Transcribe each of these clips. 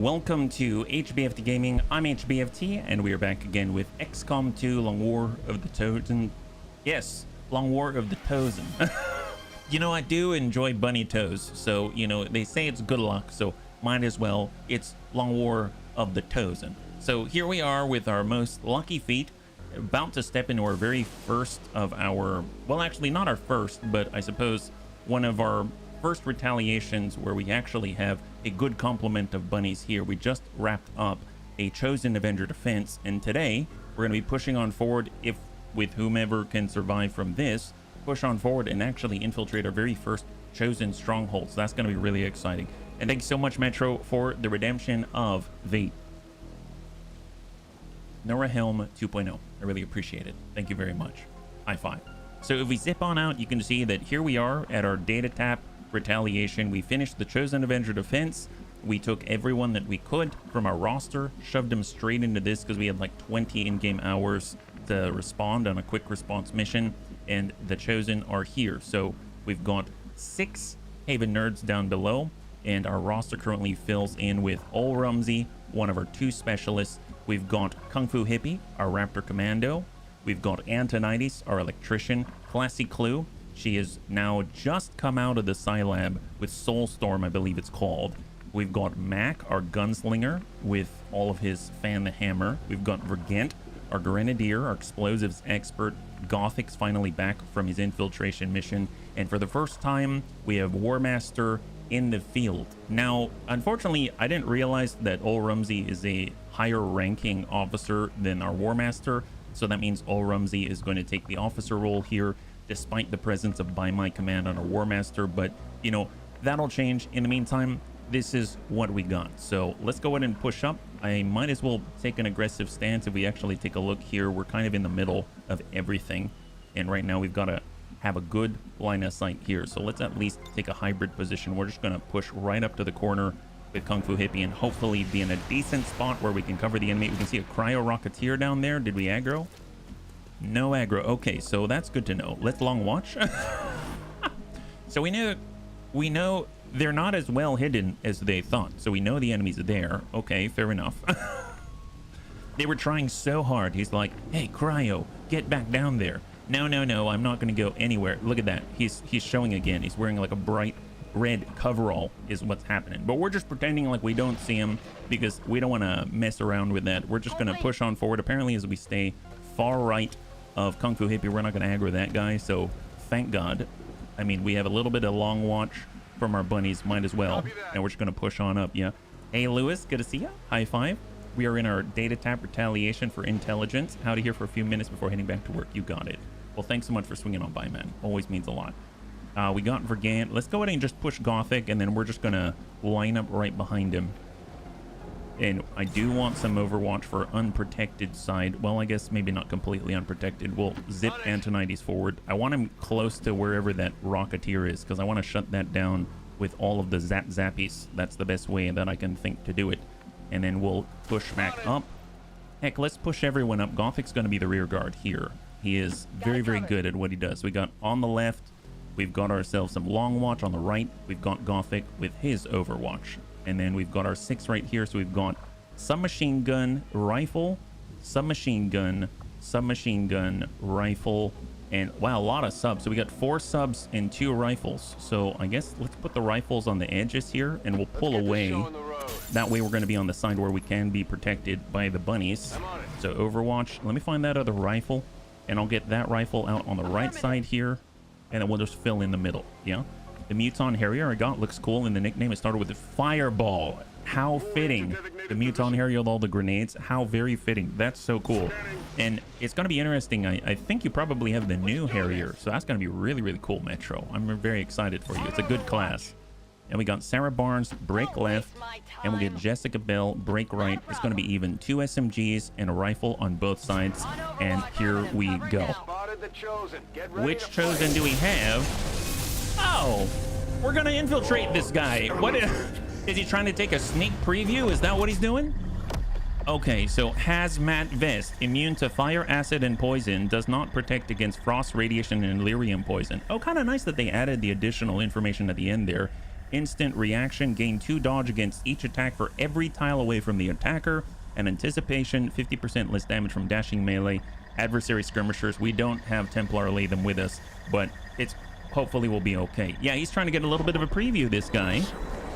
Welcome to HBFT Gaming. I'm HBFT, and we are back again with XCOM 2 Long War of the Chosen. Yes, Long War of the Chosen. You know, I do enjoy bunny toes, so, you know, they say it's good luck, so might as well. It's Long War of the Chosen. So here we are with our most lucky feat, about to step into our very first of our, well, actually not our first, but I suppose one of our first retaliations where we actually have a good complement of bunnies here. We just wrapped up a Chosen Avenger defense, and today we're going to be pushing on forward, if with whomever can survive from this, push on forward and actually infiltrate our very first Chosen Stronghold. So that's going to be really exciting. And thanks so much, Metro, for the redemption of the Nora Helm 2.0. I really appreciate it. Thank you very much. High five. So if we zip on out, you can see that here we are at our data tap Retaliation. We finished the Chosen Avenger defense. We took everyone that we could from our roster, shoved them straight into this because we had like 20 in-game hours to respond on a quick response mission, and the Chosen are here. So we've got 6 Haven nerds down below, and our roster currently fills in with Ol Rumsey, one of our 2 specialists. We've got Kung Fu Hippie, our Raptor Commando. We've got Antonides, our electrician. Classy Clue, she has now just come out of the Scilab with Soulstorm, I believe it's called. We've got Mac, our gunslinger, with all of his fan the hammer. We've got Vergent, our grenadier, our explosives expert. Gothic's finally back from his infiltration mission. And for the first time, we have Warmaster in the field. Now, unfortunately, I didn't realize that Ol Rumsey is a higher ranking officer than our Warmaster. So that means Ol Rumsey is going to take the officer role here, despite the presence of By My Command on our Warmaster. But, you know, that'll change. In the meantime, this is what we got. So let's go ahead and push up. I might as well take an aggressive stance. If we actually take a look here, we're kind of in the middle of everything. And right now we've got to have a good line of sight here. So let's at least take a hybrid position. We're just going to push right up to the corner with Kung Fu Hippie and hopefully be in a decent spot where we can cover the enemy. We can see a Cryo Rocketeer down there. Did we aggro? No aggro. Okay, so that's good to know. Let's long watch. So we know they're not as well hidden as they thought. So we know the enemies are there. Okay, fair enough. They were trying so hard. He's like, hey, Cryo, get back down there. No, I'm not going to go anywhere. Look at that. He's showing again. He's wearing like a bright red coverall is what's happening. But we're just pretending like we don't see him because we don't want to mess around with that. We're just going to push on forward. Apparently, as we stay far right of Kung Fu Hippie, we're not going to aggro that guy. So thank God. I mean, we have a little bit of long watch from our bunnies. Might as well. And we're just going to push on up. Yeah. Hey, Lewis. Good to see you. High five. We are in our data tap Retaliation for intelligence. Out of here for a few minutes before heading back to work. You got it. Well, thanks so much for swinging on by, man. Always means a lot. We got Vergant. Let's go ahead and just push Gothic, and then we're just going to line up right behind him. And I do want some Overwatch for unprotected side. Well, I guess maybe not completely unprotected. We'll zip Antonides forward. I want him close to wherever that Rocketeer is, because I want to shut that down with all of the Zappies. That's the best way that I can think to do it. And then we'll push back up. Heck, let's push everyone up. Gothic's going to be the rear guard here. He is very, very good at what he does. We got on the left, we've got ourselves some long watch. On the right, we've got Gothic with his Overwatch. And then we've got our 6 right here. So we've got submachine gun, rifle, submachine gun, rifle, and wow, a lot of subs. So we got 4 subs and 2 rifles. So I guess let's put the rifles on the edges here and we'll pull away. That way we're going to be on the side where we can be protected by the bunnies. So Overwatch, let me find that other rifle and I'll get that rifle out on the right side here. And then we'll just fill in the middle. Yeah. The Muton Harrier I got looks cool, and the nickname it started with the Fireball. How fitting. The Muton Harrier with all the grenades. How very fitting. That's so cool. And it's going to be interesting. I think you probably have the new Harrier, so that's going to be really, really cool, Metro. I'm very excited for you. It's a good class. And we got Sarah Barnes, break left, and we get Jessica Bell, break right. It's going to be even 2 SMGs and a rifle on both sides. And here we go. Which Chosen do we have? Oh, we're going to infiltrate this guy. What is he trying to take a sneak preview? Is that what he's doing? Okay, so hazmat vest, immune to fire, acid, and poison, does not protect against frost, radiation, and lyrium poison. Oh, kind of nice that they added the additional information at the end there. instant reaction, gain 2 dodge against each attack for every tile away from the attacker, and anticipation, 50% less damage from dashing melee adversary skirmishers. We don't have Templar lay them with us, but it's hopefully we'll be okay. Yeah, he's trying to get a little bit of a preview, this guy.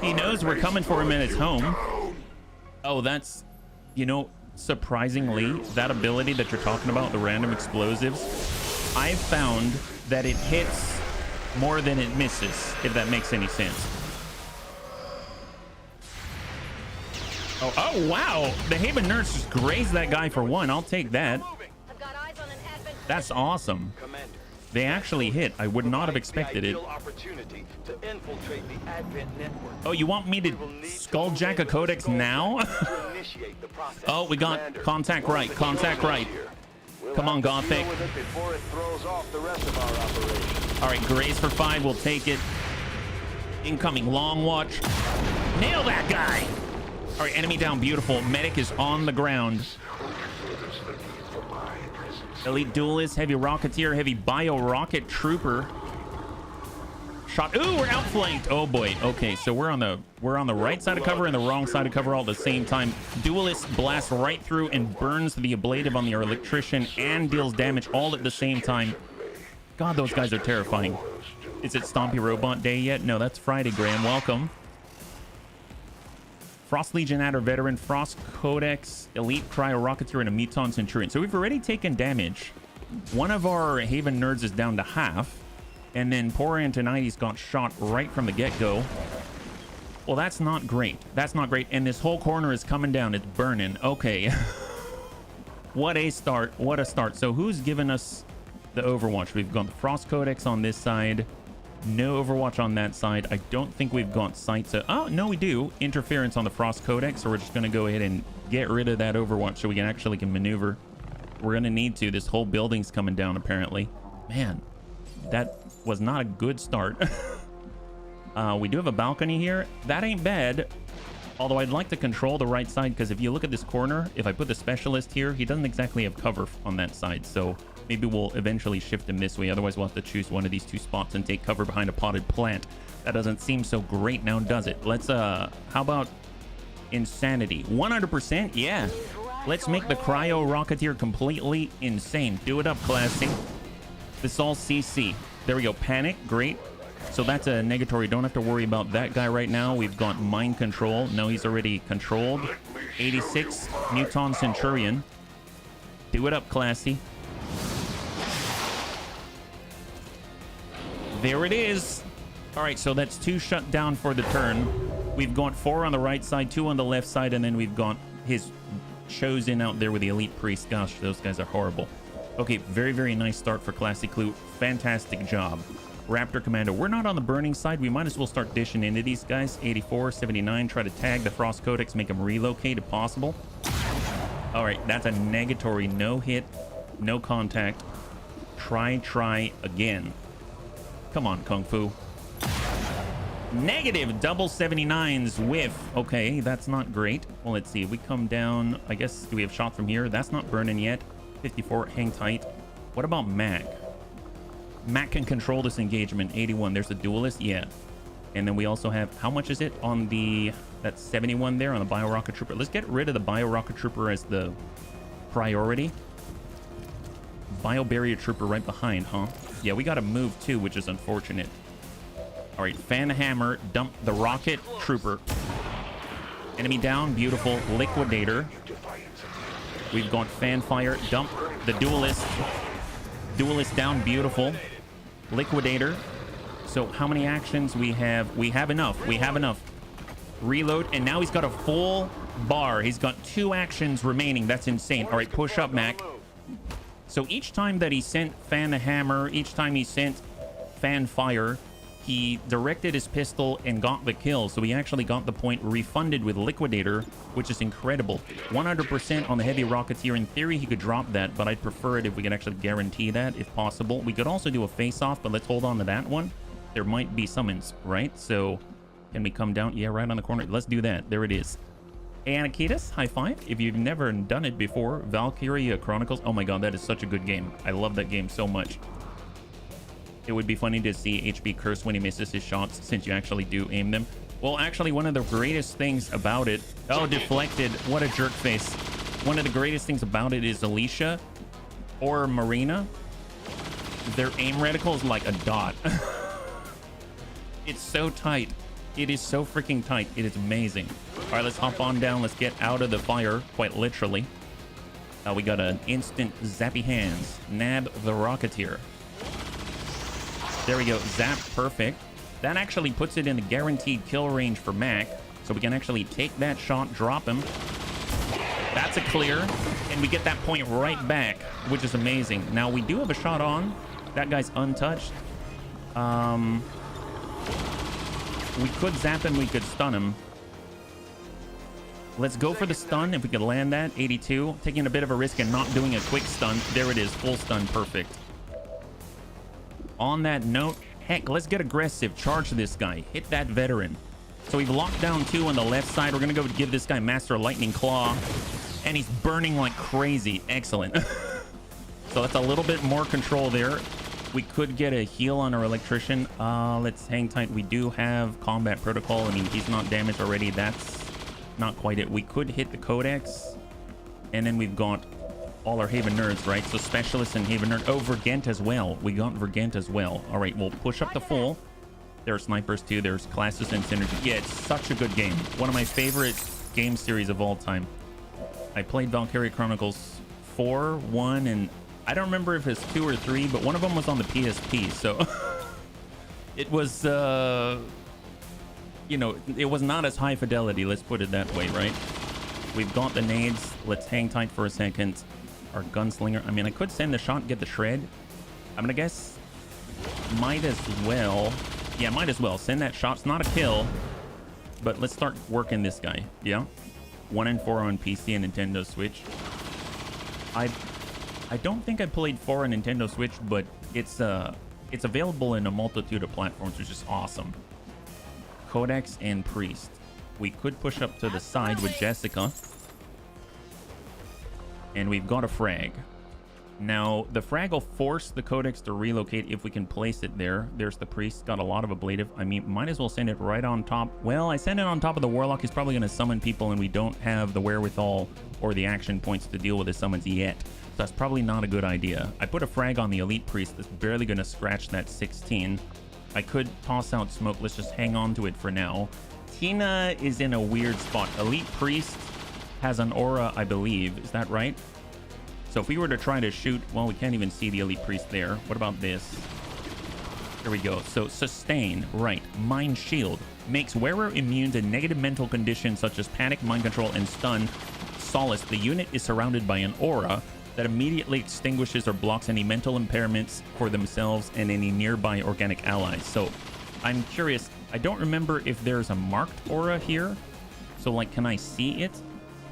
He knows we're coming for him in his home. Oh, that's, you know, surprisingly, that ability that you're talking about, the random explosives, I've found that it hits more than it misses, if that makes any sense. Oh, wow. The Haven Nerds just grazed that guy for 1. I'll take that. That's awesome. They actually hit. I would not have expected it. Oh, you want me to skulljack a codex now? Oh, we got contact right. Contact right. Come on, Gothic. All right, graze for 5. We'll take it. Incoming long watch. Nail that guy. All right, enemy down. Beautiful. Medic is on the ground. Elite Duelist, Heavy Rocketeer, Heavy Bio Rocket Trooper. Shot. Ooh, we're outflanked. Oh boy. Okay, so we're on the right side of cover and the wrong side of cover all at the same time. Duelist blasts right through and burns the ablative on the electrician and deals damage all at the same time. God, those guys are terrifying. Is it Stompy Robot Day yet? No, that's Friday, Graham. Welcome. Frost Legion Adder Veteran, Frost Codex, Elite Cryo Rocketeer, and a Muton Centurion. So we've already taken damage. One of our Haven Nerds is down to half. And then poor Antonides got shot right from the get-go. Well, that's not great. That's not great. And this whole corner is coming down. It's burning. Okay. What a start. What a start. So who's given us the Overwatch? We've got the Frost Codex on this side. No Overwatch on that side. I don't think we've got sight. So, oh, no, we do. Interference on the Frost Codex. So we're just going to go ahead and get rid of that Overwatch so we can actually maneuver. We're going to need to. This whole building's coming down, apparently. Man, that was not a good start. We do have a balcony here. That ain't bad. Although I'd like to control the right side, because if you look at this corner, if I put the specialist here, he doesn't exactly have cover on that side. So maybe we'll eventually shift him this way. Otherwise, we'll have to choose one of these 2 spots and take cover behind a potted plant. That doesn't seem so great now, does it? Let's, how about insanity? 100%? Yeah. Let's make the Cryo Rocketeer completely insane. Do it up, Classy. This is all CC. There we go. Panic. Great. So that's a negatory. Don't have to worry about that guy right now. We've got mind control. No, he's already controlled. 86. Muton Centurion. Do it up, Classy. There it is. All right, so that's 2 shut down for the turn. We've got 4 on the right side, 2 on the left side, and then we've got his chosen out there with the Elite Priest. Gosh, those guys are horrible. Okay, very, very nice start for Classy Clue. Fantastic job. Raptor Commando. We're not on the burning side. We might as well start dishing into these guys. 84, 79. Try to tag the Frost Codex, make them relocate if possible. All right, that's a negatory. No hit, no contact. Try again. Come on, Kung Fu. Negative double 79s whiff. Okay, that's not great. Well, let's see. If we come down, I guess, do we have shot from here? That's not burning yet. 54, hang tight. What about Mac? Mac can control this engagement. 81. There's a duelist. Yeah. And then we also have, how much is it on the, that's 71 there on the Bio Rocket Trooper. Let's get rid of the Bio Rocket Trooper as the priority. Bio Barrier Trooper right behind, huh? Yeah, we got to move too, which is unfortunate. All right, Fan Hammer, dump the Rocket Trooper. Enemy down, beautiful. Liquidator. We've got Fan Fire, dump the Duelist. Duelist down, beautiful. Liquidator. So how many actions we have? We have enough. We have enough. Reload, and now he's got a full bar. He's got 2 actions remaining. That's insane. All right, push up, Mac. So each time that he sent Fan the Hammer, each time he sent Fan Fire, he directed his pistol and got the kill. So he actually got the point refunded with Liquidator, which is incredible. 100% on the Heavy Rocketeer. In theory, he could drop that, but I'd prefer it if we could actually guarantee that, if possible. We could also do a face-off, but let's hold on to that one. There might be summons, right? So can we come down? Yeah, right on the corner. Let's do that. There it is. Hey, Anakitas, high five. If you've never done it before, Valkyria Chronicles. Oh my god, that is such a good game. I love that game so much. It would be funny to see HB curse when he misses his shots, since you actually do aim them. Well, actually, one of the greatest things about it... Oh, deflected. What a jerk face. One of the greatest things about it is Alicia or Marina. Their aim reticle is like a dot. It's so tight. It is so freaking tight. It is amazing. All right, let's hop on down. Let's get out of the fire, quite literally. We got an instant zappy hands. Nab the Rocketeer. There we go. Zap. Perfect. That actually puts it in the guaranteed kill range for Mac. So we can actually take that shot, drop him. That's a clear. And we get that point right back, which is amazing. Now, we do have a shot on. That guy's untouched. We could zap him. We could stun him. Let's go for the stun if we could land that. 82. Taking a bit of a risk and not doing a quick stun. There it is. Full stun. Perfect. On that note, heck, let's get aggressive. Charge this guy. Hit that veteran. So we've locked down 2 on the left side. We're going to go give this guy Master Lightning Claw. And he's burning like crazy. Excellent. So that's a little bit more control there. We could get a heal on our Electrician. Let's hang tight. We do have Combat Protocol. I mean, he's not damaged already. That's not quite it. We could hit the Codex. And then we've got all our Haven Nerds, right? So Specialists and Haven Nerd. Oh, Vergent as well. We got Vergent as well. All right, we'll push up the full. There are snipers too. There's classes and synergy. Yeah, it's such a good game. One of my favorite game series of all time. I played Valkyria Chronicles 4, 1, and I don't remember if it's 2 or 3, but one of them was on the PSP. So it was, you know, it was not as high fidelity. Let's put it that way, right? We've got the nades. Let's hang tight for a second. Our gunslinger. I mean, I could send the shot, get the shred. I'm gonna guess might as well. Yeah, might as well. Send that shot. It's not a kill, but let's start working this guy. Yeah. 1 and 4 on PC and Nintendo Switch. I don't think I played 4 on Nintendo Switch, but it's available in a multitude of platforms, which is awesome. Codex and Priest. We could push up to the side with Jessica. And we've got a frag. Now, the frag will force the Codex to relocate if we can place it there. There's the Priest. Got a lot of ablative. I mean, might as well send it right on top. Well, I send it on top of the Warlock. He's probably going to summon people, and we don't have the wherewithal or the action points to deal with his summons yet. So that's probably not a good idea. I put a frag on the Elite Priest that's barely going to scratch that 16. I could toss out smoke. Let's just hang on to it for now. Tina is in a weird spot. Elite Priest has an aura, I believe. Is that right? So if we were to try to shoot... Well, we can't even see the Elite Priest there. What about this? There we go. So sustain. Right. Mind Shield. Makes wearer immune to negative mental conditions such as panic, mind control, and stun. Solace. The unit is surrounded by an aura that immediately extinguishes or blocks any mental impairments for themselves and any nearby organic allies. So I'm curious. I don't remember if there's a marked aura here. So, like, can I see it?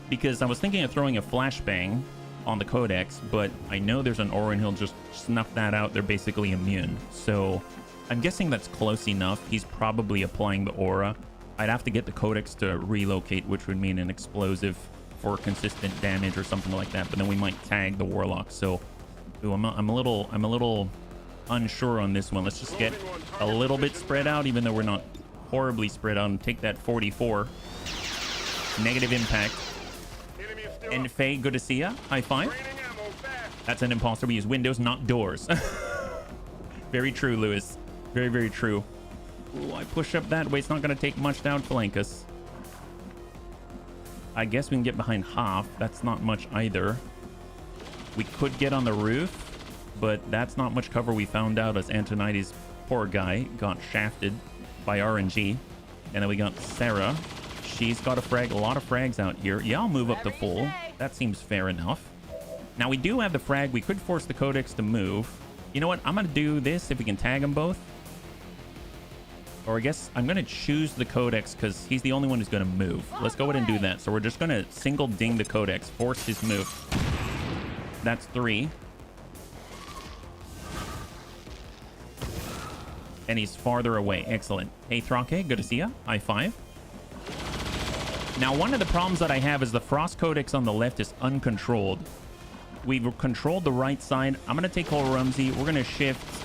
Because I was thinking of throwing a flashbang on the Codex, but I know there's an aura and he'll just snuff that out. They're basically immune. So I'm guessing that's close enough. He's probably applying the aura. I'd have to get the Codex to relocate, which would mean an explosive for consistent damage or something like that. But then we might tag the Warlock. So ooh, I'm a little unsure on this one. Let's just get a little bit spread out, even though we're not horribly spread out, and take that 44. Negative impact. And Faye, good to see ya. High five. That's an imposter. We use windows, not doors. Very true, Lewis. Very, very true. Ooh, I push up that way. It's not going to take much to outflank us. I guess we can get behind half. That's not much either. We could get on the roof, but that's not much cover. We found out as Antonides, poor guy, got shafted by RNG. And then we got Sarah. She's got a frag, a lot of frags out here. Yeah, I'll move up to full. That seems fair enough. Now, we do have the frag. We could force the Codex to move. You know what? I'm going to do this if we can tag them both. Or I guess I'm going to choose the Codex because he's the only one who's going to move. Let's go ahead and do that. So we're just going to single ding the Codex, force his move. That's 3. And he's farther away. Excellent. Hey, Thrake, good to see ya. High five. Now, one of the problems that I have is the Frost Codex on the left is uncontrolled. We've controlled the right side. I'm going to take whole Rumsey. We're going to shift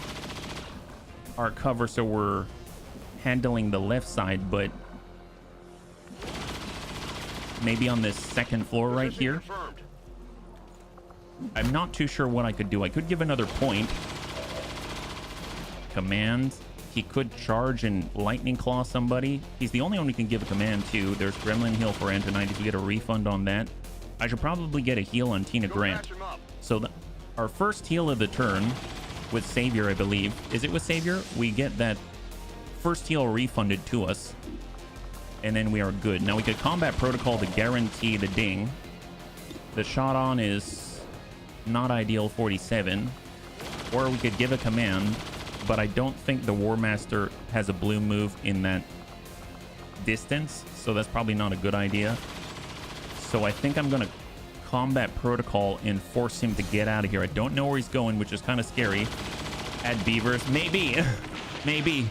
our cover so we're handling the left side, but maybe on this second floor right here. I'm not too sure what I could do. I could give another point. Command. He could charge and lightning claw somebody. He's the only one we can give a command to. There's Gremlin heal for Antonides. We get a refund on that. I should probably get a heal on Tina Grant. So our first heal of the turn with Savior, I believe. Is it with Savior? We get that first heal refunded to us. And then we are good. Now we could combat protocol to guarantee the ding. The shot on is not ideal, 47. Or we could give a command, but I don't think the War Master has a blue move in that distance, so that's probably not a good idea. So I think I'm gonna combat protocol and force him to get out of here. I don't know where he's going, which is kind of scary. Add beavers, maybe. Maybe,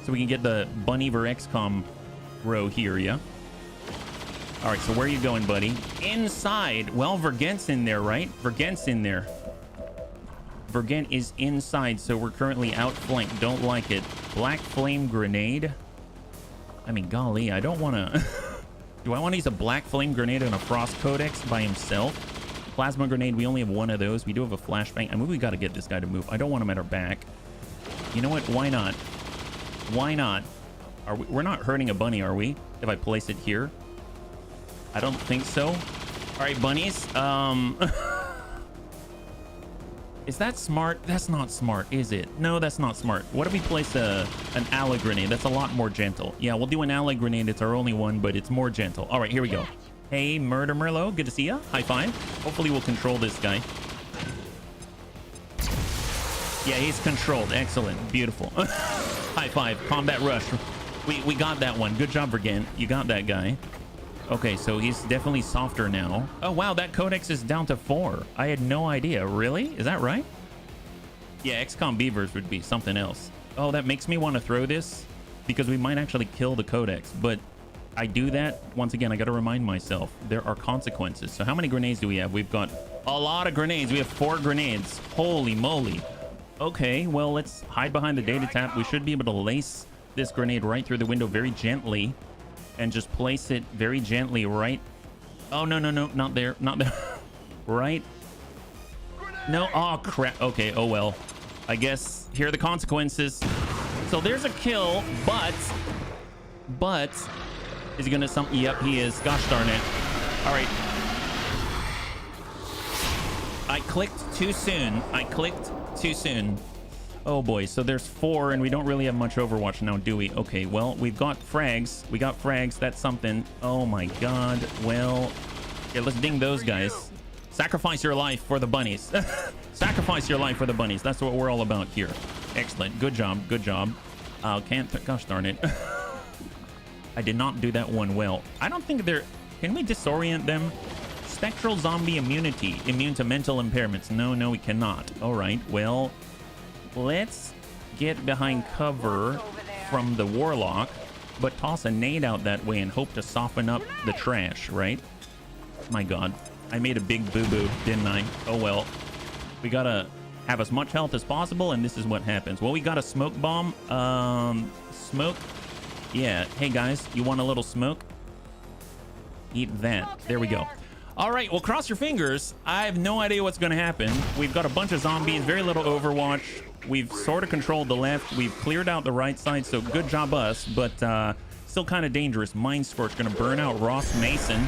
so we can get the Bunnyver XCOM row here. Yeah, all right, so where are you going, buddy? Inside. Well, Vergent's in there, right? Vergent's in there. Vergent is inside, so we're currently outflanked. Don't like it. Black flame grenade. I mean, golly, I don't want to... Do I want to use a black flame grenade and a frost codex by himself? Plasma grenade, we only have one of those. We do have a flashbang. I mean, we got to get this guy to move. I don't want him at our back. You know what? Why not? Why not? We're not hurting a bunny, are we? If I place it here? I don't think so. All right, bunnies. Is that smart? That's not smart, is it? No, that's not smart. What if we place an ally grenade? That's a lot more gentle. Yeah, we'll do an ally grenade. It's our only one, but it's more gentle. All right, here we go. Hey, Murder Merlot. Good to see ya. High five. Hopefully we'll control this guy. Yeah, he's controlled. Excellent. Beautiful. High five. Combat rush. We got that one. Good job, Vergent. You got that guy. Okay, so he's definitely softer now. Oh, wow, that codex is down to 4. I had no idea. Really? Is that right? Yeah, XCOM Beavers would be something else. Oh, that makes me want to throw this because we might actually kill the codex. But I do that. Once again, I got to remind myself there are consequences. So how many grenades do we have? We've got a lot of grenades. We have 4 grenades. Holy moly. Okay, well, let's hide behind the data tap. We should be able to lace this grenade right through the window very gently. And just place it very gently right. Oh, no, no, no, not there. Not there. Right. No. Oh, crap. Okay. Oh, well. I guess here are the consequences. So there's a kill, but is he going to Yep, he is. Gosh darn it. All right. I clicked too soon. Oh boy, so there's 4 and we don't really have much Overwatch now, do we? Okay, well, we've got frags. We got frags. That's something. Oh my god. Well, yeah, let's ding those guys. Sacrifice your life for the bunnies. Sacrifice your life for the bunnies. That's what we're all about here. Excellent. Good job. Good job. Gosh darn it. I did not do that one well. I don't think they're... Can we disorient them? Spectral zombie immunity. Immune to mental impairments. No, we cannot. All right, well... Let's get behind cover from the Warlock, but toss a nade out that way and hope to soften up the trash, right? My god. I made a big boo-boo, didn't I? Oh well. We gotta have as much health as possible, and this is what happens. Well, we got a smoke bomb. Smoke. Yeah. Hey, guys, you want a little smoke? Eat that. There we go. All right, well, cross your fingers. I have no idea what's going to happen. We've got a bunch of zombies, very little Overwatch. We've sort of controlled the left. We've cleared out the right side, so good job us, but still kind of dangerous. Mind Scorch going to burn out Ross Mason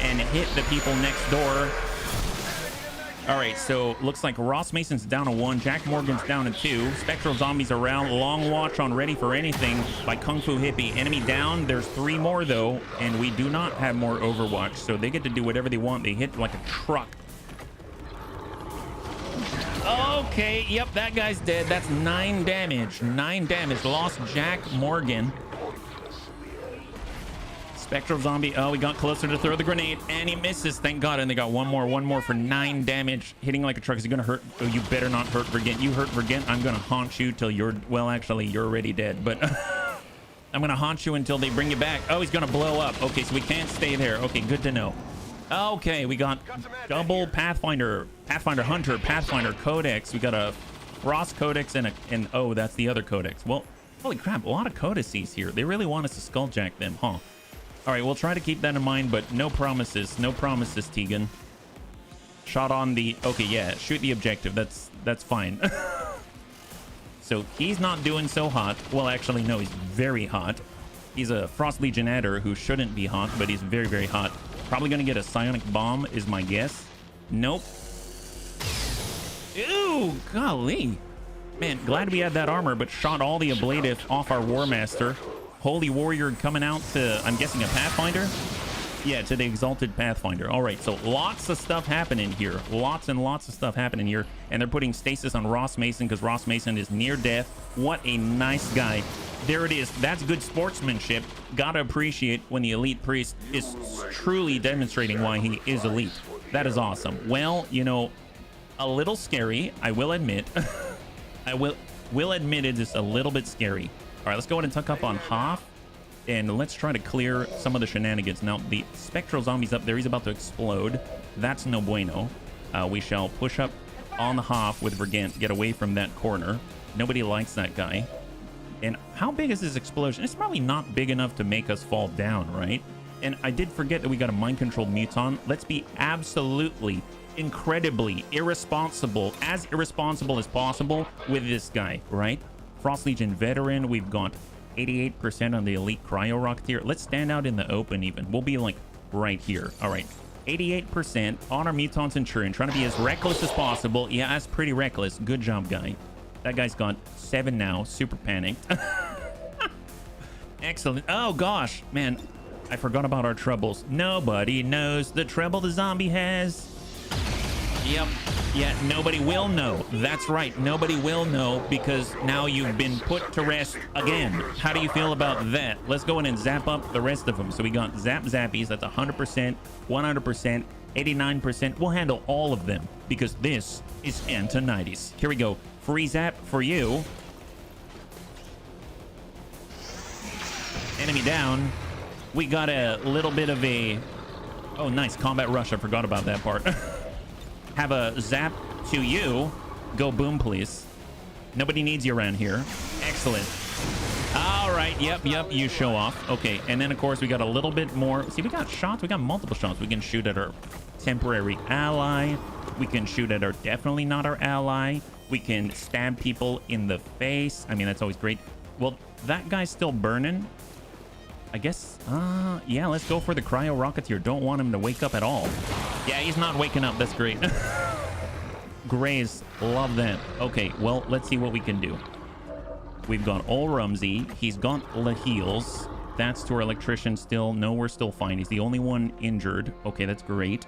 and hit the people next door. All right, so looks like Ross Mason's down to 1. Jack Morgan's down to 2. Spectral zombies around. Long watch on Ready for Anything by Kung Fu Hippie. Enemy down. There's 3 more, though, and we do not have more Overwatch, so they get to do whatever they want. They hit like a truck. Okay, yep, that guy's dead. That's 9 damage. 9 damage. Lost Jack Morgan. Spectral zombie. Oh, we got closer to throw the grenade, and he misses. Thank God. And they got one more for 9 damage. Hitting like a truck. Is he gonna hurt? Oh, you better not hurt Vergent. You hurt Vergent, I'm gonna haunt you till you're... Well, actually, you're already dead, but... I'm gonna haunt you until they bring you back. Oh, he's gonna blow up. Okay, so we can't stay there. Okay, good to know. Okay, we got double Pathfinder Hunter, Pathfinder Codex. We got a Frost Codex and oh, that's the other Codex. Well, holy crap, a lot of codices here. They really want us to skulljack them, huh? All right, we'll try to keep that in mind, but no promises. No promises, Tegan. Shot on the... Okay, yeah, shoot the objective. That's fine. So he's not doing so hot. Well, actually, no, he's very hot. He's a Frost Legion adder who shouldn't be hot, but he's very, very hot. Probably going to get a psionic bomb is my guess. Nope. Ew, golly. Man, glad we had that armor, but shot all the ablative off our War Master. Holy Warrior coming out to, I'm guessing, a Pathfinder? Yeah, to the Exalted Pathfinder. All right, so lots of stuff happening here. Lots and lots of stuff happening here. And they're putting stasis on Ross Mason because Ross Mason is near death. What a nice guy. There it is. That's good sportsmanship. Gotta appreciate when the Elite Priest is truly demonstrating why he is elite. That is awesome. Well, you know, a little scary, I will admit. I will admit it is a little bit scary. All right, let's go ahead and tuck up on Hoff. And let's try to clear some of the shenanigans. Now, the Spectral Zombie's up there. He's about to explode. That's no bueno. We shall push up on the Hoff with Vergant. Get away from that corner. Nobody likes that guy. And how big is this explosion? It's probably not big enough to make us fall down, right? And I did forget that we got a mind-controlled Muton. Let's be absolutely, incredibly irresponsible as possible with this guy, right? Frost Legion Veteran. We've got 88% on the Elite Cryo Rocketeer. Let's stand out in the open even. We'll be like right here. All right. 88% on our Mutant Centurion. Trying to be as reckless as possible. Yeah, that's pretty reckless. Good job, guy. That guy's got 7 now. Super panicked. Excellent. Oh, gosh. Man, I forgot about our troubles. Nobody knows the trouble the zombie has. Yep. Yeah, nobody will know. That's right. Nobody will know because now you've been put to rest again. How do you feel about that? Let's go in and zap up the rest of them. So we got Zap Zappies. That's 100%, 100%, 89%. We'll handle all of them because this is Antonides. Here we go. Free zap for you. Enemy down. We got a little bit of a... Oh, nice. Combat rush. I forgot about that part. Have a zap to you. Go boom, please. Nobody needs you around here. Excellent. All right. Yep. You show off. Okay. And then, of course, we got a little bit more. See, we got shots. We got multiple shots. We can shoot at our temporary ally. We can shoot at our definitely not our ally. We can stab people in the face. I mean, that's always great. Well, that guy's still burning. I guess, yeah, let's go for the Cryo Rocketeer. Don't want him to wake up at all. Yeah, he's not waking up. That's great. Grays, love that. Okay, well, let's see what we can do. We've got Ol Rumsey. He's got the heals. That's to our electrician still. No, we're still fine. He's the only one injured. Okay, that's great.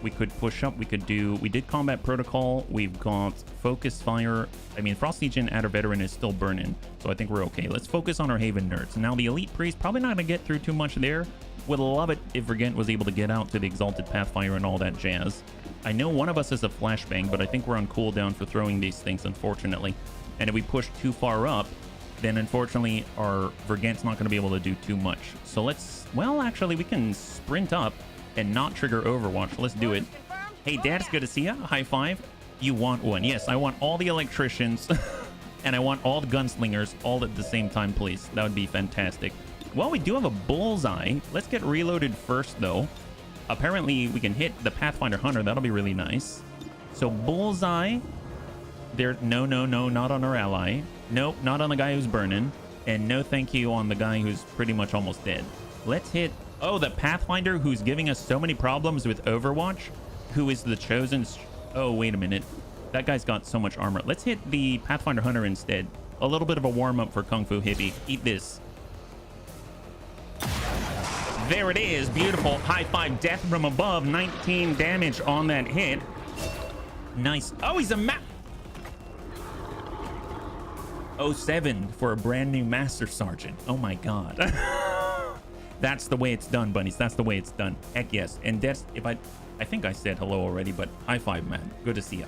We could push up. We did combat protocol. We've got focus fire. I mean, Frost Legion at our veteran is still burning. So I think we're okay. Let's focus on our Haven nerds. Now, the Elite Priest, probably not going to get through too much there. Would love it if Vergant was able to get out to the Exalted Pathfinder and all that jazz. I know one of us is a flashbang, but I think we're on cooldown for throwing these things, unfortunately. And if we push too far up, then unfortunately our Vergant's not going to be able to do too much. So let's, well, actually, we can sprint up and not trigger Overwatch. Let's do it. Hey, Dad, it's good to see you. High five. You want one. Yes, I want all the electricians and I want all the gunslingers all at the same time, please. That would be fantastic. Well, we do have a bullseye. Let's get reloaded first, though. Apparently, we can hit the Pathfinder Hunter. That'll be really nice. So, bullseye. There. No, not on our ally. Nope, not on the guy who's burning. And no thank you on the guy who's pretty much almost dead. Let's hit... Oh, the Pathfinder who's giving us so many problems with Overwatch, who is the chosen... Oh, wait a minute. That guy's got so much armor. Let's hit the Pathfinder Hunter instead. A little bit of a warm-up for Kung Fu Hippie. Eat this. There it is. Beautiful. High five. Death from above. 19 damage on that hit. Nice. Oh, he's a map. 07 for a brand new Master Sergeant. Oh, my God. That's the way it's done, bunnies. That's the way it's done. Heck yes. And that's, if I think I said hello already, but high five, man. Good to see ya.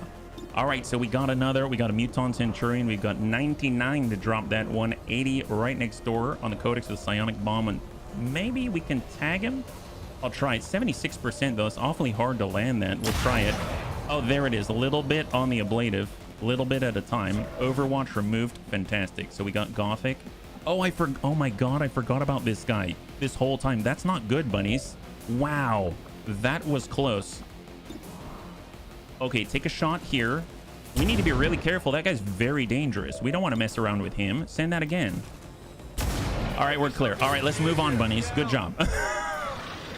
All right, so we got a Mutant Centurion. We've got 99 to drop that 180 right next door on the Codex with the Psionic Bomb. And maybe we can tag him. I'll try it. 76% though. It's awfully hard to land that. We'll try it. Oh, there it is. A little bit on the ablative. little bit at a time. Overwatch removed. Fantastic. So we got Gothic. Oh, oh my God, I forgot about this guy this whole time. That's not good, bunnies. Wow, that was close. Okay, take a shot here. We need to be really careful. That guy's very dangerous. We don't want to mess around with him. Send that again. All right, we're clear. All right, let's move on, bunnies. Good job.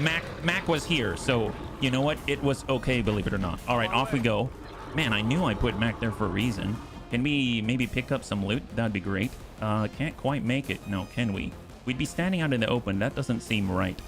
Mac was here, so you know what? It was okay, believe it or not. All right, off we go. Man, I knew I put Mac there for a reason. Can we maybe pick up some loot? That'd be great. Can't quite make it. No, can we? We'd be standing out in the open. That doesn't seem right.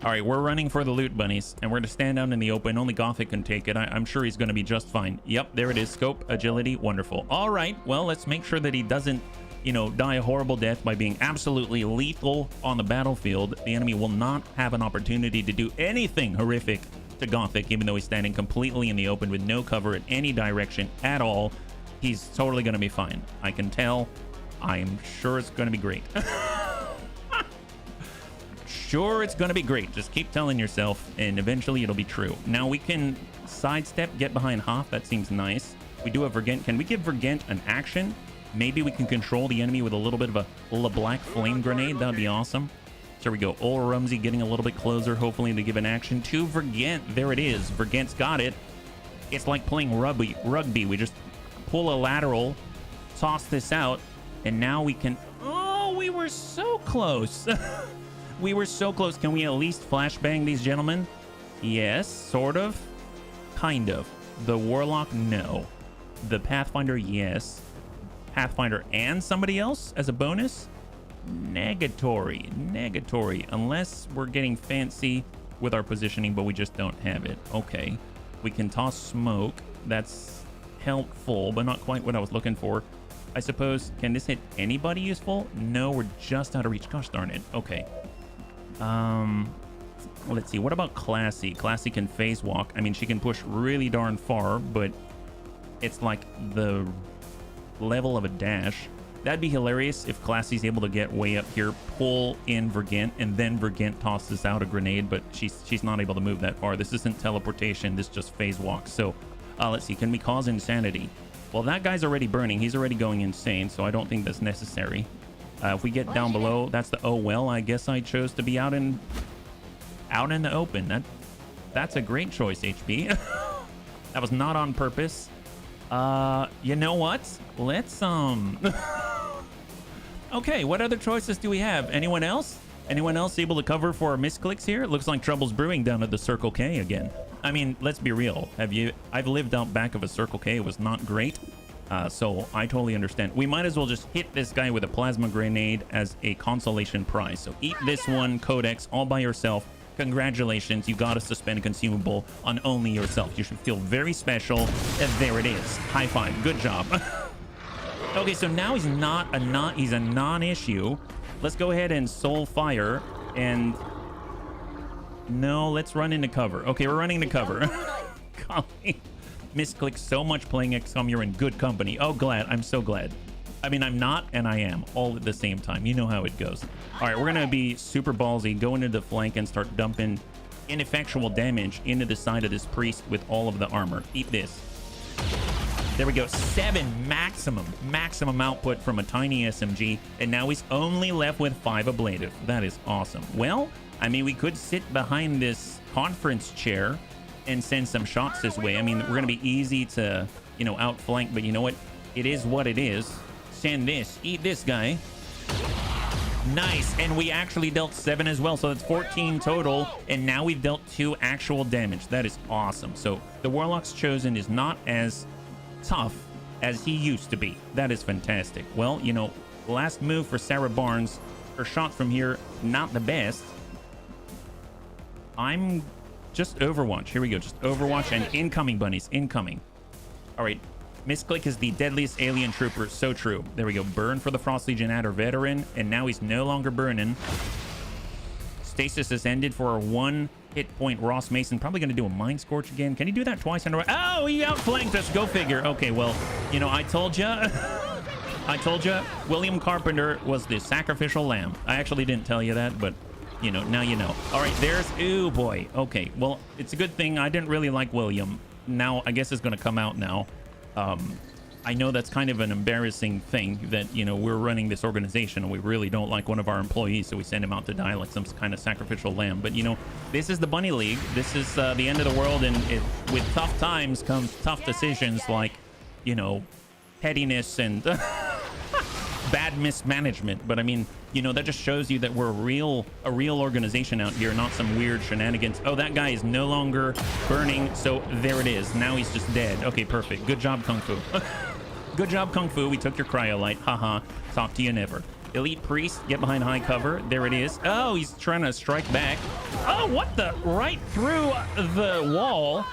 All right, we're running for the loot, bunnies, and we're going to stand out in the open. Only Gothic can take it. I'm sure he's going to be just fine. Yep, there it is. Scope, agility, wonderful. All right, well, let's make sure that he doesn't, you know, die a horrible death by being absolutely lethal on the battlefield. The enemy will not have an opportunity to do anything horrific to Gothic, even though he's standing completely in the open with no cover in any direction at all. He's totally going to be fine. I can tell. I'm sure it's going to be great. Sure, it's going to be great. Just keep telling yourself, and eventually it'll be true. Now we can sidestep, get behind Hoff. That seems nice. We do have Vergent. Can we give Vergent an action? Maybe we can control the enemy with a little bit of a LeBlanc flame grenade. That'd be awesome. So here we go. Ol Rumsey getting a little bit closer, hopefully to give an action to Vergent. There it is. Vergent's got it. It's like playing rugby. We just pull a lateral, toss this out, and now we can... Oh, we were so close. We were so close. Can we at least flashbang these gentlemen? Yes, sort of. Kind of. The Warlock, no. The Pathfinder, yes. Pathfinder and somebody else as a bonus? Negatory. Unless we're getting fancy with our positioning, but we just don't have it. Okay. We can toss smoke. That's helpful, but not quite what I was looking for. I suppose, can this hit anybody useful? No, we're just out of reach. Gosh darn it. Okay. Let's see. What about Classy? Classy can phase walk. I mean, she can push really darn far, but it's like the level of a dash. That'd be hilarious if Classy's able to get way up here, pull in Vergent, and then Vergent tosses out a grenade, but she's not able to move that far. This isn't teleportation. This is just phase walk. So let's see. Can we cause insanity? Well, that guy's already burning. He's already going insane, so I don't think that's necessary. If we get down below, that's the... Oh, well, I guess I chose to be out in the open. That's a great choice, HB. That was not on purpose. You know what? Let's, Okay, what other choices do we have? Anyone else? Anyone else able to cover for our misclicks here? It looks like trouble's brewing down at the Circle K again. I mean, let's be real. I've lived out back of a Circle K. It was not great. So I totally understand. We might as well just hit this guy with a plasma grenade as a consolation prize. So eat this one, Codex, all by yourself. Congratulations, you got a suspend consumable on only yourself. You should feel very special. There it is. High five. Good job. Okay, so now he's he's a non-issue. Let's go ahead and soul fire and... No, let's run into cover. Okay, we're running into cover. Golly. Misclick so much playing XCOM. You're in good company. Oh, glad. I'm so glad. I mean, I'm not and I am all at the same time. You know how it goes. All right, we're going to be super ballsy, go into the flank and start dumping ineffectual damage into the side of this priest with all of the armor. Eat this. There we go. 7 maximum output from a tiny SMG. And now he's only left with 5 ablative. That is awesome. Well, I mean, we could sit behind this conference chair and send some shots this way. I mean, we're going to be easy to, you know, outflank, but you know what? It is what it is. Send this. Eat this guy. Nice. And we actually dealt 7 as well. So that's 14 total. And now we've dealt 2 actual damage. That is awesome. So the Warlock's Chosen is not as tough as he used to be. That is fantastic. Well, you know, last move for Sarah Barnes. Her shot from here, not the best. I'm just Overwatch. Here we go. Just Overwatch and incoming, bunnies. Incoming. All right. Misclick is the deadliest alien trooper. So true. There we go. Burn for the Frost Legion Adder veteran. And now he's no longer burning. Stasis has ended for a 1 hit point Ross Mason. Probably going to do a Mind Scorch again. Can he do that twice in a row? Oh, he outflanked us. Go figure. Okay, well, you know, I told you. I told you William Carpenter was the sacrificial lamb. I actually didn't tell you that, but... you know, now you know. All right, there's... Ooh, boy. Okay, well, it's a good thing. I didn't really like William. now I guess it's going to come out now. I know that's kind of an embarrassing thing that, you know, we're running this organization and we really don't like one of our employees, so we send him out to die like some kind of sacrificial lamb. But, you know, this is the Bunny League. This is the end of the world, and with tough times comes tough decisions like, you know, pettiness and bad mismanagement. But I mean, you know, that just shows you that we're a real organization out here, not some weird shenanigans. Oh, that guy is no longer burning, so there it is. Now he's just dead. Okay, perfect. Good job, Kung Fu. Good job, Kung Fu. We took your cryolite. Haha. Talk to you never. Elite Priest, get behind high cover. There it is. Oh, he's trying to strike back. Oh, what the? Right through the wall.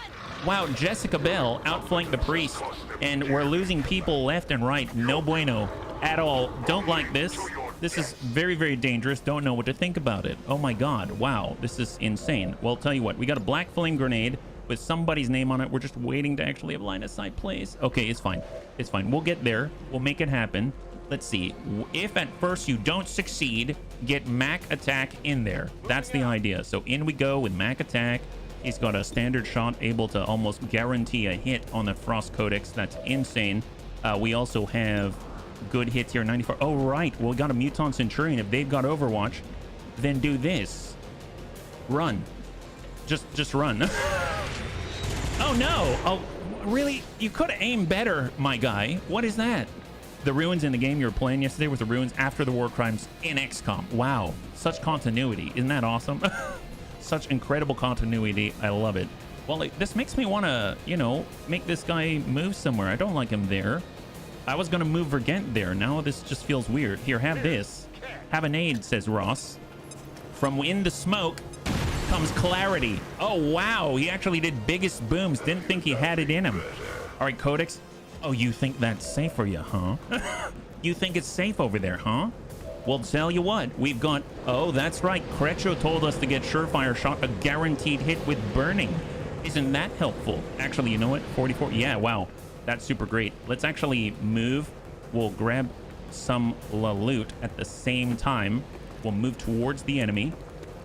Wow, Jessica Bell outflanked the Priest, and we're losing people left and right. No bueno at all. Don't like this. This is very, very dangerous. Don't know what to think about it. Oh my God. Wow, this is insane. Well, tell you what, we got a black flame grenade with somebody's name on it. We're just waiting to actually have line of sight plays. Okay, it's fine. It's fine. We'll get there. We'll make it happen. Let's see. If at first you don't succeed, get Mac Attack in there. That's the idea. So in we go with Mac Attack. He's got a standard shot, able to almost guarantee a hit on the Frost Codex. That's insane. We also have good hits here, 94. Oh, right. Well, we got a Mutant Centurion. If they've got Overwatch, then do this. Run. Just run. Oh, no. Oh, really? You could have aimed better, my guy. What is that? The ruins in the game you were playing yesterday with the ruins after the war crimes in XCOM. Wow. Such continuity. Isn't that awesome? Such incredible continuity. I love it. Well, this makes me want to, you know, make this guy move somewhere. I don't like him there. I was going to move Vergent there. Now this just feels weird. Here, have this. Have an aid, says Ross. From in the smoke comes clarity. Oh, wow. He actually did biggest booms. Didn't think he had it in him. All right, Codex. Oh, you think that's safe for you, huh? You think it's safe over there, huh? Well, tell you what. We've got... Oh, that's right. Crecho told us to get Surefire Shot, a guaranteed hit with burning. Isn't that helpful? Actually, you know what? 44. Yeah, wow. That's super great. Let's actually move. We'll grab some loot at the same time. We'll move towards the enemy.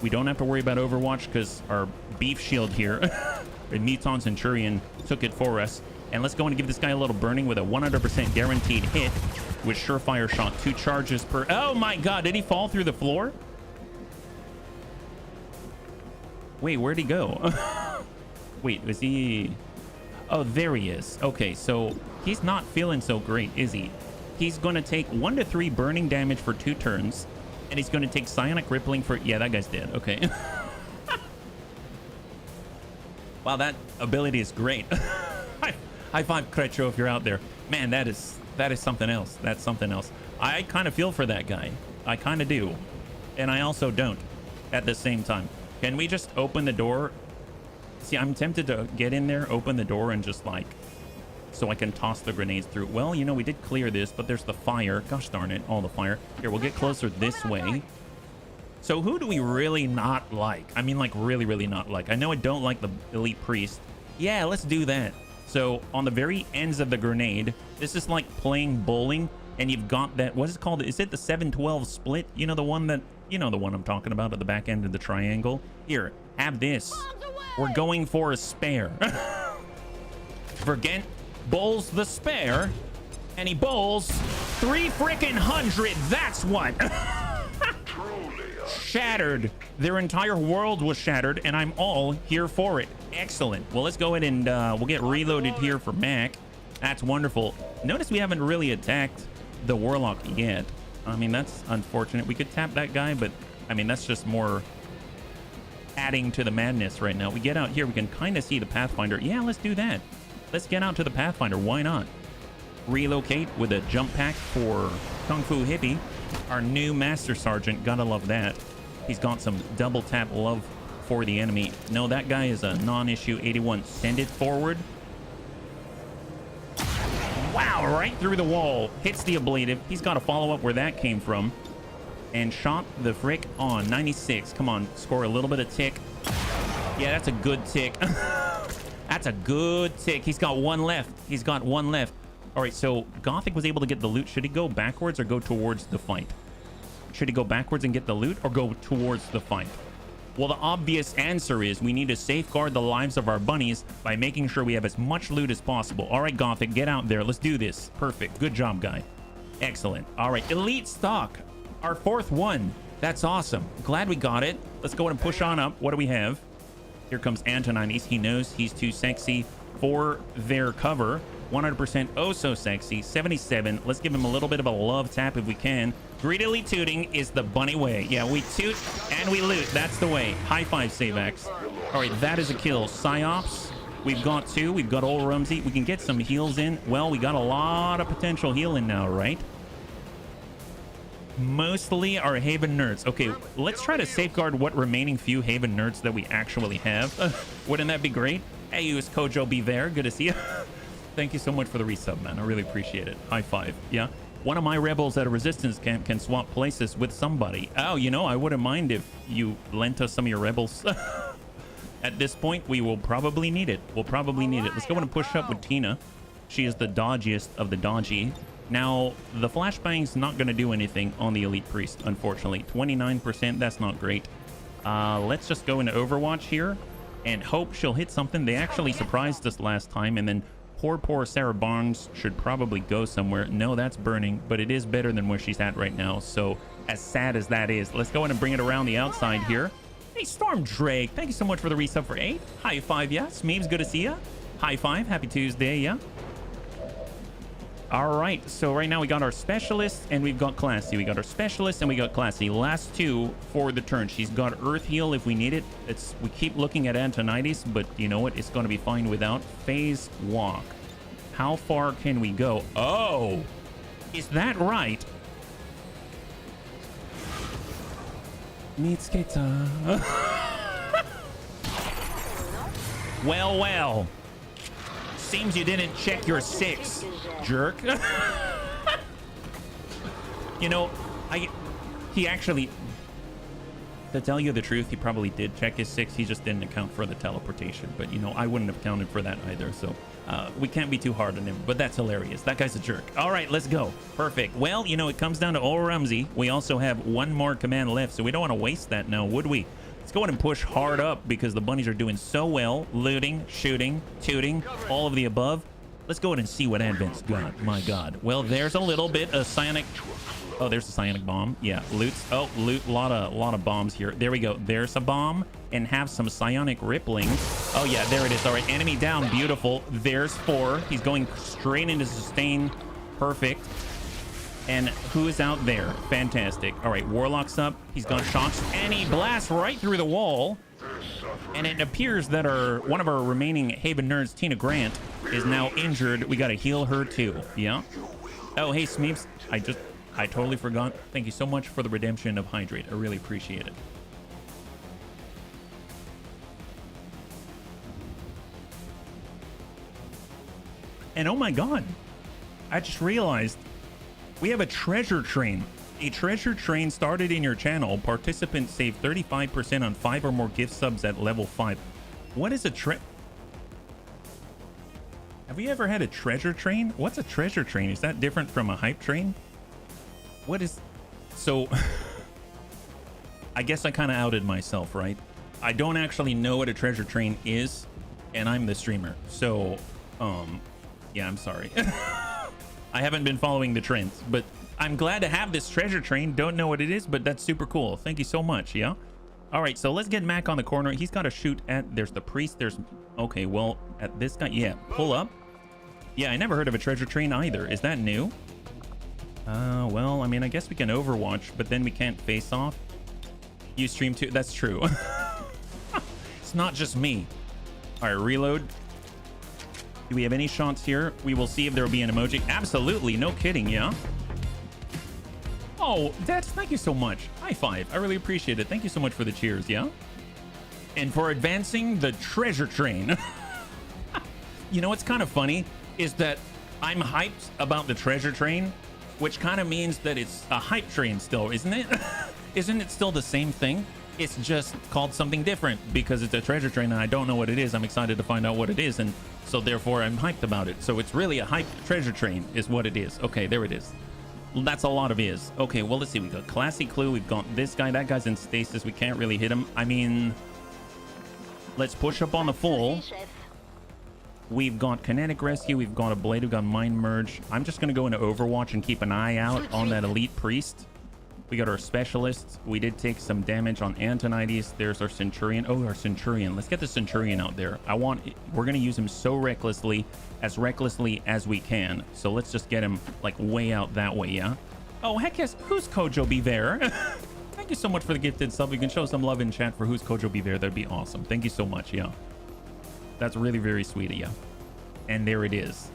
We don't have to worry about Overwatch because our beef shield here, the Mutant Centurion, took it for us. And let's go and give this guy a little burning with a 100% guaranteed hit with Surefire Shot. 2 charges per... Oh my God, did he fall through the floor? Wait, where'd he go? Wait, was he... Oh, there he is. Okay, so he's not feeling so great, is he? He's going to take 1 to 3 burning damage for 2 turns, and he's going to take psionic rippling for... Yeah, that guy's dead. Okay. Wow, that ability is great. High five, Crecho, if you're out there. Man, that is something else. That's something else. I kind of feel for that guy. I kind of do. And I also don't at the same time. Can we just open the door? See, I'm tempted to get in there, open the door, and just like, so I can toss the grenades through. Well, you know, we did clear this, but there's the fire. Gosh darn it, all the fire. Here, we'll get closer this way. So who do we really not like? I mean, like, really, really not like. I know I don't like the Elite Priest. Yeah, let's do that. So on the very ends of the grenade, this is like playing bowling, and you've got that, what is it called? Is it the 7-12 split? You know, the one that, you know, the one I'm talking about at the back end of the triangle. Here, have this. We're going for a spare. Vergent bowls the spare, and he bowls 300. That's what. Shattered. Their entire world was shattered, and I'm all here for it. Excellent. Well, let's go ahead and we'll get reloaded here for Mac. That's wonderful. Notice we haven't really attacked the Warlock yet. I mean, that's unfortunate. We could tap that guy, but I mean, that's just more adding to the madness right now. We get out here, we can kind of see the Pathfinder. Yeah, let's do that. Let's get out to the Pathfinder. Why not? Relocate with a jump pack for Kung Fu Hippie, our new Master Sergeant. Gotta love that. He's got some double tap love for the enemy. No, that guy is a non-issue. 81. Send it forward. Wow, right through the wall. Hits the ablative. He's got to follow up where that came from. And shot the frick on 96. Come on, score a little bit of tick. Yeah, that's a good tick. That's a good tick. He's got 1 left. He's got 1 left. All right, so Gothic was able to get the loot. Should he go backwards or go towards the fight? Should he go backwards and get the loot or go towards the fight? Well, the obvious answer is we need to safeguard the lives of our bunnies by making sure we have as much loot as possible. All right, Gothic, get out there. Let's do this. Perfect. Good job, guy. Excellent. All right, elite stock. Our 4th one. That's awesome. Glad we got it. Let's go ahead and push on up. What do we have? Here comes Antonides. He knows he's too sexy for their cover. 100% oh so sexy. 77. Let's give him a little bit of a love tap if we can. Greedily tooting is the bunny way. Yeah, we toot and we loot. That's the way. High five, Savax. All right, that is a kill. Psyops. We've got 2. We've got old Rumsey. We can get some heals in. Well, we got a lot of potential healing now, right? Mostly our Haven nerds. Okay, let's try to safeguard what remaining few Haven nerds that we actually have. Wouldn't that be great? Hey, use Kojo be there. Good to see you. Thank you so much for the resub, man. I really appreciate it. High five. Yeah. One of my rebels at a resistance camp can swap places with somebody. Oh, you know, I wouldn't mind if you lent us some of your rebels. At this point, we will probably need it. We'll probably need it. Let's go and push up with Tina. She is the dodgiest of the dodgy. Now, the flashbang's not going to do anything on the elite priest, unfortunately. 29%, that's not great. Let's just go into Overwatch here and hope she'll hit something. They actually surprised us last time, and then poor Sarah Barnes should probably go somewhere. No, that's burning, but it is better than where she's at right now. So as sad as that is, let's go in and bring it around the outside here. Hey, Storm Drake, thank you so much for the resub for 8. High five, yeah. Smeeves, good to see ya. High five, happy Tuesday, yeah. All right, so right now we got our specialist and we've got classy. We got our specialist and we got classy. Last 2 for the turn. She's got earth heal if we need it. We keep looking at Antonides, but you know what? It's going to be fine without. Phase walk. How far can we go? Oh, is that right? Mitsketa. Well. Seems you didn't check your 6, jerk. You know, he actually, to tell you the truth, he probably did check his 6. He just didn't account for the teleportation. But, you know, I wouldn't have counted for that either. So we can't be too hard on him. But that's hilarious. That guy's a jerk. All right, let's go. Perfect. Well, you know, it comes down to Ol Rumsey. We also have 1 more command left. So we don't want to waste that now, would we? Let's go ahead and push hard up because the bunnies are doing so well. Looting, shooting, tooting, all of the above. Let's go ahead and see what Advent's got. My God. Well, there's a little bit of psionic. Oh, there's a psionic bomb. Yeah, loots. Oh, loot. A lot of bombs here. There we go. There's a bomb and have some psionic rippling. Oh, yeah, there it is. All right, enemy down. Beautiful. There's 4. He's going straight into sustain. Perfect. And who is out there? Fantastic. All right, Warlock's up. He's got shocks, and he blasts right through the wall. And it appears that one of our remaining Haven nerds, Tina Grant, is now injured. We got to heal her too. Yeah. Oh, hey, Smeeps. I totally forgot. Thank you so much for the redemption of Hydrate. I really appreciate it. And oh my God, I just realized we have a treasure train. A treasure train started in your channel. Participants save 35% on 5 or more gift subs at level 5. What is a Have we ever had a treasure train? What's a treasure train? Is that different from a hype train? What is... So... I guess I kind of outed myself, right? I don't actually know what a treasure train is, and I'm the streamer. So, yeah, I'm sorry. I haven't been following the trends, but I'm glad to have this treasure train. Don't know what it is, but that's super cool. Thank you so much, yeah? All right, so let's get Mac on the corner. He's got to shoot at... There's the priest. There's... Okay, well, at this guy... Yeah, pull up. Yeah, I never heard of a treasure train either. Is that new? Well, I mean, I guess we can Overwatch, but then we can't face off. You stream too? That's true. It's not just me. All right, reload. Do we have any shots here? We will see if there will be an emoji. Absolutely, no kidding, yeah? Oh, Dad, thank you so much. High five. I really appreciate it. Thank you so much for the cheers, yeah? And for advancing the treasure train. You know what's kind of funny is that I'm hyped about the treasure train, which kind of means that it's a hype train still, isn't it? Isn't it still the same thing? It's just called something different because it's a treasure train and I don't know what it is. I'm excited to find out what it is, and so therefore I'm hyped about it. So it's really a hype treasure train is what it is. Okay, there it is. That's a lot of is. Okay, well, let's see. We got Classy Clue. We've got this guy. That guy's in stasis. We can't really hit him. I mean, let's push up on the full. We've got Kinetic Rescue. We've got a Blade. We've got Mind Merge. I'm just going to go into Overwatch and keep an eye out on that Elite Priest. We got our Specialists. We did take some damage on Antonides. There's our Centurion. Oh, our Centurion. Let's get the Centurion out there. We're going to use him so recklessly as we can. So let's just get him like way out that way, yeah? Oh, heck yes. Who's Kojo Beaver? Thank you so much for the gifted sub. You can show some love in chat for who's Kojo Beaver. That'd be awesome. Thank you so much, yeah. That's really, very sweet of you. And there it is.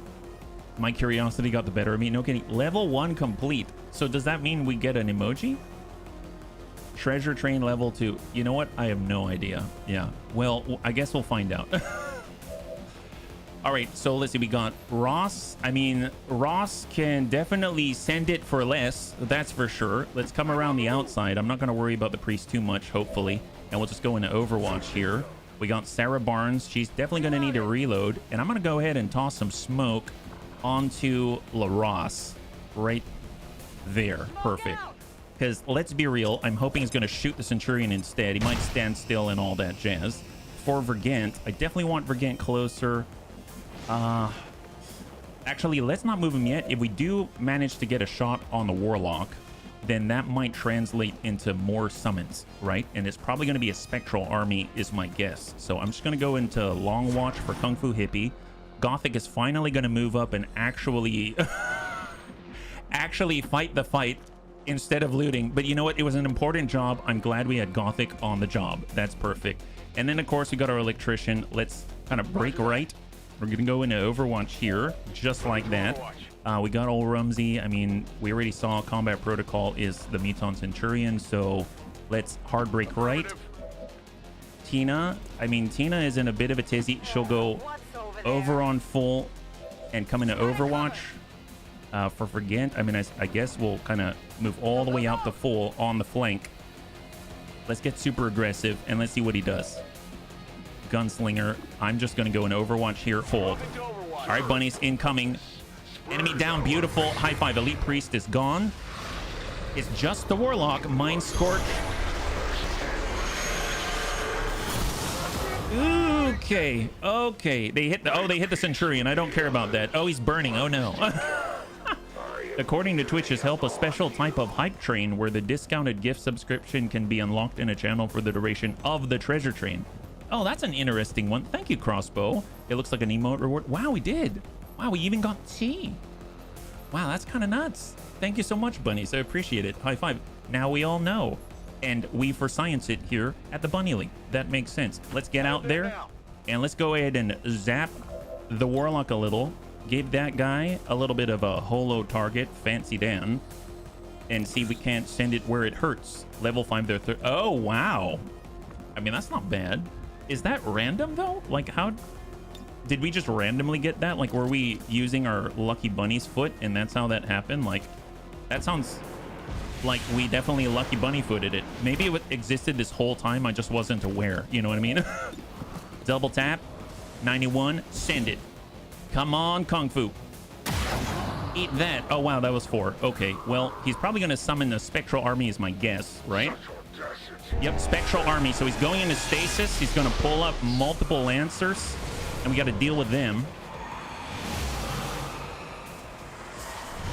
My curiosity got the better of me. No kidding. Level 1 complete. So does that mean we get an emoji? Treasure Train level 2. You know what? I have no idea. Yeah. Well, I guess we'll find out. All right. So let's see. We got Ross. I mean, Ross can definitely send it for less. That's for sure. Let's come around the outside. I'm not going to worry about the priest too much, hopefully. And we'll just go into Overwatch here. We got Sarah Barnes. She's definitely going to need a reload. And I'm going to go ahead and toss some smoke onto LaRosse right there. Perfect. Because let's be real, I'm hoping he's going to shoot the Centurion instead. He might stand still and all that jazz. For Vergant, I definitely want Vergant closer. Actually, let's not move him yet. If we do manage to get a shot on the Warlock, then that might translate into more summons, right? And it's probably going to be a Spectral Army is my guess. So I'm just going to go into Long Watch for Kung Fu Hippie. Gothic is finally going to move up and actually fight the fight instead of looting. But you know what? It was an important job. I'm glad we had Gothic on the job. That's perfect. And then, of course, we got our Electrician. Let's kind of break right. We're going to go into Overwatch here, just like that. We got old Rumsey. I mean, we already saw Combat Protocol is the Muton Centurion, so let's hard break right. Tina. I mean, Tina is in a bit of a tizzy. She'll go over on full and come into Overwatch for Vergant. I mean, I guess we'll kind of move all the way out the full on the flank. Let's get super aggressive and let's see what he does. Gunslinger. I'm just going to go in Overwatch here. Hold. All right, bunnies incoming. Enemy down. Beautiful. High five. Elite Priest is gone. It's just the Warlock. Mind Scorch. Okay. Okay. They hit the Centurion. I don't care about that. Oh, he's burning. Oh no. According to Twitch's help, a special type of hype train where the discounted gift subscription can be unlocked in a channel for the duration of the treasure train. Oh, that's an interesting one. Thank you, Crossbow. It looks like an emote reward. Wow, we did. Wow, we even got tea. Wow, that's kind of nuts. Thank you so much, bunnies. I appreciate it. High five. Now we all know. And we for science it here at the Bunny League. That makes sense. Let's get out there and let's go ahead and zap the Warlock a little. Give that guy a little bit of a holo target, Fancy Dan, and see if we can't send it where it hurts. Level 5 there. Oh, wow. I mean, that's not bad. Is that random, though? Like, how... Did we just randomly get that? Like, were we using our Lucky Bunny's foot, and that's how that happened? Like, that sounds like we definitely Lucky Bunny footed it. Maybe it existed this whole time. I just wasn't aware. You know what I mean? Double tap. 91. Send it. Come on, Kung Fu. Eat that. Oh, wow, that was 4. Okay, well, he's probably going to summon the Spectral Army is my guess, right? Yep, Spectral Army. So he's going into stasis. He's going to pull up multiple Lancers, and we got to deal with them.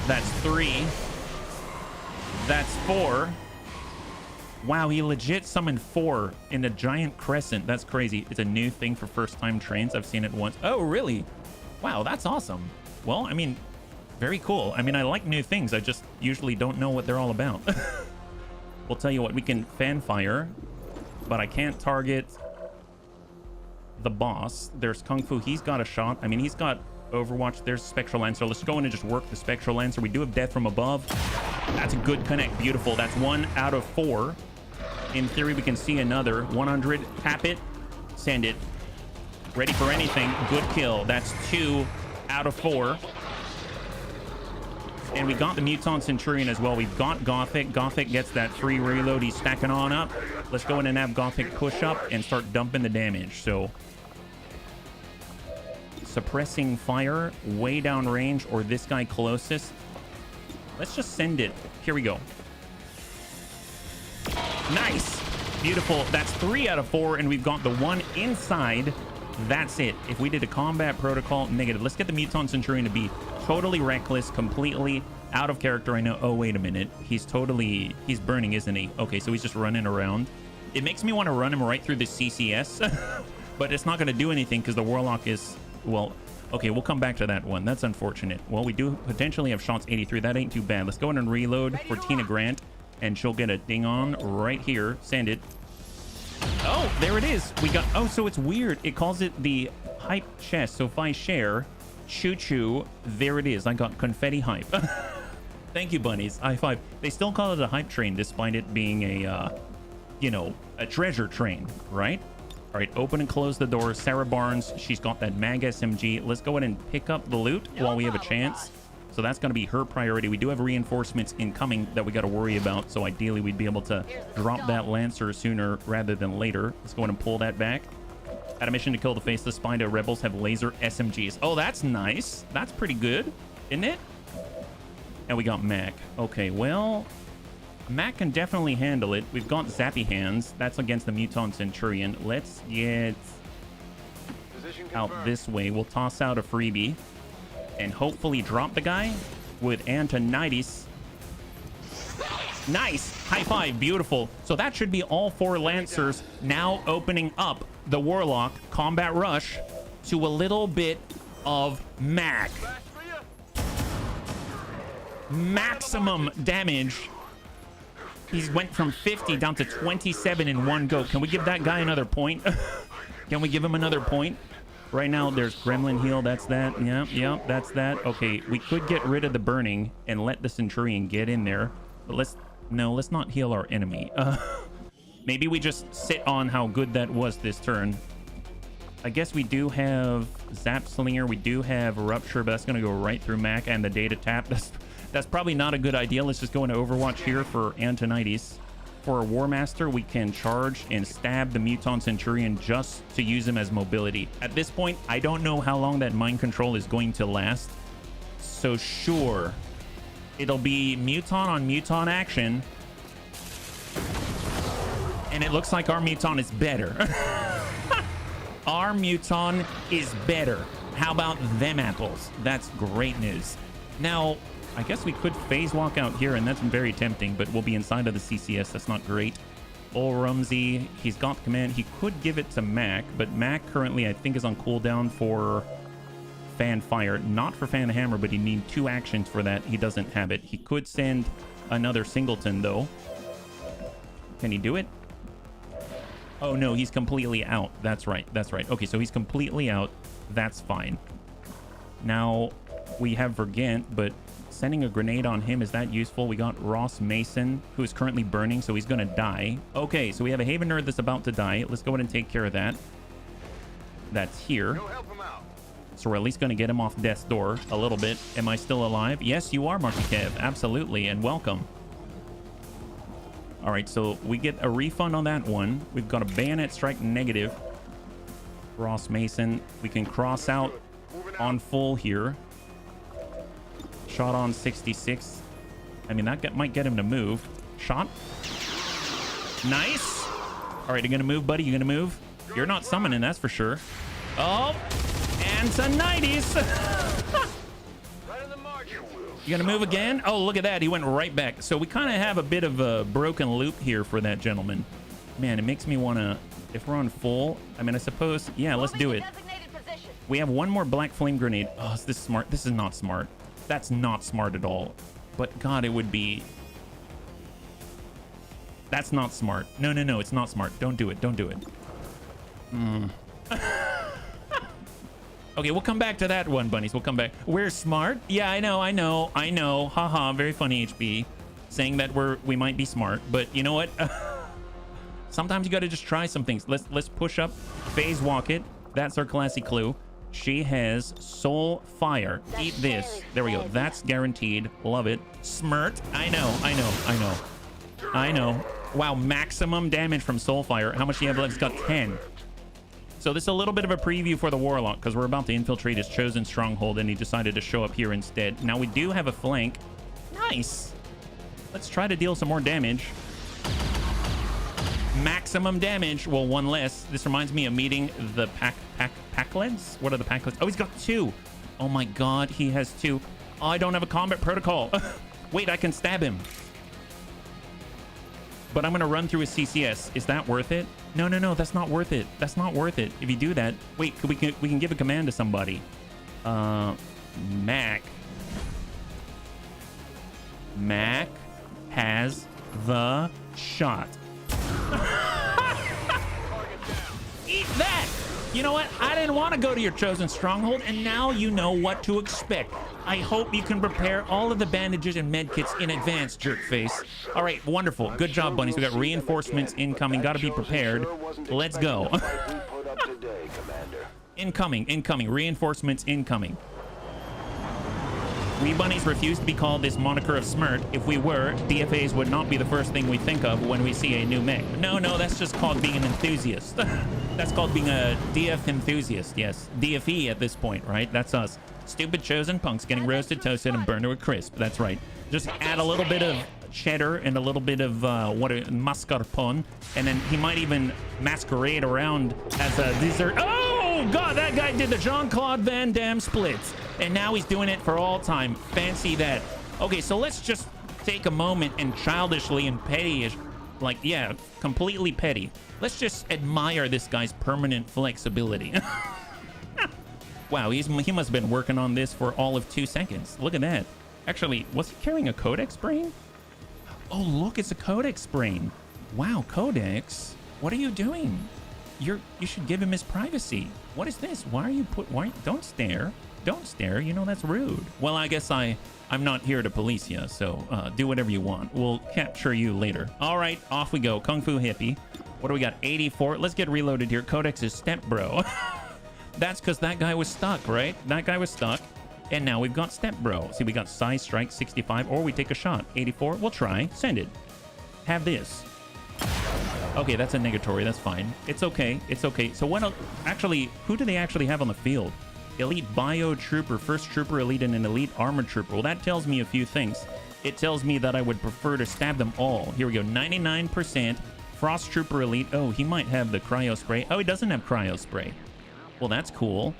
That's 3. That's 4. Wow, he legit summoned 4 in a giant crescent. That's crazy. It's a new thing for first-time trains. I've seen it once. Oh, really? Wow, that's awesome. Well, I mean, very cool. I mean, I like new things. I just usually don't know what they're all about. We'll tell you what, we can fanfire, but I can't target the boss. There's Kung Fu. He's got a shot. I mean, he's got Overwatch. There's Spectral Lancer. Let's go in and just work the Spectral Lancer. We do have Death from Above. That's a good connect. Beautiful. That's 1 out of 4. In theory, we can see another. 100. Tap it. Send it. Ready for anything. Good kill. That's 2 out of 4. And we got the Muton Centurion as well. We've got Gothic. Gothic gets that free reload. He's stacking on up. Let's go in and have Gothic push up and start dumping the damage. So, suppressing fire way down range, or this guy closest. Let's just send it. Here we go. Nice. Beautiful. That's 3 out of 4, and we've got the one inside. That's it. If we did a combat protocol, negative. Let's get the Mutant Centurion to be totally reckless, completely out of character. I know. Oh, wait a minute. He's burning, isn't he? Okay, so he's just running around. It makes me want to run him right through the CCS, but it's not going to do anything because the Warlock is, well, okay, we'll come back to that one. That's unfortunate. Well, we do potentially have shots 83. That ain't too bad. Let's go ahead and reload for Tina Grant, and she'll get a ding on right here. Send it. Oh, there it is. We got, oh, so it's weird. It calls it the hype chest. So if I share, choo-choo, there it is. I got confetti hype. Thank you, bunnies. High five. They still call it a hype train despite it being a, you know, a treasure train, right? All right, open and close the door. Sarah Barnes, she's got that mag SMG. Let's go ahead and pick up the loot while we have a chance. So that's going to be her priority. We do have reinforcements incoming that we got to worry about. So ideally, we'd be able to drop that Lancer sooner rather than later. Let's go ahead and pull that back. Had a mission to kill the Faceless Spider. Rebels have laser SMGs. Oh, that's nice. That's pretty good, isn't it? And we got Mac. Okay, well, Mac can definitely handle it. We've got Zappy Hands. That's against the Mutant Centurion. Let's get out this way. We'll toss out a freebie and hopefully drop the guy with Antonitis. Nice. High five. Beautiful. So that should be all 4 Lancers now opening up the Warlock combat rush to a little bit of Mac. Maximum damage. He's went from 50 down to 27 in one go. Can we give that guy another point? Can we give him another point? Right now, there's Gremlin Heal. That's that. Yep, that's that. Okay, we could get rid of the burning and let the Centurion get in there. But let's not heal our enemy. Maybe we just sit on how good that was this turn. I guess we do have Zap Slinger. We do have Rupture, but that's going to go right through Mac and the data tap. That's probably not a good idea. Let's just go into Overwatch here for Antonitis. For a War Master, we can charge and stab the Mutant Centurion just to use him as mobility. At this point, I don't know how long that mind control is going to last. So sure, it'll be Mutant on Mutant action. And it looks like our Mutant is better. Our Mutant is better. How about them apples? That's great news. Now, I guess we could phase walk out here, and that's very tempting, but we'll be inside of the CCS. That's not great. Ol Rumsey, he's got the command. He could give it to Mac, but Mac currently, I think, is on cooldown for Fan Fire. Not for Fan Hammer, but he needs 2 actions for that. He doesn't have it. He could send another Singleton, though. Can he do it? Oh, no, he's completely out. That's right. That's right. Okay, so he's completely out. That's fine. Now, we have Vergant, but sending a grenade on him, is that useful? We got Ross Mason, who is currently burning, so he's going to die. Okay, so we have a Haven Nerd that's about to die. Let's go ahead and take care of that. That's here. So we're at least going to get him off death's door a little bit. Am I still alive? Yes, you are, Marky Kev. Absolutely, and welcome. All right, so we get a refund on that one. We've got a Bayonet Strike negative. Ross Mason. We can cross out on full here. Shot on 66. I mean, that might get him to move. Shot. Nice. All right, you gonna move, buddy? You gonna move? You're not summoning, that's for sure. Oh, Antonitis. You gonna move again? Oh, look at that. He went right back. So we kind of have a bit of a broken loop here for that gentleman. Man, it makes me want to, if we're on full, I mean, I suppose, yeah, let's do it. We have one more Black Flame Grenade. Oh, is this smart? This is not smart. That's not smart at all. But God, it would be. That's not smart. No, no, no, it's not smart. Don't do it. Don't do it. Okay, we'll come back to that one, bunnies. We'll come back. We're smart. Yeah, I know. Haha, very funny, HB. Saying that we might be smart, but you know what? Sometimes you got to just try some things. Let's push up, phase walk it. That's our classy clue. She has Soul Fire. Eat this. There we go. That's guaranteed. Love it. Smirt. I know. Wow, maximum damage from Soul Fire. How much do you have left? It's got 10. So this is a little bit of a preview for the Warlock because we're about to infiltrate his chosen stronghold, and he decided to show up here instead. Now we do have a flank. No! Nice. Let's try to deal some more damage. Maximum damage. Well, one less. This reminds me of meeting the Packleds. What are the Packleds? Oh, he's got 2. Oh my god, he has 2. Oh, I don't have a combat protocol. Wait, I can stab him. But I'm gonna run through his CCS. Is that worth it? No, no, no, that's not worth it. That's not worth it. If you do that, wait, we can give a command to somebody. Mac has the shot. Eat that! You know what? I didn't want to go to your chosen stronghold, and now you know what to expect. I hope you can prepare all of the bandages and medkits in advance, jerkface. All right, wonderful. Good job, bunnies. We got reinforcements incoming. Got to be prepared. Let's go. Incoming. Reinforcements incoming. We bunnies refuse to be called this moniker of smart. If we were, DFAs would not be the first thing we think of when we see a new mech. No, that's just called being an enthusiast. That's called being a DF enthusiast. Yes, DFE at this point, right? That's us. Stupid chosen punks getting roasted, toasted, and burned to a crisp. That's right. Just add a little bit of cheddar and a little bit of mascarpone, and then he might even masquerade around as a dessert. Oh god, that guy did the Jean-Claude Van Damme splits, and now he's doing it for all time. Fancy that. Okay, so let's just take a moment and childishly and petty-ish, like, yeah, completely petty. Let's just admire this guy's permanent flexibility. Wow, he must have been working on this for all of 2 seconds. Look at that. Actually, was he carrying a Codex brain? Oh, look, it's a Codex brain. Wow, Codex, what are you doing? You should give him his privacy. What is this? Why are you don't stare. Don't stare. You know, that's rude. Well, I guess I'm not here to police you, so do whatever you want. We'll capture you later. All right, off we go. Kung Fu hippie. What do we got? 84. Let's get reloaded here. Codex is step bro. That's because that guy was stuck, right? That guy was stuck. And now we've got step bro. See, we got size strike 65, or we take a shot. 84. We'll try. Send it. Have this. Okay, that's a negatory. That's fine. It's okay. It's okay. So what else? Actually, who do they actually have on the field? Elite bio trooper, first trooper elite, and an elite armored trooper. Well, that tells me a few things. It tells me that I would prefer to stab them all. Here we go. 99% frost trooper elite. Oh, he might have the cryo spray. Oh, he doesn't have cryo spray. Well, that's cool.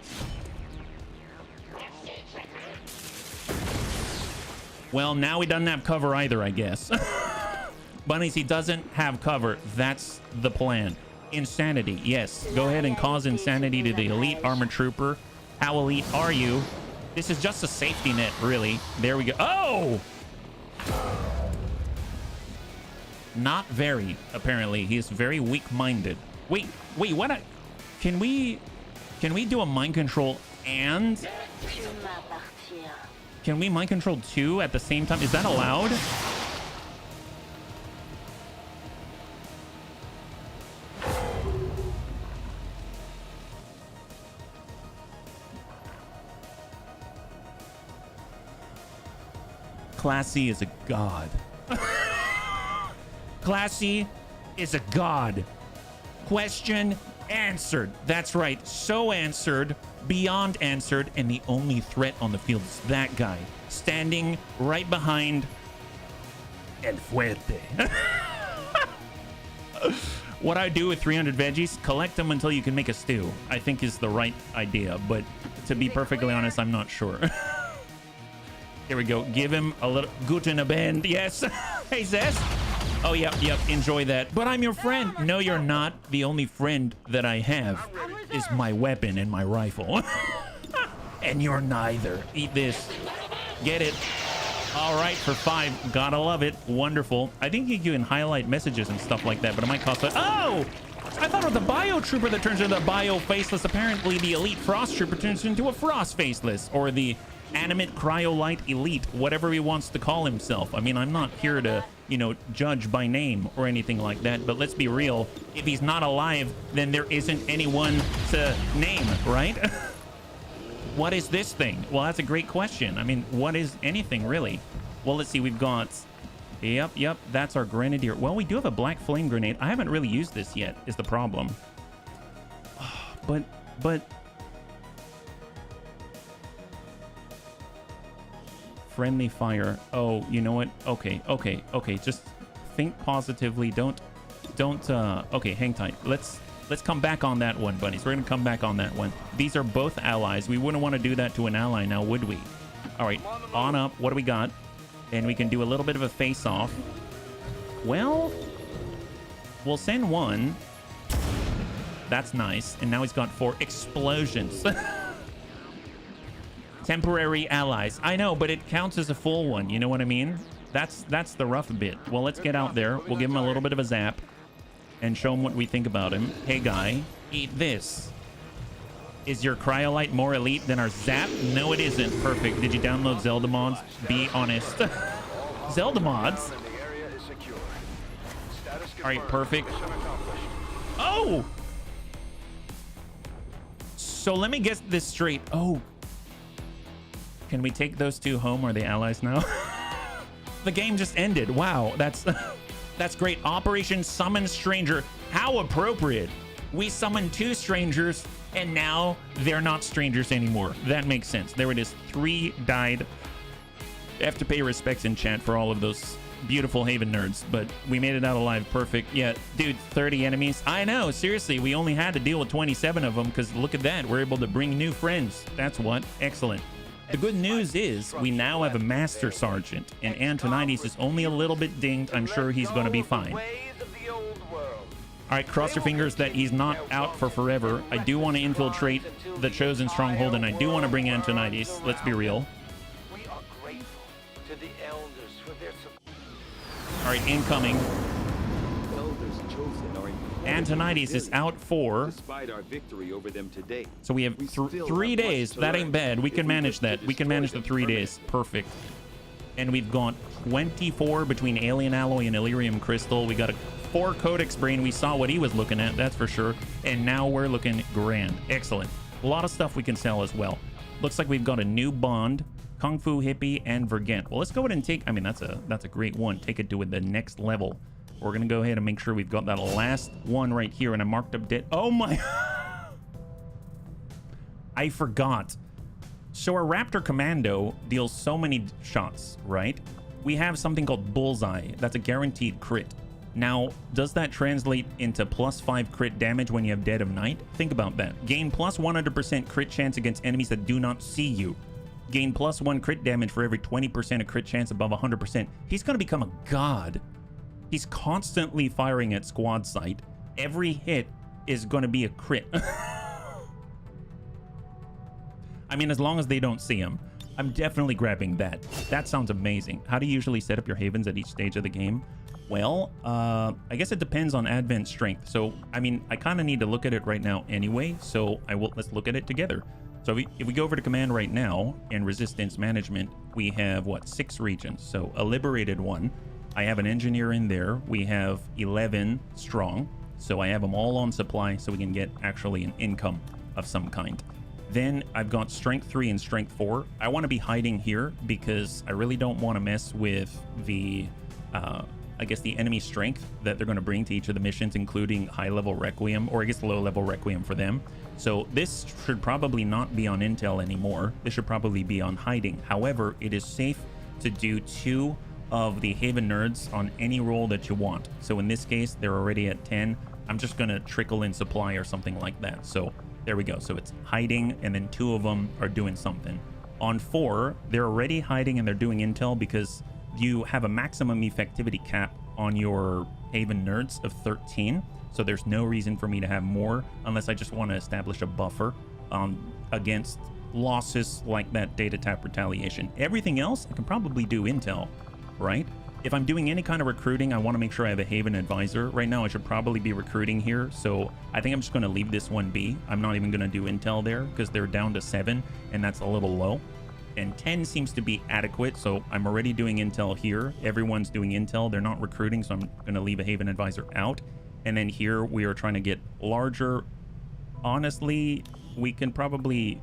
Well, now he doesn't have cover either, I guess. Bunnies, he doesn't have cover. That's the plan. Insanity, yes. Go ahead and cause insanity to the elite armored trooper. How elite are you? This is just a safety net, really. There we go. Oh! Not very, apparently. He's very weak-minded. Wait, what? Can we do a mind control and... Can we mind control 2 at the same time? Is that allowed? Classy is a god. Classy is a god. Question answered. That's right. So answered. Beyond answered, and the only threat on the field is that guy standing right behind El Fuerte. What I do with 300 veggies, collect them until you can make a stew, I think is the right idea, but to be perfectly honest, I'm not sure. Here we go. Give him a little Guten Abend. Yes. Hey, Zest. Oh, yep. Enjoy that. But I'm your friend. No, you're not. The only friend that I have is my weapon and my rifle. And you're neither. Eat this. Get it. All right, for 5. Gotta love it. Wonderful. I think you can highlight messages and stuff like that, but it might cost... Oh! I thought it was the bio trooper that turns into a bio faceless. Apparently, the elite frost trooper turns into a frost faceless, or the animate cryolite elite, whatever he wants to call himself. I mean, I'm not here to, you know, judge by name or anything like that, but let's be real. If he's not alive, then there isn't anyone to name, right? What is this thing? Well, that's a great question. I mean, what is anything, really? Well, let's see. We've got... Yep. That's our grenadier. Well, we do have a black flame grenade. I haven't really used this yet, is the problem. But... Friendly fire. Oh, you know what? Okay. Just think positively. Don't, okay, hang tight. Let's come back on that one, buddies. We're gonna come back on that one. These are both allies. We wouldn't want to do that to an ally now, would we? All right, on up. What do we got? And we can do a little bit of a face-off. Well, we'll send one. That's nice. And now he's got 4 explosions. Temporary allies. I know, but it counts as a full one. You know what I mean? That's the rough bit. Well, let's get out there. We'll give him a little bit of a zap and show him what we think about him. Hey, guy, eat this. Is your cryolite more elite than our zap? No, it isn't. Perfect. Did you download Zelda mods? Be honest. Zelda mods? All right, perfect. Oh! So let me get this straight. Oh. Can we take those 2 home? Are they allies now? The game just ended. Wow, that's great. Operation Summon Stranger. How appropriate. We summoned 2 strangers, and now they're not strangers anymore. That makes sense. There it is. 3 died. I have to pay respects in chat for all of those beautiful Haven nerds, but we made it out alive. Perfect. Yeah, dude, 30 enemies. I know, seriously, we only had to deal with 27 of them because look at that. We're able to bring new friends. That's what. Excellent. The good news is we now have a Master Sergeant, and Antonides is only a little bit dinged. I'm sure he's going to be fine. All right, cross your fingers that he's not out for forever. I do want to infiltrate the Chosen Stronghold, and I do want to bring Antonides. Let's be real. All right, incoming. Antonides is out 4. So we have 3 days. That ain't bad. We can manage that. We can manage the 3 days. Perfect. And we've got 24 between Alien Alloy and Illyrium Crystal. We got a 4 Codex Brain. We saw what he was looking at, that's for sure. And now we're looking grand. Excellent. A lot of stuff we can sell as well. Looks like we've got a new Bond, Kung Fu Hippie, and Vergent. Well, let's go ahead and take, I mean, that's a great one. Take it to the next level. We're going to go ahead and make sure we've got that last one right here. And I marked up dead. Oh my. I forgot. So our Raptor Commando deals so many shots, right? We have something called Bullseye. That's a guaranteed crit. Now, does that translate into +5 crit damage when you have Dead of Night? Think about that. Gain plus 100% crit chance against enemies that do not see you. Gain +1 crit damage for every 20% of crit chance above 100%. He's going to become a god. He's constantly firing at squad sight. Every hit is going to be a crit. I mean, as long as they don't see him. I'm definitely grabbing that. That sounds amazing. How do you usually set up your havens at each stage of the game? Well, I guess it depends on Advent strength. So, I mean, I kind of need to look at it right now anyway. So let's look at it together. So if we go over to command right now and resistance management, we have what, 6 regions. So a liberated one. I have an engineer in there. We have 11 strong. So I have them all on supply so we can get actually an income of some kind. Then I've got strength 3 and strength 4. I want to be hiding here because I really don't want to mess with the, I guess the enemy strength that they're going to bring to each of the missions, including high level Requiem, or I guess low level Requiem for them. So this should probably not be on intel anymore. This should probably be on hiding. However, it is safe to do 2 of the Haven nerds on any roll that you want. So in this case, they're already at 10. I'm just going to trickle in supply or something like that. So there we go. So it's hiding, and then 2 of them are doing something. On 4, they're already hiding and they're doing intel because you have a maximum effectivity cap on your Haven nerds of 13. So there's no reason for me to have more unless I just want to establish a buffer against losses like that data tap retaliation. Everything else, I can probably do intel, right? If I'm doing any kind of recruiting, I want to make sure I have a Haven advisor. Right now, I should probably be recruiting here. So I think I'm just going to leave this one be. I'm not even going to do intel there because they're down to 7 and that's a little low. And 10 seems to be adequate. So I'm already doing intel here. Everyone's doing intel. They're not recruiting. So I'm going to leave a Haven advisor out. And then here we are trying to get larger. Honestly, we can probably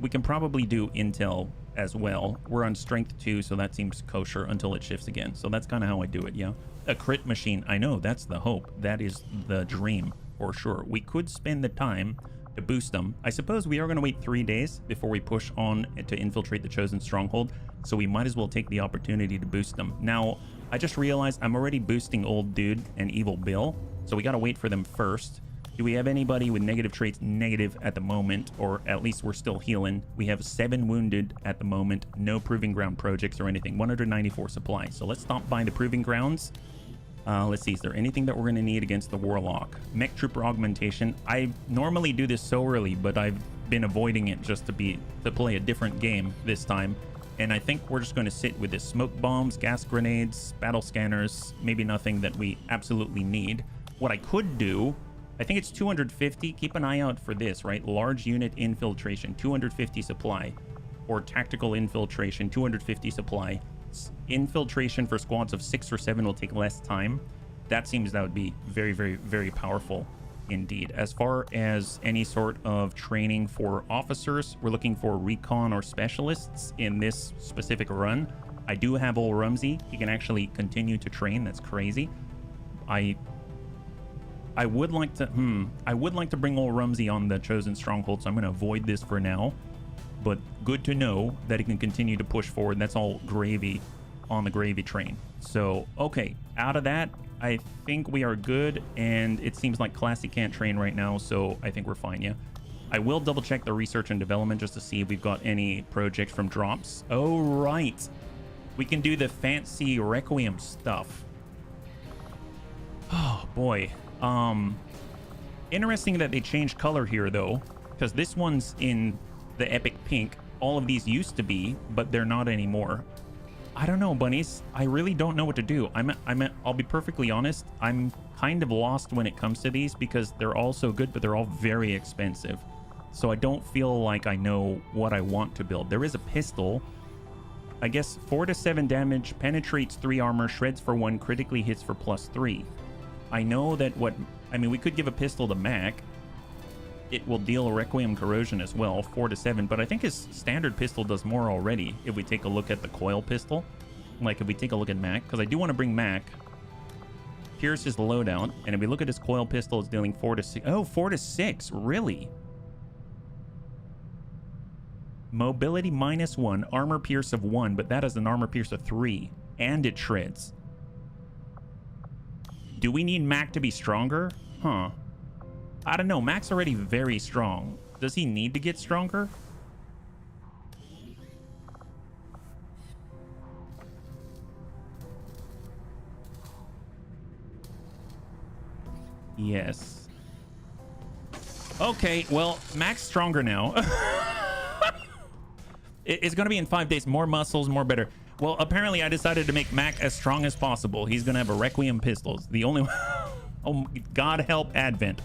do intel as well. We're on strength 2, so that seems kosher until it shifts again. So that's kind of how I do it, yeah. A crit machine, I know, that's the hope. That is the dream, for sure. We could spend the time to boost them. I suppose we are going to wait 3 days before we push on to infiltrate the chosen stronghold, so we might as well take the opportunity to boost them. Now, I just realized I'm already boosting Old Dude and Evil Bill, so we got to wait for them first. Do we have anybody with negative traits? Negative at the moment, or at least we're still healing. We have 7 wounded at the moment. No proving ground projects or anything. 194 supply. So let's stop by the proving grounds. Let's see, is there anything that we're going to need against the Warlock? Mech Trooper augmentation. I normally do this so early, but I've been avoiding it just to play a different game this time. And I think we're just going to sit with the smoke bombs, gas grenades, battle scanners, maybe nothing that we absolutely need. What I could do, I think it's 250. Keep an eye out for this, right? Large unit infiltration, 250 supply. Or tactical infiltration, 250 supply. Infiltration for squads of 6 or 7 will take less time. That seems that would be very, very, very powerful indeed. As far as any sort of training for officers, we're looking for recon or specialists in this specific run. I do have old Rumsey. He can actually continue to train. That's crazy. I would like to bring old Rumsey on the chosen stronghold, so I'm going to avoid this for now. But good to know that he can continue to push forward. That's all gravy on the gravy train. So, okay, out of that, I think we are good. And it seems like Classy can't train right now, so I think we're fine, yeah. I will double check the research and development just to see if we've got any projects from drops. Oh, right. We can do the fancy Requiem stuff. Oh, boy. Interesting that they changed color here, though, because this one's in the epic pink. All of these used to be, but they're not anymore. I don't know, bunnies. I really don't know what to do. I'll be perfectly honest. I'm kind of lost when it comes to these because they're all so good, but they're all very expensive. So I don't feel like I know what I want to build. There is a pistol. I guess 4 to 7 damage, penetrates 3 armor, shreds for 1, critically hits for +3. I know that we could give a pistol to Mac. It will deal Requiem corrosion as well, 4 to 7, but I think his standard pistol does more already if we take a look at the coil pistol. Like if we take a look at Mac, because I do want to bring Mac. Here's his loadout, and if we look at his coil pistol, it's dealing 4 to 6. Oh, 4 to 6, really? Mobility -1, armor pierce of 1, but that has an armor pierce of 3, and it shreds. Do we need Mac to be stronger? Huh. I don't know. Mac's already very strong. Does he need to get stronger? Yes. Okay, well, Mac's stronger now. It's going to be in 5 days. More muscles, more better. Well, apparently I decided to make Mac as strong as possible. He's going to have a Requiem pistols. The only one... Oh, God help Advent.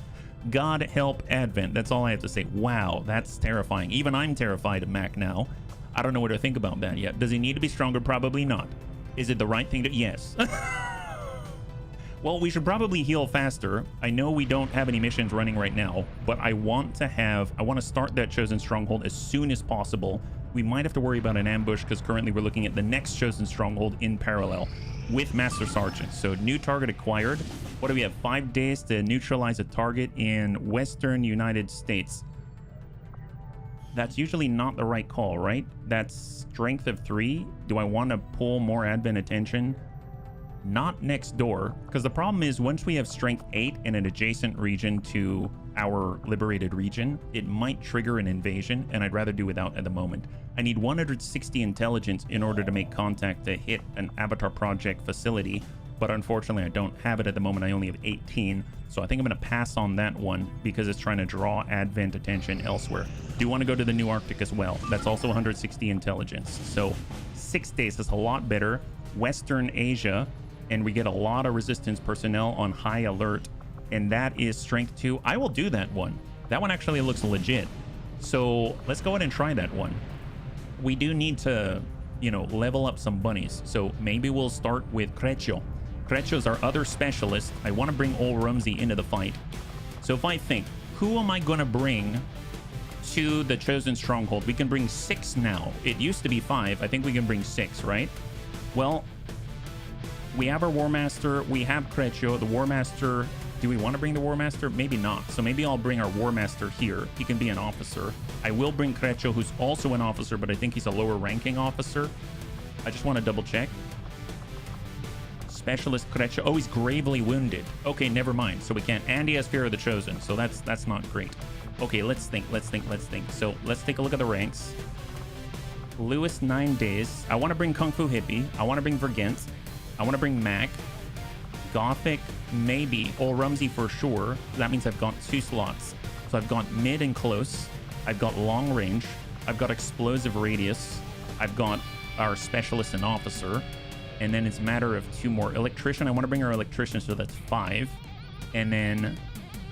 God help Advent. That's all I have to say. Wow, that's terrifying. Even I'm terrified of Mac now. I don't know what to think about that yet. Does he need to be stronger? Probably not. Is it the right thing to... Yes. Well, we should probably heal faster. I know we don't have any missions running right now, but I want to start that chosen stronghold as soon as possible. We might have to worry about an ambush because currently we're looking at the next chosen stronghold in parallel with Master Sergeant. So new target acquired. What do we have? 5 days to neutralize a target in Western United States. That's usually not the right call, right? That's strength of 3. Do I want to pull more Advent attention? Not next door, because the problem is once we have strength 8 in an adjacent region to our liberated region, it might trigger an invasion, and I'd rather do without at the moment. I need 160 intelligence in order to make contact to hit an Avatar Project facility, but unfortunately I don't have it at the moment. I only have 18, so I think I'm going to pass on that one because it's trying to draw Advent attention elsewhere. Do want to go to the New Arctic as well. That's also 160 intelligence, so 6 days is a lot better. Western Asia, and we get a lot of resistance personnel on high alert, and that is strength 2. I will do that one. That one actually looks legit. So let's go ahead and try that one. We do need to, level up some bunnies. So maybe we'll start with Creccio. Creccio's our other specialist. I want to bring old Rumsey into the fight. So if I think, who am I going to bring to the chosen stronghold? We can bring 6 now. It used to be 5. I think we can bring 6, right? Well, we have our War Master, we have Creccio. The War Master Do we want to bring the War Master? Maybe not. So maybe I'll bring our War Master here. He can be an officer. I will bring Crecho, who's also an officer, but I think he's a lower ranking officer. I just want to double check. Specialist Crecho. Oh, he's gravely wounded. Okay, never mind. So we can't. And he has Fear of the Chosen. So that's not great. Okay, let's think. So let's take a look at the ranks. Lewis, 9 days. I want to bring Kung Fu Hippie. I want to bring Vergent. I want to bring Mac. Gothic, maybe. Ol Rumsey for sure. That means I've got 2 slots. So I've got mid and close. I've got long range. I've got explosive radius. I've got our specialist and officer. And then it's a matter of 2 more. Electrician, I want to bring our electrician, so that's 5. And then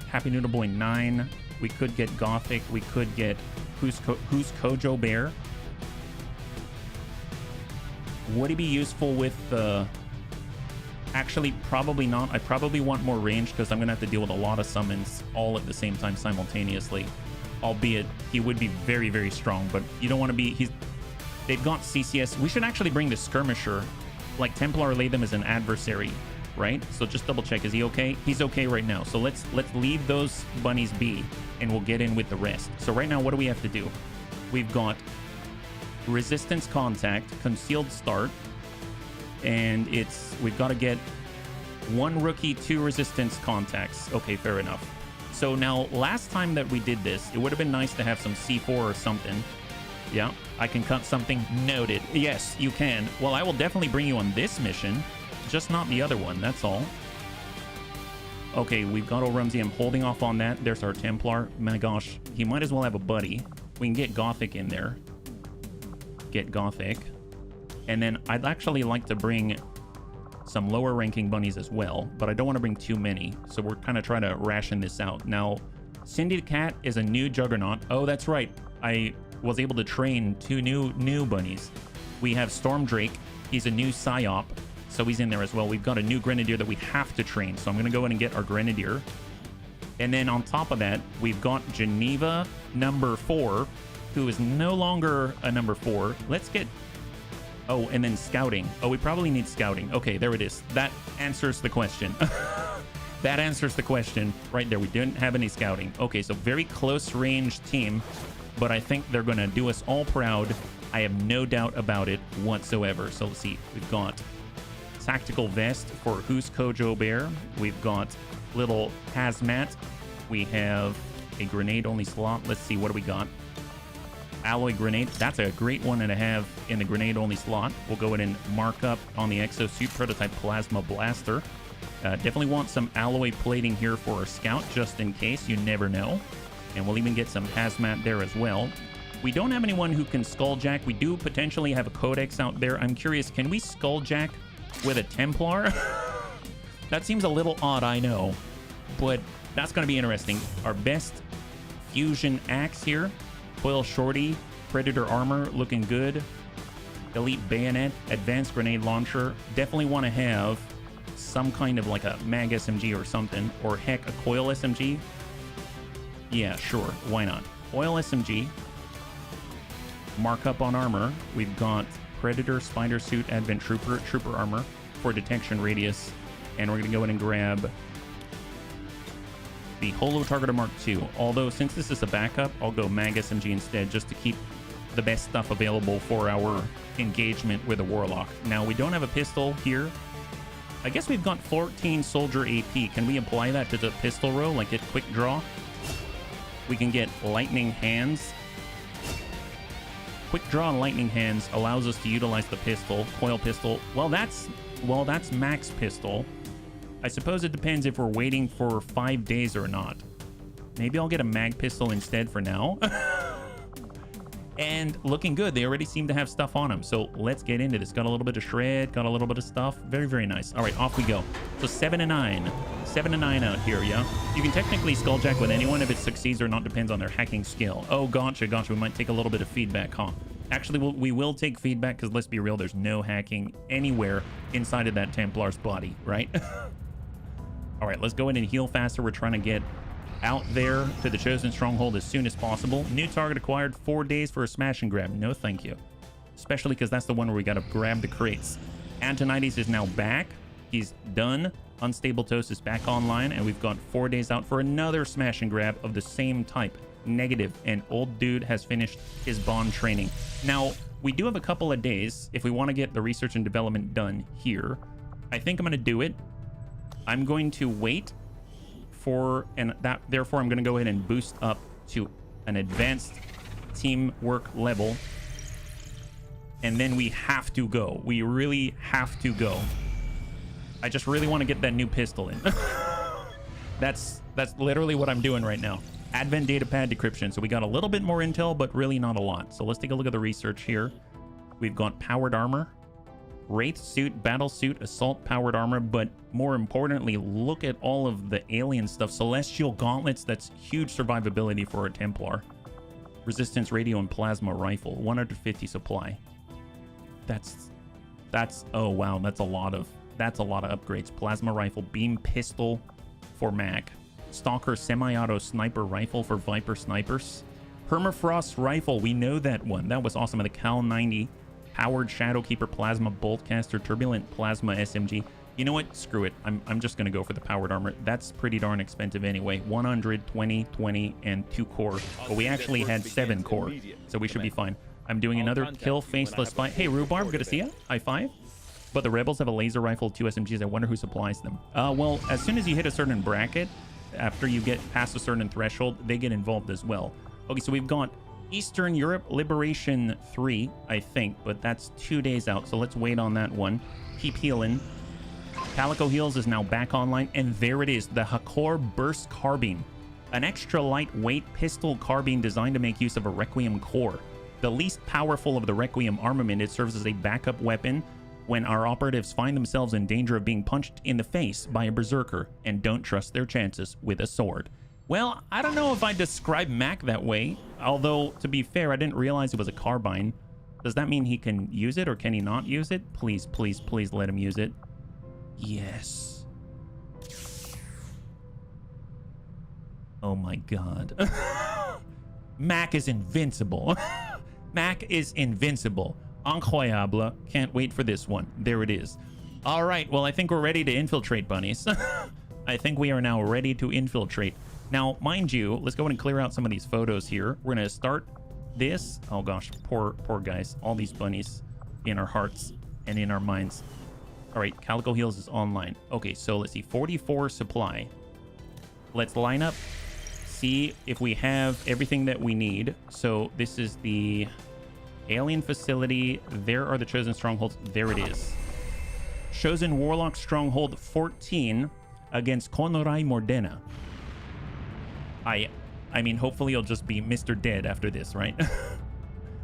Happy Noodle Boy, 9. We could get Gothic. We could get Who's Kojo Bear. Would he be useful with the... Actually, probably not. I probably want more range because I'm going to have to deal with a lot of summons all at the same time simultaneously. Albeit, he would be very, very strong. But you don't want to be... They've got CCS. We should actually bring the Skirmisher. Like Templar lay them as an adversary, right? So just double check. Is he okay? He's okay right now. So let's leave those bunnies be and we'll get in with the rest. So right now, what do we have to do? We've got resistance contact, concealed start, and we've got to get 1 rookie, 2 resistance contacts. Okay, fair enough. So now last time that we did this, it would have been nice to have some C4 or something. Yeah, I can cut something. Noted. Yes, you can. Well, I will definitely bring you on this mission, just not the other one. That's all. Okay, we've got Ol Rumsey. I'm holding off on that. There's our Templar. My gosh, he might as well have a buddy. We can get Gothic in there. Get Gothic. And then I'd actually like to bring some lower ranking bunnies as well, but I don't want to bring too many. So we're kind of trying to ration this out. Now, Cindy the Cat is a new Juggernaut. Oh, that's right. I was able to train 2 new bunnies. We have Storm Drake. He's a new Psyop, so he's in there as well. We've got a new Grenadier that we have to train, so I'm going to go in and get our Grenadier. And then on top of that, we've got Geneva number 4, who is no longer a number 4. Let's get... Oh, and then Scouting. Oh, we probably need Scouting. Okay, there it is. That answers the question. That answers the question right there. We didn't have any Scouting. Okay, so very close range team, but I think they're going to do us all proud. I have no doubt about it whatsoever. So let's see. We've got Tactical Vest for Who's Kojo Bear. We've got little Hazmat. We have a grenade-only slot. Let's see. What do we got? Alloy Grenade. That's a great one to have in the grenade-only slot. We'll go ahead and mark up on the Exosuit Prototype Plasma Blaster. Definitely want some alloy plating here for our Scout, just in case. You never know. And we'll even get some Hazmat there as well. We don't have anyone who can Skulljack. We do potentially have a Codex out there. I'm curious, can we Skulljack with a Templar? That seems a little odd, I know. But that's going to be interesting. Our best fusion axe here. Coil Shorty, Predator Armor, looking good. Elite Bayonet, Advanced Grenade Launcher. Definitely want to have some kind of like a Mag SMG or something. Or heck, a Coil SMG. Yeah, sure. Why not? Coil SMG. Markup on armor. We've got Predator, Spider Suit, Advent Trooper Armor for detection radius. And we're going to go in and grab the Holo Targeter Mark II. Although, since this is a backup, I'll go Mag SMG instead, just to keep the best stuff available for our engagement with a Warlock. Now, we don't have a pistol here. I guess we've got 14 Soldier AP. Can we apply that to the pistol row, like get Quick Draw? We can get Lightning Hands. Quick Draw and Lightning Hands allows us to utilize the pistol, Coil Pistol. Well, that's Max Pistol. I suppose it depends if we're waiting for 5 days or not. Maybe I'll get a Mag Pistol instead for now. And looking good. They already seem to have stuff on them. So let's get into this. Got a little bit of shred. Got a little bit of stuff. Very, very nice. All right, off we go. So 7 and 9. 7 and 9 out here, yeah? You can technically Skulljack with anyone if it succeeds or not. Depends on their hacking skill. Oh, gotcha. We might take a little bit of feedback, huh? Actually, we will take feedback because let's be real. There's no hacking anywhere inside of that Templar's body, right? All right, let's go in and heal faster. We're trying to get out there to the Chosen Stronghold as soon as possible. New target acquired. 4 days for a smash and grab. No, thank you. Especially because that's the one where we got to grab the crates. Antonides is now back. He's done. Unstable Toast is back online, and we've got 4 days out for another smash and grab of the same type. Negative, and old dude has finished his bond training. Now, we do have a couple of days if we want to get the research and development done here. I think I'm going to do it. I'm going to wait for, and that therefore I'm going to go ahead and boost up to an advanced teamwork level. And then we have to go. We really have to go. I just really want to get that new pistol in. That's literally what I'm doing right now. Advent datapad decryption. So we got a little bit more intel, but really not a lot. So let's take a look at the research here. We've got powered armor, wraith suit, battle suit, assault powered armor, but more importantly, look at all of the alien stuff. Celestial gauntlets, that's huge survivability for a Templar. Resistance radio and plasma rifle, 150 supply. That's oh wow, that's a lot of upgrades. Plasma rifle, beam pistol for Mac. Stalker semi-auto sniper rifle for Viper snipers. Permafrost rifle, we know that one. That was awesome. And the Cal 90 powered Shadowkeeper plasma boltcaster turbulent plasma SMG. You know what? Screw it. I'm just gonna go for the powered armor. That's pretty darn expensive anyway. 120, 20, and 2 core. But we actually had 7 core, so we should be fine. I'm doing another kill faceless spy. Hey Rhubarb, good to see ya. High five. But the rebels have a laser rifle, 2 SMGs. I wonder who supplies them. Well, as soon as you hit a certain bracket, after you get past a certain threshold, they get involved as well. Okay, so we've got Eastern Europe Liberation 3, I think, but that's 2 days out, so let's wait on that one. Keep healing. Calico Heals is now back online, and there it is, the Hakor Burst Carbine. An extra lightweight pistol carbine designed to make use of a Requiem core. The least powerful of the Requiem armament, it serves as a backup weapon when our operatives find themselves in danger of being punched in the face by a berserker and don't trust their chances with a sword. Well, I don't know if I describe Mac that way, although, to be fair, I didn't realize it was a carbine. Does that mean he can use it, or can he not use it? Please, please, please let him use it. Yes. Oh my god. Mac is invincible. Mac is invincible. Incroyable. Can't wait for this one. There it is. All right, well, I think we're ready to infiltrate, bunnies. I think we are now ready to infiltrate. Now, mind you, let's go ahead and clear out some of these photos here. We're going to start this. Oh gosh, poor guys. All these bunnies in our hearts and in our minds. All right, Calico Heals is online. Okay, so let's see, 44 supply. Let's line up, see if we have everything that we need. So this is the alien facility. There are the chosen strongholds. There it is. Chosen Warlock Stronghold 14 against Konorai Mordena. I mean, hopefully it'll just be Mr. Dead after this, right?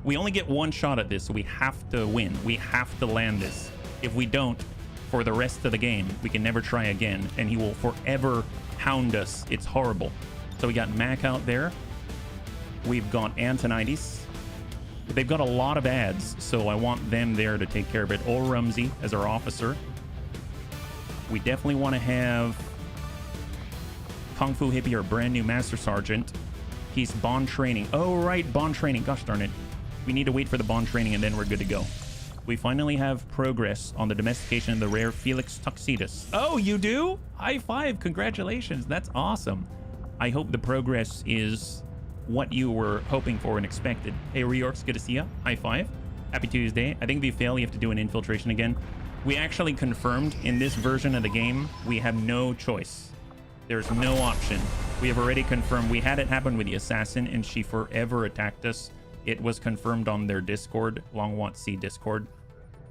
We only get one shot at this, so we have to win. We have to land this. If we don't, for the rest of the game, we can never try again, and he will forever hound us. It's horrible. So we got Mac out there. We've got Antonides. They've got a lot of ads, so I want them there to take care of it. Or Rumsey as our officer. We definitely want to have Kung Fu Hippie, our brand new Master Sergeant. He's bond training. Oh, right, bond training. Gosh darn it. We need to wait for the bond training, and then we're good to go. We finally have progress on the domestication of the rare Felix Tuxedus. Oh, you do? High five. Congratulations. That's awesome. I hope the progress is what you were hoping for and expected. Hey, Reorks, good to see ya. High five. Happy Tuesday. I think if you fail, you have to do an infiltration again. We actually confirmed in this version of the game, we have no choice. There's no option. We have already confirmed. We had it happen with the assassin, and she forever attacked us. It was confirmed on their Discord, LWOTC Discord.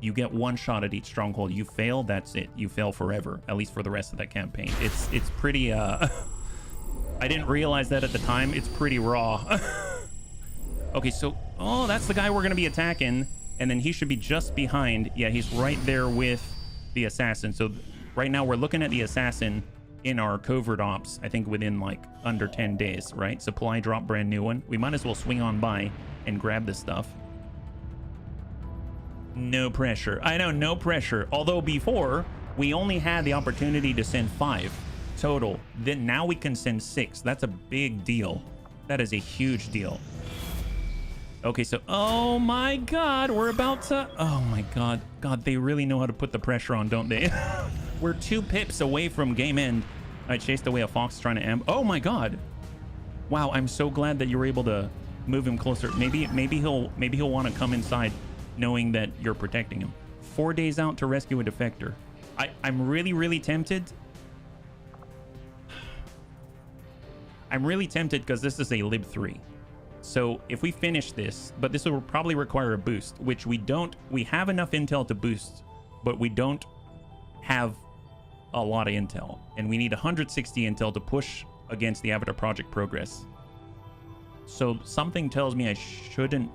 You get one shot at each stronghold. You fail, that's it. You fail forever, at least for the rest of that campaign. It's pretty, I didn't realize that at the time. It's pretty raw. Okay, so, oh, that's the guy we're going to be attacking. And then he should be just behind. Yeah, he's right there with the assassin. So right now we're looking at the assassin in our covert ops, I think within like under 10 days, right? Supply drop, brand new one. We might as well swing on by and grab this stuff. No pressure. I know, no pressure. Although before, we only had the opportunity to send 5 total. Then now we can send 6. That's a big deal. That is a huge deal. Okay, so, oh my God, we're about to, oh my God. God, they really know how to put the pressure on, don't they? We're 2 pips away from game end. I chased away a fox trying to oh my God. Wow, I'm so glad that you were able to move him closer. Maybe he'll want to come inside knowing that you're protecting him. 4 days out to rescue a defector. I'm really tempted. I'm really tempted because this is a lib 3. So if we finish this, but this will probably require a boost, which we don't. We have enough intel to boost, but we don't have a lot of intel, and we need 160 intel to push against the Avatar Project progress. So something tells me I shouldn't.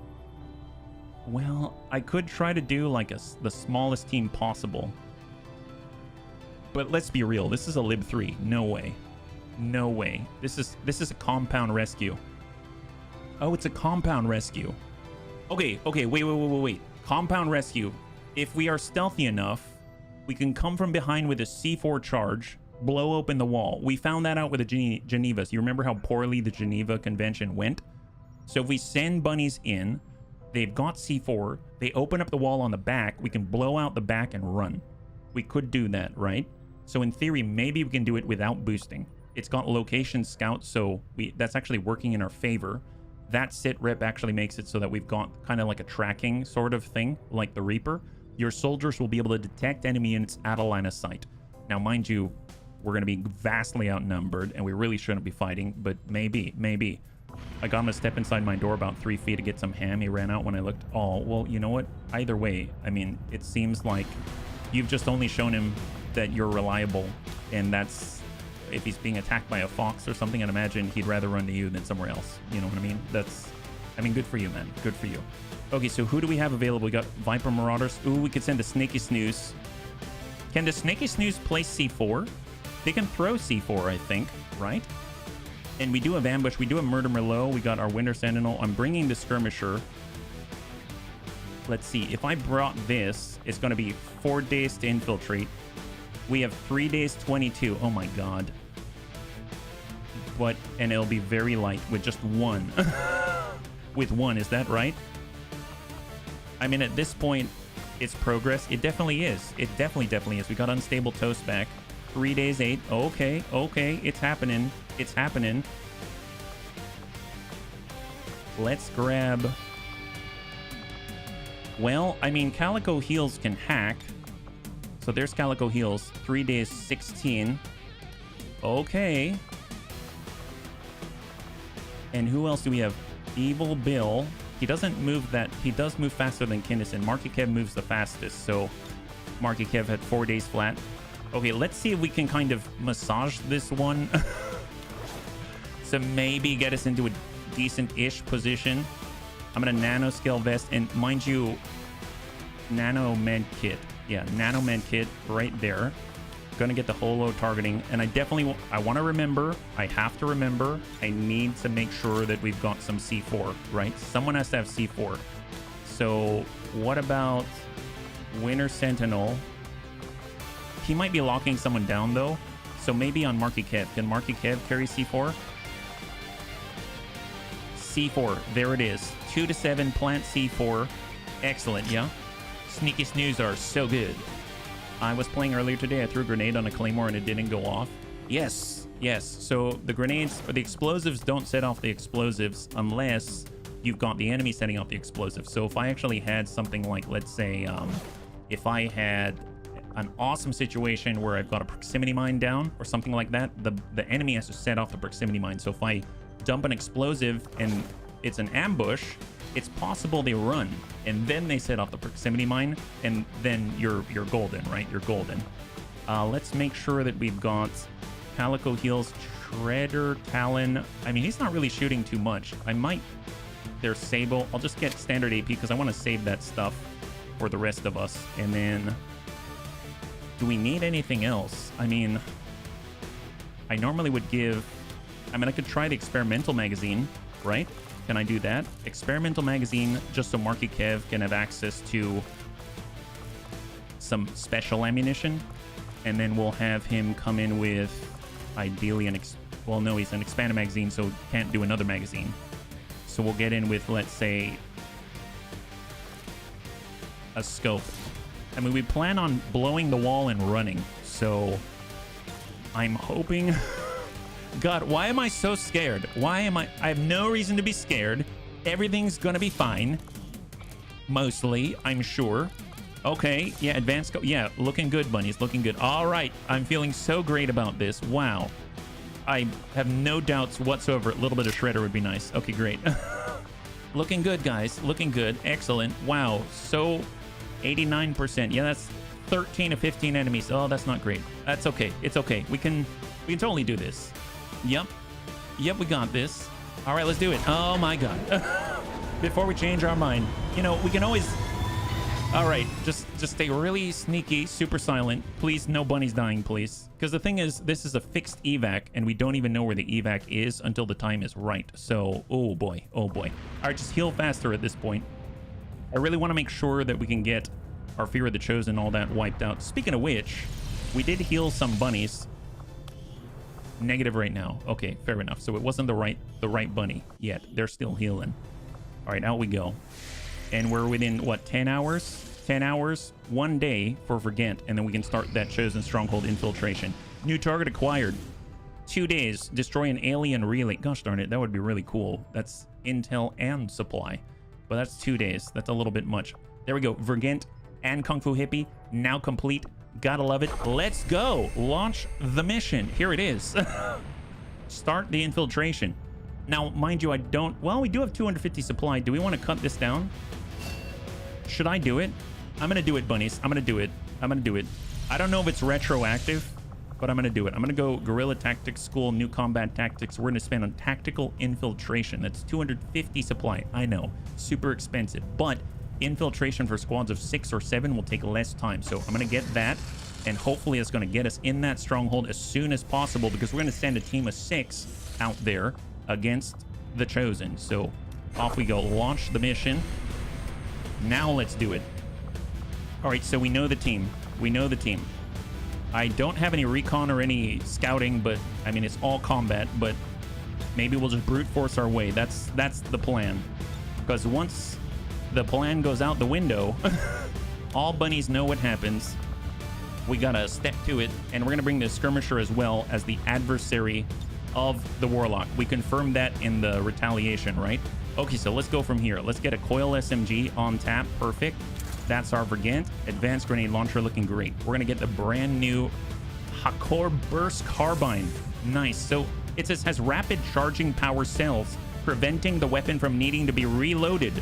Well, I could try to do like the smallest team possible. But let's be real, this is a lib 3. No way. No way. This is a compound rescue. Oh, it's a compound rescue. Okay, wait. Compound rescue. If we are stealthy enough, we can come from behind with a C4 charge, blow open the wall. We found that out with the Geneva. So you remember how poorly the Geneva convention went? So if we send bunnies in, they've got C4, they open up the wall on the back, we can blow out the back and run. We could do that, right? So in theory, maybe we can do it without boosting. It's got location scout, so that's actually working in our favor. That sit rep actually makes it so that we've got kind of like a tracking sort of thing, like the Reaper. Your soldiers will be able to detect enemy units at a line of sight. Now, mind you, we're going to be vastly outnumbered, and we really shouldn't be fighting, but maybe. I got him to step inside my door about 3 feet to get some ham. He ran out when I looked. Oh, well, you know what? Either way, I mean, it seems like you've just only shown him that you're reliable, and that's... If he's being attacked by a fox or something, I'd imagine he'd rather run to you than somewhere else. You know what I mean? I mean, good for you, man. Good for you. Okay, so who do we have available? We got Viper Marauders. Ooh, we could send the Snaky Snooze. Can the Snaky Snooze place C4? They can throw C4, I think, right? And we do have Ambush. We do have Murder Merlot. We got our Winter Sentinel. I'm bringing the Skirmisher. Let's see. If I brought this, it's going to be 4 days to infiltrate. We have 3 days, 22. Oh my God. And it'll be very light with just 1. With 1, is that right? I mean, at this point, it's progress. It definitely is. It definitely is. We got Unstable Toast back. 3 days, 8. Okay. It's happening. Let's grab... Well, I mean, Calico Heels can hack. So there's Calico Heels. 3 days, 16. Okay. And who else do we have? Evil Bill. He doesn't move that. He does move faster than Kinnison. Marky Kev moves the fastest. So Marky Kev had 4 days flat. Okay, let's see if we can kind of massage this one. So maybe get us into a decent-ish position. I'm going to nanoscale vest. And mind you, nano med kit. Yeah, nano med kit right there. Gonna get the holo targeting, and I want to remember, I have to remember, I need to make sure that we've got some C4, right? Someone has to have C4. So what about Winter Sentinel? He might be locking someone down though, so maybe on Marky Kev. Can Marky Kev carry C4? C4, there it is. 2 to 7, plant C4. Excellent, yeah? Sneaky Snooze are so good. I was playing earlier today. I threw a grenade on a claymore and it didn't go off. Yes. So the grenades or the explosives don't set off the explosives unless you've got the enemy setting off the explosives. So if I actually had something like, let's say, if I had an awesome situation where I've got a proximity mine down or something like that, the enemy has to set off the proximity mine. So if I dump an explosive and it's an ambush, it's possible they run and then they set off the proximity mine, and then you're golden, right? You're golden. Let's make sure that we've got Calico Heels, Shredder, Talon. I mean, he's not really shooting too much. There's Sable. I'll just get standard AP because I want to save that stuff for the rest of us. And then, do we need anything else? I mean, I normally would give... I mean, I could try the experimental magazine, right? Can I do that? Experimental magazine, just so Marky Kev can have access to some special ammunition. And then we'll have him come in with, ideally, well, no, he's an expanded magazine, so can't do another magazine. So we'll get in with, let's say, a scope. I mean, we plan on blowing the wall and running, so I'm hoping... God, why am I so scared? Why am I have no reason to be scared. Everything's gonna be fine. Mostly, I'm sure. Okay, yeah, advanced scope. Yeah, looking good, bunnies, looking good. All right, I'm feeling so great about this. Wow. I have no doubts whatsoever. A little bit of shredder would be nice. Okay, great. Looking good, guys. Looking good. Excellent. Wow. So 89%. Yeah, that's 13 to 15 enemies. Oh, that's not great. That's okay. It's okay. We can totally do this. Yep. Yep, we got this. All right, let's do it. Oh my God. Before we change our mind, you know, we can always... All right, just stay really sneaky, super silent. Please, no bunnies dying, please. Because the thing is, this is a fixed evac, and we don't even know where the evac is until the time is right. So, oh boy, oh boy. All right, just heal faster at this point. I really want to make sure that we can get our Fear of the Chosen, all that wiped out. Speaking of which, we did heal some bunnies. Negative right now. Okay, fair enough. So it wasn't the right bunny yet. They're still healing. All right, out we go. And we're within, what, 10 hours? 10 hours, 1 day for Vergent, and then we can start that Chosen Stronghold infiltration. New target acquired. 2 days. Destroy an alien relay. Gosh darn it, that would be really cool. That's intel and supply. But that's 2 days. That's a little bit much. There we go. Vergent and Kung Fu Hippie, now complete. Gotta love it. Let's go. Launch the mission. Here it is. Start the infiltration. Now, mind you, I don't... Well, we do have 250 supply. Do we want to cut this down? Should I do it? I'm going to do it, bunnies. I'm going to do it. I'm going to do it. I don't know if it's retroactive, but I'm going to do it. I'm going to go Guerrilla Tactics School, New Combat Tactics. We're going to spend on Tactical Infiltration. That's 250 supply. I know. Super expensive. But infiltration for squads of 6 or 7 will take less time. So I'm going to get that. And hopefully it's going to get us in that stronghold as soon as possible, because we're going to send a team of 6 out there against the Chosen. So off we go. Launch the mission. Now let's do it. All right, so we know the team. We know the team. I don't have any recon or any scouting, but I mean, it's all combat, but maybe we'll just brute force our way. That's the plan. Because once the plan goes out the window, all bunnies know what happens. We gotta step to it, and we're gonna bring the skirmisher as well as the adversary of the Warlock. We confirmed that in the Retaliation, right? Okay, so let's go from here. Let's get a coil SMG on tap. Perfect. That's our Vergent. Advanced grenade launcher looking great. We're going to get the brand new Hakor Burst Carbine. Nice. So it says has rapid charging power cells, preventing the weapon from needing to be reloaded.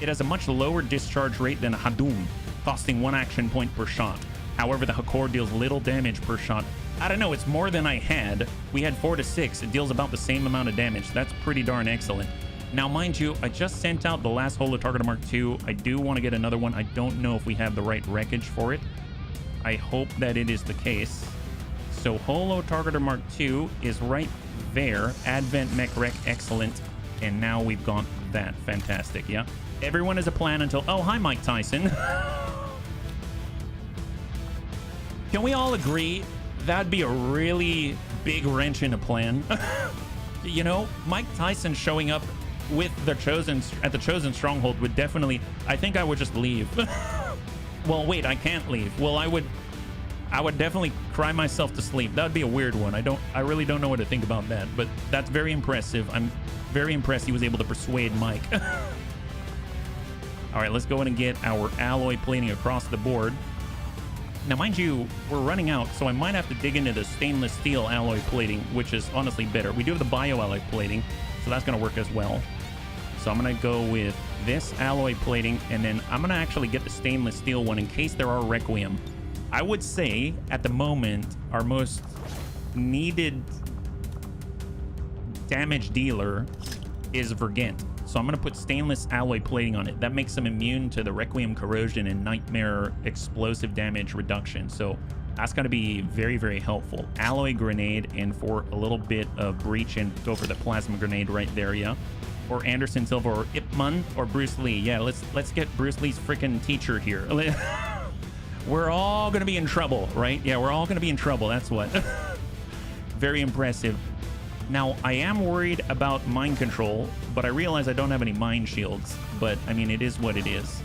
It has a much lower discharge rate than a Hadum, costing 1 action point per shot. However, the Hakor deals little damage per shot. I don't know, it's more than I had. We had 4 to 6. It deals about the same amount of damage. That's pretty darn excellent. Now, mind you, I just sent out the last Holo Targeter Mark II. I do want to get another one. I don't know if we have the right wreckage for it. I hope that it is the case. So Holo Targeter Mark II is right there. Advent Mech Wreck, excellent. And now we've got that. Fantastic, yeah? Everyone has a plan until... Oh, hi, Mike Tyson. Can we all agree that'd be a really big wrench in a plan? You know, Mike Tyson showing up with the Chosen at the Chosen Stronghold would definitely... I think I would just leave. Well, wait, I can't leave. Well, I would definitely cry myself to sleep. That would be a weird one. I really don't know what to think about that, but that's very impressive. I'm very impressed he was able to persuade Mike. All right, let's go in and get our alloy plating across the board. Now, mind you, we're running out, so I might have to dig into the stainless steel alloy plating, which is honestly better. We do have the bio-alloy plating, so that's going to work as well. So I'm going to go with this alloy plating, and then I'm going to actually get the stainless steel one in case there are Requiem. I would say, at the moment, our most needed damage dealer is Vergent. So I'm going to put stainless alloy plating on it. That makes them immune to the Requiem corrosion and Nightmare explosive damage reduction. So that's going to be very, very helpful. Alloy grenade, and for a little bit of breach, and go for the plasma grenade right there, yeah. Or Anderson Silva, or Ip Man, or Bruce Lee. Yeah, let's get Bruce Lee's freaking teacher here. We're all going to be in trouble, right? Yeah, we're all going to be in trouble. That's what. Very impressive. Now, I am worried about mind control, but I realize I don't have any mind shields. But, I mean, it is what it is.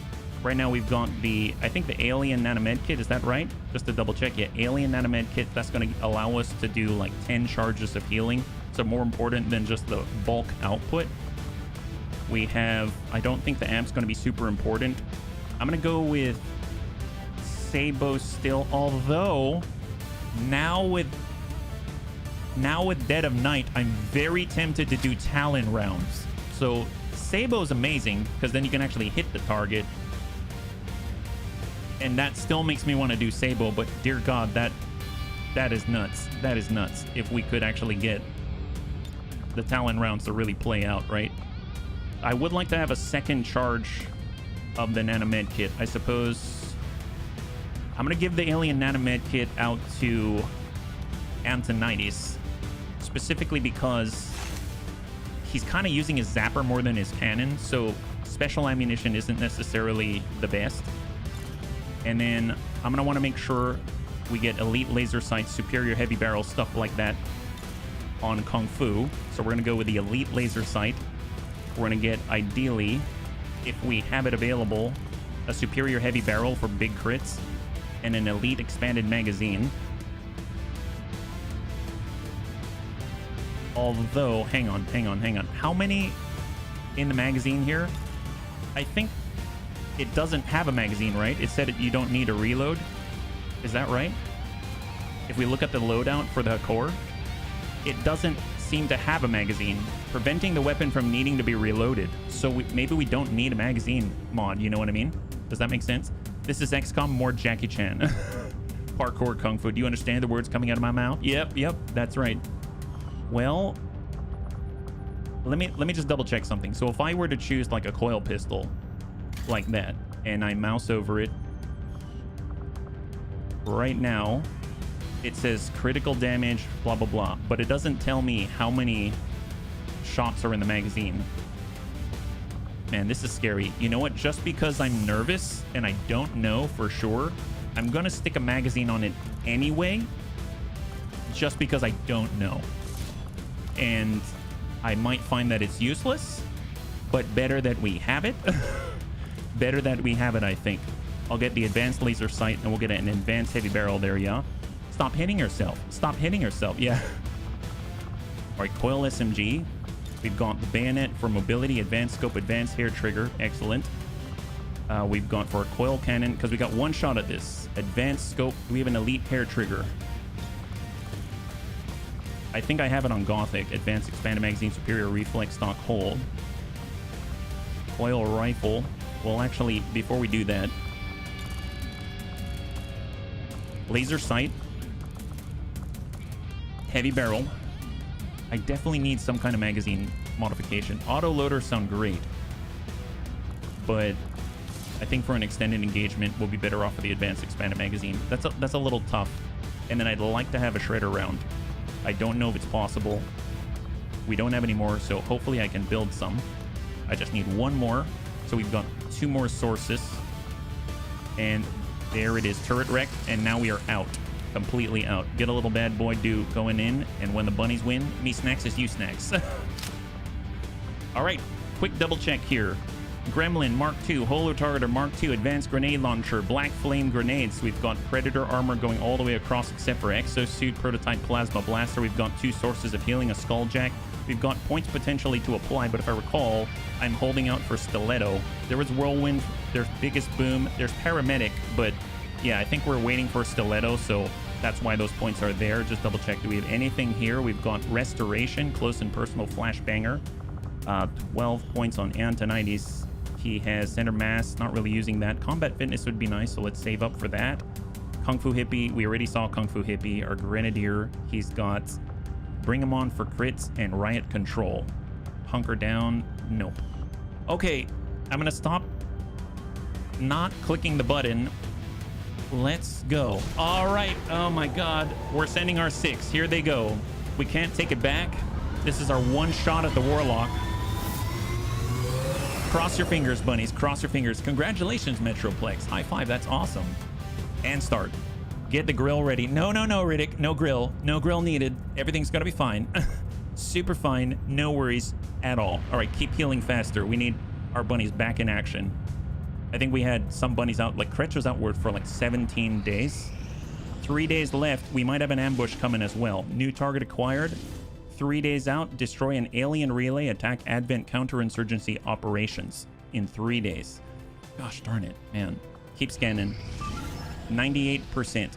Right now we've got the, I think the alien nanomed kit, is that right? Just to double check, yeah, alien nanomed kit, that's going to allow us to do like 10 charges of healing. So more important than just the bulk output. We have, I don't think the amp's going to be super important. I'm going to go with Sabo still, although now with Dead of Night, I'm very tempted to do Talon rounds. So Sabo's amazing because then you can actually hit the target. And that still makes me want to do Sabo, but dear God, that is nuts. That is nuts. If we could actually get the Talon rounds to really play out, right? I would like to have a second charge of the nanomed kit. I suppose I'm going to give the alien nanomed kit out to Antonides, specifically because he's kind of using his zapper more than his cannon, so special ammunition isn't necessarily the best. And then I'm going to want to make sure we get elite laser sights, superior heavy barrel, stuff like that on Kung Fu. So we're going to go with the elite laser sight. We're going to get, ideally, if we have it available, a superior heavy barrel for big crits and an elite expanded magazine. Although, hang on. How many in the magazine here? I think it doesn't have a magazine, right? It said you don't need a reload. Is that right? If we look at the loadout for the core, it doesn't seem to have a magazine, preventing the weapon from needing to be reloaded. So maybe we don't need a magazine mod, you know what I mean? Does that make sense? This is XCOM, more Jackie Chan. Parkour Kung Fu. Do you understand the words coming out of my mouth? Yep, that's right. Well, let me just double check something. So if I were to choose like a coil pistol like that, and I mouse over it, right now it says critical damage, blah, blah, blah, but it doesn't tell me how many shots are in the magazine. Man, this is scary. You know what? Just because I'm nervous and I don't know for sure, I'm gonna stick a magazine on it anyway, just because I don't know. And I might find that it's useless, but better that we have it. Better that we have it, I think. I'll get the advanced laser sight and we'll get an advanced heavy barrel there, yeah? Stop hitting yourself. Stop hitting yourself, yeah. All right, coil SMG. We've got the bayonet for mobility, advanced scope, advanced hair trigger. Excellent. We've got for a coil cannon, because we got one shot at this. Advanced scope. We have an elite hair trigger. I think I have it on Gothic. Advanced expanded magazine, superior reflex, stock hold. Coil rifle. Well, actually, before we do that, laser sight, heavy barrel. I definitely need some kind of magazine modification. Auto loaders sound great, but I think for an extended engagement, we'll be better off with the advanced expanded magazine. That's a little tough. And then I'd like to have a shredder round. I don't know if it's possible. We don't have any more, so hopefully I can build some. I just need one more. So we've got 2 more sources. And there it is, turret wreck. And now we are out, completely out. Get a little bad boy do going in. And when the bunnies win, me snacks is you snacks. All right, quick double check here. Gremlin Mark II, Holo Targeter Mark II, Advanced Grenade Launcher, Black Flame Grenades. We've got Predator Armor going all the way across except for Exosuit, Prototype Plasma Blaster. We've got 2 sources of healing, a Skulljack. We've got points potentially to apply, but if I recall, I'm holding out for Stiletto. There was Whirlwind, there's Biggest Boom, there's Paramedic, but yeah, I think we're waiting for Stiletto, so that's why those points are there. Just double check. Do we have anything here? We've got Restoration, Close and Personal Flashbanger. 12 points on Antonides. He has Center Mass, not really using that. Combat Fitness would be nice, so let's save up for that. Kung Fu Hippie, we already saw Kung Fu Hippie. Our Grenadier, he's got Bring Him On for crits and Riot Control. Hunker Down, nope. Okay, I'm gonna stop not clicking the button. Let's go. All right, oh my God. We're sending our 6, here they go. We can't take it back. This is our one shot at the Warlock. Cross your fingers, bunnies. Cross your fingers. Congratulations, Metroplex. High five. That's awesome. And start. Get the grill ready. No, Riddick. No grill. No grill needed. Everything's going to be fine. Super fine. No worries at all. All right, keep healing faster. We need our bunnies back in action. I think we had some bunnies out, like Kretch was outward for like 17 days. 3 days left. We might have an ambush coming as well. New target acquired. 3 days out. Destroy an alien relay. Attack Advent counterinsurgency operations in 3 days. Gosh darn it, man. Keep scanning. 98%.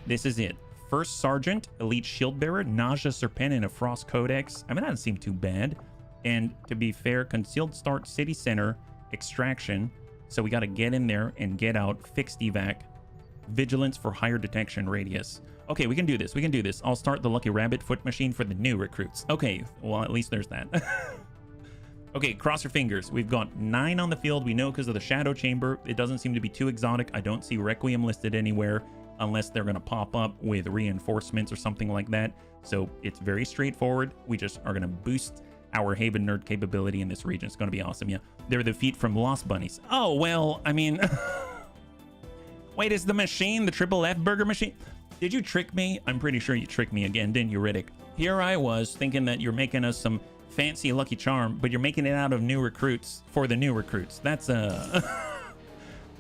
This is it. First Sergeant, Elite Shield Bearer, Nausea Serpent, and a Frost Codex. I mean, that doesn't seem too bad. And to be fair, Concealed Start, City Center, Extraction. So we got to get in there and get out. Fixed evac. Vigilance for higher detection radius. Okay, we can do this. We can do this. I'll start the Lucky Rabbit foot machine for the new recruits. Okay, well, at least there's that. Okay, cross your fingers. We've got 9 on the field. We know because of the Shadow Chamber. It doesn't seem to be too exotic. I don't see Requiem listed anywhere unless they're going to pop up with reinforcements or something like that. So it's very straightforward. We just are going to boost our Haven nerd capability in this region. It's going to be awesome. Yeah, they're the feet from Lost Bunnies. Oh, well, I mean... Wait, is the machine the Triple F burger machine? Did you trick me? I'm pretty sure you tricked me again, didn't you, Riddick? Here I was thinking that you're making us some fancy Lucky Charm, but you're making it out of new recruits for the new recruits. That's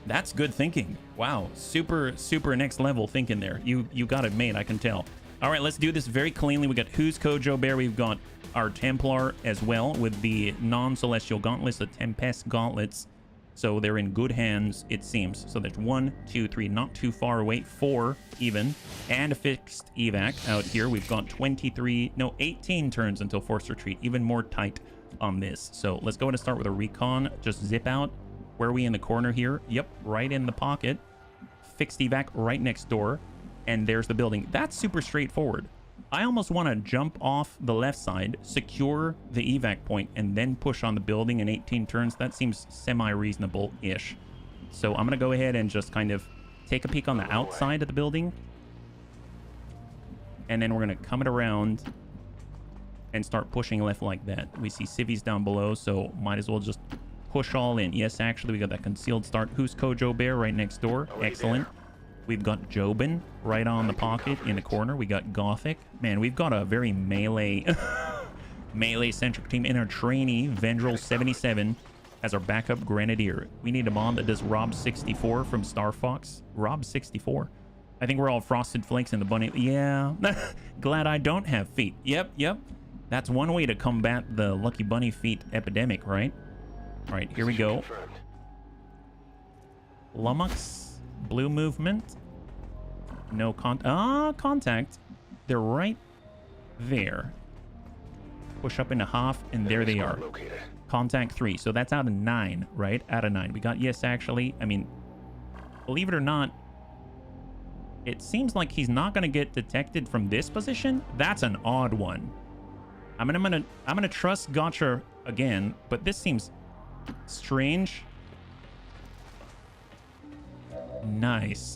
that's good thinking. Wow, super next level thinking there. You got it made, I can tell. All right, let's do this very cleanly. We got Who's Kojo Bear. We've got our Templar as well with the non-celestial gauntlets, the Tempest gauntlets. So they're in good hands, it seems. So there's 1, 2, 3, not too far away, 4 even, and a fixed evac out here. We've got 18 turns until forced retreat, even more tight on this. So let's go ahead and start with a recon. Just zip out. Where are we in the corner here? Yep, right in the pocket. Fixed evac right next door. And there's the building. That's super straightforward. I almost want to jump off the left side, secure the evac point, and then push on the building in 18 turns. That seems semi-reasonable-ish. So I'm going to go ahead and just kind of take a peek on the outside of the building. And then we're going to come it around and start pushing left like that. We see civvies down below, so might as well just push all in. Yes, actually, we got that concealed start. Who's Kojo Bear right next door? Excellent. We've got Jobin right on the pocket in the corner. We got Gothic. Man, we've got a very melee melee-centric team. In our trainee, Vendril 77 as our backup Grenadier. We need a mod that does Rob 64 from Star Fox. Rob 64. I think we're all Frosted Flakes in the bunny. Yeah. Glad I don't have feet. Yep. That's one way to combat the Lucky Bunny feet epidemic, right? All right, here we go. Lummox. Blue movement. No contact. They're right there. Push up into half, and there they are. Contact 3. So that's out of 9, right? Out of 9. We got yes, actually. I mean, believe it or not, it seems like he's not gonna get detected from this position. That's an odd one. I'm gonna trust Gotcha again, but this seems strange. Nice.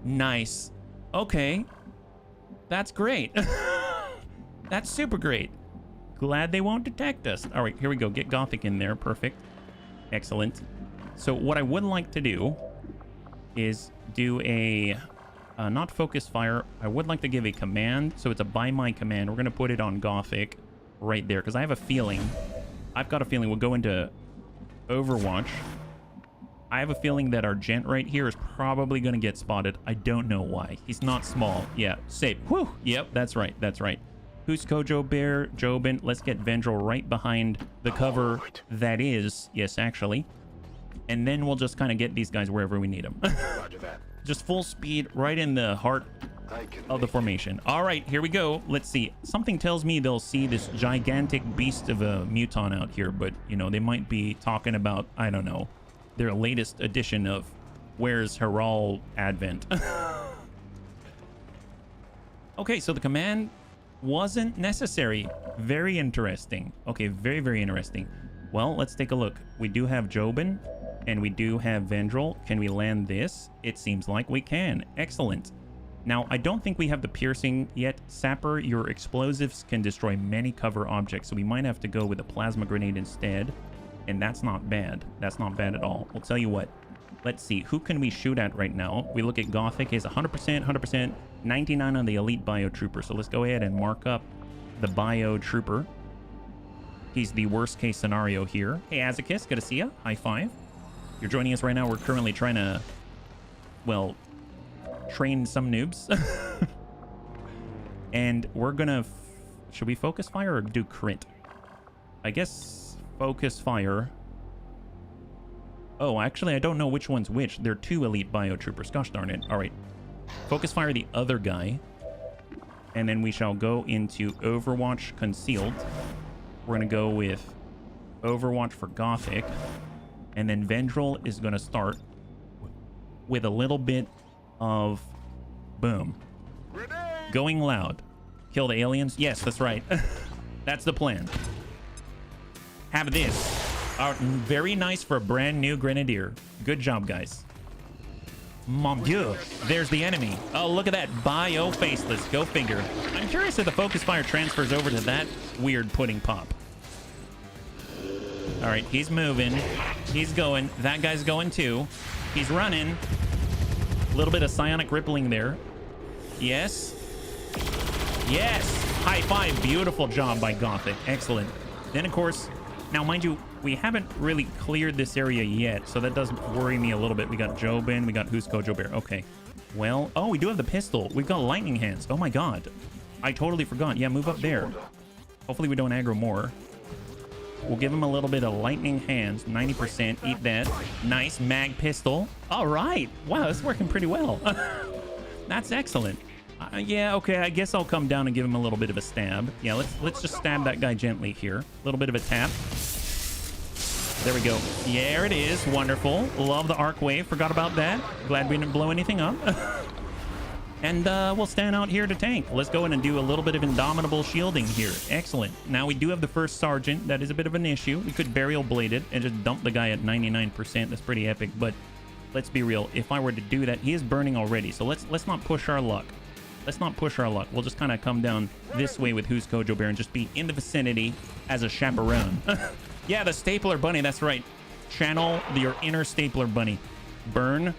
Nice. Okay. That's great. That's super great. Glad they won't detect us. All right, here we go. Get Gothic in there. Perfect. Excellent. So what I would like to do is do a not focus fire. I would like to give a command. So it's a by my command. We're going to put it on Gothic right there because I have a feeling. I've got a feeling we'll go into Overwatch. I have a feeling that our gent right here is probably going to get spotted. I don't know why. He's not small. Yeah, safe. Whew. Yep, that's right. That's right. Who's Kojo Bear? Jobin. Let's get Vendril right behind the cover that is. Yes, actually. And then we'll just kind of get these guys wherever we need them. Roger that. Just full speed right in the heart of the formation. All right, here we go. Let's see. Something tells me they'll see this gigantic beast of a muton out here, but, you know, they might be talking about, I don't know, their latest edition of Where's Heral Advent. Okay, so the command wasn't necessary. Very interesting. Okay, very interesting. Well, let's take a look. We do have Jobin, and we do have Vendril. Can we land this? It seems like we can. Excellent. Now, I don't think we have the piercing yet. Sapper, your explosives can destroy many cover objects, so we might have to go with a plasma grenade instead. And that's not bad. That's not bad at all. We'll tell you what. Let's see. Who can we shoot at right now? We look at Gothic. He's 100%, 99 on the Elite Bio Trooper. So let's go ahead and mark up the Bio Trooper. He's the worst case scenario here. Hey, Azakis, good to see you. High five. You're joining us right now. We're currently trying to, well, train some noobs. And we're gonna, should we focus fire or do crit? I guess focus fire. Oh, actually, I don't know which one's which. They're two elite biotroopers. Gosh darn it. All right. Focus fire the other guy. And then we shall go into Overwatch Concealed. We're going to go with Overwatch for Gothic. And then Vendril is going to start with a little bit of boom. Going loud. Kill the aliens? Yes, that's right. That's the plan. Have this. Very nice for a brand new Grenadier. Good job, guys. Mon Dieu. There's the enemy. Oh, look at that. Bio faceless. Go figure. I'm curious if the focus fire transfers over to that weird pudding pop. All right, he's moving. He's going. That guy's going too. He's running. A little bit of psionic rippling there. Yes. Yes. High five. Beautiful job by Gothic. Excellent. Then, of course, now, mind you, we haven't really cleared this area yet, so that does worry me a little bit. We got Jobin, we got Who's Kojo Bear. Okay. Well, oh, we do have the pistol. We've got lightning hands. Oh my god. I totally forgot. Yeah, move up there. Hopefully we don't aggro more. We'll give him a little bit of lightning hands. 90%. Eat that. Nice. Mag pistol. All right. Wow, it's working pretty well. That's excellent. Yeah, okay, I guess I'll come down and give him a little bit of a stab. Yeah, let's just stab that guy gently here. A little bit of a tap. There we go. There it is. Wonderful. Love the arc wave. Forgot about that. Glad we didn't blow anything up. And we'll stand out here to tank. Let's go in and do a little bit of indomitable shielding here. Excellent. Now we do have the first sergeant. That is a bit of an issue. We could burial blade it and just dump the guy at 99%. That's pretty epic. But let's be real. If I were to do that, he is burning already. So let's not push our luck. Let's not push our luck. We'll just kind of come down this way with Who's Kojo Bear and just be in the vicinity as a chaperone. Yeah, the stapler bunny. That's right. Channel your inner stapler bunny. Burn. All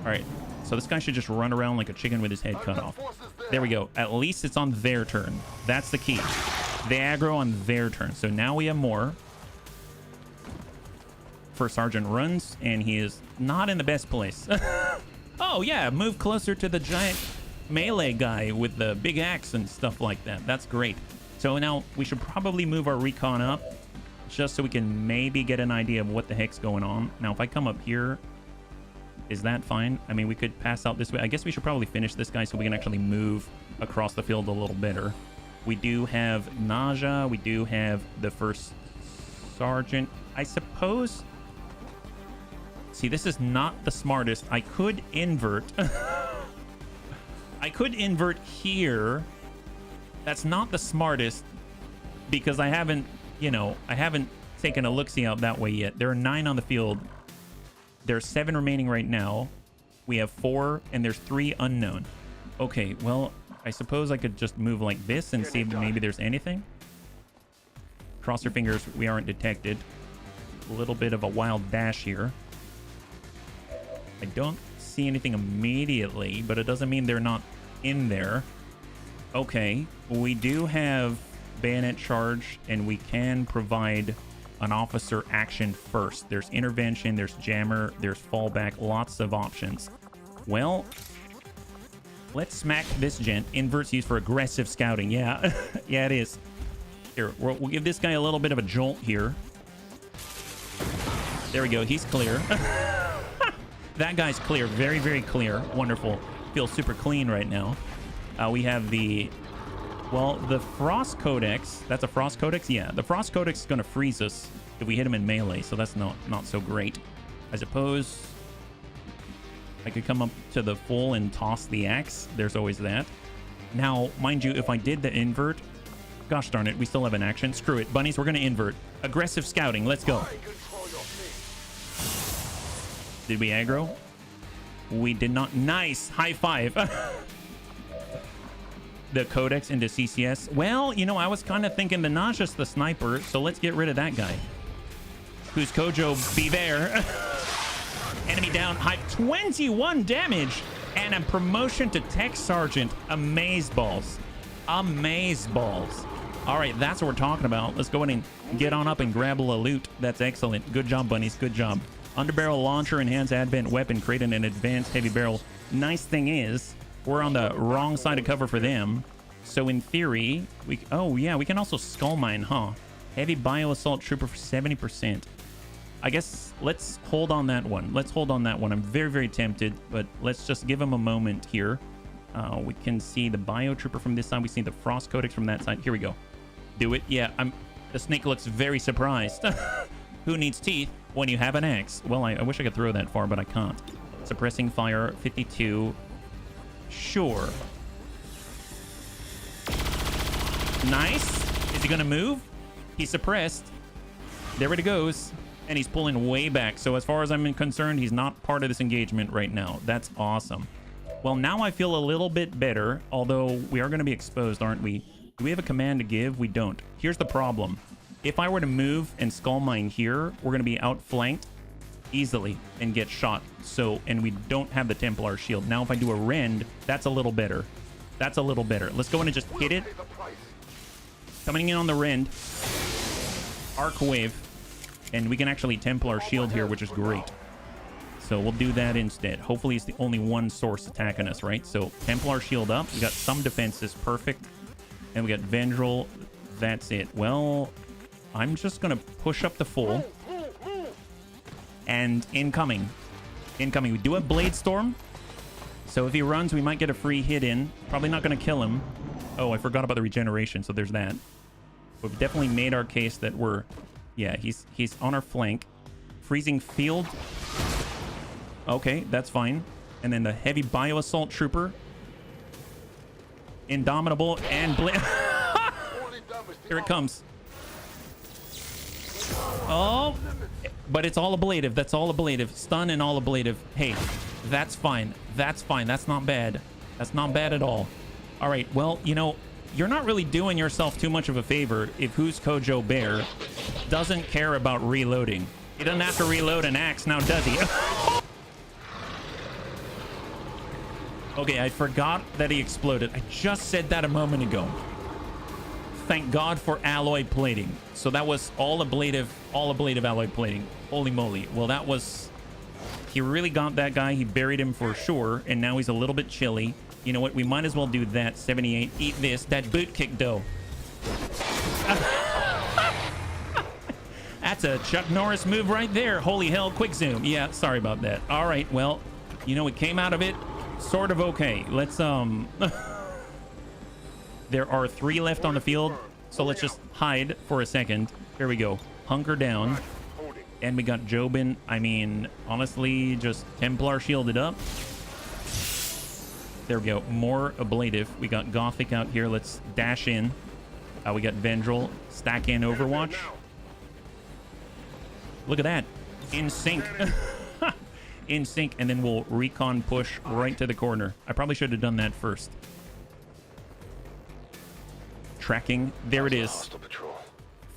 right. So this guy should just run around like a chicken with his head cut off. There we go. At least it's on their turn. That's the key. They aggro on their turn. So now we have more. First sergeant runs, and he is not in the best place. Oh, yeah. Move closer to the giant melee guy with the big axe and stuff like that. That's great. So now we should probably move our recon up just so we can maybe get an idea of what the heck's going on. Now, if I come up here, is that fine? I mean, we could pass out this way. I guess we should probably finish this guy so we can actually move across the field a little better. We do have Naja. We do have the first sergeant. I suppose... See, this is not the smartest. I could invert. I could invert here. That's not the smartest because I haven't, you know, I haven't taken a look-see out that way yet. There are 9 on the field. There's 7 remaining right now. We have 4 and there's 3 unknown. Okay, well, I suppose I could just move like this and see if maybe there's anything. Cross your fingers, we aren't detected. A little bit of a wild dash here. I don't see anything immediately, but it doesn't mean they're not in there. Okay, we do have bayonet charge, and we can provide an officer action first. There's intervention, there's jammer, there's fallback, lots of options. Well, let's smack this gent. Inverts used for aggressive scouting. Yeah, yeah, it is. Here, we'll give this guy a little bit of a jolt here. There we go. He's clear. That guy's clear. Very, very clear. Wonderful. Feels super clean right now. We have the... Well, the Frost Codex. That's a Frost Codex? Yeah. The Frost Codex is going to freeze us if we hit him in melee, so that's not so great. I suppose I could come up to the full and toss the axe. There's always that. Now, mind you, if I did the invert... Gosh darn it, we still have an action. Screw it. Bunnies, we're going to invert. Aggressive scouting. Let's go. Did we aggro? We did not. Nice. High five. The Codex into CCS. Well, you know, I was kind of thinking the Naja's the sniper, so let's get rid of that guy. Who's Kojo be there? Enemy down. High 21 damage. And a promotion to Tech Sergeant. Amazeballs. Amazeballs. All right, that's what we're talking about. Let's go ahead and get on up and grab a loot. That's excellent. Good job, bunnies. Good job. Underbarrel launcher, enhanced advent weapon, created an advanced heavy barrel. Nice thing is, we're on the wrong side of cover for them. So in theory, oh yeah, we can also skull mine, huh? Heavy bio assault trooper for 70%. I guess let's hold on that one. Let's hold on that one. I'm very, very tempted, but let's just give him a moment here. We can see the bio trooper from this side. We see the frost codex from that side. Here we go. Do it. Yeah, the snake looks very surprised. Who needs teeth when you have an axe? Well, I wish I could throw that far, but I can't. Suppressing fire, 52. Sure. Nice. Is he gonna move? He's suppressed. There it goes. And he's pulling way back. So as far as I'm concerned, he's not part of this engagement right now. That's awesome. Well, now I feel a little bit better, although we are going to be exposed, aren't we? Do we have a command to give? We don't. Here's the problem. If I were to move and skull mine here, we're going to be outflanked easily and get shot. So, and we don't have the Templar shield. Now, if I do a rend, that's a little better. That's a little better. Let's go in and just hit it. Coming in on the rend. Arc wave. And we can actually Templar shield here, which is great. So we'll do that instead. Hopefully it's the only one source attacking us, right? So Templar shield up. We got some defenses. Perfect. And we got Vendril. That's it. Well, I'm just going to push up the full. And incoming. Incoming. We do have Blade Storm. So if he runs, we might get a free hit in. Probably not going to kill him. Oh, I forgot about the regeneration. So there's that. We've definitely made our case that we're... Yeah, he's on our flank. Freezing field. Okay, that's fine. And then the heavy bio assault trooper. Indomitable and here it comes. Oh, but it's all ablative. That's all ablative. Stun and all ablative. Hey, that's fine. That's fine. That's not bad. That's not bad at all. All right, well, you know, you're not really doing yourself too much of a favor if Who's Kojo Bear doesn't care about reloading. He doesn't have to reload an axe now, does he? Okay, I forgot that he exploded. I just said that a moment ago. Thank God for alloy plating. So that was all ablative alloy plating. Holy moly. Well, that was... He really got that guy. He buried him for sure. And now he's a little bit chilly. You know what? We might as well do that. 78. Eat this. That boot kick dough. That's a Chuck Norris move right there. Holy hell. Quick zoom. Yeah, sorry about that. All right. Well, you know, it came out of it sort of okay. Let's, there are 3 left on the field. So let's just hide for a second. Here we go. Hunker down. And we got Jobin. I mean, honestly, just Templar shielded up. There we go. More ablative. We got Gothic out here. Let's dash in. We got Vendril. Stack in Overwatch. Look at that. In sync. In sync. And then we'll recon push right to the corner. I probably should have done that first. Tracking. There it is.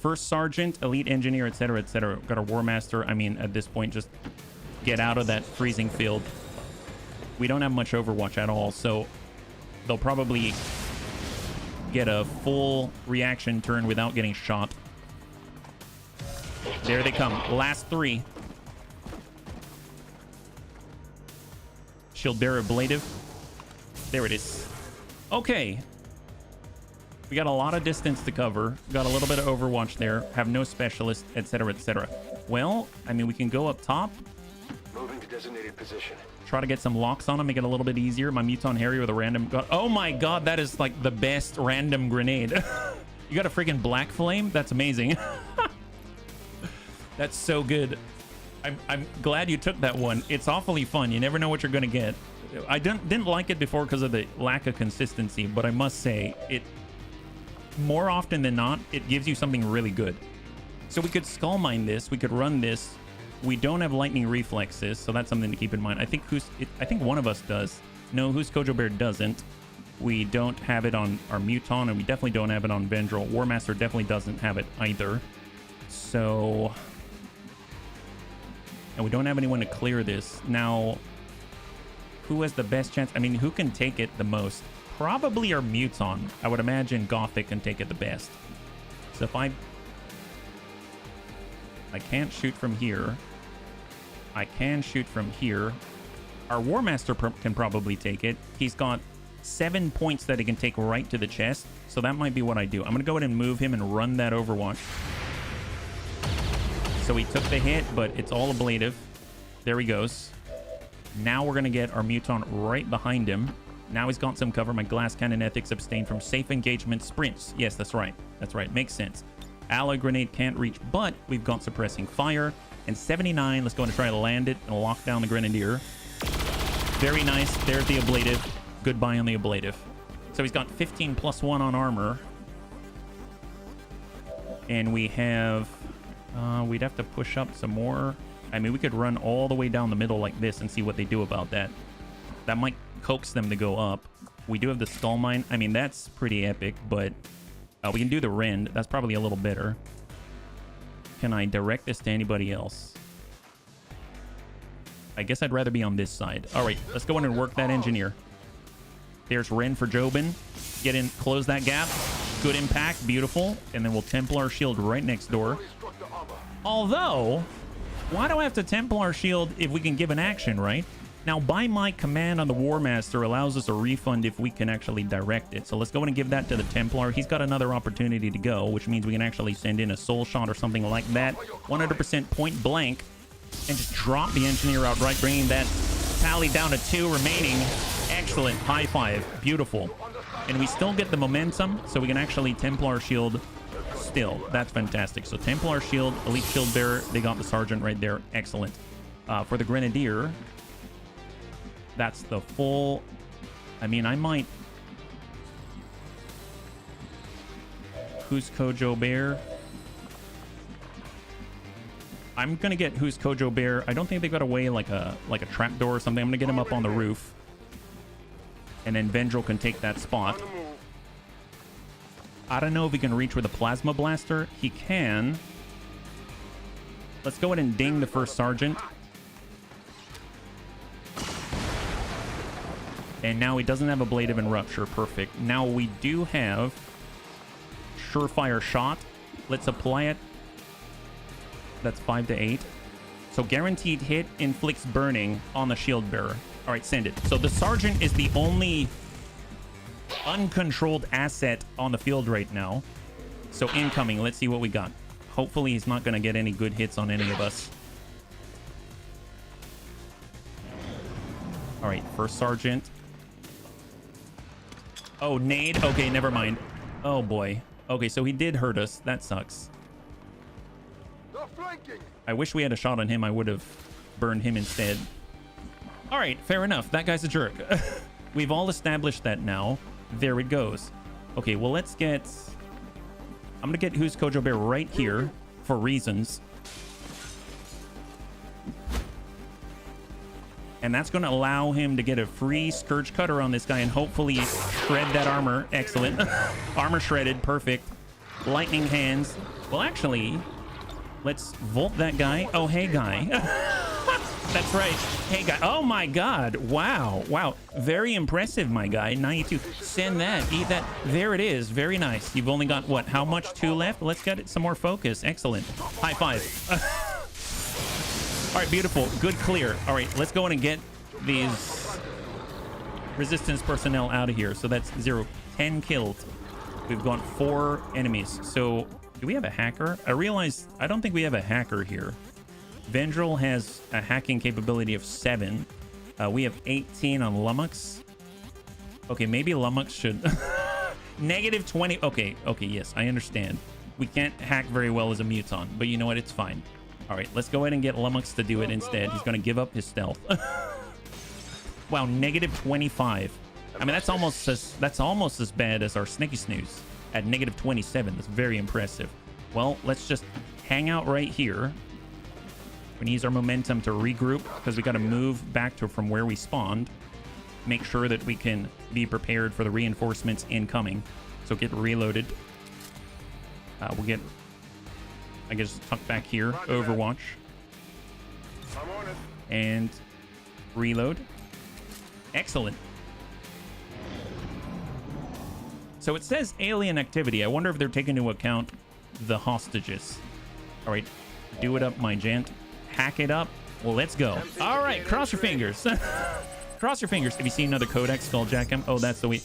First Sergeant, Elite Engineer, etc., etc. Got our War Master. I mean, at this point, just get out of that freezing field. We don't have much Overwatch at all, so they'll probably get a full reaction turn without getting shot. There they come. Last 3. Shield Bearer Ablative. There it is. Okay. We got a lot of distance to cover. Got a little bit of Overwatch there. Have no specialist, etc., etc. Well, I mean, we can go up top. Moving to designated position. Try to get some locks on him, make it a little bit easier. My Muton Harry with a random... Oh my god, that is like the best random grenade. You got a freaking black flame? That's amazing. That's so good. I'm glad you took that one. It's awfully fun. You never know what you're going to get. I didn't like it before because of the lack of consistency, but I must say, it more often than not, it gives you something really good. So we could skull mine this. We could run this. We don't have lightning reflexes, so that's something to keep in mind. I think one of us does. No, Who's Kojo Bear doesn't. We don't have it on our Muton, and we definitely don't have it on Vendril. War Master definitely doesn't have it either. So... And we don't have anyone to clear this. Now, who has the best chance? I mean, who can take it the most? Probably our Muton. I would imagine Gothic can take it the best. So if I can't shoot from here. I can shoot from here. Our War Master can probably take it. He's got 7 points that he can take right to the chest. So that might be what I do. I'm going to go ahead and move him and run that Overwatch. So he took the hit, but it's all ablative. There he goes. Now we're going to get our Mutant right behind him. Now he's got some cover. My glass cannon ethics abstain from safe engagement sprints. Yes, that's right. That's right. Makes sense. Alloy grenade can't reach, but we've got suppressing fire. And 79, let's go and try to land it and lock down the Grenadier. Very nice. There's the ablative. Goodbye on the ablative. So he's got 15 plus 1 on armor. And we have... we'd have to push up some more. I mean, we could run all the way down the middle like this and see what they do about that. That might coax them to go up. We do have the Skull Mine. I mean, that's pretty epic, but we can do the Rend. That's probably a little better. Can I direct this to anybody else? I guess I'd rather be on this side. All right, let's go in and work that Engineer. There's Rend for Jobin. Get in, close that gap. Good impact, beautiful. And then we'll Templar Shield right next door. Although, why do I have to Templar Shield if we can give an action, right? Now, by my command on the War Master allows us a refund if we can actually direct it. So let's go in and give that to the Templar. He's got another opportunity to go, which means we can actually send in a Soul Shot or something like that. 100% point blank. And just drop the Engineer outright, bringing that tally down to 2 remaining. Excellent. High five. Beautiful. And we still get the momentum, so we can actually Templar Shield still. That's fantastic. So Templar Shield, Elite Shield Bearer, they got the Sergeant right there. Excellent. For the Grenadier... That's the full... I mean, I might... Who's Kojo Bear? I'm going to get Who's Kojo Bear. I don't think they got away like a trapdoor or something. I'm going to get him up on the roof. And then Vendril can take that spot. I don't know if he can reach with a Plasma Blaster. He can. Let's go ahead and ding the first Sergeant. And now he doesn't have a Blade of Enrupture. Perfect. Now we do have Surefire Shot. Let's apply it. That's 5 to 8. So guaranteed hit inflicts burning on the Shield Bearer. All right, send it. So the Sergeant is the only uncontrolled asset on the field right now. So incoming. Let's see what we got. Hopefully he's not going to get any good hits on any of us. All right, first Sergeant. Oh, nade? Okay, never mind. Oh, boy. Okay, so he did hurt us. That sucks. I wish we had a shot on him. I would have burned him instead. All right, fair enough. That guy's a jerk. We've all established that now. There it goes. Okay, well, let's get... I'm going to get Who's Kojo Bear right here for reasons. And that's going to allow him to get a free Scourge Cutter on this guy and hopefully shred that armor. Excellent. Armor shredded. Perfect. Lightning Hands. Well, actually, let's Volt that guy. Oh, hey, guy. That's right. Hey, guy. Oh, my God. Wow. Wow. Very impressive, my guy. 92. Send that. Eat that. There it is. Very nice. You've only got, what, how much? 2 left? Let's get it some more focus. Excellent. High five. All right, beautiful. Good clear. All right, let's go in and get these resistance personnel out of here. So that's 0. 10 killed. We've got 4 enemies. So do we have a hacker? I realized I don't think we have a hacker here. Vendril has a hacking capability of 7. We have 18 on Lummox. Okay, maybe Lummox should... Negative 20. Okay, yes, I understand. We can't hack very well as a Muton, but you know what? It's fine. All right, let's go ahead and get Lummox to do it instead. He's going to give up his stealth. Wow, negative 25. I mean, that's almost as bad as our Sneaky Snooze at negative 27. That's very impressive. Well, let's just hang out right here. We need our momentum to regroup because we got to move back to from where we spawned. Make sure that we can be prepared for the reinforcements incoming. So get reloaded. We'll get... I guess tuck back here, Overwatch, and reload. Excellent. So it says alien activity. I wonder if they're taking into account the hostages. All right, do it up, my gent. Hack it up. Well, let's go. All right, cross your fingers. Cross your fingers. Have you seen another codex called Jackham? Oh, that's the way.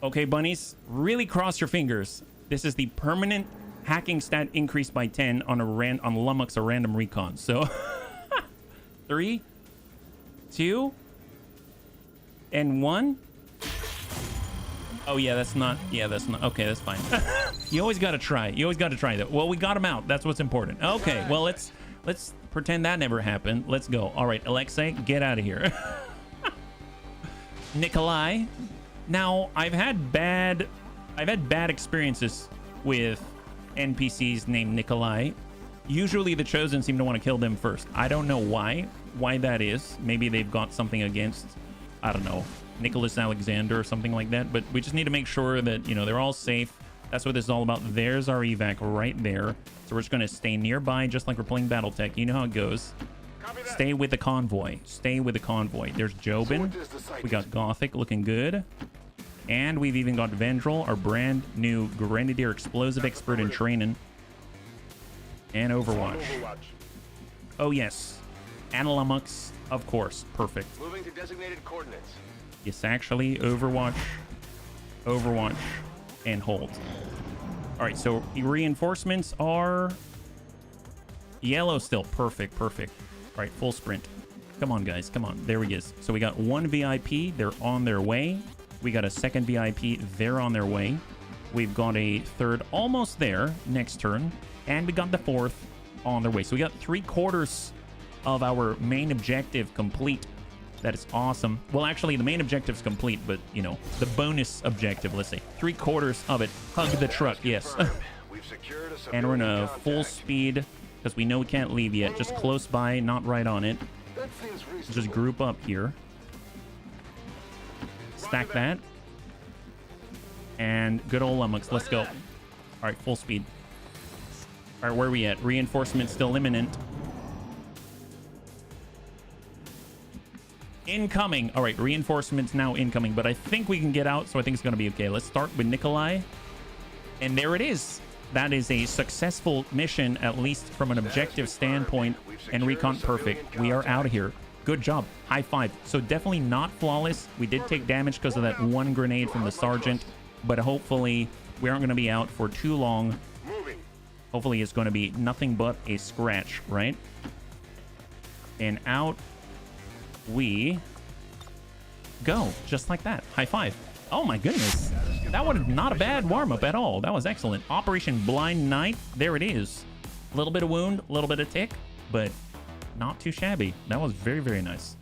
Okay, bunnies, really cross your fingers. This is the permanent hacking stat increase by 10 on LWOTC, a random recon. So 3, 2, and 1. Oh yeah, that's not. Okay, that's fine. You always got to try. You always got to try that. Well, we got him out. That's what's important. Okay, well, let's pretend that never happened. Let's go. All right, Alexei, get out of here. Nikolai. Now, I've had bad experiences with NPCs named Nikolai. Usually the Chosen seem to want to kill them first. I don't know why that is. Maybe they've got something against, I don't know, Nicholas Alexander or something like that. But we just need to make sure that, you know, they're all safe. That's what this is all about. There's our evac right there. So we're just going to stay nearby, just like we're playing Battletech. You know how it goes. Stay with the convoy. Stay with the convoy. There's Jobin. We got Gothic looking good. And we've even got Vendrel, our brand new Grenadier Explosive Expert in training. And Overwatch. Oh, yes. And LWOTC, of course. Perfect. Moving to designated coordinates. Yes, actually, Overwatch, and hold. All right, so reinforcements are yellow still. Perfect. All right, full sprint. Come on, guys. Come on. There he is. So we got one VIP. They're on their way. We got a second VIP. They're on their way. We've got a third almost there next turn. And we got the fourth on their way. So we got 3/4 of our main objective complete. That is awesome. Well, actually, the main objective's complete, but, you know, the bonus objective, let's say. 3/4 of it. Hug the truck, yes. And we're in a full speed, because we know we can't leave yet. Just close by, not right on it. Just group up here. Stack that. And good old LWOTC. Let's go. All right, full speed. All right, where are we at? Reinforcement still imminent. Incoming. All right, reinforcements now incoming, but I think we can get out, so I think it's going to be okay. Let's start with Nikolai. And there it is. That is a successful mission, at least from an objective standpoint, and recon perfect. We are out of here. Good job. High five. So definitely not flawless. We did take damage because of that one grenade from the sergeant, but hopefully we aren't going to be out for too long. Hopefully it's going to be nothing but a scratch, right? And out we go, just like that. High five. Oh my goodness, that was not a bad warm-up at all. That was excellent. Operation Blind Night, there it is. A little bit of wound, a little bit of tick, but not too shabby. That was very, very nice.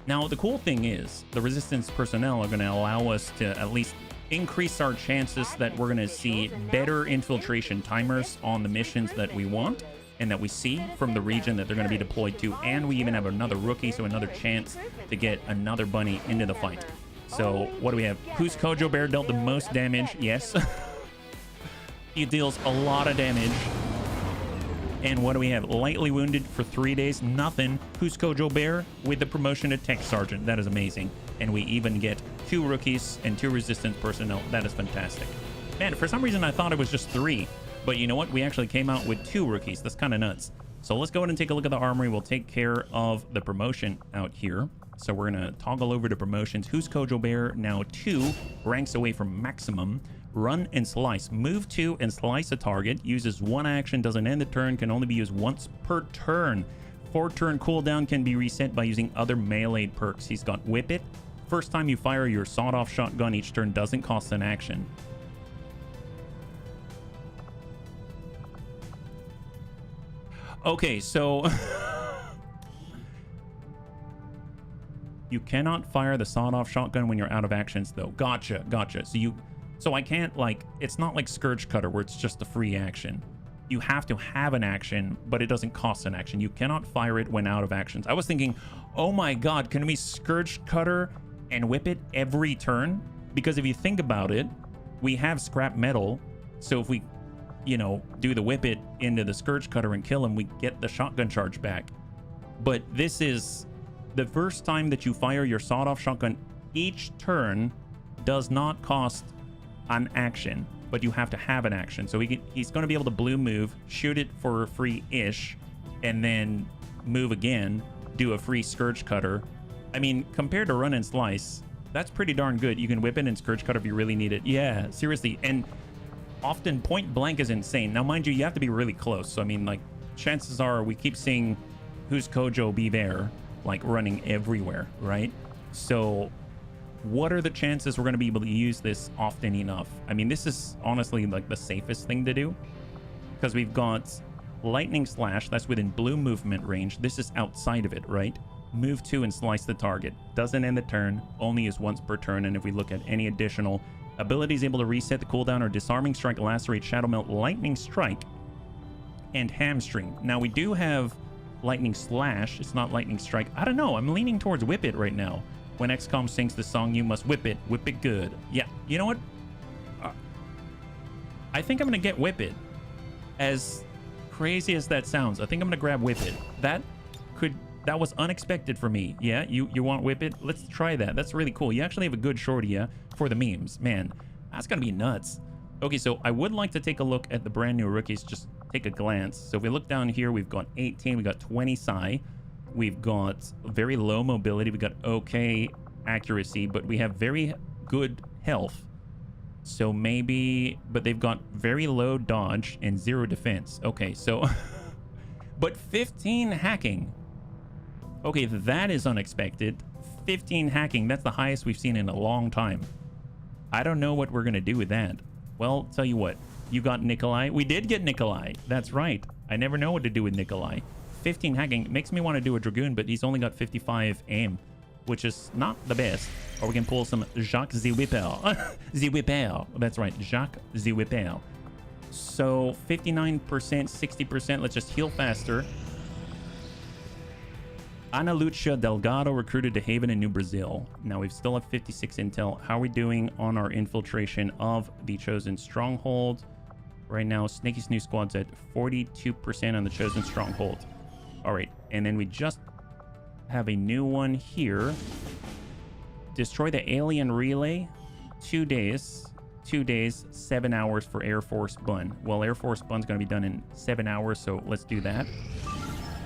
Now the cool thing is the resistance personnel are going to allow us to at least increase our chances that we're going to see better infiltration timers on the missions that we want and that we see from the region that they're going to be deployed to. And we even have another rookie, so another chance to get another bunny into the fight. So what do we have? Who's Kojo Bear dealt the most damage? Yes. He deals a lot of damage. And what do we have? Lightly wounded for 3 days? Nothing. Who's Kojo Bear with the promotion to Tech Sergeant? That is amazing. And we even get 2 rookies and 2 resistance personnel. That is fantastic. Man, for some reason I thought it was just 3. But you know what? We actually came out with 2 rookies. That's kind of nuts. So let's go ahead and take a look at the armory. We'll take care of the promotion out here. So we're going to toggle over to promotions. Who's Kojo Bear? Now 2 ranks away from maximum. Run and slice. Move to and slice a target. Uses 1 action. Doesn't end the turn. Can only be used once per turn. 4-turn cooldown can be reset by using other melee perks. He's got Whip It. First time you fire your sawed-off shotgun each turn doesn't cost an action. Okay, so you cannot fire the sawed-off shotgun when you're out of actions, though. Gotcha. So I can't, like, it's not like Scourge Cutter where it's just a free action. You have to have an action, but it doesn't cost an action. You cannot fire it when out of actions. I was thinking, oh my god, can we Scourge Cutter and Whip It every turn? Because if you think about it, we have scrap metal, so if we, you know, do the Whip It into the Scourge Cutter and kill him, we get the shotgun charge back. But this is the first time that you fire your sawed-off shotgun each turn does not cost an action, but you have to have an action. So he's going to be able to blue move, shoot it for free-ish, and then move again, do a free Scourge Cutter. I mean, compared to Run and Slice, that's pretty darn good. You can whip it and Scourge Cutter if you really need it. Yeah, seriously. And often point blank is insane. Now, mind you, you have to be really close. So, I mean, like, chances are we keep seeing who's Kojo be there, like, running everywhere, right? So what are the chances we're going to be able to use this often enough? I mean, this is honestly like the safest thing to do, because we've got Lightning Slash, that's within blue movement range. This is outside of it, right? Move 2 and slice the target. Doesn't end the turn, only is once per turn. And if we look at any additional abilities, able to reset the cooldown or Disarming Strike, Lacerate, Shadow Melt, Lightning Strike, and Hamstring. Now we do have Lightning Slash. It's not Lightning Strike. I don't know. I'm leaning towards Whip It right now. When XCOM sings the song, you must whip it good. Yeah, you know what? I think I'm gonna get Whip It. As crazy as that sounds, I think I'm gonna grab Whip It. That was unexpected for me. Yeah, you want Whip It? Let's try that. That's really cool. You actually have a good shorty, yeah, for the memes. Man, that's gonna be nuts. Okay, so I would like to take a look at the brand new rookies, just take a glance. So if we look down here, we've got 18, we got 20 psi. We've got very low mobility. We got okay accuracy, but we have very good health. So maybe, but they've got very low dodge and 0 defense. Okay, so, but 15 hacking. Okay, that is unexpected. 15 hacking, that's the highest we've seen in a long time. I don't know what we're gonna do with that. Well, tell you what, you got Nikolai. We did get Nikolai. That's right. I never know what to do with Nikolai. 15 hacking makes me want to do a Dragoon, but he's only got 55 aim, which is not the best. Or we can pull some Jacques the Whipper. The Whipper. That's right, Jacques the Whipper. So 59%, 60%. Let's just heal faster. Ana Lucia Delgado recruited to Haven in New Brazil. Now we still have 56 intel. How are we doing on our infiltration of the Chosen Stronghold? Right now, Snaky Snoo Squad's at 42% on the Chosen Stronghold. All right, and then we just have a new one here. Destroy the alien relay. 2 days. 2 days, 7 hours for Air Force Bun. Well, Air Force Bun's going to be done in 7 hours, so let's do that.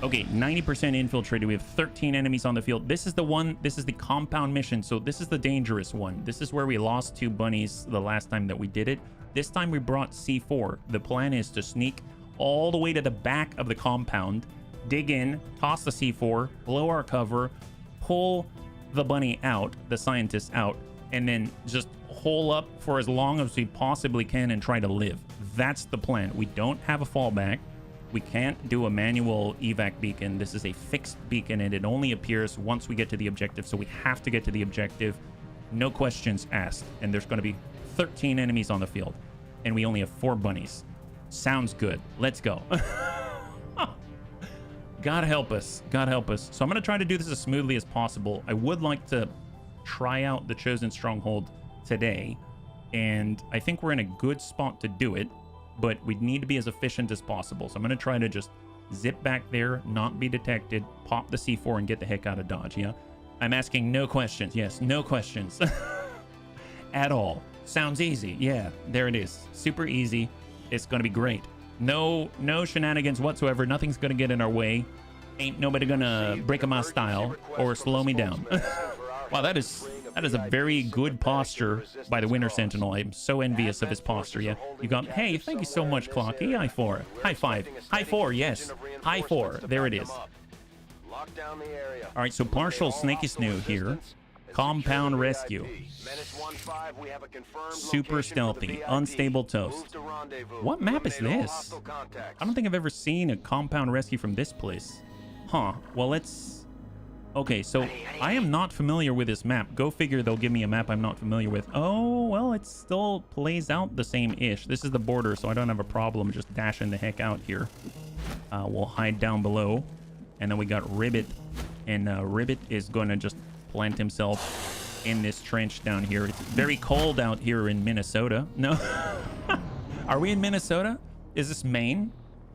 Okay, 90% infiltrated. We have 13 enemies on the field. This is the one, this is the compound mission, so this is the dangerous one. This is where we lost 2 bunnies the last time that we did it. This time we brought C4. The plan is to sneak all the way to the back of the compound, dig in, toss the C4, blow our cover, pull the bunny out, the scientist out, and then just hole up for as long as we possibly can and try to live. That's the plan. We don't have a fallback. We can't do a manual evac beacon. This is a fixed beacon and it only appears once we get to the objective. So we have to get to the objective. No questions asked. And there's going to be 13 enemies on the field. And we only have 4 bunnies. Sounds good. Let's go. God help us. God help us. So I'm going to try to do this as smoothly as possible. I would like to try out the Chosen Stronghold today. And I think we're in a good spot to do it. But we need to be as efficient as possible. So I'm going to try to just zip back there, not be detected, pop the C4, and get the heck out of Dodge, yeah? I'm asking no questions. Yes, no questions. At all. Sounds easy. Yeah, there it is. Super easy. It's going to be great. No shenanigans whatsoever. Nothing's going to get in our way. Ain't nobody going to break my style or slow me down. Wow, that is a very good posture by the Winter Sentinel. I'm so envious of his posture. Yeah, you got. Hey, thank you so much, Clocky. High 4, high 5, high 4. Yes, high 4. There it is. All right, so partial Snaky Snoo here. Compound rescue. Super stealthy. Unstable toast. What map is this? I don't think I've ever seen a compound rescue from this place. Huh. Well, let's. Okay, so I am not familiar with this map. Go figure they'll give me a map I'm not familiar with. Oh, well, it still plays out the same-ish. This is the border, so I don't have a problem just dashing the heck out here. We'll hide down below. And then we got Ribbit. And Ribbit is going to just plant himself in this trench down here. It's very cold out here in Minnesota. No. Are we in Minnesota? Is this Maine?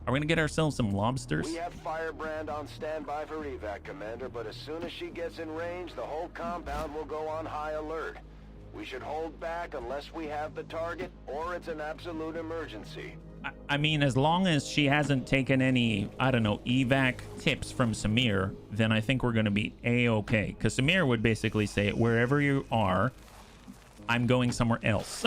Are we gonna get ourselves some lobsters? We have Firebrand on standby for evac, Commander, but as soon as she gets in range, the whole compound will go on high alert. We should hold back unless we have the target or it's an absolute emergency. I mean, as long as she hasn't taken any, I don't know, evac tips from Samir, then I think we're going to be A-okay. Because Samir would basically say, wherever you are, I'm going somewhere else.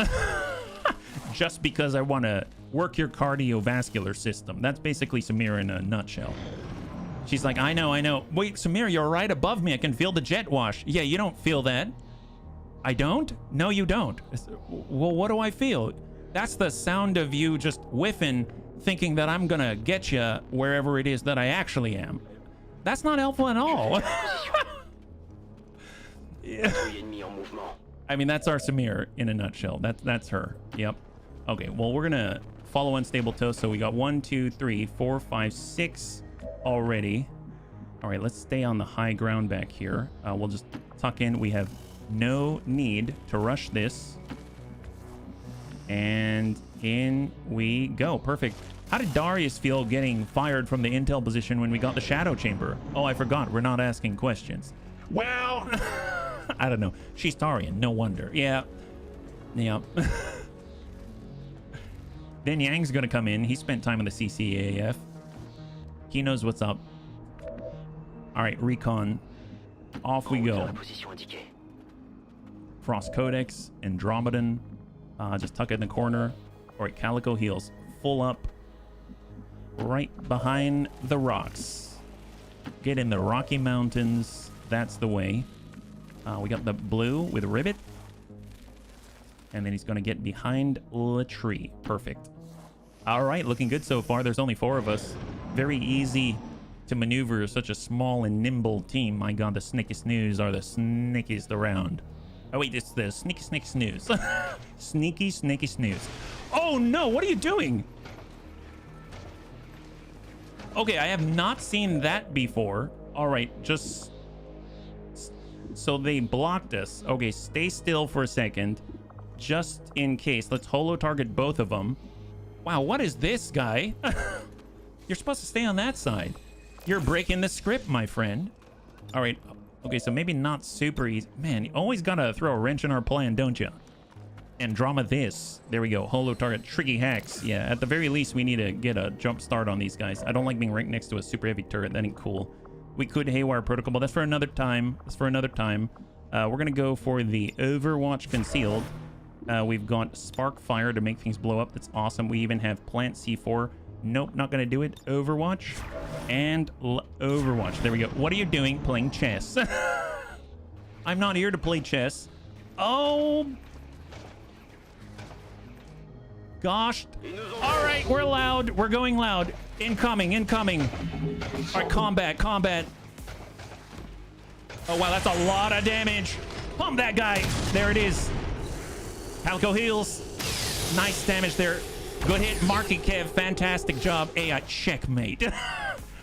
Just because I want to work your cardiovascular system. That's basically Samir in a nutshell. She's like, I know. Wait, Samir, you're right above me. I can feel the jet wash. Yeah, you don't feel that. I don't? No, you don't. Well, what do I feel? That's the sound of you just whiffing, thinking that I'm gonna get you wherever it is that I actually am. That's not helpful at all. Yeah. I mean, that's our Samir in a nutshell. That's her. Yep. Okay, well, we're gonna follow unstable toast. So we got 1, 2, 3, 4, 5, 6 already. All right, let's stay on the high ground back here. We'll just tuck in. We have no need to rush this. And in we go. Perfect. How did Darius feel getting fired from the intel position when we got the shadow chamber? Oh, I forgot. We're not asking questions. Well, I don't know. She's Tarian. No wonder. Yeah. Yeah. Then Yang's going to come in. He spent time in the CCAF. He knows what's up. All right, recon. Off we go. Frost Codex, Andromedan. Just tuck it in the corner. All right, Calico heals. Full up. Right behind the rocks. Get in the Rocky Mountains. That's the way. We got the blue with Ribbit. And then he's going to get behind the tree. Perfect. All right, looking good so far. There's only 4 of us. Very easy to maneuver such a small and nimble team. My God, the Snicky Snooze are the snickiest around. Oh, wait, it's the Sneaky Snick Snooze. Sneaky Snicky Snooze. Oh, no, what are you doing? Okay, I have not seen that before. All right, just... So they blocked us. Okay, stay still for a second. Just in case. Let's holo target both of them. Wow, what is this, guy? You're supposed to stay on that side. You're breaking the script, my friend. All right. Okay, so maybe not super easy. Man, you always gotta throw a wrench in our plan, don't you? And drama this. There we go. Holo target, tricky hacks. Yeah, at the very least, we need to get a jump start on these guys. I don't like being right next to a super heavy turret. That ain't cool. We could haywire protocol, but that's for another time. That's for another time. We're gonna go for the Overwatch concealed. We've got Spark Fire to make things blow up. That's awesome. We even have Plant C4. Nope, not gonna do it. Overwatch and Overwatch. There we go. What are you doing? Playing chess. I'm not here to play chess. Oh. Gosh. All right, we're loud. We're going loud. Incoming, incoming. All right, combat. Oh, wow, that's a lot of damage. Pump that guy. There it is. Calico heals. Nice damage there. Good hit, Marky Kev. Fantastic job. AI checkmate.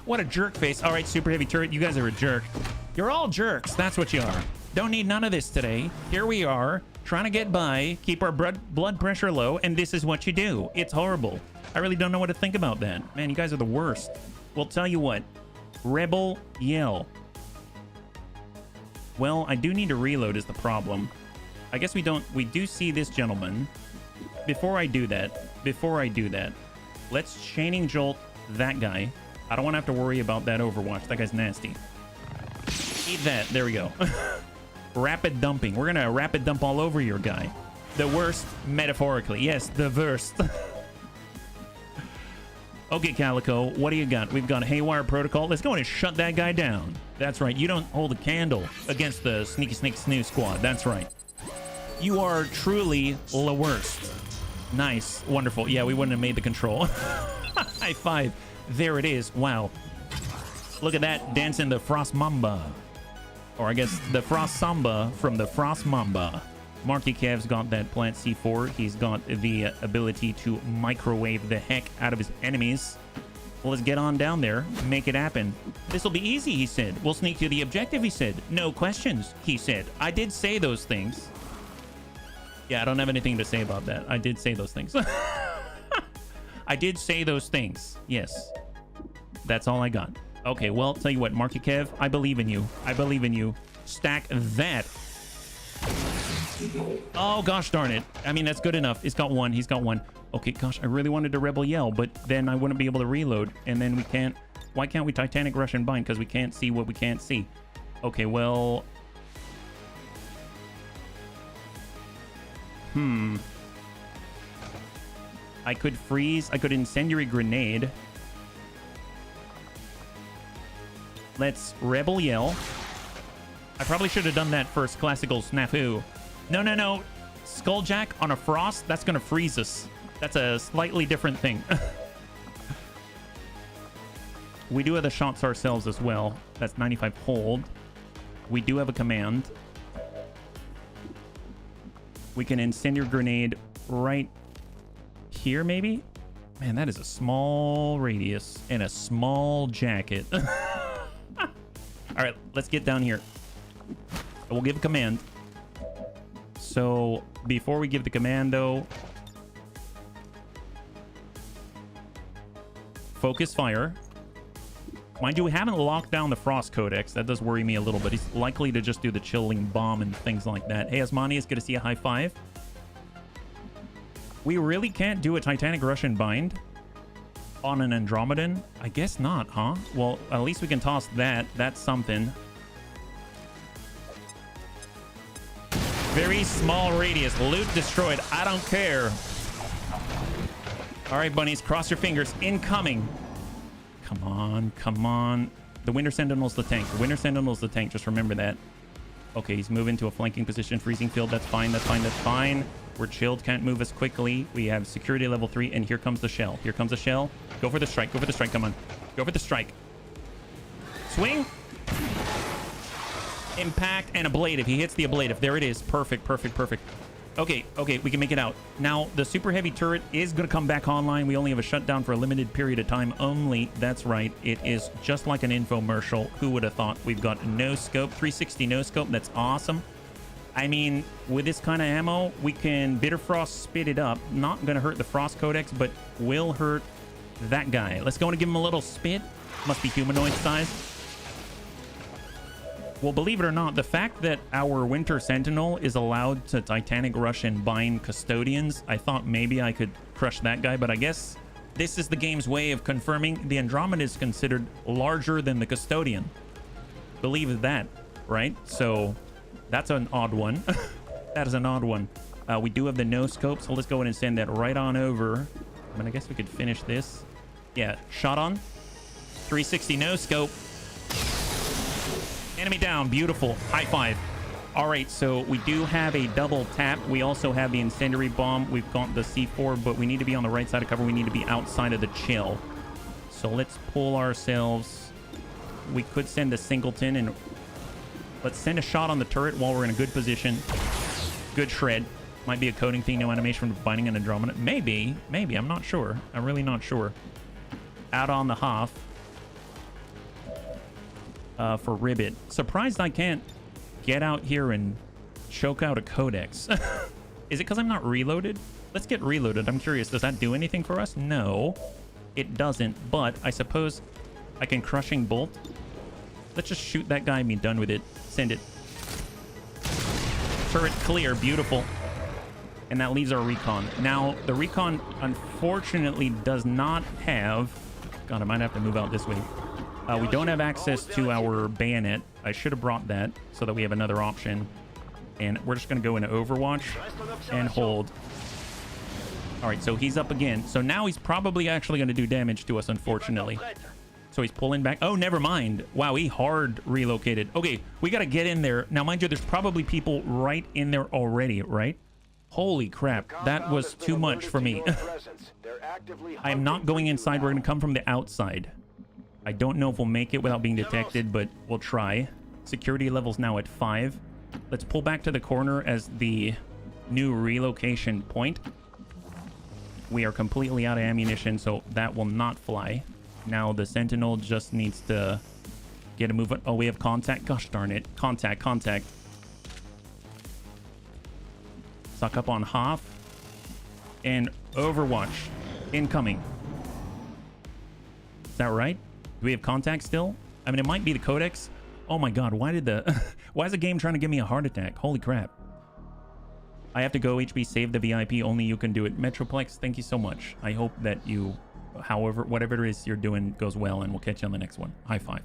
What a jerk face. All right, super heavy turret. You guys are a jerk. You're all jerks. That's what you are. Don't need none of this today. Here we are, trying to get by, keep our blood pressure low, and this is what you do. It's horrible. I really don't know what to think about that. Man, you guys are the worst. Well, tell you what. Rebel yell. Well, I do need to reload is the problem. I guess we do see this gentleman. Before I do that, let's chaining jolt that guy. I don't want to have to worry about that Overwatch. That guy's nasty. Eat that. There we go. Rapid dumping. We're going to rapid dump all over your guy. The worst, metaphorically. Yes, the worst. Okay, Calico, what do you got? We've got Haywire Protocol. Let's go in and shut that guy down. That's right. You don't hold a candle against the Sneaky Snake Snooze squad. That's right. You are truly the worst. Nice. Wonderful. Yeah, we wouldn't have made the control. High five. There it is. Wow. Look at that. Dancing the Frost Mamba. Or I guess the Frost Samba from the Frost Mamba. Marky Kev's got that Plant C4. He's got the ability to microwave the heck out of his enemies. Well, let's get on down there. Make it happen. This'll be easy, he said. We'll sneak to the objective, he said. No questions, he said. I did say those things. Yeah, I don't have anything to say about that. I did say those things. I did say those things. Yes. That's all I got. Okay, well, tell you what, Marky Kev, I believe in you. I believe in you. Stack that. Oh, gosh darn it. I mean, that's good enough. He's got one. He's got one. Okay, gosh, I really wanted to Rebel Yell, but then I wouldn't be able to reload. And then we can't... Why can't we Titanic Rush and Bind? Because we can't see what we can't see. Okay, well... I could freeze. I could Incendiary Grenade. Let's Rebel Yell. I probably should have done that first. Classical snafu. No, no, no. Skulljack on a Frost? That's going to freeze us. That's a slightly different thing. We do have the shots ourselves as well. That's 95 hold. We do have a command. We can Incendiary Grenade right here, maybe? Man, that is a small radius and a small jacket. All right, let's get down here. We'll give a command. So before we give the command, though, focus fire. Mind you, we haven't locked down the Frost Codex. That does worry me a little bit. He's likely to just do the Chilling Bomb and things like that. Hey, Asmani, it's good to see a high five. We really can't do a Titanic Rush and Bind on an Andromedan? I guess not, huh? Well, at least we can toss that. That's something. Very small radius. Loot destroyed. I don't care. All right, bunnies. Cross your fingers. Incoming. Come on. Come on. The Winter Sentinel's the tank. The Winter Sentinel's the tank. Just remember that. Okay, he's moving to a flanking position. Freezing field. That's fine. That's fine. That's fine. We're chilled. Can't move as quickly. We have security level 3. And here comes the shell. Here comes the shell. Go for the strike. Go for the strike. Come on. Go for the strike. Swing. Impact and ablative. He hits the ablative. There it is. Perfect, perfect, perfect. Okay, okay, we can make it out. Now, the super heavy turret is going to come back online. We only have a shutdown for a limited period of time only. That's right. It is just like an infomercial. Who would have thought? We've got no scope, 360 no scope. That's awesome. I mean, with this kind of ammo, we can Bitter Frost spit it up. Not going to hurt the Frost Codex, but will hurt that guy. Let's go and give him a little spit. Must be humanoid size. Well, believe it or not, the fact that our Winter Sentinel is allowed to Titanic Rush and Bind Custodians, I thought maybe I could crush that guy, but I guess this is the game's way of confirming the Andromeda is considered larger than the Custodian. Believe that, right? So that's an odd one. That is an odd one. We do have the no scope, so let's go ahead and send that right on over. I mean, I guess we could finish this. Yeah, shot on. 360 no scope. Enemy down. Beautiful. High five. All right, so we do have a double tap. We also have the incendiary bomb. We've got the C4, but we need to be on the right side of cover. We need to be outside of the chill. So let's pull ourselves. We could send a singleton, and let's send a shot on the turret while we're in a good position. Good shred. Might be a coding thing. No animation from binding an Andromeda. Maybe. Maybe. I'm not sure. I'm really not sure. Out on the half. For Ribbit. Surprised I can't get out here and choke out a codex. Is it because I'm not reloaded? Let's get reloaded. I'm curious. Does that do anything for us? No, it doesn't. But I suppose I can Crushing Bolt. Let's just shoot that guy and be done with it. Send it. Turret clear. Beautiful. And that leaves our recon. Now, the recon unfortunately does not have... God, I might have to move out this way. We don't have access to our bayonet. I should have brought that so that we have another option. And we're just going to go into Overwatch and hold. All right, so he's up again. So now he's probably actually going to do damage to us, unfortunately. So he's pulling back. Oh, never mind. Wow, he hard relocated. Okay, we got to get in there. Now, mind you, there's probably people right in there already, right? Holy crap, that was too much for me. I am not going inside. We're going to come from the outside. I don't know if we'll make it without being detected, but we'll try. Security level's now at 5. Let's pull back to the corner as the new relocation point. We are completely out of ammunition, so that will not fly. Now the Sentinel just needs to get a move. Oh, we have contact. Gosh darn it. Contact, contact. Suck up on half. And Overwatch. Incoming. Is that right? Do we have contact still? I mean, it might be the Codex. Oh my God, why did the... why is the game trying to give me a heart attack? Holy crap. I have to go. HB, save the VIP. Only you can do it. Metroplex, thank you so much. I hope that you, whatever it is you're doing goes well, and we'll catch you on the next one. High five.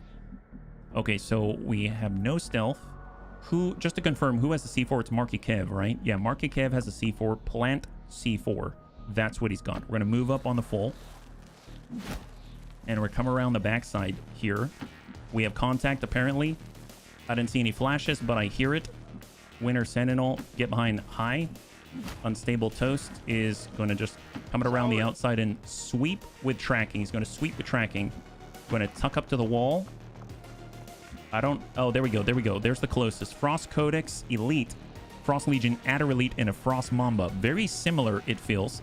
Okay, so we have no stealth. Who, just to confirm, who has the C4? It's Marky Kev, right? Yeah, Marky Kev has a C4. Plant C4. That's what he's got. We're going to move up on the full. And we're come around the backside here. We have contact, apparently. I didn't see any flashes, but I hear it. Winter Sentinel, get behind high. Unstable Toast is going to just come around the outside and sweep with tracking. He's going to sweep with tracking. Going to tuck up to the wall. Oh, there we go. There we go. There's the closest. Frost Codex Elite. Frost Legion Adder Elite and a Frost Mamba. Very similar, it feels.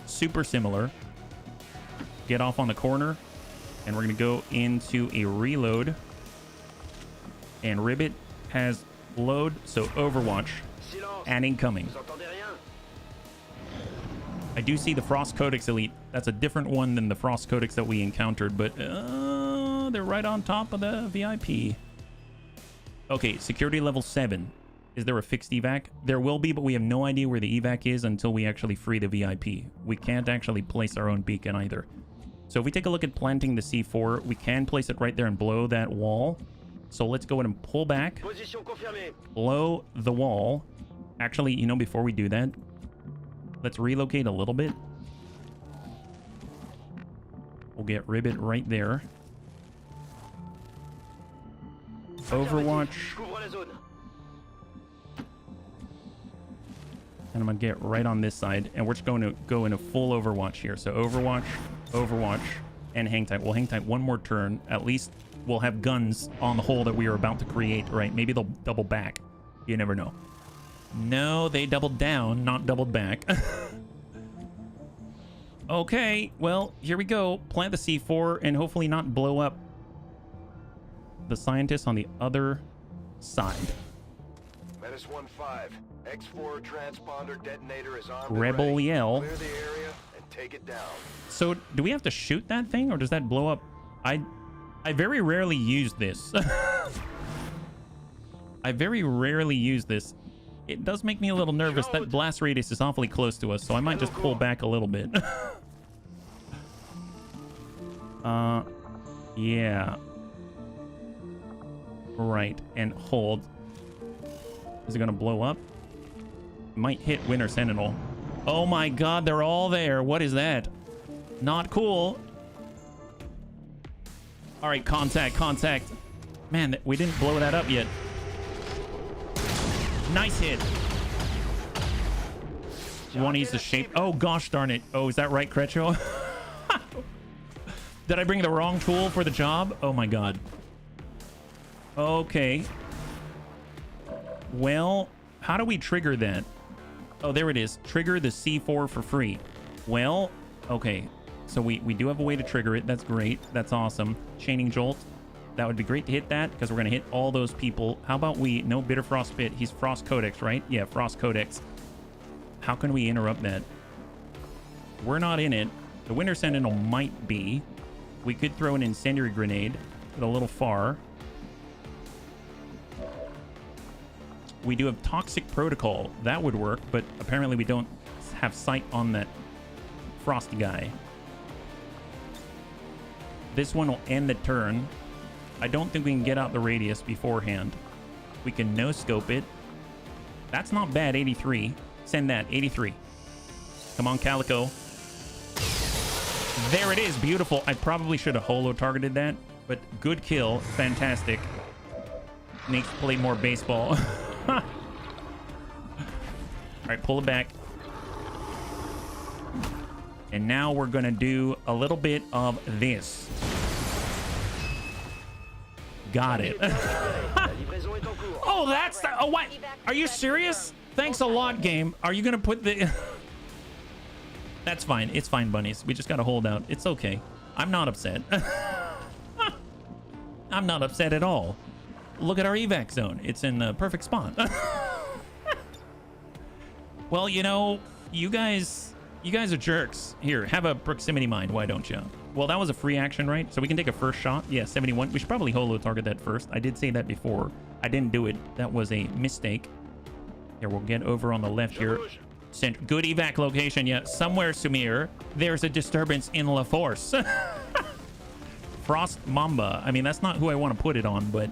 Super similar. Get off on the corner. And we're going to go into a reload. And Ribbit has load, so Overwatch and incoming. I do see the Frost Codex Elite. That's a different one than the Frost Codex that we encountered, but they're right on top of the VIP. Okay, security level 7. Is there a fixed evac? There will be, but we have no idea where the evac is until we actually free the VIP. We can't actually place our own beacon either. So if we take a look at planting the C4, we can place it right there and blow that wall. So let's go ahead and pull back, blow the wall. Actually, you know, before we do that, let's relocate a little bit. We'll get Ribbit right there. Overwatch. And I'm going to get right on this side. And we're just going to go in a full Overwatch here. So Overwatch, Overwatch, and hang tight. We'll hang tight one more turn. At least we'll have guns on the hole that we are about to create, right? Maybe they'll double back. You never know. No, they doubled down, not doubled back. Okay, well, here we go. Plant the C4 and hopefully not blow up the scientists on the other side. Menace 1-5. X4 transponder detonator is on. Rebel yell. Clear the area and take it down. So, do we have to shoot that thing, or does that blow up? I very rarely use this. I very rarely use this. It does make me a little nervous. That blast radius is awfully close to us, so I might just pull back a little bit. Yeah. Right, and hold. Is it gonna blow up? Might hit Winter Sentinel. Oh my god, they're all there. What is that? Not cool. All right, contact. Man, we didn't blow that up yet. Nice hit. One needs the shape. Oh, gosh darn it. Oh, is that right, Crecho? Did I bring the wrong tool for the job? Oh, my God. Okay. Well, how do we trigger that? Oh, there it is. Trigger the C4 for free. Well, okay. So we do have a way to trigger it. That's great. That's awesome. Chaining Jolt. That would be great to hit that because we're going to hit all those people. How about we... No, Bitter Frost Pit. He's Frost Codex, right? Yeah, Frost Codex. How can we interrupt that? We're not in it. The Winter Sentinel might be. We could throw an incendiary grenade, but a little far. We do have Toxic Protocol. That would work, but apparently we don't have sight on that Frosty guy. This one will end the turn. I don't think we can get out the radius beforehand. We can no-scope it. That's not bad, 83. Send that, 83. Come on, Calico. There it is, beautiful. I probably should have holo-targeted that, but good kill, fantastic. Needs to play more baseball. All right, pull it back. And now we're gonna do a little bit of this. Got it. Oh, that's the... Oh, what? Are you serious? Thanks a lot, game. Are you gonna put the... That's fine. It's fine, bunnies. We just gotta hold out. It's okay. I'm not upset. I'm not upset at all. Look at our evac zone. It's in the perfect spot. Well, you know, you guys are jerks. Here, have a proximity mine. Why don't you? Well, that was a free action, right? So we can take a first shot. Yeah, 71. We should probably holo target that first. I did say that before. I didn't do it. That was a mistake. Here, we'll get over on the left here. Sent good evac location. Yeah, somewhere, Sumir, there's a disturbance in La Force. Frost Mamba. I mean, that's not who I want to put it on, but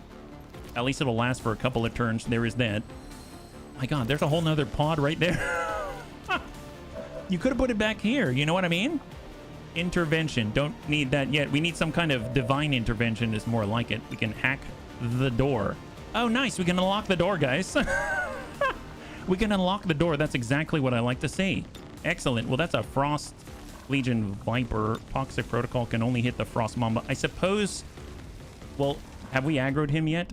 at least it'll last for a couple of turns. There is that. My God, there's a whole nother pod right there. You could have put it back here. You know what I mean? Intervention. Don't need that yet. We need some kind of divine intervention is more like it. We can hack the door. Oh, nice. We can unlock the door, guys. We can unlock the door. That's exactly what I like to see. Excellent. Well, that's a Frost Legion Viper. Toxic Protocol can only hit the Frost Mamba. I suppose... Well, have we aggroed him yet?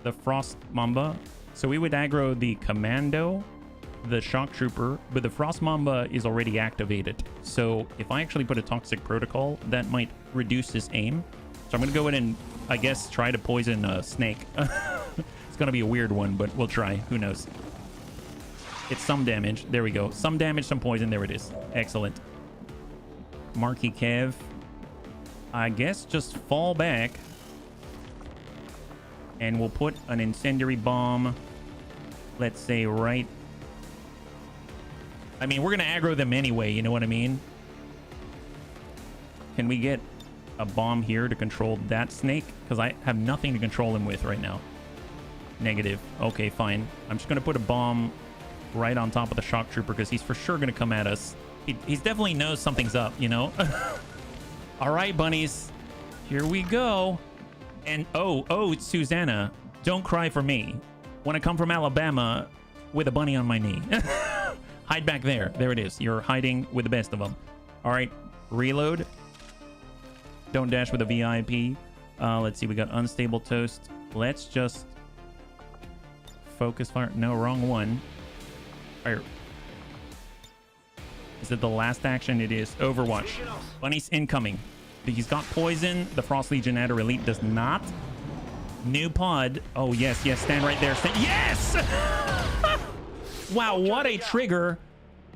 The Frost Mamba? So we would aggro the Commando, the Shock Trooper, but the Frost Mamba is already activated. So if I actually put a Toxic Protocol, that might reduce his aim. So I'm going to go in and, I guess, try to poison a snake. It's going to be a weird one, but we'll try. Who knows? It's some damage. There we go. Some damage, some poison. There it is. Excellent. Marky Kev. I guess just fall back. And we'll put an incendiary bomb, let's say, right... I mean, we're going to aggro them anyway, you know what I mean? Can we get a bomb here to control that snake? Because I have nothing to control him with right now. Negative. Okay, fine. I'm just going to put a bomb right on top of the Shock Trooper because he's for sure going to come at us. He's definitely knows something's up, you know? All right, bunnies. Here we go. And, oh, Susanna, don't cry for me. When I come from Alabama with a bunny on my knee. Hide back there. There it is. You're hiding with the best of them. All right, reload. Don't dash with a VIP. Let's see. We got unstable toast. Let's just focus fire. No, wrong one. Fire. Is it the last action? It is. Overwatch. Bunny's incoming. He's got poison. The Frost Legion Adder Elite does not. New pod. Oh, yes, yes. Stand right there. Yes! Wow, what a trigger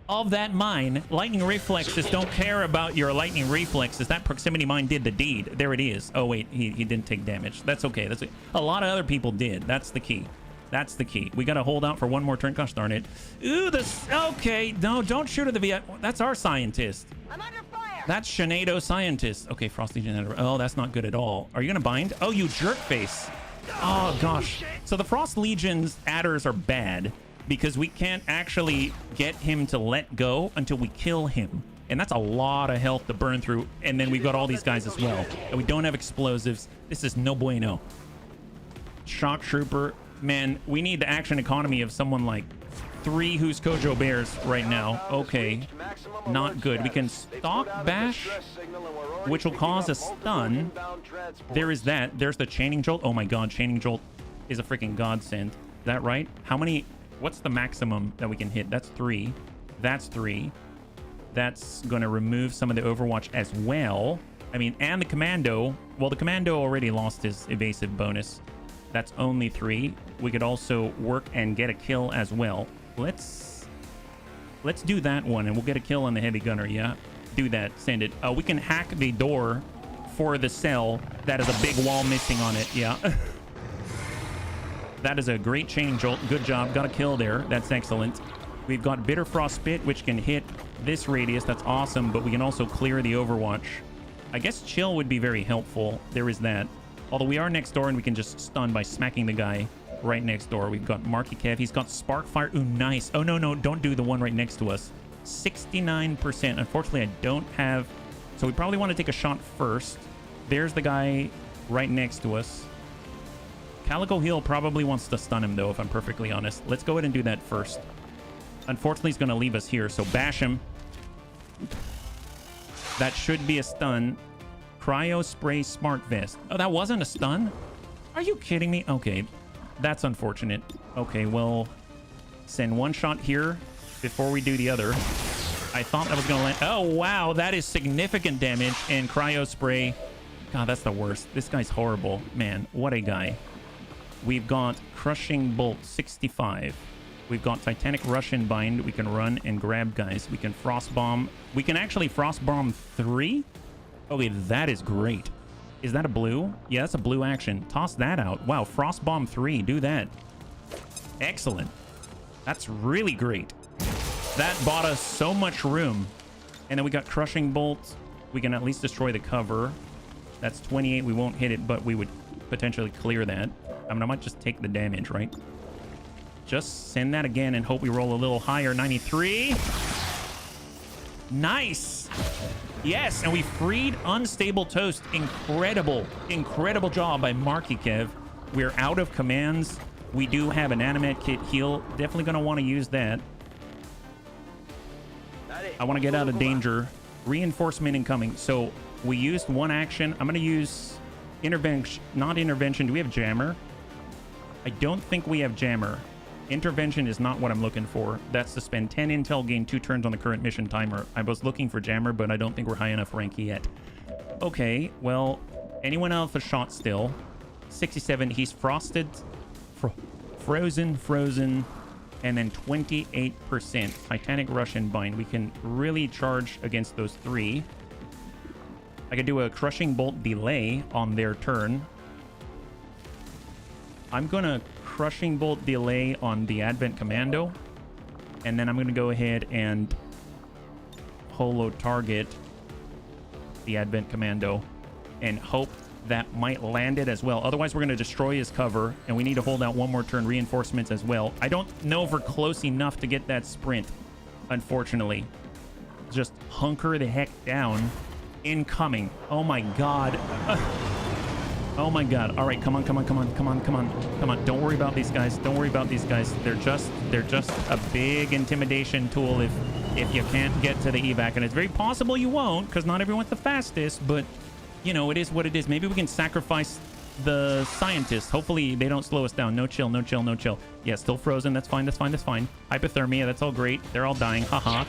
of that mine. Lightning reflexes don't care about your lightning reflexes. That proximity mine did the deed. There it is. Oh, wait, he didn't take damage. That's okay. That's okay. A lot of other people did. That's the key. That's the key. We got to hold out for one more turn. Gosh darn it. Ooh, this... Okay, no, don't shoot at the VI. That's our scientist. I'm under fire. That's Shenado scientist. Okay, Frost Legion. Oh, that's not good at all. Are you going to bind? Oh, you jerk face. Oh, gosh. So the Frost Legion's adders are bad because we can't actually get him to let go until we kill him. And that's a lot of health to burn through. And then we've got all these guys as well. And we don't have explosives. This is no bueno. Shock Trooper. Man, we need the action economy of someone like 3 Who's Kojo Bears right now. Okay. Not good. We can stock bash, which will cause a stun. There is that. There's the Chaining Jolt. Oh my god, Chaining Jolt is a freaking godsend. Is that right? How many... What's the maximum that we can hit? That's 3. That's 3. That's going to remove some of the Overwatch as well. I mean, and the Commando. Well, the Commando already lost his evasive bonus. That's only 3. We could also work and get a kill as well. Let's do that one, and we'll get a kill on the heavy gunner. Yeah, do that. Send it. We can hack the door for the cell that has a big wall missing on it. Yeah. That is a great Chaining Jolt. Good job. Got a kill there. That's excellent. We've got Bitter Frost Spit, which can hit this radius. That's awesome, but we can also clear the Overwatch. I guess Chill would be very helpful. There is that. Although we are next door and we can just stun by smacking the guy right next door. We've got Marky Kev. He's got Sparkfire. Ooh, nice. Oh, no, no. Don't do the one right next to us. 69%. Unfortunately, I don't have... So we probably want to take a shot first. There's the guy right next to us. Calico Heel probably wants to stun him, though, if I'm perfectly honest. Let's go ahead and do that first. Unfortunately, he's going to leave us here, so bash him. That should be a stun. Cryo Spray Smart Vest. Oh, that wasn't a stun? Are you kidding me? Okay, that's unfortunate. Okay, well, send one shot here before we do the other. I thought that was going to land. Oh, wow, that is significant damage. And Cryo Spray. God, that's the worst. This guy's horrible. Man, what a guy. We've got Crushing Bolt 65. We've got Titanic Russian Bind. We can run and grab guys. We can Frost Bomb. We can actually Frost Bomb 3. Okay, that is great. Is that a blue? Yeah, that's a blue action. Toss that out. Wow, Frost Bomb 3. Do that. Excellent. That's really great. That bought us so much room. And then we got Crushing Bolt. We can at least destroy the cover. That's 28. We won't hit it, but we would potentially clear that. I mean, I might just take the damage, right? Just send that again and hope we roll a little higher. 93. Nice. Yes, and we freed Unstable Toast. Incredible, incredible job by Marky Kev. We're out of commands. We do have an animate kit heal. Definitely going to want to use that. I want to get out of danger. Reinforcement incoming. So we used one action. I'm going to use intervention, not intervention. Do we have jammer? I don't think we have jammer. Intervention is not what I'm looking for. That's to spend 10 intel, gain 2 turns on the current mission timer. I was looking for jammer, but I don't think we're high enough rank yet. Okay, well, anyone else a shot still? 67, he's frosted, frozen, and then 28%. Titanic Rush and Bind. We can really charge against those 3. I could do a Crushing Bolt delay on their turn. I'm gonna Crushing Bolt delay on the Advent Commando, and then I'm gonna go ahead and holo target the Advent Commando and hope that might land it as well. Otherwise, we're gonna destroy his cover, and we need to hold out one more turn reinforcements as well. I don't know if we're close enough to get that sprint, unfortunately. Just hunker the heck down. Incoming. Oh my god. Oh my god. All right, come on. Don't worry about these guys. They're just a big intimidation tool if you can't get to the evac, and it's very possible you won't, because not everyone's the fastest, but you know, it is what it is. Maybe we can sacrifice the scientists. Hopefully they don't slow us down. No chill. Yeah, still frozen. That's fine. Hypothermia, that's all great. They're all dying. Haha.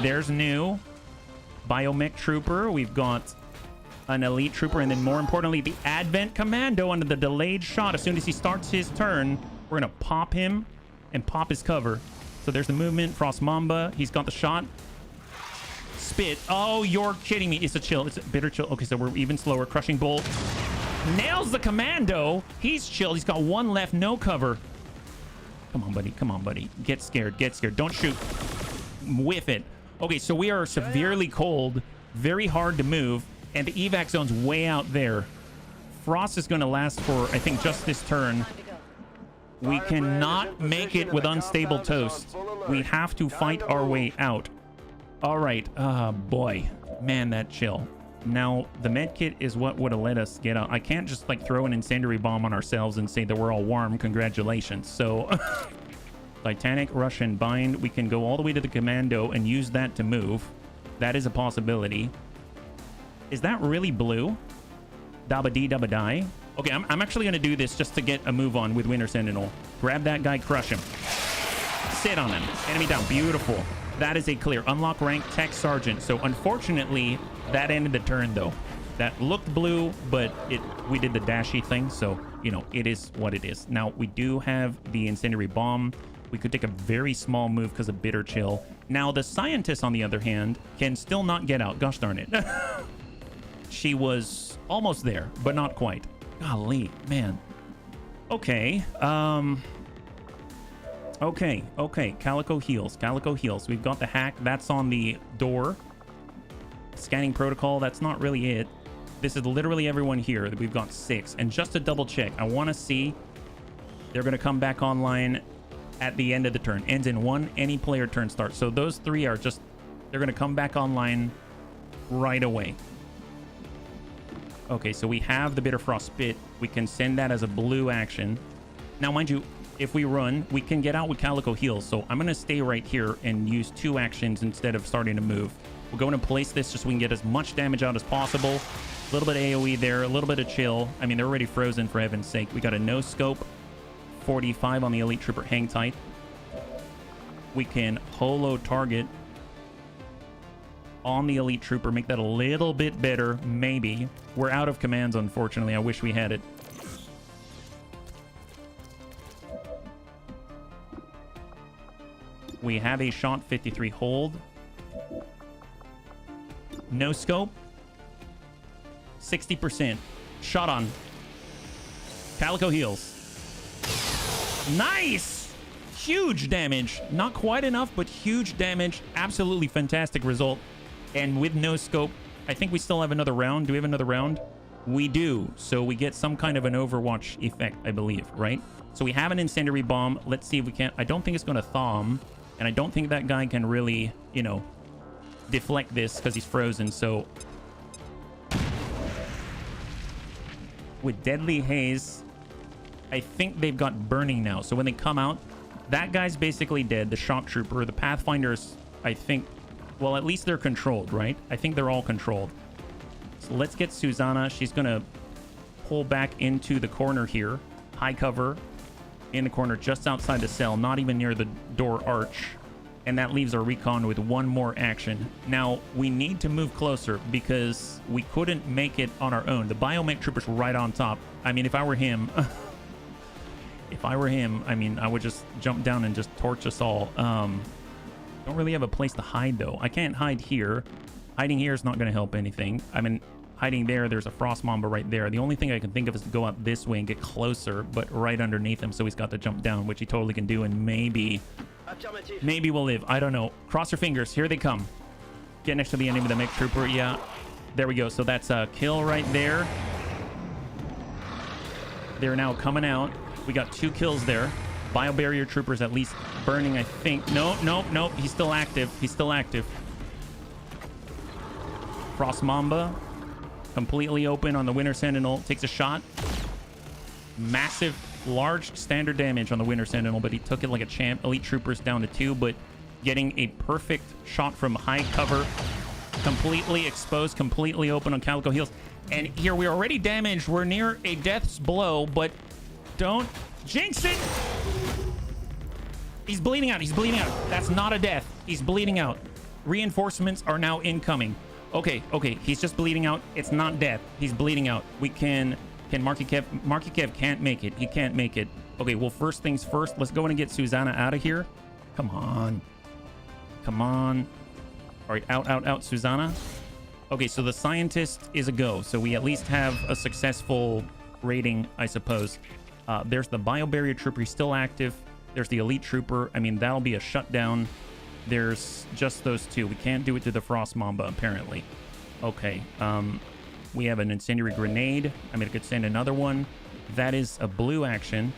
There's new biomech trooper. We've got an elite trooper, and then more importantly, the Advent Commando under the delayed shot. As soon as he starts his turn, we're gonna pop him and pop his cover. So there's the movement. Frost Mamba, he's got the shot. Spit. Oh, you're kidding me. It's a chill. It's a bitter chill. Okay, so we're even slower. Crushing Bolt nails the Commando. He's chilled. He's got 1 left. No cover. Come on, buddy. Get scared. Don't shoot. Whiff it. Okay, so we are severely cold. Very hard to move. And the evac zone's way out there. Frost is going to last for, I think, just this turn. We cannot make it with Unstable Toast. We have to fight our way out. All right. Boy. Man, that chill. Now, the medkit is what would have let us get out. I can't just, like, throw an incendiary bomb on ourselves and say that we're all warm. Congratulations. So, Titanic, Rush, and Bind. We can go all the way to the Commando and use that to move. That is a possibility. Is that really blue? Dabba-dee, dabba-die. Okay, I'm actually going to do this just to get a move on with Winter Sentinel. Grab that guy, crush him. Sit on him. Enemy down. Beautiful. That is a clear. Unlock rank, Tech Sergeant. So, unfortunately, that ended the turn, though. That looked blue, but we did the dashy thing, so, you know, it is what it is. Now, we do have the Incendiary Bomb. We could take a very small move because of Bitter Chill. Now, the Scientist, on the other hand, can still not get out. Gosh darn it. She was almost there, but not quite. Golly, man. Okay. Okay. Calico heals. We've got the hack. That's on the door. Scanning protocol. That's not really it. This is literally everyone here. We've got 6. And just to double check, I want to see they're going to come back online at the end of the turn. Ends in 1 any player turn start. So those 3 are just, they're going to come back online right away. Okay, so we have the Bitter Frost Spit. We can send that as a blue action. Now, mind you, if we run, we can get out with Calico heals. So I'm going to stay right here and use 2 actions instead of starting to move. We're going to place this just so we can get as much damage out as possible. A little bit of AoE there, a little bit of chill. I mean, they're already frozen, for heaven's sake. We got a no scope, 45 on the Elite Trooper. Hang tight. We can holo target on the Elite Trooper, make that a little bit better, maybe. We're out of commands, unfortunately. I wish we had it. We have a shot 53 hold. No scope. 60%. Shot on. Calico heals. Nice! huge damage. Not quite enough, but huge damage. Absolutely fantastic result. And with no scope, I think we still have another round. Do we have another round? We do. So we get some kind of an Overwatch effect, I believe, right? So we have an incendiary bomb. Let's see if we can. I don't think it's going to thaw him. And I don't think that guy can really, you know, deflect this because he's frozen. So with Deadly Haze, I think they've got burning now. So when they come out, that guy's basically dead. The shock trooper, the Pathfinders, I think, well, at least they're controlled, right? I think they're all controlled. So let's get Susanna. She's going to pull back into the corner here. High cover in the corner just outside the cell, not even near the door arch. And that leaves our recon with one more action. Now, we need to move closer because we couldn't make it on our own. The biomech trooper's right on top. I mean, if I were him, I mean, I would just jump down and just torch us all. Don't really have a place to hide, though. I can't hide here. Hiding here is not going to help anything. I mean, hiding there, there's a Frost Mamba right there. The only thing I can think of is to go out this way and get closer, but right underneath him, so he's got to jump down, which he totally can do, and maybe we'll live. I don't know. Cross your fingers. Here they come. Get next to the enemy, the mech trooper. Yeah, there we go. So that's a kill right there. They're now coming out. We got 2 kills there. Biobarrier trooper's at least burning, I think. No. He's still active. He's still active. Frost Mamba completely open on the Winter Sentinel. Takes a shot. Massive, large standard damage on the Winter Sentinel, but he took it like a champ. Elite Troopers down to 2, but getting a perfect shot from high cover. Completely exposed, completely open on Calico Heels. And here we're already damaged. We're near a death's blow, but don't jinx it. He's bleeding out. He's bleeding out. That's not a death. He's bleeding out. Reinforcements are now incoming. Okay. He's just bleeding out. It's not death. He's bleeding out. We can Marky Kev can't make it. He can't make it. Okay, well, first things first. Let's go in and get Susanna out of here. Come on. All right, out, Susanna. Okay, so the scientist is a go. So we at least have a successful rating, I suppose. There's the biobarrier trooper. He's still active. There's the elite trooper. I mean, that'll be a shutdown. There's just those 2. We can't do it to the Frost Mamba, apparently. Okay. We have an incendiary grenade. I mean, I could send another one. That is a blue action.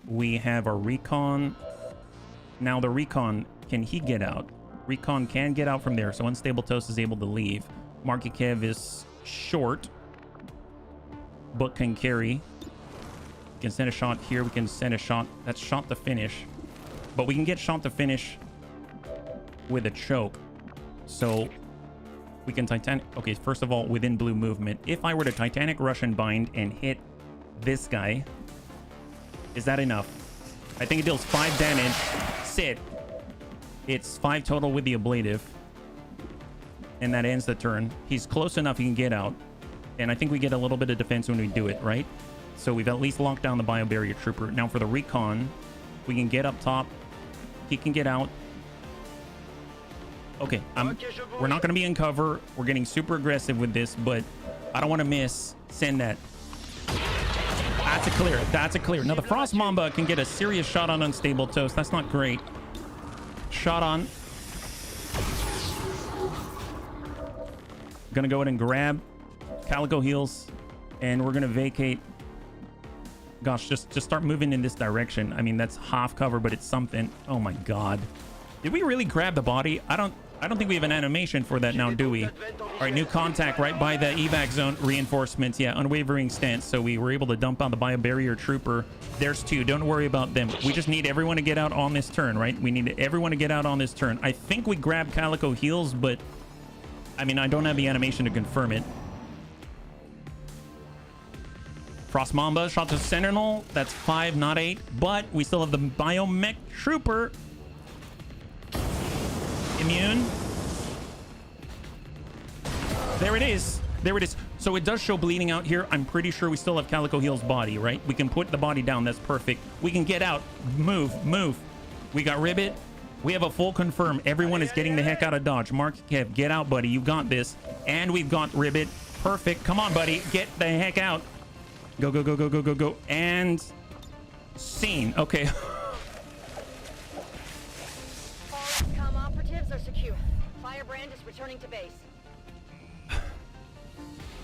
We have our recon. Now, the recon, can he get out? Recon can get out from there, so Unstable Toast is able to leave. Marky Kev is short, but can carry. We can send a shot here. We can send a shot. That's shot to finish. But we can get shot to finish with a choke. So we can Titanic. Okay, first of all, within blue movement. If I were to Titanic Russian bind and hit this guy, is that enough? I think it deals 5 damage. Sit. It's 5 total with the ablative. And that ends the turn. He's close enough he can get out. And I think we get a little bit of defense when we do it, right? So we've at least locked down the biobarrier trooper. Now for the recon, we can get up top. He can get out. Okay, we're not going to be in cover. We're getting super aggressive with this, but I don't want to miss. Send that. That's a clear. That's a clear. Now the Frost Mamba can get a serious shot on Unstable Toast. That's not great. Shot on. Gonna go ahead and grab Calico Heels, and we're gonna vacate. Gosh, just start moving in this direction. I mean, that's half cover, but it's something. Oh my god. Did we really grab the body? I don't think we have an animation for that now, do we? All right, new contact right by the evac zone. Reinforcements. Yeah, unwavering stance. So we were able to dump out the biobarrier trooper. There's 2. Don't worry about them. We just need everyone to get out on this turn, right? We need everyone to get out on this turn. I think we grabbed Calico Heels, but I mean, I don't have the animation to confirm it. Frost Mamba shot to Sentinel. That's 5, not 8. But we still have the biomech trooper. Immune. There it is. There it is. So it does show bleeding out here. I'm pretty sure we still have Calico Heel's body, right? We can put the body down. That's perfect. We can get out. Move. We got Ribbit. We have a full confirm. Everyone is getting the heck out of Dodge. Mark Kev, get out, buddy. You got this. And we've got Ribbit. Perfect. Come on, buddy. Get the heck out. Go. And Scene. Okay. All XCOM operatives are secure. Firebrand is returning to base.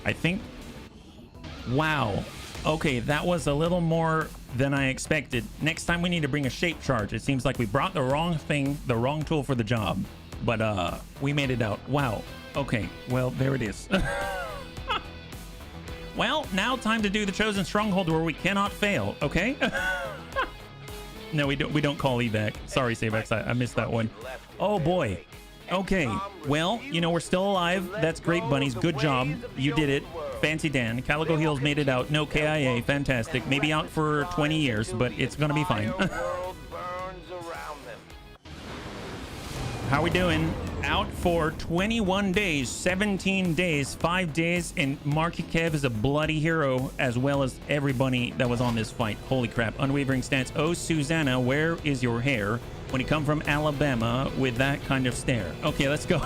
I think... Wow. Okay, that was a little more than I expected. Next time we need to bring a shape charge. It seems like we brought the wrong thing, the wrong tool for the job. But we made it out. Wow. Okay, well, there it is. Well, now time to do the chosen stronghold where we cannot fail, okay? No, we don't call evac. Sorry, Savex, I missed that one. Oh boy. Okay, well, you know, we're still alive. That's great, bunnies. Good job. You did it. Fancy Dan. Calico Heels made it out. No KIA. Fantastic. Maybe out for 20 years, but it's gonna be fine. How we doing? Out for 21 days, 17 days, 5 days, and Marky Kev is a bloody hero, as well as everybody that was on this fight. Holy crap. Unwavering stance. Oh, Susanna, where is your hair when you come from Alabama with that kind of stare? Okay, let's go.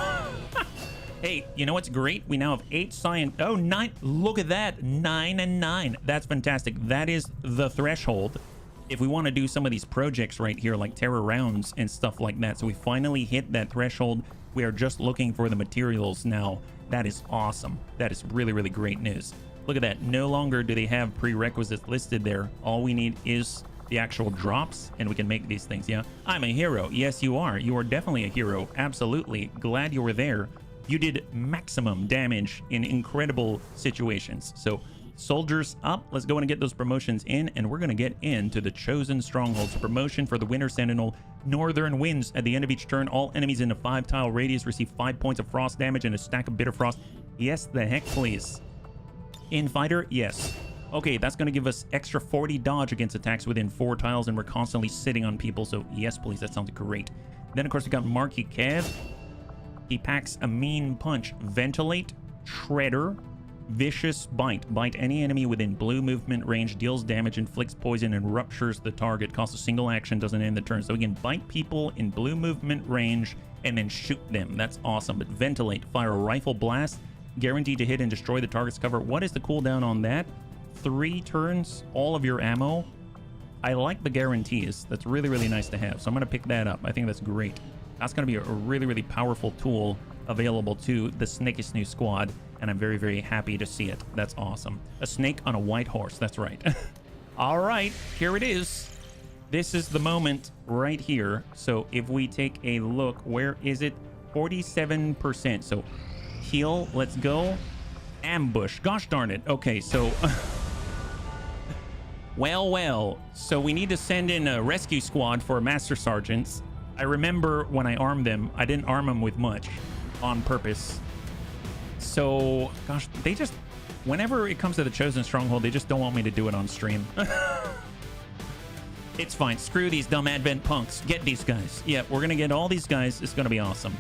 Hey, you know what's great? We now have 8 science. Oh, 9. Look at that. 9 and 9. That's fantastic. That is the threshold. If we want to do some of these projects right here, like terror rounds and stuff like that. So we finally hit that threshold. We are just looking for the materials now. That is awesome. That is really, really great news. Look at that. No longer do they have prerequisites listed there. All we need is the actual drops, and we can make these things. Yeah, I'm a hero. Yes, you are. You are definitely a hero. Absolutely. Glad you were there. You did maximum damage in incredible situations. So soldiers up. Let's go and get those promotions in, and we're going to get into the chosen strongholds. Promotion for the Winter Sentinel. Northern winds. At the end of each turn, all enemies in a 5-tile radius receive 5 points of frost damage and a stack of bitter frost. Yes, the heck, please. Infighter, yes. Okay, that's going to give us extra 40 dodge against attacks within 4 tiles, and we're constantly sitting on people, so yes, please. That sounds great. Then, of course, we got Marky Kev. He packs a mean punch. Ventilate, Shredder, Vicious Bite. Bite any enemy within blue movement range, deals damage, inflicts poison, and ruptures the target. Costs a single action, doesn't end the turn. So we can bite people in blue movement range and then shoot them. That's awesome. But Ventilate, fire a rifle blast, guaranteed to hit and destroy the target's cover. What is the cooldown on that? 3 turns, all of your ammo. I like the guarantees. That's really, really nice to have. So I'm going to pick that up. I think that's great. That's going to be a really, really powerful tool available to the Snakey Snoo squad, and I'm very, very happy to see it. That's awesome. A snake on a white horse. That's right. All right, here it is. This is the moment right here. So if we take a look, where is it? 47%. So heal, let's go. Ambush. Gosh darn it. Okay, so well, so we need to send in a rescue squad for Master Sergeants. I remember when I armed them, I didn't arm them with much on purpose. So, gosh, they just, whenever it comes to the Chosen Stronghold, they just don't want me to do it on stream. It's fine. Screw these dumb Advent punks. Get these guys. Yeah, we're going to get all these guys. It's going to be awesome.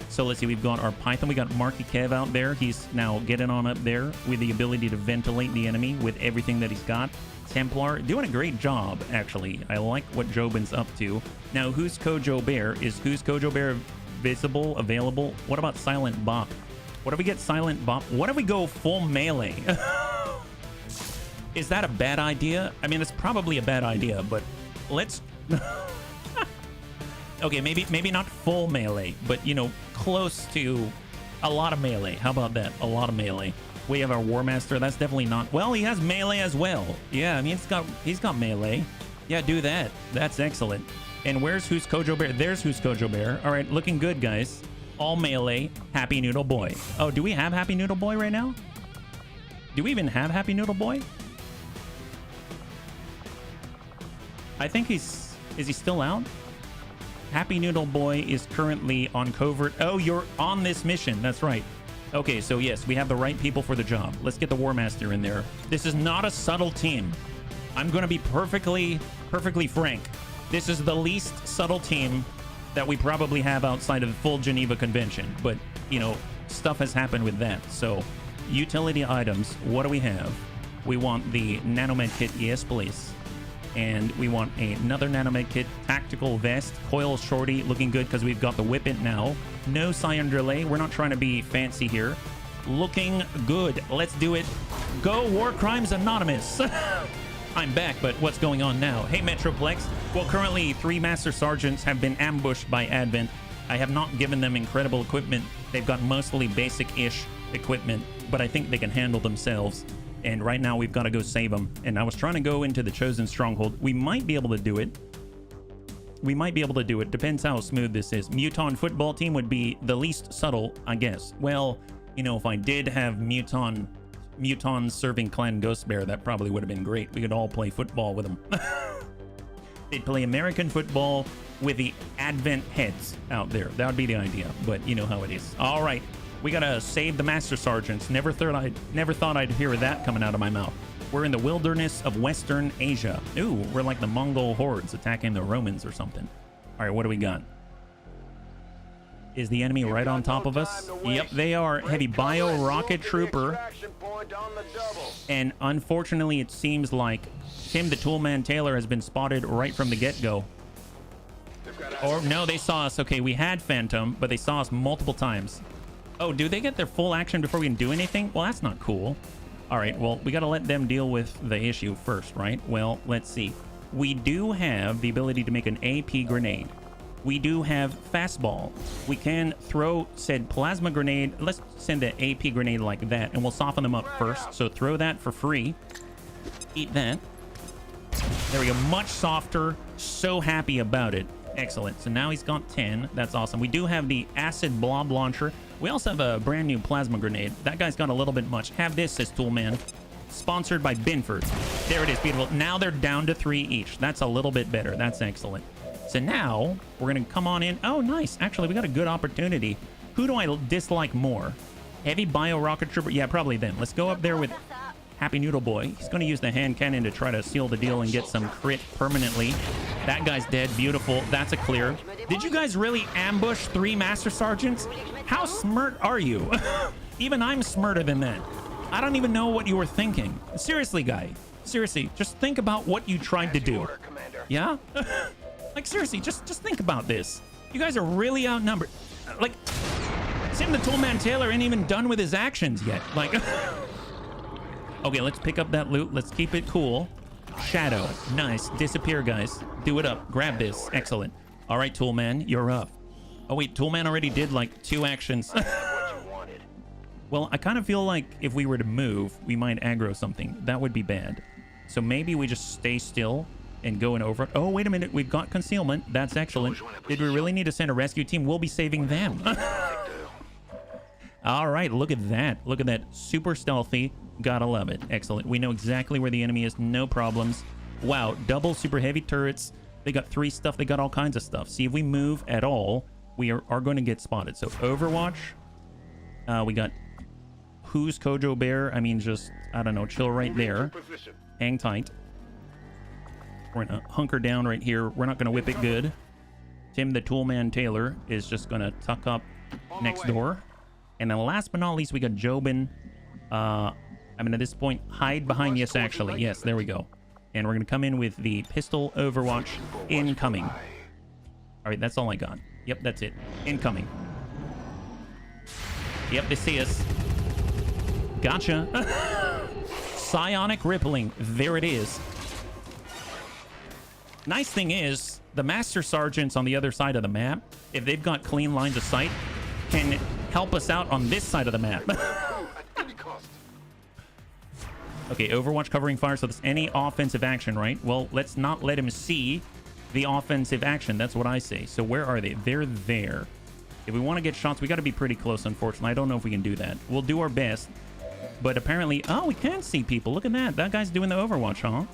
So let's see. We've got our Python. We got Marky Kev out there. He's now getting on up there with the ability to ventilate the enemy with everything that he's got. Templar doing a great job, actually. I like what Jobin's up to. Now, who's Kojo Bear? Is who's Kojo Bear visible, available? What about Silent Bop? What if we get Silent Bop? What if we go full melee? Is that a bad idea? I mean, it's probably a bad idea, but let's... Okay, maybe not full melee, but, you know, close to a lot of melee. How about that? A lot of melee. We have our War Master. That's definitely not... Well, he has melee as well. Yeah, I mean, he's got melee. Yeah, do that. That's excellent. And where's Who's Kojo Bear? There's Who's Kojo Bear. All right, looking good, guys. All melee. Happy Noodle Boy. Oh, do we have Happy Noodle Boy right now? Do we even have Happy Noodle Boy? I think he's... Is he still out? Happy Noodle Boy is currently on covert. Oh, you're on this mission. That's right. Okay, so yes, we have the right people for the job. Let's get the War Master in there. This is not a subtle team. I'm going to be perfectly frank. This is the least subtle team that we probably have outside of the full Geneva Convention. But, you know, stuff has happened with that. So, utility items, what do we have? We want the Nanomed Kit, yes please. And we want another Nanomed Kit, Tactical Vest, Coil Shorty, looking good because we've got the Whip It now. No Cyan Delay, we're not trying to be fancy here. Looking good, let's do it. Go War Crimes Anonymous. I'm back, but what's going on now? Hey, Metroplex. Well, currently 3 Master Sergeants have been ambushed by Advent. I have not given them incredible equipment. They've got mostly basic-ish equipment, but I think they can handle themselves. And right now we've got to go save them. And I was trying to go into the Chosen Stronghold. We might be able to do it. We might be able to do it. Depends how smooth this is. Muton football team would be the least subtle, I guess. Well, you know, if I did have Muton serving Clan Ghost Bear, that probably would have been great. We could all play football with them. They'd play American football with the Advent heads out there. That would be the idea, but you know how it is. All right, we gotta save the Master Sergeants. Never thought I'd hear that coming out of my mouth. We're in the wilderness of Western Asia. Ooh, we're like the Mongol hordes attacking the Romans or something. All right, what do we got? Is the enemy right on top of us? Yep, they are. Heavy bio rocket trooper. And unfortunately, it seems like Tim the Toolman Taylor has been spotted right from the get-go. Or no, they saw us. Okay, we had Phantom, but they saw us multiple times. Oh, do they get their full action before we can do anything? Well, that's not cool. All right, well, we got to let them deal with the issue first, right? Well, let's see. We do have the ability to make an AP grenade. We do have fastball. We can throw said plasma grenade. Let's send an AP grenade like that, and we'll soften them up first. So throw that for free. Eat that. There we go. Much softer. So happy about it. Excellent. So now he's got 10. That's awesome. We do have the acid blob launcher. We also have a brand new plasma grenade. That guy's got a little bit much. Have this, says Toolman. Sponsored by Binford. There it is. Beautiful. Now they're down to 3 each. That's a little bit better. That's excellent. So now we're going to come on in. Oh, nice. Actually, we got a good opportunity. Who do I dislike more? Heavy bio rocket trooper? Yeah, probably them. Let's go up there with Happy Noodle Boy. He's going to use the hand cannon to try to seal the deal and get some crit permanently. That guy's dead. Beautiful. That's a clear. Did you guys really ambush 3 Master Sergeants? How smart are you? Even I'm smarter than that. I don't even know what you were thinking. Seriously, guy. Seriously, just think about what you tried to do. Yeah? Like, seriously, just think about this. You guys are really outnumbered. Like, Tim the Toolman Taylor ain't even done with his actions yet. Like, okay, let's pick up that loot. Let's keep it cool. Shadow. Nice. Disappear, guys. Do it up. Grab this. Excellent. All right, Toolman, you're up. Oh, wait, Toolman already did, like, 2 actions. Well, I kind of feel like if we were to move, we might aggro something. That would be bad. So maybe we just stay still and go in over. Oh, wait a minute. We've got concealment. That's excellent. Did we really need to send a rescue team? We'll be saving them. All right. Look at that. Look at that. Super stealthy. Gotta love it. Excellent. We know exactly where the enemy is. No problems. Wow. Double super heavy turrets. They got 3 stuff. They got all kinds of stuff. See, if we move at all, we are going to get spotted. So Overwatch. We got who's Kojo Bear? I mean, just, I don't know, chill right there. Hang tight. We're going to hunker down right here. We're not going to whip it good. Tim the Toolman Taylor is just going to tuck up next door. And then last but not least, we got Jobin. I mean, at this point, hide behind. Yes, actually. Yes, there we go. And we're going to come in with the pistol Overwatch incoming. All right, that's all I got. Yep, that's it. Incoming. Yep, they see us. Gotcha. Psionic rippling. There it is. Nice thing is, the Master Sergeants on the other side of the map, if they've got clean lines of sight, can help us out on this side of the map. Okay, Overwatch covering fire, so that's any offensive action, right? Well, let's not let him see the offensive action. That's what I say. So where are they? They're there. If we want to get shots, we got to be pretty close, unfortunately. I don't know if we can do that. We'll do our best. But apparently... Oh, we can see people. Look at that. That guy's doing the Overwatch, huh?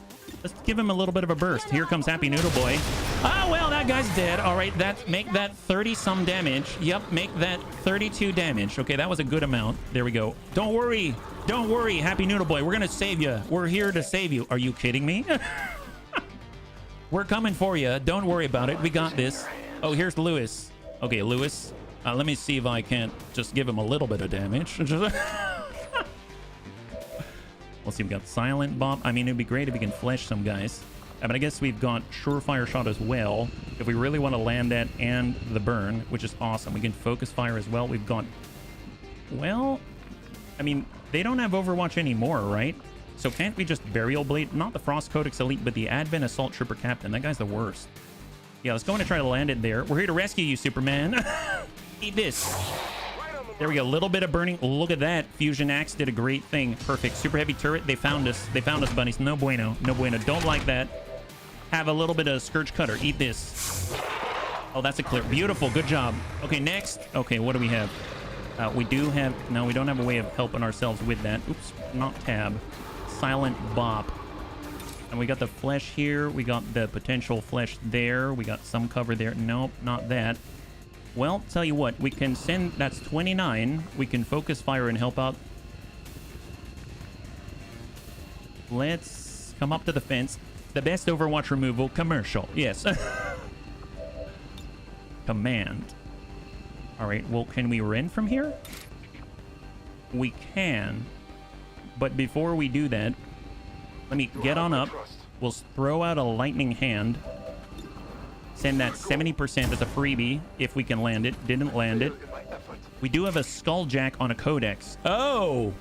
Let's give him a little bit of a burst. Here comes Happy Noodle Boy. Oh, well, that guy's dead. All right, make that 30-some damage. Yep, make that 32 damage. Okay, that was a good amount. There we go. Don't worry. Don't worry, Happy Noodle Boy. We're going to save you. We're here to save you. Are you kidding me? We're coming for you. Don't worry about it. We got this. Oh, here's Lewis. Okay, Lewis. Let me see if I can't just give him a little bit of damage. Let's see, we've got Silent Bomb. I mean, it'd be great if we can flesh some guys. But I guess we've got Surefire Shot as well. If we really want to land that and the burn, which is awesome. We can Focus Fire as well. We've got... Well, I mean, they don't have Overwatch anymore, right? So can't we just Burial Blade? Not the Frost Codex Elite, but the Advent Assault Trooper Captain. That guy's the worst. Yeah, let's go in and try to land it there. We're here to rescue you, Superman. Eat this. There we go. A little bit of burning. Look at that. Fusion Axe did a great thing. Perfect. Super heavy turret. They found us. They found us, bunnies. No bueno. No bueno. Don't like that. Have a little bit of Scourge Cutter. Eat this. Oh, that's a clear. Beautiful. Good job. Okay, next. Okay, what do we have? We do have... No, we don't have a way of helping ourselves with that. Oops. Not tab. Silent Bop. And we got the flesh here. We got the potential flesh there. We got some cover there. Nope, not that. Well, tell you what. We can send... That's 29. We can focus fire and help out. Let's come up to the fence. The best Overwatch removal commercial. Yes. Command. All right. Well, can we rend from here? We can. But before we do that, let me get on up. We'll throw out a lightning hand. Send that 70% as a freebie if we can land it. Didn't land it. We do have a Skulljack on a Codex. Oh!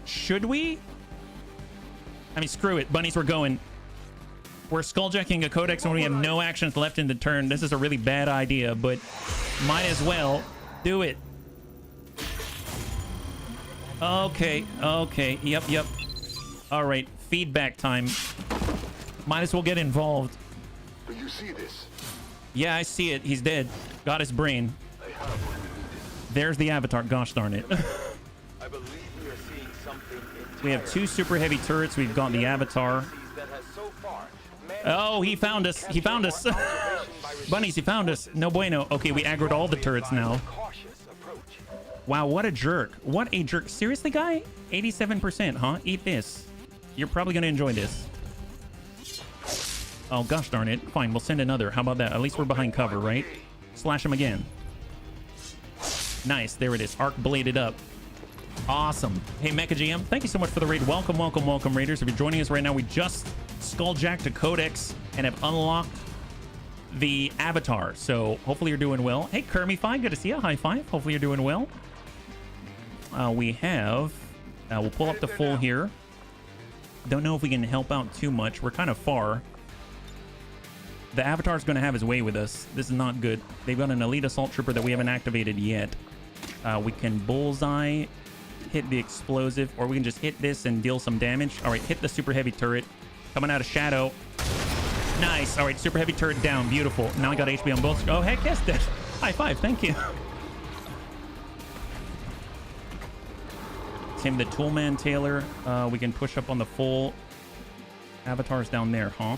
Should we? I mean, screw it. Bunnies, we're going. We're Skulljacking a Codex when we have no actions left in the turn. This is a really bad idea, but might as well do it. Okay, okay. Yep. All right, feedback time. Might as well get involved. Do you see this? Yeah, I see it. He's dead. Got his brain. I have what we needed. There's the Avatar. Gosh darn it. I believe we are seeing something. We have 2 super heavy turrets. We've got the Avatar. That has so far Oh, he found us. He found us. Bunnies, he found us. No bueno. Okay, we aggroed all the turrets now. Wow, what a jerk. What a jerk. Seriously, guy? 87%, huh? Eat this. You're probably going to enjoy this. Oh, gosh darn it. Fine, we'll send another. How about that? At least we're behind cover, right? Slash him again. Nice. There it is. Arc bladed up. Awesome. Hey, Mecha GM, thank you so much for the raid. Welcome, welcome, welcome, Raiders. If you're joining us right now, we just skulljacked a Codex and have unlocked the Avatar. So hopefully you're doing well. Hey, Kermify, good to see you. High five. Hopefully you're doing well. We have... we'll pull up the full here. Don't know if we can help out too much. We're kind of far. The Avatar's going to have his way with us. This is not good. They've got an Elite Assault Trooper that we haven't activated yet. We can bullseye, hit the explosive, or we can just hit this and deal some damage. All right, hit the super heavy turret. Coming out of shadow. Nice. All right, super heavy turret down. Beautiful. Now I got HP on both. Oh, heck yes, Dad. High five. Thank you. Tim the Toolman Taylor. We can push up on the full. Avatar's down there, huh?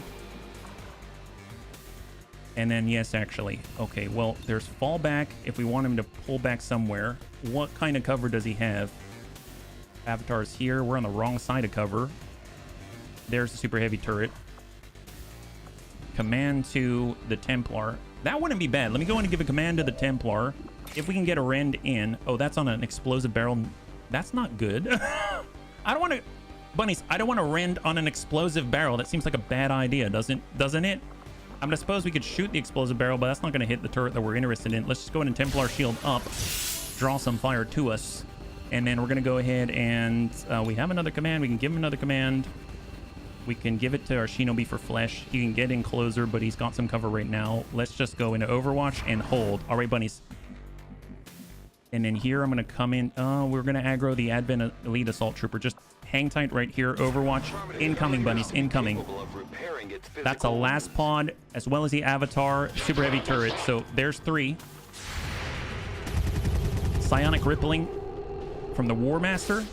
And then, yes, actually. Okay, well, there's fallback if we want him to pull back somewhere. What kind of cover does he have? Avatar's here. We're on the wrong side of cover. There's the super heavy turret. Command to the Templar. That wouldn't be bad. Let me go in and give a command to the Templar. If we can get a rend in. Oh, that's on an explosive barrel. That's not good. I don't want to... Bunnies, I don't want to rend on an explosive barrel. That seems like a bad idea, doesn't it? I'm gonna suppose we could shoot the explosive barrel, but that's not gonna hit the turret that we're interested in. Let's just go ahead and Templar shield up, draw some fire to us, and then we're gonna go ahead and we have another command. We can give him another command. We can give it to our Shinobi for flesh. He can get in closer, but he's got some cover right now. Let's just go into Overwatch and hold. All right, bunnies. And then here I'm gonna come in. We're gonna aggro the Advent Elite Assault Trooper. Just hang tight right here. Overwatch incoming, bunnies, incoming. That's a last pod as well as the Avatar super heavy turret. So there's 3. Psionic Rippling from the War Master.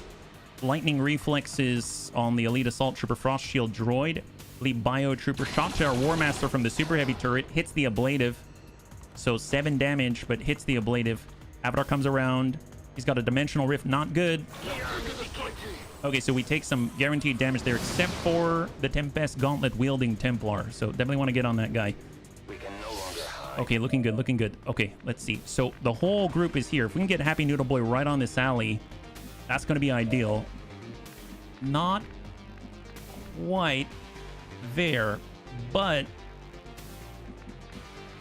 Lightning Reflexes on the Elite Assault Trooper Frost Shield Droid. Elite Bio Trooper shot to our War Master from the super heavy turret. Hits the ablative. So 7 damage, but hits the ablative. Avatar comes around. He's got a Dimensional Rift. Not good. Okay, so we take some guaranteed damage there, except for the Tempest Gauntlet wielding Templar. So definitely want to get on that guy. We can no longer hide. Okay, looking good, looking good. Okay, let's see. So the whole group is here. If we can get Happy Noodle Boy right on this alley, that's going to be ideal. Not quite there, but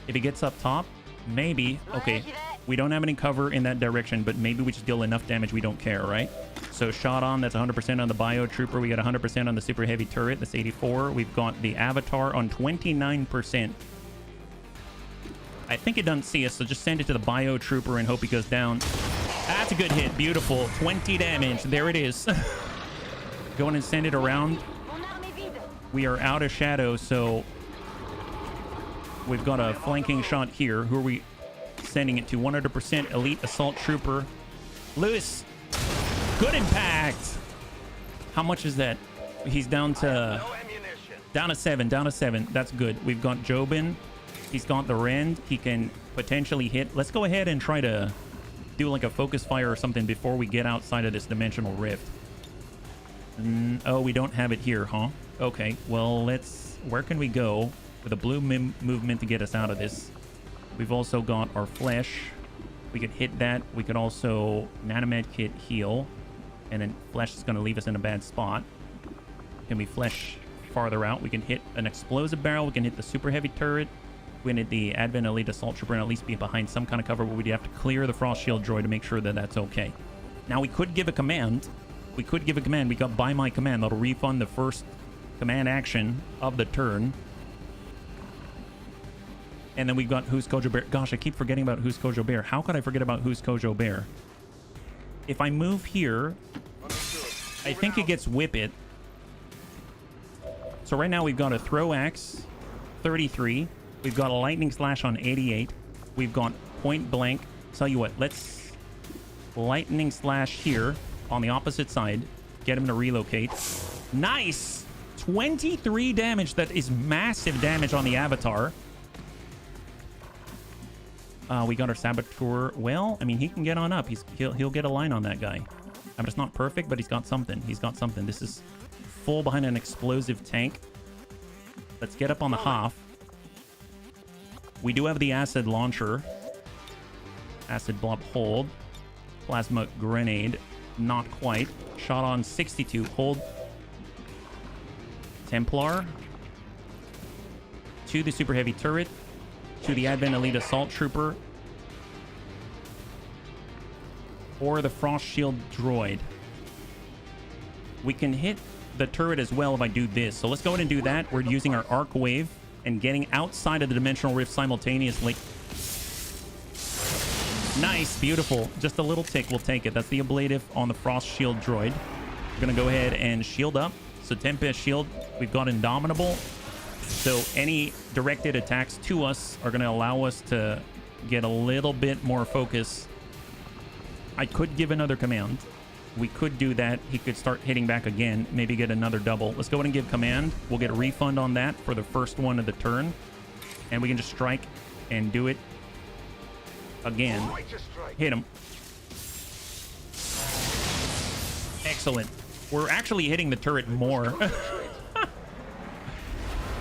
if he gets up top, maybe. Okay, we don't have any cover in that direction, but maybe we just deal enough damage we don't care, right? So shot on, that's 100% on the bio trooper. We got 100% on the super heavy turret. That's 84. We've got the avatar on 29%. I think it doesn't see us, so just send it to the bio trooper and hope he goes down. That's a good hit. Beautiful. 20 damage. There it is. Go in and send it around. We are out of shadow, so we've got a flanking shot here. Who are we sending it to? 100% elite assault trooper. Lewis. Good impact. How much is that? He's down to down to 7. That's good. We've got Jobin. He's got the rend. He can potentially hit. Let's go ahead and try to do like a focus fire or something before we get outside of this dimensional rift. Oh, we don't have it here, huh? Okay, well, let's... Where can we go with a blue movement to get us out of this? We've also got our flesh. We could hit that. We could also nanomed kit heal. And then flesh is going to leave us in a bad spot. Can we flesh farther out? We can hit an explosive barrel. We can hit the super heavy turret. We can hit the Advent Elite Assault Trooper and at least be behind some kind of cover, but we'd have to clear the Frost Shield droid to make sure that that's okay. Now, we could give a command. We got by my command. That'll refund the first command action of the turn. And then we've got Who's Kojo Bear. Gosh, I keep forgetting about Who's Kojo Bear. How could I forget about Who's Kojo Bear? If I move here, I think it gets Whip It. So right now we've got a Throw Axe, 33. We've got a Lightning Slash on 88. We've got Point Blank. Tell you what, let's Lightning Slash here on the opposite side. Get him to relocate. Nice! 23 damage. That is massive damage on the Avatar. We got our Saboteur. Well, I mean, he can get on up. He'll get a line on that guy. I mean, it's not perfect, but he's got something. This is full behind an explosive tank. Let's get up on the Hoff. We do have the acid launcher. Acid blob hold. Plasma grenade. Not quite. Shot on 62. Hold. Templar. To the super heavy turret. To the Advent Elite Assault Trooper. Or the Frost Shield droid. We can hit the turret as well if I do this. So let's go ahead and do that. We're using our Arc Wave and getting outside of the Dimensional Rift simultaneously. Nice, beautiful. Just a little tick, we'll take it. That's the ablative on the Frost Shield droid. We're gonna go ahead and shield up. So Tempest Shield, we've got Indomitable. So any directed attacks to us are gonna allow us to get a little bit more focus. I could give another command. We could do that. He could start hitting back again, maybe get another double. Let's go ahead and give command. We'll get a refund on that for the first one of the turn. And we can just strike and do it again. Hit him. Excellent. We're actually hitting the turret more.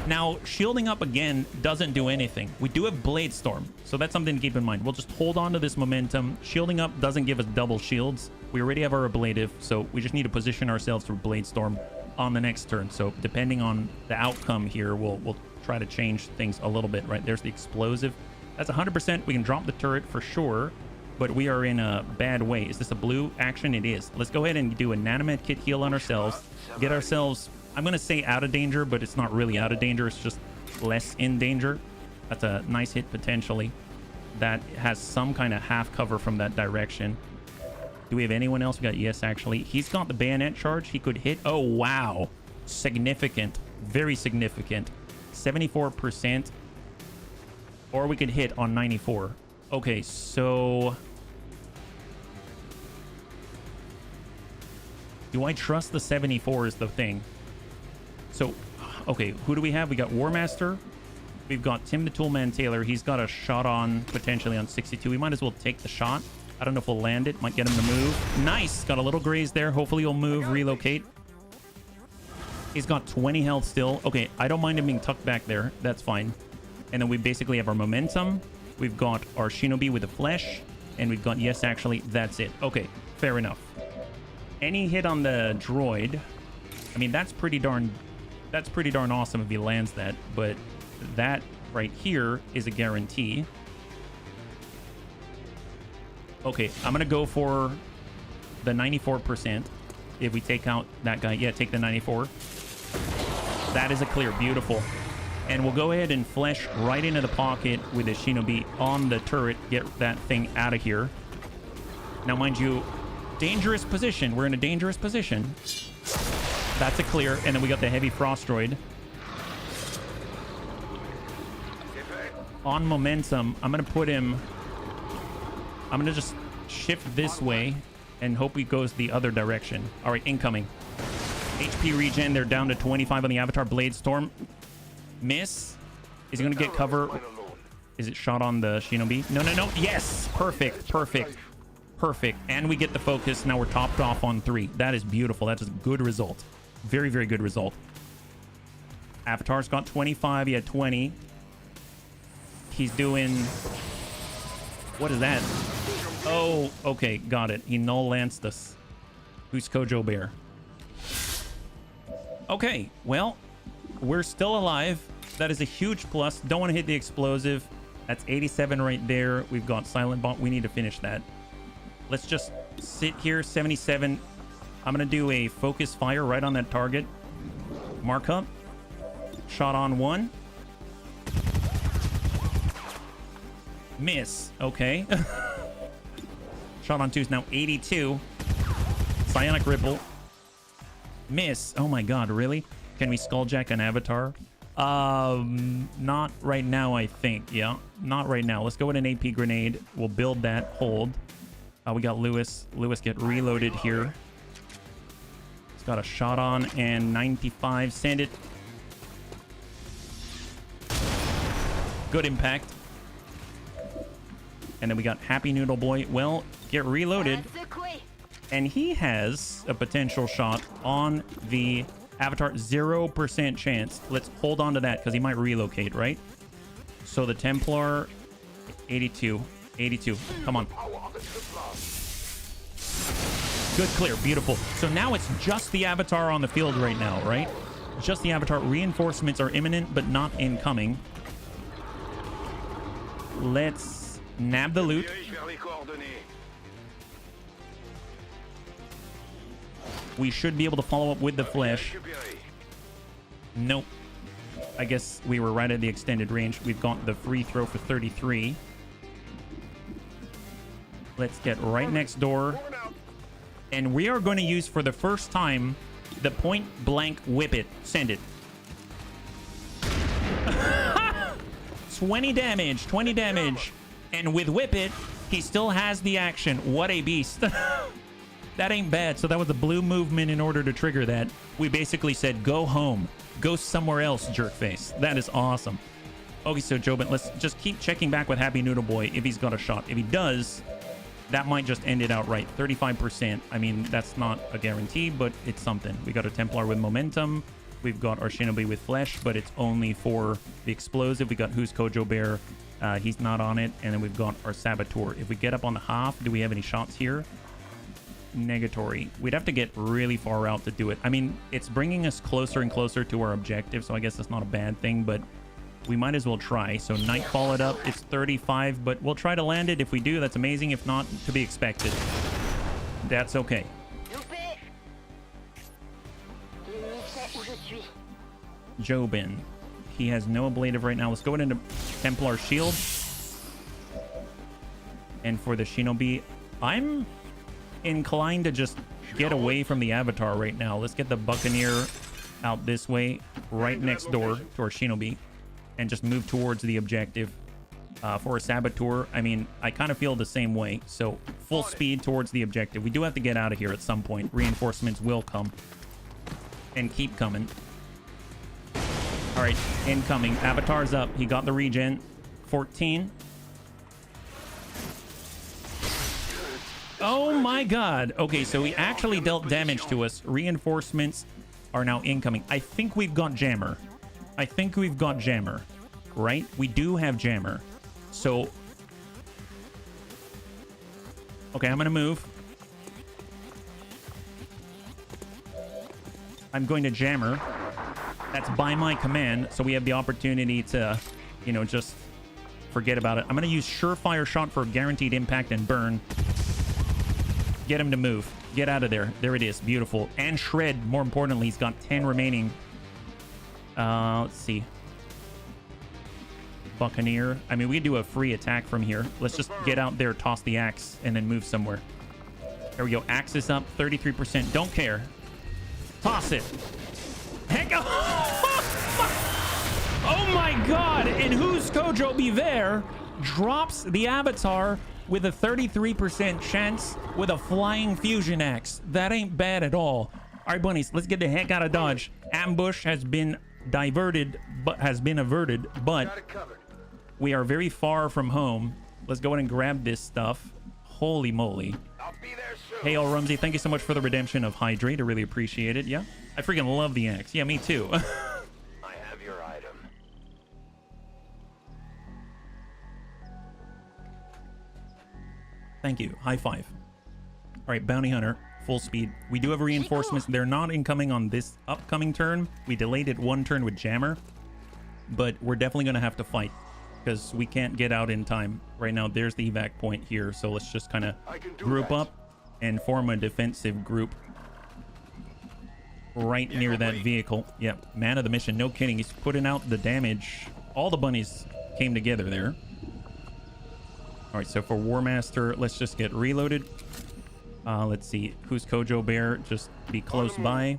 Now, shielding up again doesn't do anything. We do have Blade Storm, so that's something to keep in mind. We'll just hold on to this momentum. Shielding up doesn't give us double shields. We already have our ablative, so we just need to position ourselves for Blade Storm on the next turn. So depending on the outcome here, we'll try to change things a little bit, right? There's the explosive. That's 100%. We can drop the turret for sure, but we are in a bad way. Is this a blue action? It is. Let's go ahead and do a nanomed kit heal on ourselves. Get ourselves, I'm going to say out of danger, but it's not really out of danger. It's just less in danger. That's a nice hit potentially. That has some kind of half cover from that direction. Do we have anyone else? We got, yes, actually. He's got the bayonet charge. He could hit. Oh, wow. Significant. Very significant. 74%. Or we could hit on 94. Okay, so... do I trust the 74 is the thing? So, okay, who do we have? We got War Master. We've got Tim the Toolman Taylor. He's got a shot on, potentially on 62. We might as well take the shot. I don't know if we'll land it. Might get him to move. Nice. Got a little graze there. Hopefully he'll move, relocate. He's got 20 health still. Okay, I don't mind him being tucked back there. That's fine. And then we basically have our momentum. We've got our Shinobi with the flesh. And we've got, yes, actually, that's it. Okay, fair enough. Any hit on the droid, I mean, that's pretty darn awesome if he lands that, but that right here is a guarantee. Okay, I'm gonna go for the 94%. if we take out that guy. Yeah, take the 94. That is a clear. Beautiful. And we'll go ahead and flesh right into the pocket with the Shinobi on the turret. Get that thing out of here. Now, mind you, dangerous position. We're in a dangerous position. That's a clear. And then we got the heavy frost droid. On momentum, I'm going to put him... I'm going to just shift this way and hope he goes the other direction. All right, incoming. HP regen, they're down to 25 on the Avatar. Blade Storm. Miss. Is he going to get cover? Is it shot on the Shinobi? No, no, no. Yes! Perfect, perfect, perfect. And we get the focus. Now we're topped off on 3. That is beautiful. That is a good result. Very, very good result. Avatar's got 25. He had 20. He's doing... What is that? Oh, okay. Got it. He null-lanced us. Who's Kojo Bear? Okay. Well, we're still alive. That is a huge plus. Don't want to hit the explosive. That's 87 right there. We've got Silent Bomb. We need to finish that. Let's just sit here. 77. I'm going to do a focus fire right on that target. Mark up. Shot on 1. Miss. Okay. Shot on 2 is now 82. Psionic Ripple. Miss. Oh my god, really? Can we Skulljack an Avatar? Not right now, I think. Yeah, not right now. Let's go with an AP grenade. We'll build that. Hold. We got Lewis. Lewis get reloaded here. He's got a shot on and 95. Send it. Good impact. And then we got Happy Noodle Boy. Well, get reloaded. And he has a potential shot on the Avatar. 0% chance. Let's hold on to that because he might relocate, right? So the Templar, 82. 82. Come on. Good clear. Beautiful. So now it's just the Avatar on the field right now, right? Just the Avatar. Reinforcements are imminent, but not incoming. Let's nab the loot. We should be able to follow up with the flesh. Nope. I guess we were right at the extended range. We've got the free throw for 33. Let's get right next door. And we are going to use for the first time the point blank whip it. Send it. 20 damage. 20 damage. And with Whip It, he still has the action. What a beast. That ain't bad. So that was the blue movement in order to trigger that. We basically said, go home. Go somewhere else, jerkface. That is awesome. Okay, so Jobin, let's just keep checking back with Happy Noodle Boy if he's got a shot. If he does, that might just end it outright. 35%. I mean, that's not a guarantee, but it's something. We got a Templar with momentum. We've got our Shinobi with flesh, but it's only for the explosive. We got Who's Kojo Bear. He's not on it. And then we've got our Saboteur. If we get up on the half, do we have any shots here? Negatory. We'd have to get really far out to do it. I mean, it's bringing us closer and closer to our objective, so I guess that's not a bad thing, but we might as well try. So Nightfall it up. It's 35, but we'll try to land it. If we do, that's amazing. If not, to be expected. That's okay. Jobin. He has no ablative right now. Let's go into Templar Shield. And for the Shinobi, I'm inclined to just get away from the Avatar right now. Let's get the Buccaneer out this way, right next door to our Shinobi, and just move towards the objective. For a Saboteur, I mean, I kind of feel the same way. So full speed towards the objective. We do have to get out of here at some point. Reinforcements will come and keep coming. All right, incoming. Avatar's up. He got the regen. 14. Oh my god. Okay, so he actually dealt damage to us. Reinforcements are now incoming. I think we've got Jammer. I think we've got Jammer. Right? We do have Jammer. So... Okay, I'm going to move. I'm going to Jammer. That's by my command, so we have the opportunity to, you know, just forget about it. I'm going to use Surefire Shot for guaranteed impact and burn. Get him to move. Get out of there. There it is. Beautiful. And Shred, more importantly, he's got 10 remaining. Let's see. Buccaneer. I mean, we can do a free attack from here. Let's just get out there, toss the axe, and then move somewhere. There we go. Axe is up. 33%. Don't care. Toss it. Heck. Oh my god. And who's Kojo be there? Drops the avatar with a 33% chance with a flying fusion axe. That ain't bad at all. All right, bunnies, let's get the heck out of Dodge. Ambush has been averted, but we are very far from home. Let's go ahead and grab this stuff. Holy moly. I'll be there soon. Hey, Al Rumsey, thank you so much for the redemption of Hydrate. I really appreciate it. Yeah, I freaking love the axe. Yeah, me too. I have your item. Thank you. High five. All right, Bounty Hunter, full speed. We do have reinforcements. They're not incoming on this upcoming turn. We delayed it one turn with Jammer, but we're definitely going to have to fight because we can't get out in time. Right now, there's the evac point here, so let's just kind of group up and form a defensive group right near that vehicle. Yep, man of the mission. No kidding. He's putting out the damage. All the bunnies came together there. All right, so for War Master, let's just get reloaded. Let's see. Who's Kojo Bear? Just be close by.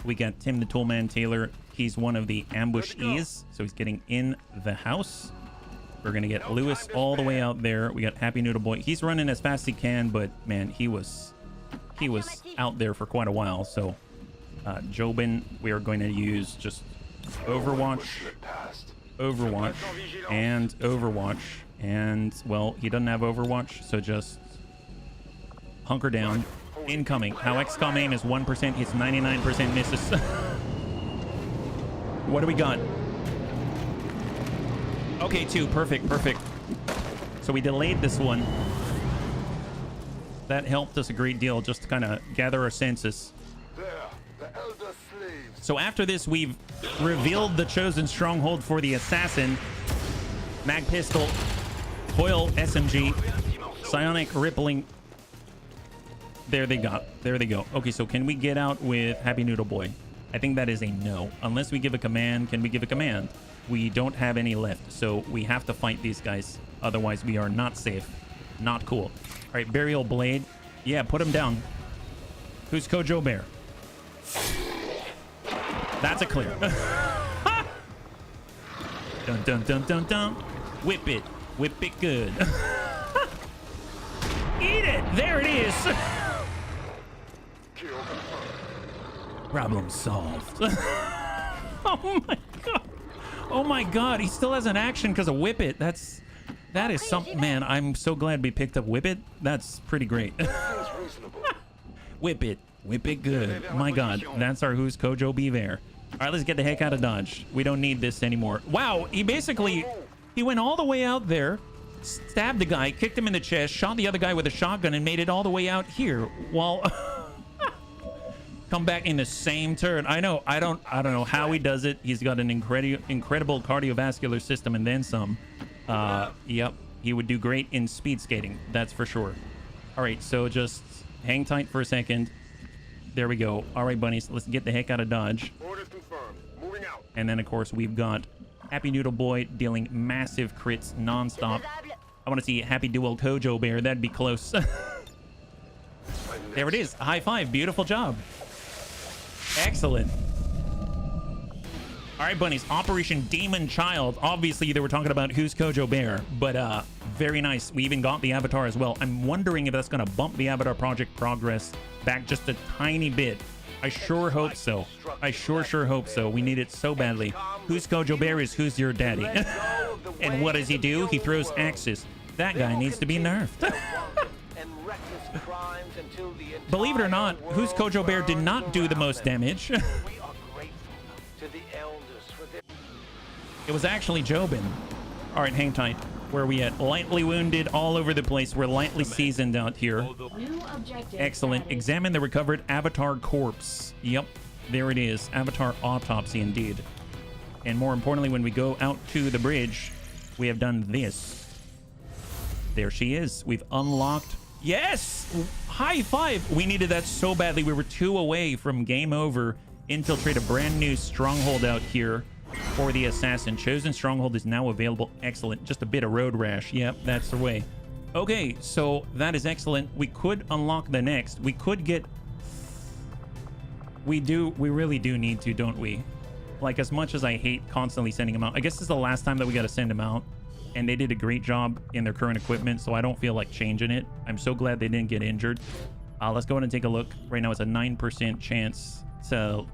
We got Tim the Toolman Taylor. He's one of the ambushees, so he's getting in the house. We're going to get Lewis all the way out there. We got Happy Noodle Boy. He's running as fast as he can, but man, he was out there for quite a while. So Jobin, we are going to use just Overwatch, and Overwatch. And, well, he doesn't have Overwatch, so just hunker down. Incoming. How XCOM aim is 1%, hits 99% misses. What do we got? Okay, 2. Perfect, perfect. So we delayed this one. That helped us a great deal, just to kind of gather our senses. So after this, we've revealed the chosen stronghold for the assassin. Mag pistol. Coil SMG, psionic rippling. There they go. There they go. Okay, so can we get out with Happy Noodle Boy? I think that is a no. Unless we give a command. Can we give a command? We don't have any left, so we have to fight these guys. Otherwise, we are not safe. Not cool. All right, Burial Blade. Yeah, put him down. Who's Kojo Bear? That's a clear. Dun dun dun dun dun. Whip it. Whip it good. Eat it! There it is! Problem solved. Oh my god. Oh my god, he still has an action because of Whip It. That is something. Man, I'm so glad we picked up Whip It. That's pretty great. Whip it. Whip it good. My god, that's our Who's Kojo Bear. Alright, let's get the heck out of Dodge. We don't need this anymore. Wow, he went all the way out there, stabbed the guy, kicked him in the chest, shot the other guy with a shotgun, and made it all the way out here while come back in the same turn. I know. I don't know how he does it. He's got an incredible cardiovascular system and then some. Yep, he would do great in speed skating. That's for sure. All right, so just hang tight for a second. There we go. All right, bunnies, let's get the heck out of Dodge. Orders confirmed. Moving out. And then, of course, we've got Happy Noodle Boy dealing massive crits nonstop. I want to see Happy Dual Kojo Bear. That'd be close. There it is. High five. Beautiful job. Excellent. All right, bunnies. Operation Demon Child. Obviously, they were talking about Who's Kojo Bear, but very nice. We even got the avatar as well. I'm wondering if that's going to bump the avatar project progress back just a tiny bit. I sure hope so. I sure hope so. We need it so badly. Who's Kojo Bear is Who's Your Daddy. And what does he do? He throws axes. That guy needs to be nerfed. Believe it or not, Who's Kojo Bear did not do the most damage. It was actually Jobin. All right, hang tight. Where are we at? Lightly wounded all over the place. We're lightly seasoned out here. Excellent. Examine the recovered avatar corpse. Yep, there it is. Avatar autopsy indeed. And more importantly, when we go out to the bridge, we have done this. There she is. We've unlocked Yes! High five! We needed that so badly. We were 2 away from game over. Infiltrate a brand new stronghold out here for the assassin. Chosen stronghold is now available. Excellent. Just a bit of road rash. Yep, that's the way. Okay, so that is excellent. We could unlock the next. We could get... We really do need to, don't we? Like, as much as I hate constantly sending them out, I guess this is the last time that we got to send them out. And they did a great job in their current equipment, so I don't feel like changing it. I'm so glad they didn't get injured. Let's go ahead and take a look. Right now, it's a 9% chance to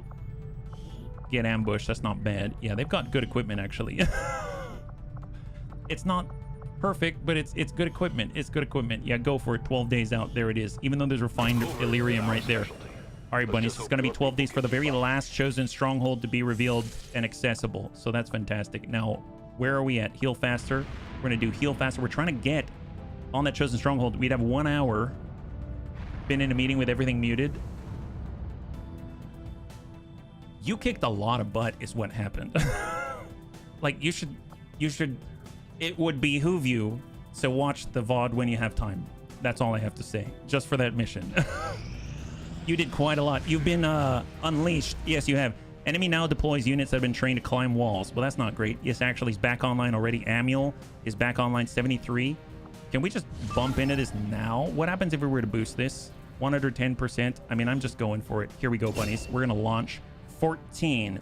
get ambushed. That's not bad. Yeah, they've got good equipment, actually. It's not perfect, but it's good equipment. It's good equipment. Yeah, go for it. 12 days out. There it is. Even though there's refined Illyrium right there. All right, bunnies. It's going to be 12 days for the very last chosen stronghold to be revealed and accessible. So that's fantastic. Now, where are we at? Heal faster. We're going to do heal faster. We're trying to get on that chosen stronghold. We'd have 1 hour. Been in a meeting with everything muted. You kicked a lot of butt is what happened. Like, you should, it would behoove you to watch the VOD when you have time. That's all I have to say, just for that mission. You did quite a lot. You've been unleashed. Yes, you have. Enemy now deploys units that have been trained to climb walls. Well, that's not great. Yes, actually, he's back online already. Amiel is back online, 73. Can we just bump into this now? What happens if we were to boost this? 110%. I mean, I'm just going for it. Here we go, bunnies. We're going to launch 14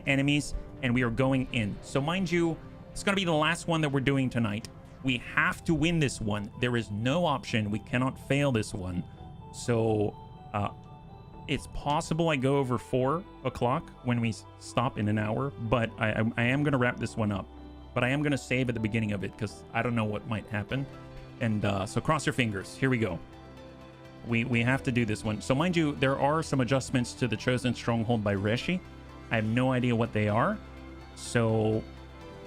enemies, and we are going in. So mind you, it's going to be the last one that we're doing tonight. We have to win this one. There is no option. We cannot fail this one. So it's possible I go over 4 o'clock when we stop in an hour, but I am going to wrap this one up. But I am going to save at the beginning of it because I don't know what might happen. And so cross your fingers. Here we go. We have to do this one. So mind you, there are some adjustments to the Chosen Stronghold by Reshi. I have no idea what they are. So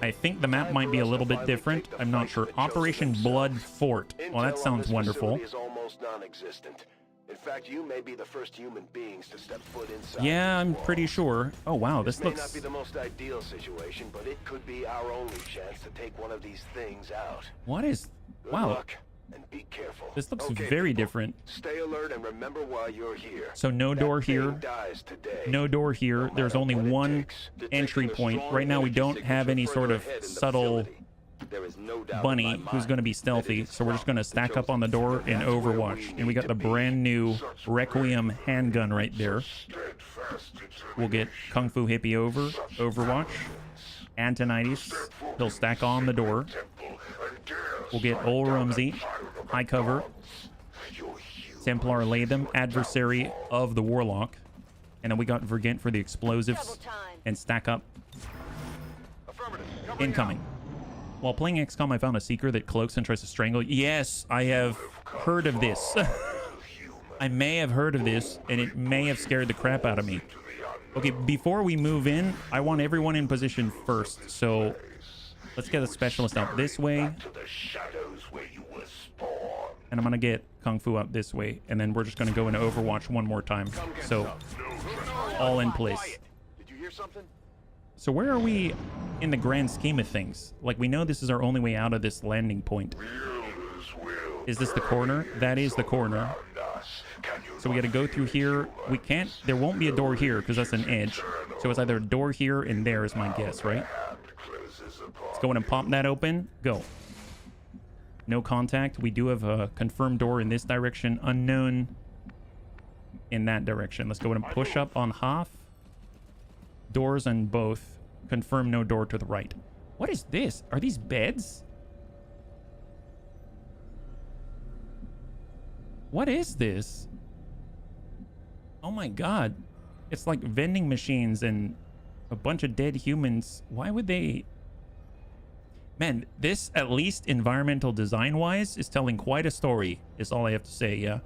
I think the map might be a little bit different. I'm not sure. Operation Blood Fort. Well, that sounds wonderful. Is almost non-existent. In fact, you may be the first human beings to step foot inside. Yeah, I'm pretty sure. Oh, wow, this looks... may not be the most ideal situation, but it could be our only chance to take one of these things out. What is... Good wow. luck and be careful. This looks Okay, very people, different. Stay alert and remember why you're here. So no door here. Dies today. No door here. No There's matter only what it one takes. entry Detecting a point. strong Right now, we energy don't have signature any further sort of ahead in the subtle facility. There is no doubt in bunny my who's mind going to be that stealthy. it is So we're just going to from the stack up on the chosen. door in That's where Overwatch. we And we need got to the be. brand new Requiem handgun right there. We'll get Kung Fu Hippie over. Overwatch. Antonides. He'll stack on the door. We'll get Ol Rumsey. High cover. Templar Latham. Adversary of the Warlock. And then we got Vergent for the explosives. And stack up. Incoming. While playing XCOM, I found a seeker that cloaks and tries to strangle. Yes, I have heard of this. I may have heard of this, and it may have scared the crap out of me. Okay, before we move in, I want everyone in position first. So let's get a specialist out this way. And I'm going to get Kung Fu out this way. And then we're just going to go into Overwatch one more time. So all in place. Did you hear something? So where are we in the grand scheme of things? Like, we know this is our only way out of this landing point. Is this the corner? That is the corner. So we got to go through here. We can't... There won't be a door here because that's an edge. So it's either a door here and there is my guess, right? Let's go in and pop that open. Go. No contact. We do have a confirmed door in this direction. Unknown in that direction. Let's go in and push up on half. Doors on both. Confirm no door to the right. What is this? Are these beds? What is this? Oh my god. It's like vending machines and a bunch of dead humans. Why would they... Man, this, at least environmental design-wise, is telling quite a story, is all I have to say, yeah.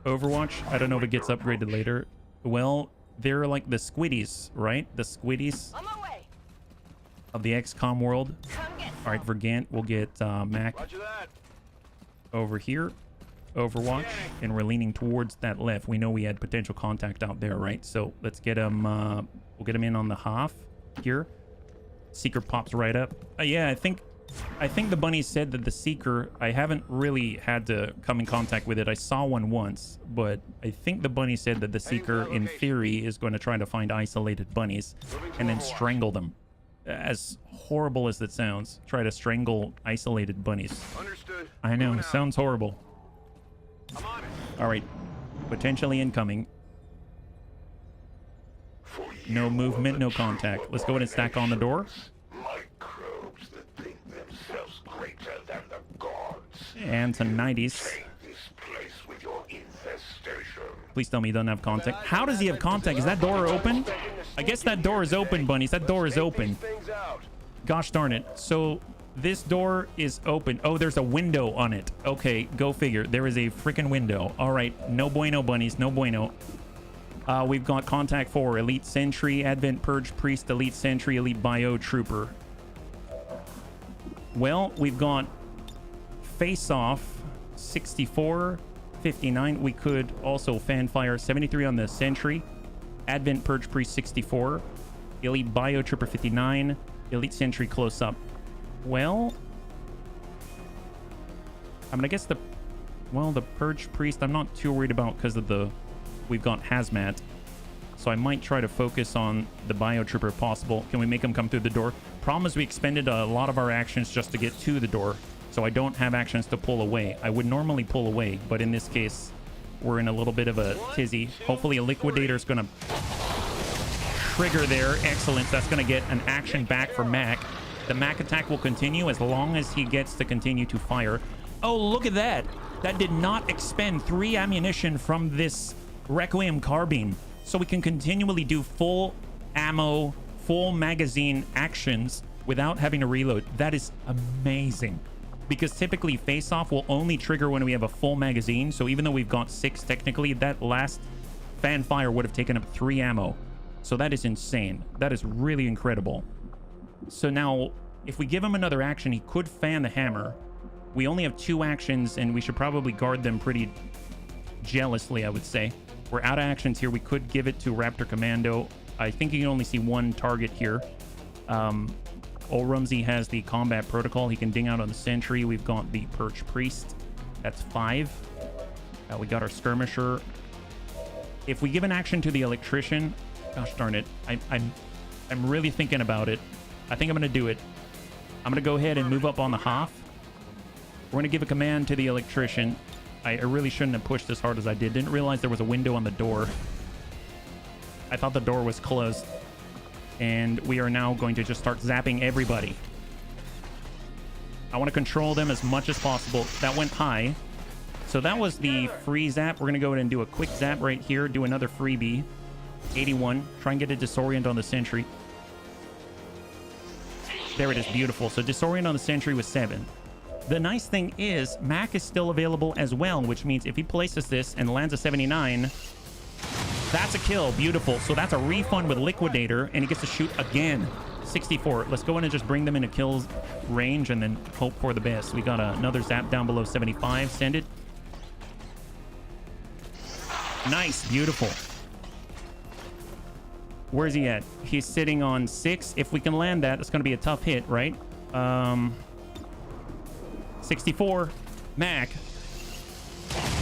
Overwatch, I don't know if it gets upgraded later. Well, they're like the squiddies, right? The squiddies of the XCOM world. All right, Vergant, we'll get Mac over here. Overwatch, and we're leaning towards that left. We know we had potential contact out there, right? So let's get him, we'll get him in on the half here. Seeker pops right up. Yeah, I think I think the bunny said that the Seeker, I haven't really had to come in contact with it. I saw one once, but I think the bunny said that the Seeker, in theory, is going to try to find isolated bunnies and then strangle them. As horrible as that sounds, try to strangle isolated bunnies. Understood. I know, Moving it out. sounds horrible. I'm on it. All right, potentially incoming. No movement, no contact. Let's go ahead and stack on the door. Microbes that think themselves greater than the gods. And to 90s. Take this place with your infestation. Please tell me he doesn't have contact. How does he have contact? Is that door open? I guess that door is open, bunnies. That door is open. Things out. Gosh darn it. So this door is open. Oh, there's a window on it. Okay, go figure. There is a freaking window. All right. No bueno, bunnies. No bueno. We've got contact for Elite Sentry, Advent Purge Priest, Elite Sentry, Elite Bio Trooper. Well, we've got Face Off 64, 59. We could also fan fire 73 on the Sentry, Advent Purge Priest 64, Elite Bio Trooper 59, Elite Sentry close up. Well, I mean, I guess the Purge Priest I'm not too worried about because of the we've got Hazmat. So I might try to focus on the Bio Trooper if possible. Can we make him come through the door? Problem is we expended a lot of our actions just to get to the door. So I don't have actions to pull away. I would normally pull away, but in this case, we're in a little bit of a tizzy. Hopefully a Liquidator is going to trigger there. Excellent. That's going to get an action back for Mac. The Mac attack will continue as long as he gets to continue to fire. Oh, look at that. That did not expend 3 ammunition from this Requiem carbine. So we can continually do full ammo, full magazine actions without having to reload. That is amazing. Because typically face-off will only trigger when we have a full magazine. So even though we've got 6 technically, that last fan fire would have taken up 3 ammo. So that is insane. That is really incredible. So now, if we give him another action, he could fan the hammer. We only have 2 actions, and we should probably guard them pretty jealously, I would say. We're out of actions here. We could give it to Raptor Commando. I think you can only see 1 target here. Old Rumsey has the combat protocol. He can ding out on the Sentry. We've got the Purge Priest. That's 5. We got our Skirmisher. If we give an action to the Electrician, gosh darn it, I'm really thinking about it. I think I'm going to do it. I'm going to go ahead and move up on the Hoff. We're going to give a command to the Electrician. I really shouldn't have pushed as hard as I did. Didn't realize there was a window on the door. I thought the door was closed. And we are now going to just start zapping everybody. I want to control them as much as possible. That went high. So that was the free zap. We're going to go ahead and do a quick zap right here. Do another freebie. 81. Try and get a disorient on the Sentry. There it is. Beautiful. So disorient on the Sentry was 7. The nice thing is Mac is still available as well, which means if he places this and lands a 79, that's a kill. Beautiful. So that's a refund with Liquidator, and he gets to shoot again. 64. Let's go in and just bring them into kills range and then hope for the best. We got another zap down below 75. Send it. Nice. Beautiful. Where's he at? He's sitting on 6. If we can land that, it's going to be a tough hit, right? 64. Mac.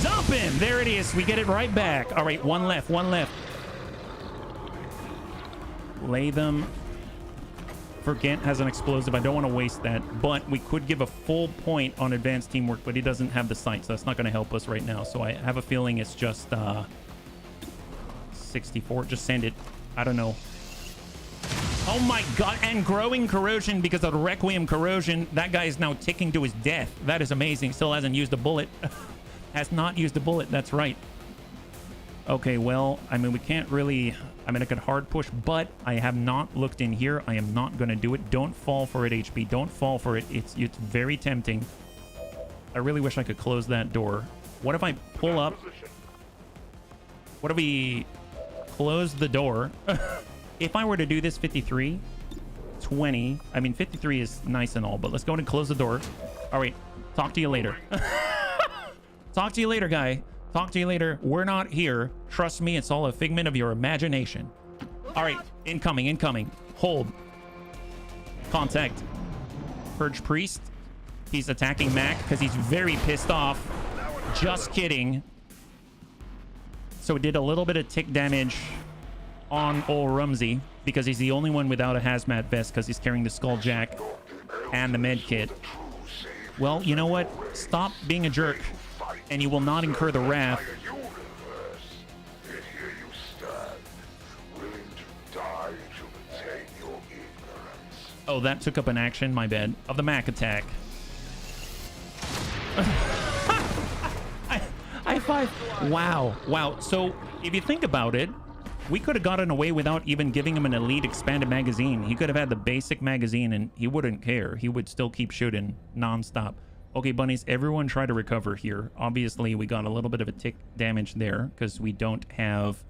Dump him. There it is. We get it right back. All right, 1 left. 1 left. Lay them. Forget has an explosive. I don't want to waste that, but we could give a full point on advanced teamwork, but he doesn't have the sight, so that's not going to help us right now. So I have a feeling it's just 64. Just send it. I don't know. Oh my god, and growing corrosion because of the Requiem corrosion. That guy is now ticking to his death. That is amazing. Still hasn't used a bullet. Has not used a bullet. That's right. Okay, well, I mean, we can't really... I mean, I could hard push, but I have not looked in here. I am not going to do it. Don't fall for it, HB. Don't fall for it. It's very tempting. I really wish I could close that door. What if I pull up? What if we close the door? If I were to do this 53, 20, I mean, 53 is nice and all, but let's go ahead and close the door. All right. Talk to you later. Talk to you later, guy. Talk to you later. We're not here. Trust me, it's all a figment of your imagination. All right. Incoming, incoming. Hold. Contact. Purge Priest. He's attacking Mac because he's very pissed off. Just kidding. So it did a little bit of tick damage on old Rumsey because he's the only one without a hazmat vest because he's carrying the Skulljack and the med kit. Well, you know what? Stop being a jerk and you will not incur the wrath. Oh, that took up an action, my bad. Of the Mac attack. High five. Wow. Wow. So if you think about it, we could have gotten away without even giving him an elite expanded magazine. He could have had the basic magazine and he wouldn't care. He would still keep shooting nonstop. Okay, bunnies, everyone try to recover here. Obviously, we got a little bit of a tick damage there because we don't have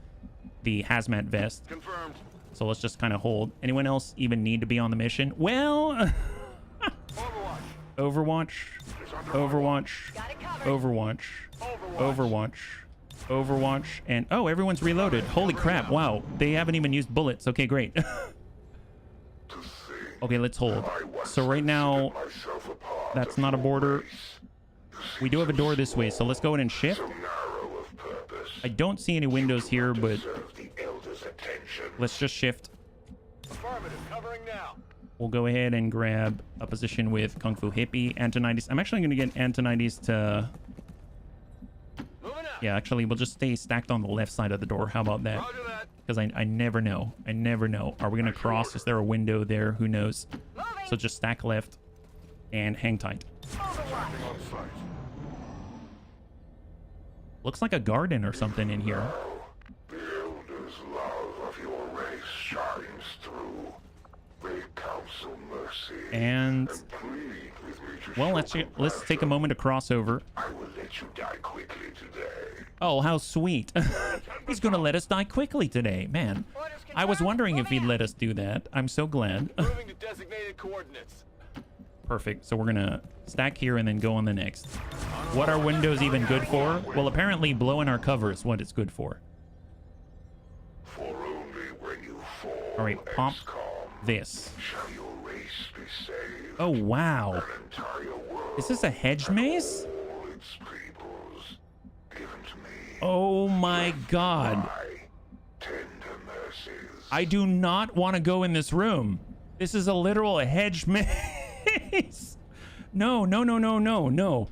the hazmat vest. Confirmed. So let's just kind of hold. Anyone else even need to be on the mission? Well, Overwatch. Overwatch. Overwatch. Overwatch. Overwatch. And oh, everyone's reloaded. Holy crap. Wow. They haven't even used bullets. Okay, great. Okay, let's hold. So right now, that's not a border. We do have a door this way, so let's go ahead and shift. I don't see any windows here, but let's just shift. We'll go ahead and grab a position with Kung Fu Hippie, Antonides. I'm actually going to get Antonides to... Yeah, actually, we'll just stay stacked on the left side of the door. How about that? Because I never know. I never know. Are we going to cross? Is there a window there? Who knows? So just stack left and hang tight. Looks like a garden or something in here. The Elder's love of your race shines through. They counsel mercy. And Plead with me to well, let's take a moment to cross over. I will let you die quickly today. Oh, how sweet. He's gonna let us die quickly today. Man, I was wondering if he'd let us do that. I'm so glad. Moving to designated coordinates. Perfect. So we're gonna stack here and then go on the next. What are windows even good for? Well, apparently blowing our cover is what it's good for. For only when you fall, All right, pump XCOM, this. shall your race be saved. Oh, wow. An entire world, Is this a hedge maze? all its peoples, given to me. Oh my God. My tender mercies. I do not want to go in this room. This is a literal hedge maze. No, no, no, no, no, no.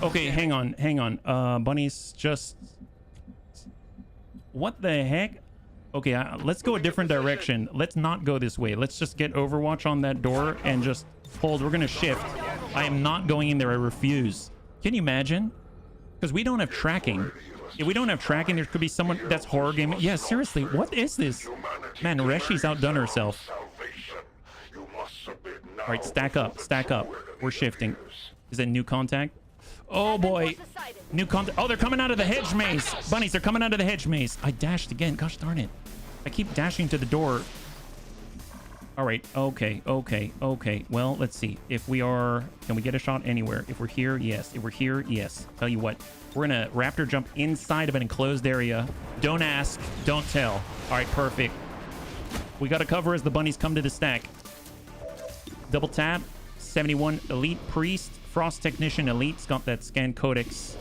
Okay, hang on, hang on. Bunnies, just... What the heck? Okay, let's go a different direction. Let's not go this way. Let's just get Overwatch on that door and just hold. We're gonna shift. I am not going in there. I refuse. Can you imagine? Because we don't have tracking. If we don't have tracking, there could be someone that's horror gaming. Yeah, seriously, what is this? Man, Reshi's outdone herself. All right, stack up, stack up. We're shifting. Is it new contact? Oh boy, new contact. Oh, they're coming out of the hedge maze. Bunnies, they're coming out of the hedge maze. I dashed again. Gosh darn it. I keep dashing to the door. All right, okay, okay, okay. Well, let's see. If we are, can we get a shot anywhere? If we're here, yes. If we're here, yes. Tell you what, we're gonna raptor jump inside of an enclosed area. Don't ask, don't tell. All right, perfect. We got to cover as the bunnies come to the stack. Double tap, 71 Elite Priest, Frost Technician Elite's got that scan codex.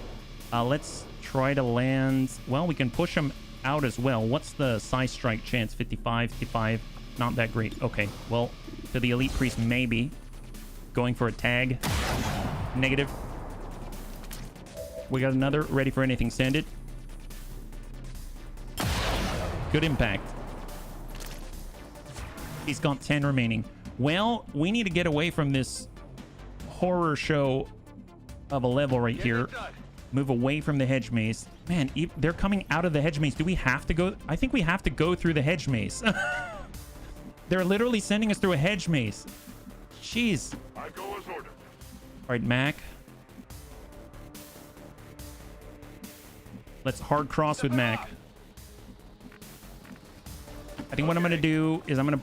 Let's try to land. Well, we can push them out as well. What's the size strike chance? 55, 55. Not that great. Okay, well, to the Elite Priest, maybe. Going for a tag. Negative. We got another. Ready for anything. Send it. Good impact. He's got 10 remaining. Well, we need to get away from this horror show of a level right here. Move away from the hedge maze. Man, they're coming out of the hedge maze. Do we have to go? I think we have to go through the hedge maze. They're literally sending us through a hedge maze. Jeez. I go as ordered. All right, Mac. Let's hard cross with Mac. I think what I'm going to do is I'm going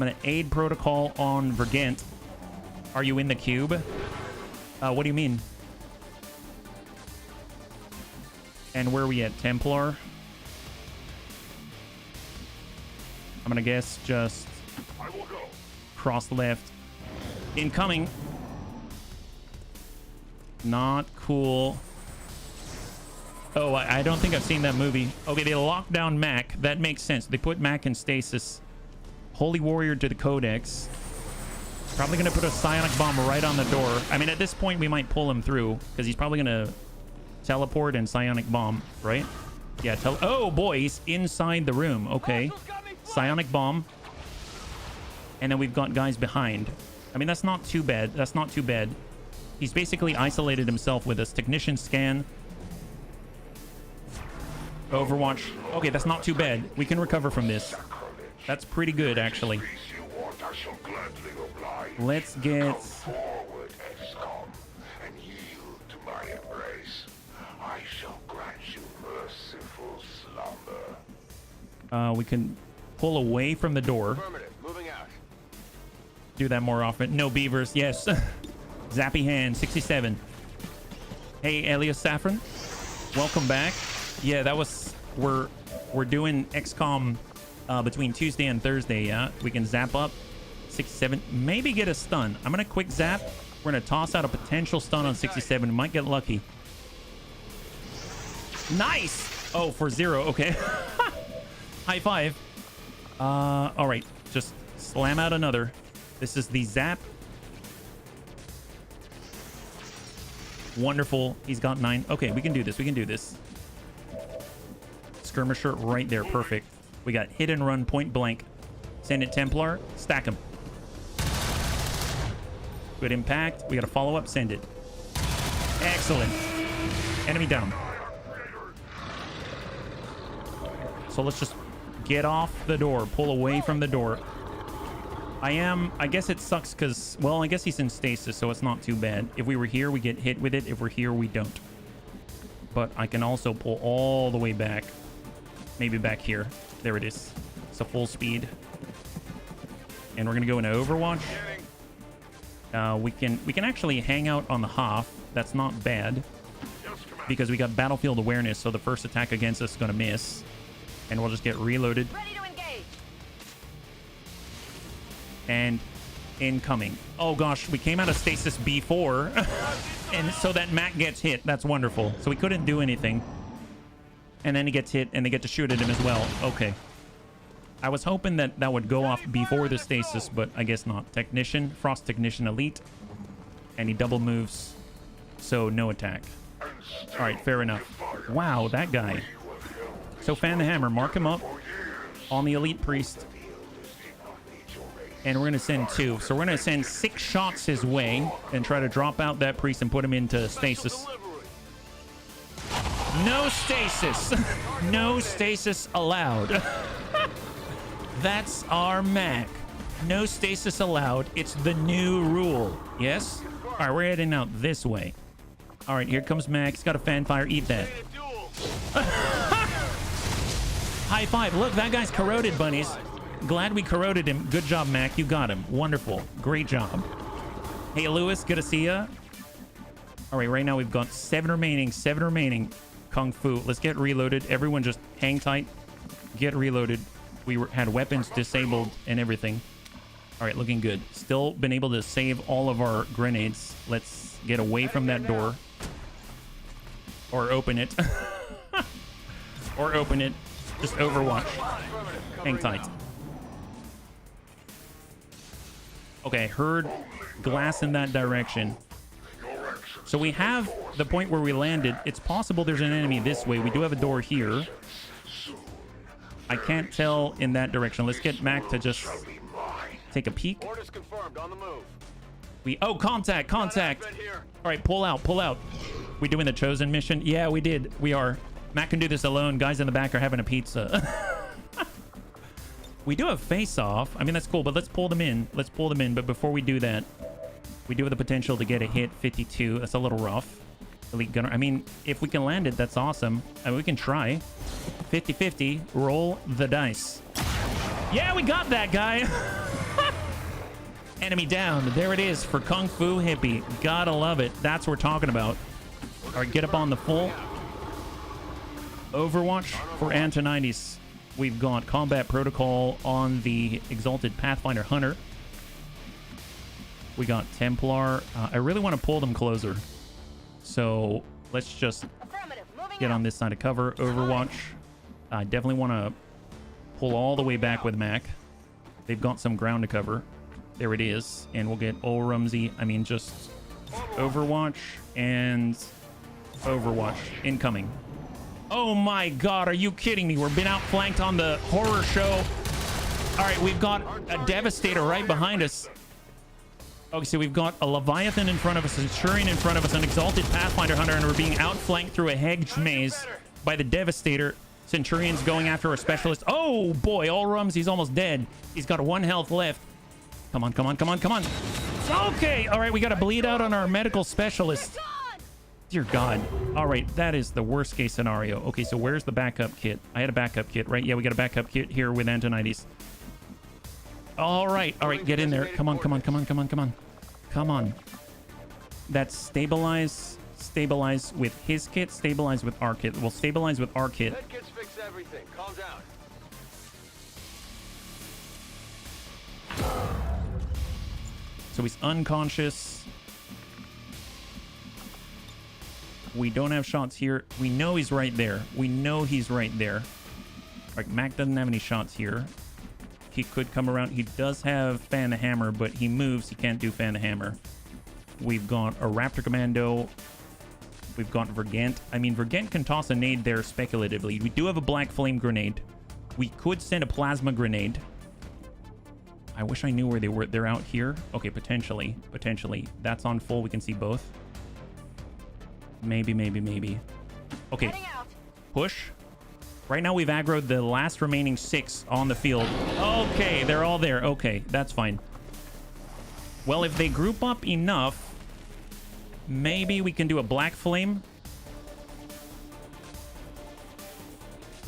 to aid protocol on Vergent. Are you in the cube? What do you mean? And where are we at? Templar? I'm gonna guess just... I will go. cross left. Incoming. Not cool. Oh, I don't think I've seen that movie. Okay, they locked down Mac. That makes sense. They put Mac in stasis. Holy Warrior to the Codex. Probably going to put a psionic bomb right on the door. I mean, at this point, we might pull him through because he's probably going to teleport and psionic bomb, right? Yeah, oh boy, he's inside the room. Okay. Psionic bomb. And then we've got guys behind. I mean, that's not too bad. That's not too bad. He's basically isolated himself with this technician scan. Overwatch. Okay, that's not too bad. We can recover from this. That's pretty good, actually. Let's get... Forward, XCOM, and yield to my embrace. I shall grant you merciful slumber. We can pull away from the door. Affirmative. Moving out. Do that more often. No beavers. Yes. Zappy hand 67. Hey, Elias Saffron. Welcome back. Yeah, that was... We're doing XCOM between Tuesday and Thursday, yeah? We can zap up 67. Maybe get a stun. I'm going to quick zap. We're going to toss out a potential stun on 67. We might get lucky. Nice! Oh, for 0. Okay. High five. All right. Just slam out another. This is the zap. Wonderful. He's got 9. Okay, we can do this. We can do this. Skirmisher right there. Perfect. We got hit and run point blank. Send it Templar. Stack him. Good impact. We got a follow up. Send it. Excellent. Enemy down. So let's just get off the door. Pull away from the door. I guess it sucks because, well, I guess he's in stasis, so it's not too bad. If we were here, we get hit with it. If we're here, we don't. But I can also pull all the way back. Maybe back here. There it is. It's a full speed. And we're going to go into Overwatch. We can actually hang out on the half. That's not bad. Because we got battlefield awareness, so the first attack against us is going to miss. And we'll just get reloaded. Ready to engage. And incoming. Oh gosh, we came out of stasis before. And so that Mac gets hit. That's wonderful. So we couldn't do anything. And then he gets hit, and they get to shoot at him as well. Okay. I was hoping that that would go off before the stasis, but I guess not. Technician, Frost Technician Elite. And he double moves, so no attack. All right, fair enough. Wow, that guy. So fan the hammer, mark him up on the Elite Priest. And we're going to send 2. So we're going to send 6 shots his way and try to drop out that priest and put him into stasis. No stasis. No stasis allowed. That's our Mac. No stasis allowed. It's the new rule. Yes? All right, we're heading out this way. All right, here comes Mac. He's got a fanfire. Eat that. High five. Look, that guy's corroded, bunnies. Glad we corroded him. Good job, Mac. You got him. Wonderful. Great job. Hey, Lewis. Good to see ya. All right, right now we've got 7 remaining. 7 remaining. Kung Fu. Let's get reloaded. Everyone just hang tight. Get reloaded. We had weapons disabled and everything. All right, looking good. Still been able to save all of our grenades. Let's get away from that door. Or open it. Or open it. Just Overwatch. Hang tight. Okay, heard glass in that direction. So we have the point where we landed. It's possible there's an enemy this way. We do have a door here. I can't tell in that direction. Let's get Mac to just take a peek. Orders confirmed. On the move. Oh, contact. All right, pull out. We doing the Chosen mission? Yeah, we did. We are. Mac can do this alone. Guys in the back are having a pizza. We do have face-off. I mean, that's cool, but let's pull them in. But before we do that, we do have the potential to get a hit 52. That's a little rough. Elite Gunner. I mean, if we can land it, that's awesome. I mean, we can try. 50-50. Roll the dice. Yeah, we got that guy. Enemy down. There it is for Kung Fu Hippie. Gotta love it. That's what we're talking about. All right, get up on the full. Overwatch for Antonides. We've got Combat Protocol on the Exalted Pathfinder Hunter. We got Templar. I really want to pull them closer. So let's just Affirmative. Moving get out. on this side of cover. Overwatch. I definitely want to pull all the way back with Mac. They've got some ground to cover. There it is. And we'll get old Rumsey. I mean, just Overwatch and Overwatch incoming. Oh my god, are you kidding me? We're being outflanked on the horror show. All right, we've got a Devastator right behind us. Okay, so we've got a Leviathan in front of us, a Centurion in front of us, an Exalted Pathfinder Hunter, and we're being outflanked through a hedge maze by the Devastator. Centurion's going after our Specialist. Oh boy, all Rums, he's almost dead. He's got 1 health left. Come on, come on, come on, come on. Okay, all right, we got to bleed out on our Medical Specialist. Dear God. All right, that is the worst case scenario. Okay, so where's the backup kit? I had a backup kit, right? Yeah, we got a backup kit here with Antonides. All right, get in there. Come on, come on, come on, come on, come on. Come on. That's stabilize with his kit, stabilize with our kit. We'll stabilize with our kit. That kid's fix everything. Calm down. So he's unconscious. We don't have shots here. We know he's right there. We know he's right there. Like, Mac doesn't have any shots here. He could come around. He does have Fan the Hammer, but he moves. He can't do Fan the Hammer. We've got a Raptor Commando. We've got Vergant. I mean, Vergant can toss a nade there speculatively. We do have a Black Flame Grenade. We could send a Plasma Grenade. I wish I knew where they were. They're out here. Okay, potentially. Potentially. That's on full. We can see both. Maybe, maybe, maybe. Okay. Heading out. Push. Right now we've aggroed the last remaining 6 on the field. Okay, they're all there. Okay, that's fine. Well, if they group up enough, maybe we can do a Black Flame.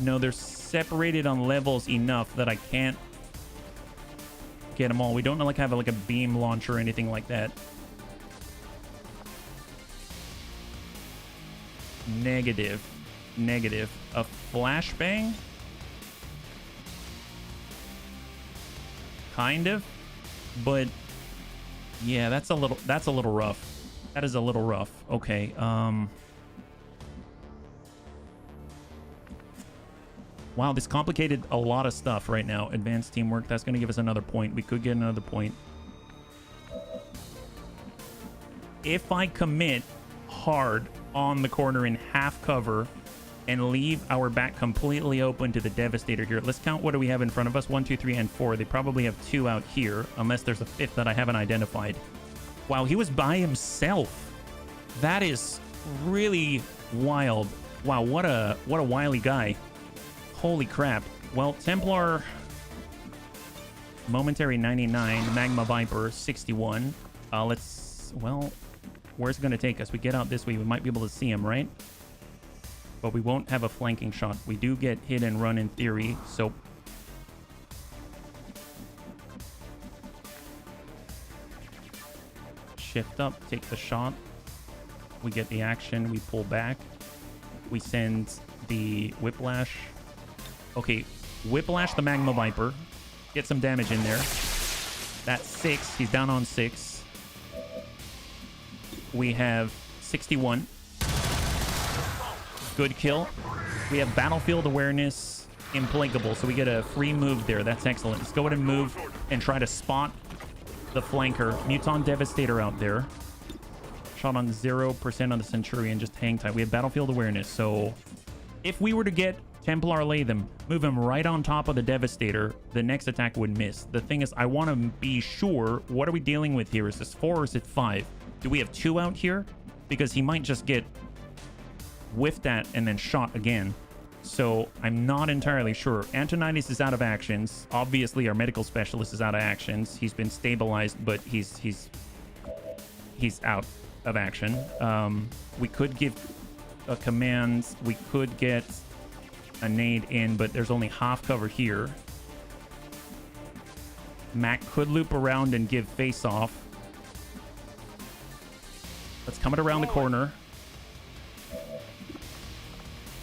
No, they're separated on levels enough that I can't get them all. We don't like have like a beam launcher or anything like that. Negative. Negative. A flashbang? Kind of. But yeah, that's a little rough. That is a little rough. Okay. Wow, this complicated a lot of stuff right now. Advanced teamwork. That's going to give us another point. We could get another point. If I commit hard on the corner in half cover and leave our back completely open to the Devastator here. Let's count what do we have in front of us. 1, 2, 3, and 4. They probably have 2 out here, unless there's a 5th that I haven't identified. Wow, he was by himself. That is really wild. Wow, what a wily guy. Holy crap. Well, Templar, Momentary 99, Magma Viper 61. Well, where's it going to take us? We get out this way, we might be able to see him, right? But we won't have a flanking shot. We do get hit and run in theory, so... Shift up, take the shot. We get the action, we pull back. We send the Whiplash. Okay, Whiplash the Magma Viper. Get some damage in there. That's 6. He's down on 6. We have 61. Good kill. We have Battlefield Awareness Implacable, so we get a free move there. That's excellent. Let's go ahead and move and try to spot the flanker. Muton Devastator out there. Shot on 0% on the Centurion. Just hang tight. We have Battlefield Awareness, so if we were to get Templar Latham, move him right on top of the Devastator, the next attack would miss. The thing is, I want to be sure, what are we dealing with here? Is this 4 or is it 5? Do we have 2 out here? Because he might just get whiffed at and then shot again. So I'm not entirely sure. Antonides is out of actions. Obviously, our medical specialist is out of actions. He's been stabilized, but he's out of action. We could give a command. We could get a nade in, but there's only half cover here. Mac could loop around and give face off. Let's come it around the corner.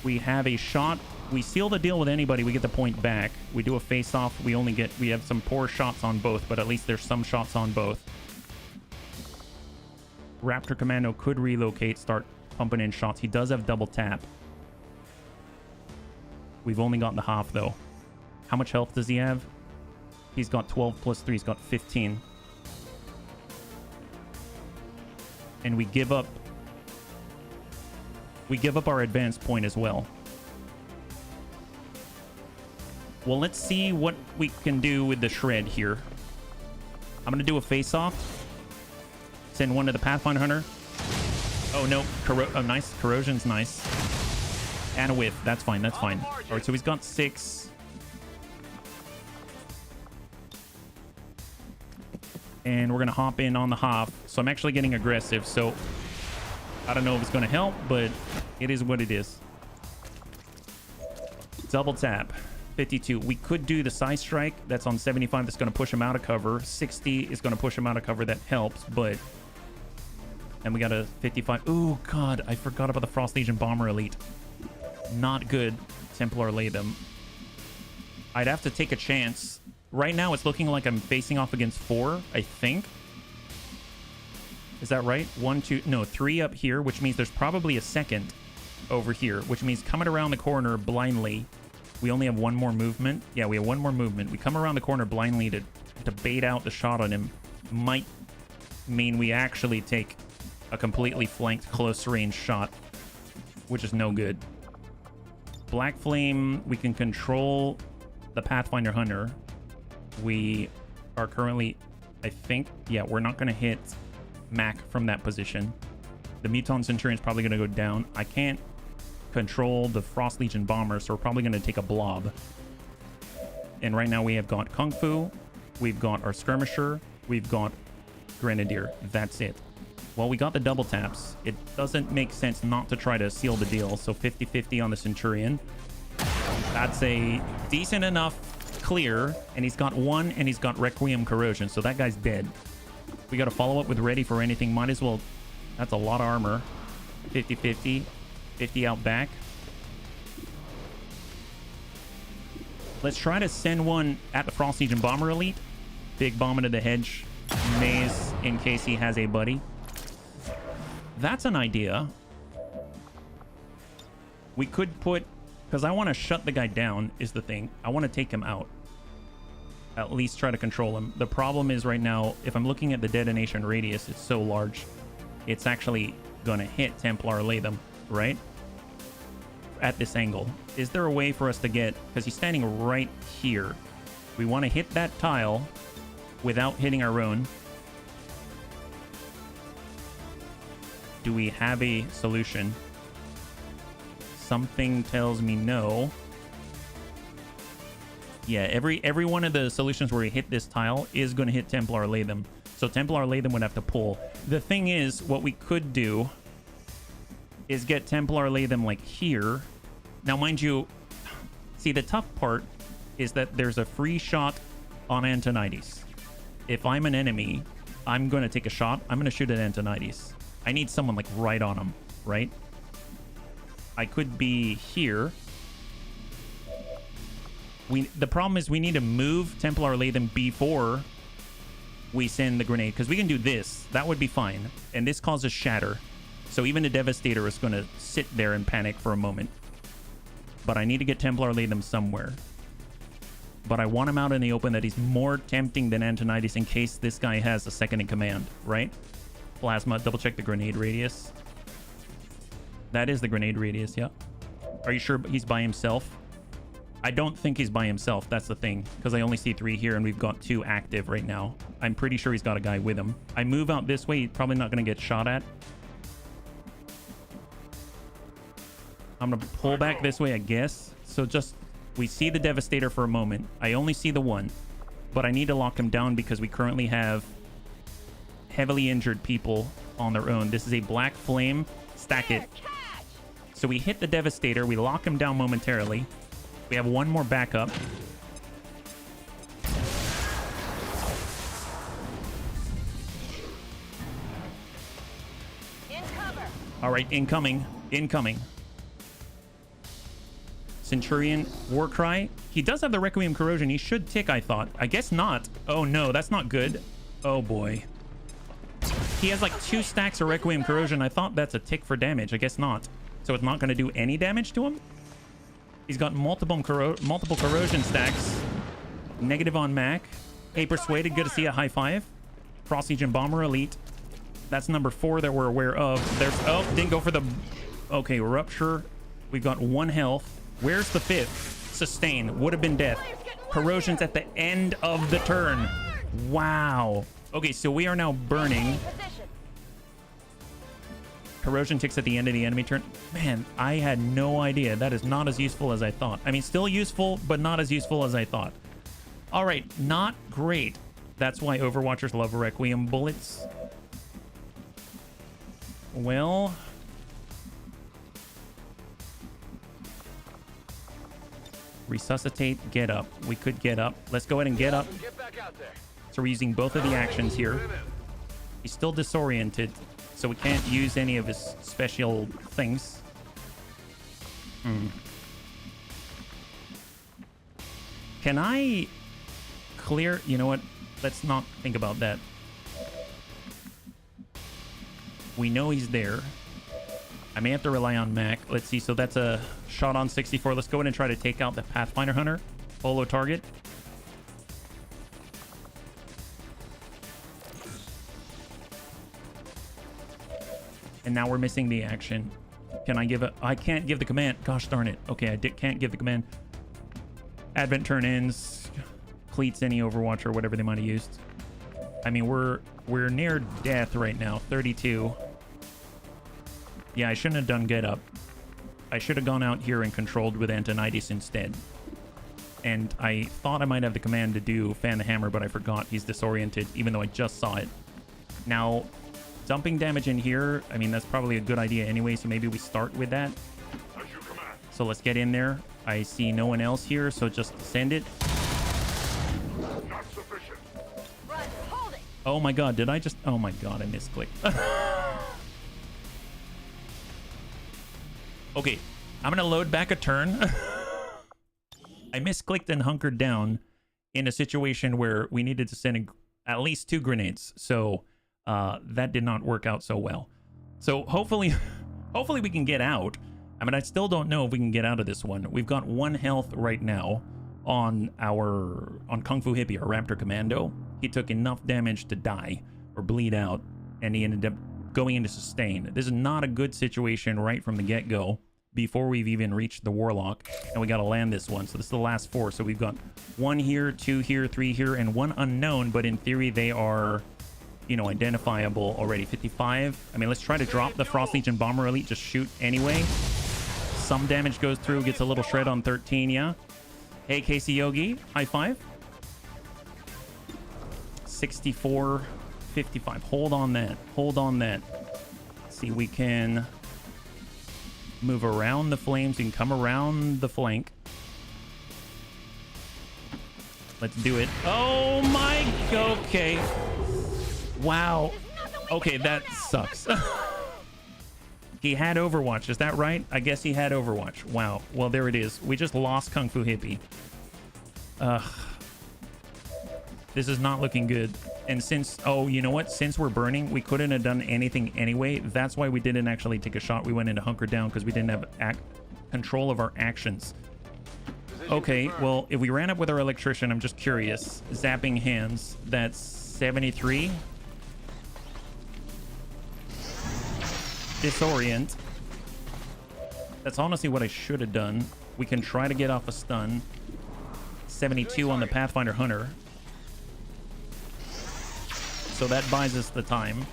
We have a shot. We seal the deal with anybody. We get the point back. We do a face off. We have some poor shots on both, but at least there's some shots on both. Raptor Commando could relocate, start pumping in shots. He does have double tap. We've only got the half, though. How much health does he have? He's got 12 plus 3. He's got 15. And we give up our advance point as well. Well, let's see what we can do with the shred here. I'm going to do a face-off. Send one to the Pathfinder Hunter. Oh, no. Oh, nice. Corrosion's nice. And a whiff. That's fine. That's fine. All right, so he's got 6. And we're going to hop in on the hop. So I'm actually getting aggressive. So I don't know if it's going to help, but it is what it is. Double tap. 52. We could do the side strike. That's on 75. That's going to push him out of cover. 60 is going to push him out of cover. That helps, but... And we got a 55. Oh, God. I forgot about the Frost Legion Bomber Elite. Not good. Templar Latham. I'd have to take a chance. Right now, it's looking like I'm facing off against 4, I think. Is that right? 1, 2... No, 3 up here, which means there's probably a second over here, which means coming around the corner blindly... We only have 1 more movement. Yeah, we have 1 more movement. We come around the corner blindly to bait out the shot on him. Might mean we actually take a completely flanked close range shot, which is no good. Black Flame, we can control the Pathfinder Hunter. We are currently, I think, yeah, we're not going to hit Mac from that position. The Muton Centurion is probably going to go down. I can't control the Frost Legion Bomber, so we're probably going to take a blob. And right now we have got Kung Fu, we've got our Skirmisher, we've got Grenadier. That's it. Well, we got the double taps. It doesn't make sense not to try to seal the deal, so 50-50 on the Centurion. That's a decent enough clear, and he's got 1, and he's got Requiem Corrosion, so that guy's dead. We got to follow up with Ready for Anything. Might as well... That's a lot of armor. 50-50. 50 out back. Let's try to send one at the Frost Legion Bomber Elite. Big bomb into the hedge maze in case he has a buddy. That's an idea. We could put... Because I want to shut the guy down is the thing. I want to take him out. At least try to control him. The problem is right now, if I'm looking at the detonation radius, it's so large. It's actually going to hit Templar Latham. Right at this angle. Is there a way for us to get, because he's standing right here, we want to hit that tile without hitting our own? Do we have a solution? Something tells me no. Yeah, every one of the solutions where we hit this tile is going to hit Templar Latham, so Templar Latham would have to pull. The thing is, what we could do is get Templar Latham like here. Now, mind you, see, the tough part is that there's a free shot on Antonides. If I'm an enemy, I'm going to take a shot. I'm going to shoot at Antonides. I need someone like right on him, right? I could be here. The problem is we need to move Templar Latham before we send the grenade, because we can do this. That would be fine. And this causes shatter. So even the Devastator is going to sit there and panic for a moment. But I need to get Templar Latham somewhere. But I want him out in the open that he's more tempting than Antonides in case this guy has a second in command, right? Plasma, double check the grenade radius. That is the grenade radius, yeah. Are you sure he's by himself? I don't think he's by himself, that's the thing. Because I only see 3 here and we've got 2 active right now. I'm pretty sure he's got a guy with him. I move out this way, he's probably not going to get shot at. I'm going to pull back this way, I guess. So just, we see the Devastator for a moment. I only see the 1. But I need to lock him down because we currently have heavily injured people on their own. This is a Black Flame. Stack it. So we hit the Devastator. We lock him down momentarily. We have 1 more backup. In cover. All right, incoming. Incoming. Centurion, Warcry. He does have the Requiem Corrosion. He should tick, I thought. I guess not. Oh, no, that's not good. Oh, boy. He has like 2 stacks of Requiem Corrosion. I thought that's a tick for damage. I guess not. So it's not going to do any damage to him? He's got multiple corrosion stacks. Negative on Mac. Hey, Persuaded, good to see a high five. Cross Legion Bomber Elite. That's number 4 that we're aware of. There's... Oh, didn't go for the... Okay, Rupture. We've got 1 health. Where's the 5th? Sustain. Would have been death. Corrosion's at the end of the turn. Wow. Okay, so we are now burning. Corrosion ticks at the end of the enemy turn. Man, I had no idea. That is not as useful as I thought. I mean, still useful, but not as useful as I thought. All right, not great. That's why Overwatchers love Requiem bullets. Well... Resuscitate, get up. We could get up. Let's go ahead and get up. Get back out there. So we're using both of the actions here. He's still disoriented, so we can't use any of his special things. Can I clear... You know what? Let's not think about that. We know he's there. I may have to rely on Mac. Let's see. So that's a shot on 64. Let's go ahead and try to take out the Pathfinder Hunter. Follow target. And now we're missing the action. Can I give a... I can't give the command. Gosh darn it. Okay, I can't give the command. Advent turn ends. Cleats any Overwatch or whatever they might have used. I mean, we're near death right now. 32. Yeah, I shouldn't have done get up. I should have gone out here and controlled with Antonitis instead. And I thought I might have the command to do Fan the Hammer, but I forgot. He's disoriented, even though I just saw it. Now, dumping damage in here, I mean, that's probably a good idea anyway, so maybe we start with that. So let's get in there. I see no one else here, so just send it. Not sufficient. Run, hold it. Oh my god, did I just... Oh my god, I misclicked. Okay, I'm gonna load back a turn. I misclicked and hunkered down in a situation where we needed to send at least 2 grenades. So that did not work out so well. So hopefully we can get out. I mean, I still don't know if we can get out of this one. We've got 1 health right now on Kung Fu Hippie, our Raptor Commando. He took enough damage to die or bleed out, and he ended up going into sustain. This is not a good situation right from the get-go before we've even reached the Warlock, and we got to land this one. So this is the last 4. So we've got 1 here, 2 here, 3 here, and 1 unknown, but in theory they are, you know, identifiable already. 55. I mean, let's try to drop the Frost Legion Bomber Elite. Just shoot anyway. Some damage goes through, gets a little shred on 13, yeah. Hey, Casey Yogi, high five. 64, 55. Hold on that. Hold on that. See, we can move around the flames and come around the flank. Let's do it. Oh my... Okay. Wow. Okay, that sucks. He had Overwatch. Is that right? I guess he had Overwatch. Wow. Well, there it is. We just lost Kung Fu Hippie. This is not looking good. And since... Oh, you know what? Since we're burning, we couldn't have done anything anyway. That's why we didn't actually take a shot. We went into hunker down because we didn't have control of our actions. Okay, well, if we ran up with our electrician, I'm just curious. Zapping hands. That's 73. Disorient. That's honestly what I should have done. We can try to get off a stun. 72 on the Pathfinder Hunter. So that buys us the time.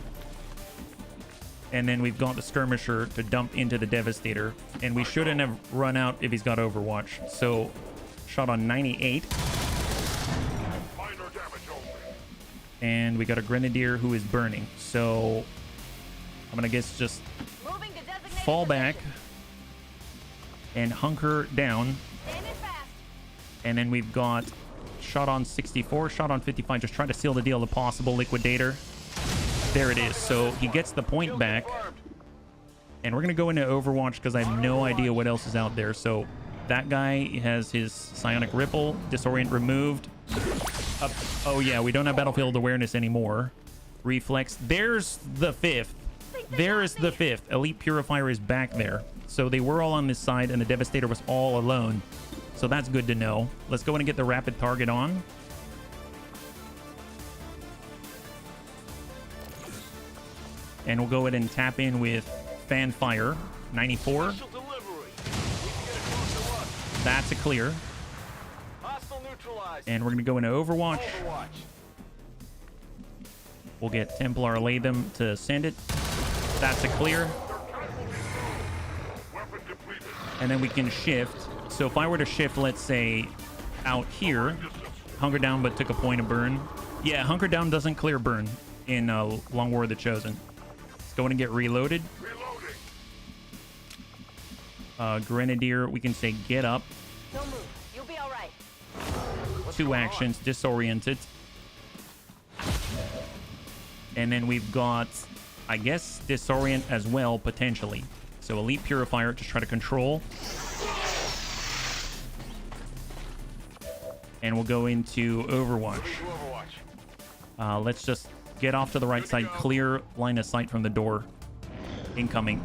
And then we've got the Skirmisher to dump into the Devastator. And we shouldn't have run out if he's got Overwatch. So, shot on 98. And we got a Grenadier who is burning. So, I'm going to guess just fall back and hunker down. And then we've got shot on 64, shot on 55. Just try to seal the deal if possible. Liquidator. There it is. So he gets the point back. And we're going to go into Overwatch because I have no idea what else is out there. So that guy has his Psionic Ripple. Disorient removed. Oh yeah, we don't have Battlefield Awareness anymore. Reflex. There's the 5th. There is the 5th. Elite Purifier is back there. So they were all on this side, and the Devastator was all alone. So that's good to know. Let's go in and get the rapid target on. And we'll go ahead and tap in with Fan Fire. 94. Special delivery. Need to get a closer look. That's a clear. Hostile neutralized. And we're going to go into Overwatch. Overwatch. We'll get Templar Latham to send it. That's a clear. And then we can shift. So if I were to shift, let's say, out here, hunker down but took a point of burn. Yeah, hunker down doesn't clear burn in Long War of the Chosen. Let's go in and get reloaded. Grenadier, we can say get up. Don't move. You'll be all right. 2 actions, disoriented. And then we've got, I guess, disorient as well, potentially. So Elite Purifier, just try to control. And we'll go into Overwatch. Let's just get off to the right side. Clear line of sight from the door. Incoming.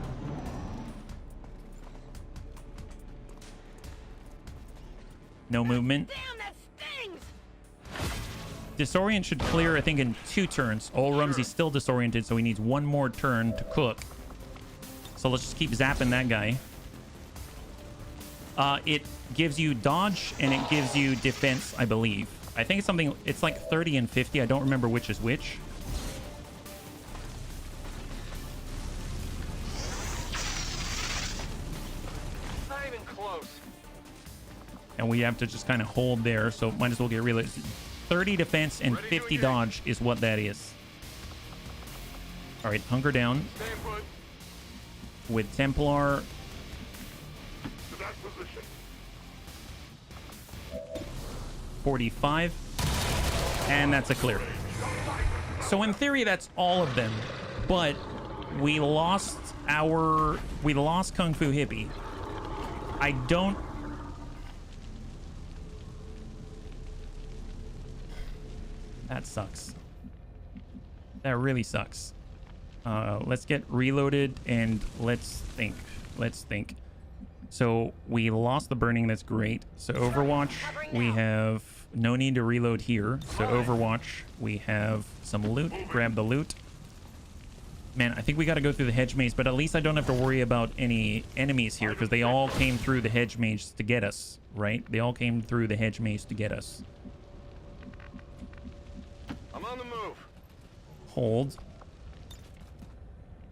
No movement. Damn, that stings! Disorient should clear, I think, in 2 turns. Rumsey's still disoriented, so he needs 1 more turn to cook. So let's just keep zapping that guy. It gives you dodge, and it gives you defense, I believe. I think it's something, it's like 30 and 50. I don't remember which is which. Not even close. And we have to just kind of hold there, so might as well get reloaded. 30 defense and 50 dodge is what that is. All right, hunker down. Stay put. With Templar. To that position. 45. And that's a clear. So in theory, that's all of them. But we lost Kung Fu Hippie. I don't... That sucks. That really sucks. Let's get reloaded and let's think. So we lost the burning. That's great. So Overwatch, we have no need to reload here. So Overwatch, we have some loot. Grab the loot. Man, I think we got to go through the hedge maze, but at least I don't have to worry about any enemies here because they all came through the hedge maze to get us, right? They all came through the hedge maze to get us. I'm on the move. Hold.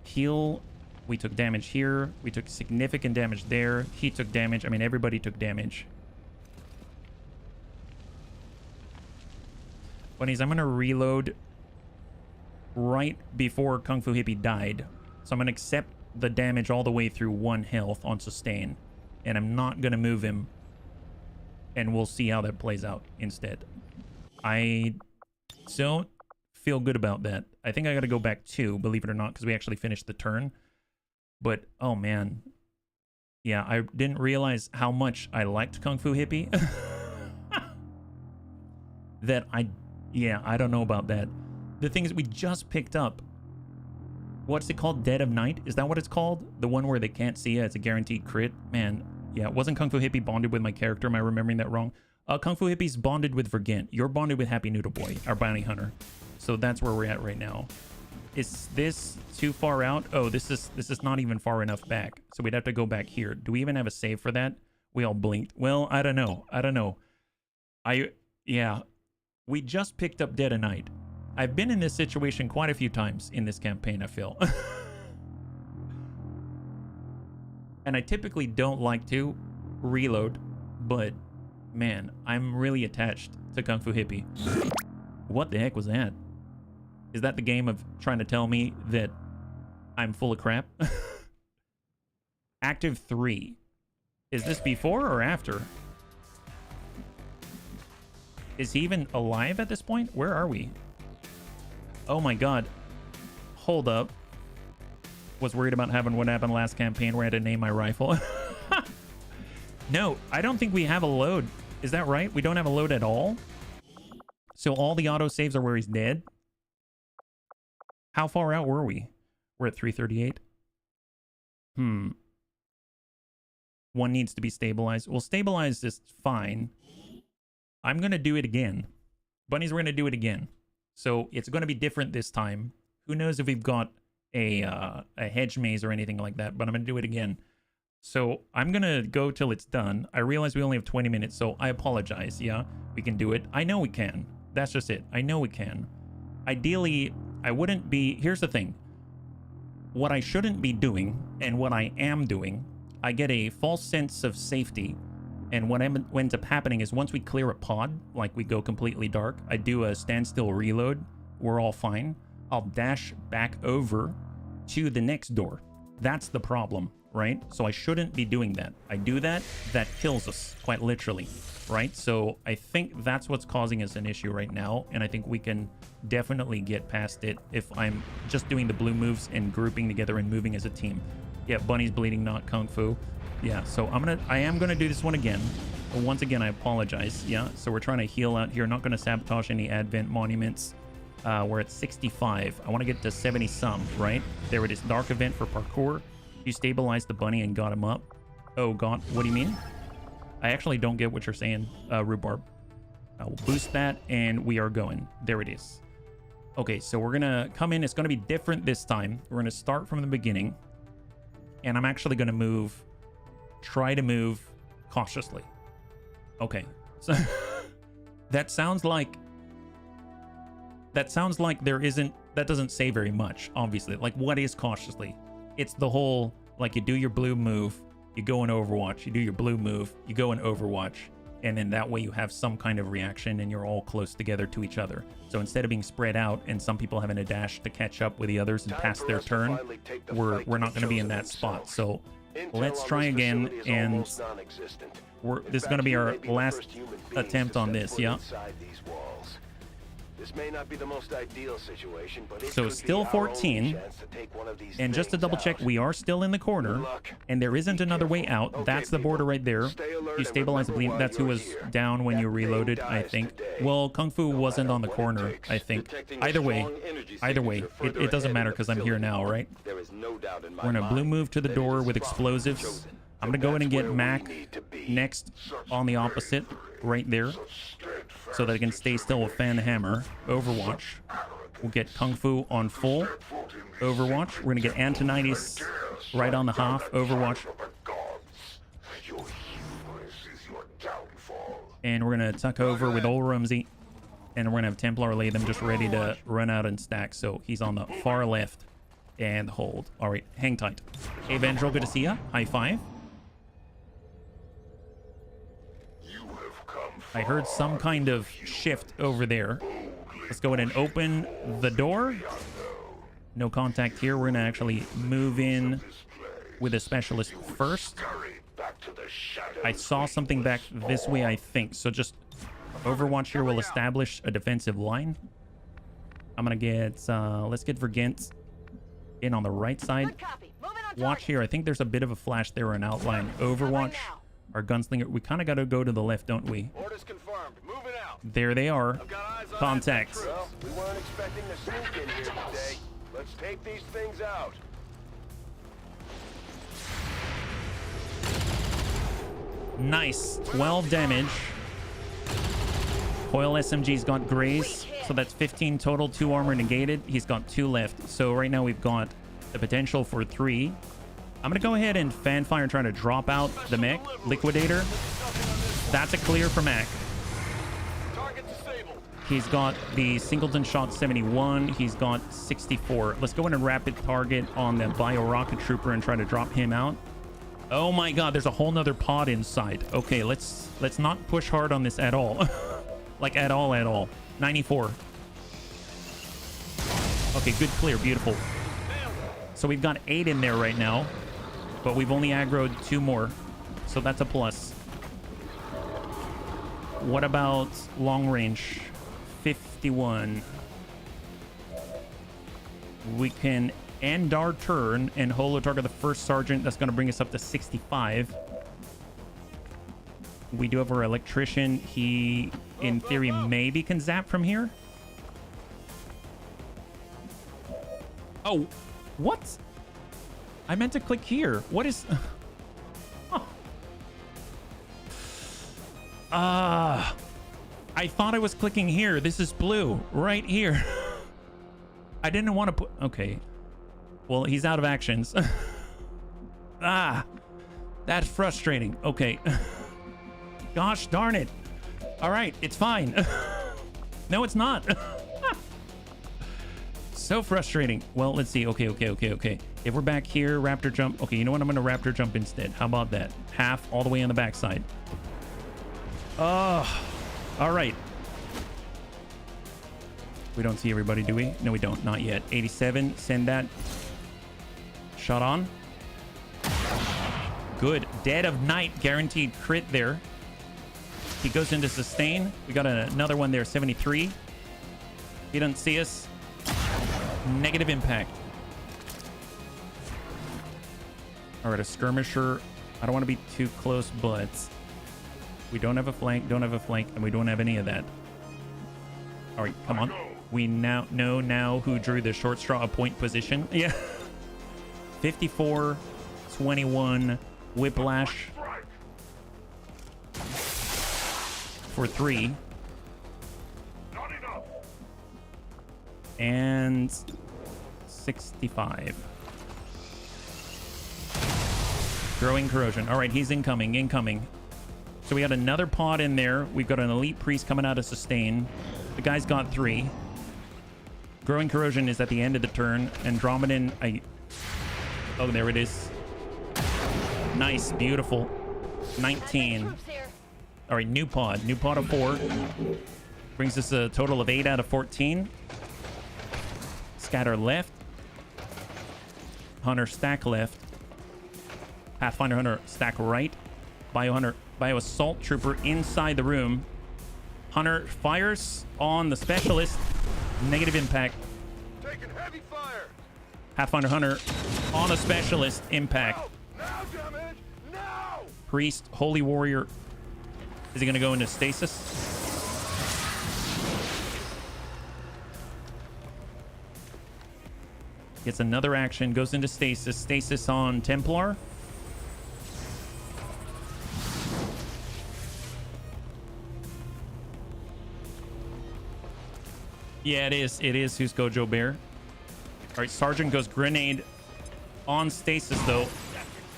Heal. We took damage here. We took significant damage there. He took damage. I mean, everybody took damage. Bunnies, I'm going to reload right before Kung Fu Hippie died. So I'm going to accept the damage all the way through 1 health on sustain. And I'm not going to move him. And we'll see how that plays out instead. I don't feel good about that. I think I got to go back 2, believe it or not, because we actually finished the turn. But, oh man. Yeah, I didn't realize how much I liked Kung Fu Hippie. I don't know about that. The thing is, we just picked up, what's it called? Dead of Night? Is that what it's called? The one where they can't see it. It's a guaranteed crit. Man, yeah, wasn't Kung Fu Hippie bonded with my character? Am I remembering that wrong? Kung Fu Hippie's bonded with Vergent. You're bonded with Happy Noodle Boy, our bounty hunter. So that's where we're at right now. Is this too far out? Oh, this is not even far enough back. So we'd have to go back here. Do we even have a save for that? We all blinked. Well, I don't know. Yeah. We just picked up Dead of Night. I've been in this situation quite a few times in this campaign, I feel. And I typically don't like to reload, but man, I'm really attached to Kung Fu Hippie. What the heck was that? Is that the game of trying to tell me that I'm full of crap? Active 3. Is this before or after? Is he even alive at this point? Where are we? Oh my god. Hold up. Was worried about having what happened last campaign where I had to name my rifle. No, I don't think we have a load. Is that right? We don't have a load at all? So all the autosaves are where he's dead? How far out were we? We're at 338. One needs to be stabilized. Well, stabilized is fine. I'm going to do it again. Bunnies, we're going to do it again. So it's going to be different this time. Who knows if we've got a hedge maze or anything like that, but I'm going to do it again. So I'm going to go till it's done. I realize we only have 20 minutes, so I apologize. Yeah, we can do it. I know we can. That's just it. I know we can. Ideally, I wouldn't be... Here's the thing. What I shouldn't be doing and what I am doing, I get a false sense of safety. And what ends up happening is once we clear a pod, like we go completely dark, I do a standstill reload. We're all fine. I'll dash back over to the next door. That's the problem, right? So I shouldn't be doing that. I do that, that kills us, quite literally, right? So I think that's what's causing us an issue right now, and I think we can definitely get past it if I'm just doing the blue moves and grouping together and moving as a team. Yeah, Bunny's bleeding, not Kung Fu. Yeah, so I am gonna do this one again. But once again, I apologize. Yeah, so we're trying to heal out here. Not gonna sabotage any Advent monuments. We're at 65. I want to get to 70 some, right? There it is. Dark event for parkour. You stabilized the bunny and got him up. Oh, God. What do you mean? I actually don't get what you're saying, Rhubarb. I will boost that, and we are going. There it is. Okay, so we're going to come in. It's going to be different this time. We're going to start from the beginning, and I'm actually going to try to move cautiously. Okay, so that sounds like that doesn't say very much, obviously. Like, what is cautiously? It's the whole, like, you do your blue move, you go in Overwatch, you do your blue move, you go in Overwatch, and then that way you have some kind of reaction and you're all close together to each other. So instead of being spread out and some people having a dash to catch up with the others and pass their turn, we're not going to be in that spot. So let's try again, and this is going to be our last attempt on this, yeah? This may not be the most ideal situation, but so still 14, and just to double check, we are still in the corner, and there isn't another way out. That's the border right there. You stabilize the bleed. That's who was down when you reloaded, I think. Well, Kung Fu wasn't on the corner, I think. Either way, it doesn't matter because I'm here now, right? We're gonna blue move to the door with explosives. I'm gonna go in and get Mac next on the opposite, right there, so that I can stay still with Fan Hammer. Overwatch. We'll get Kung Fu on full. Overwatch. We're gonna get Antonitis right on the half. Overwatch. And we're gonna tuck over with old Rumsey, and we're gonna have Templar lay them just ready to run out and stack. So he's on the far left and hold. All right, hang tight. Hey, Vendril, good to see ya. High five. I heard some kind of shift over there. Let's go ahead and open the door. No contact here. We're going to actually move in with a specialist first. I saw something back this way, I think. So just Overwatch here will establish a defensive line. I'm going to get, let's get Vergent in on the right side. Watch here. I think there's a bit of a flash there or an outline. Overwatch. Our gunslinger, we kind of got to go to the left, don't we? Orders confirmed. Moving out. There they are. Contact. Well, we weren't expecting to sneak in here today. Let's take these things out. Nice. 12 damage. Coil SMG's got graze, so that's 15 total. 2 armor negated. He's got 2 left. So right now we've got the potential for 3. I'm going to go ahead and Fanfire and try to drop out the mech. Liquidator. That's a clear for Mac. He's got the Singleton shot 71. He's got 64. Let's go in and rapid target on the Bio Rocket Trooper and try to drop him out. Oh my God, there's a whole nother pod inside. Okay, let's not push hard on this at all. Like at all. 94. Okay, good clear. Beautiful. So we've got 8 in there right now, but we've only aggroed 2 more, so that's a plus. What about long range? 51. We can end our turn and holo target the first sergeant. That's going to bring us up to 65. We do have our electrician. He, in theory, maybe can zap from here. Oh, what? I meant to click here. What is... Oh. I thought I was clicking here. This is blue right here. I didn't want to put... Okay. Well, he's out of actions. That's frustrating. Okay. Gosh darn it. All right, it's fine. No, it's not. So frustrating. Well, let's see. Okay. If we're back here, raptor jump. Okay, you know what? I'm going to raptor jump instead. How about that? Half all the way on the backside. Oh, all right. We don't see everybody, do we? No, we don't. Not yet. 87. Send that. Shot on. Good. Dead of Night. Guaranteed crit there. He goes into sustain. We got another one there. 73. He doesn't see us. Negative impact. All right, a skirmisher. I don't want to be too close, but we don't have a flank, and we don't have any of that. All right, come on. We now know who drew the short straw point position. Yeah. 54, 21, whiplash for 3. And 65. Growing corrosion. All right, he's incoming. So we got another pod in there. We've got an elite priest coming out of sustain. The guy's got 3. Growing corrosion is at the end of the turn. Andromedan, oh, there it is. Nice, beautiful. 19. All right, new pod of 4. Brings us a total of 8 out of 14. Scatter left. Hunter stack left. Pathfinder Hunter stack right. Bio Assault Trooper inside the room. Hunter fires on the specialist. Negative impact. Taking heavy fire. Pathfinder Hunter on a specialist. Impact. Now, damage. Now. Priest, Holy Warrior. Is he going to go into stasis? Gets another action, goes into stasis. Stasis on Templar. Yeah, it is. It is Husko Joe Bear. All right, Sergeant goes grenade on stasis, though.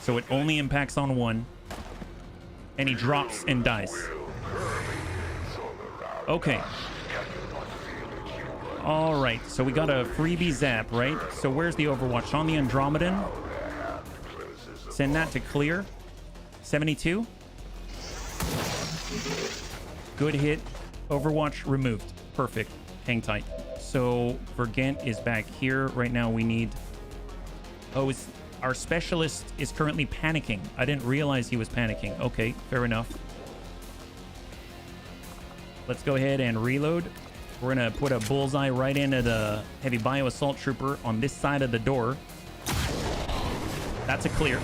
So it only impacts on 1. And he drops and dies. Okay. All right, so we got a freebie zap, right? So where's the Overwatch? On the Andromedan. Send that to clear. 72. Good hit. Overwatch removed. Perfect. Hang tight. So Vergent is back here. Right now we need... Oh, our specialist is currently panicking. I didn't realize he was panicking. Okay, fair enough. Let's go ahead and reload. We're going to put a bullseye right into the heavy bio assault trooper on this side of the door. That's a clear.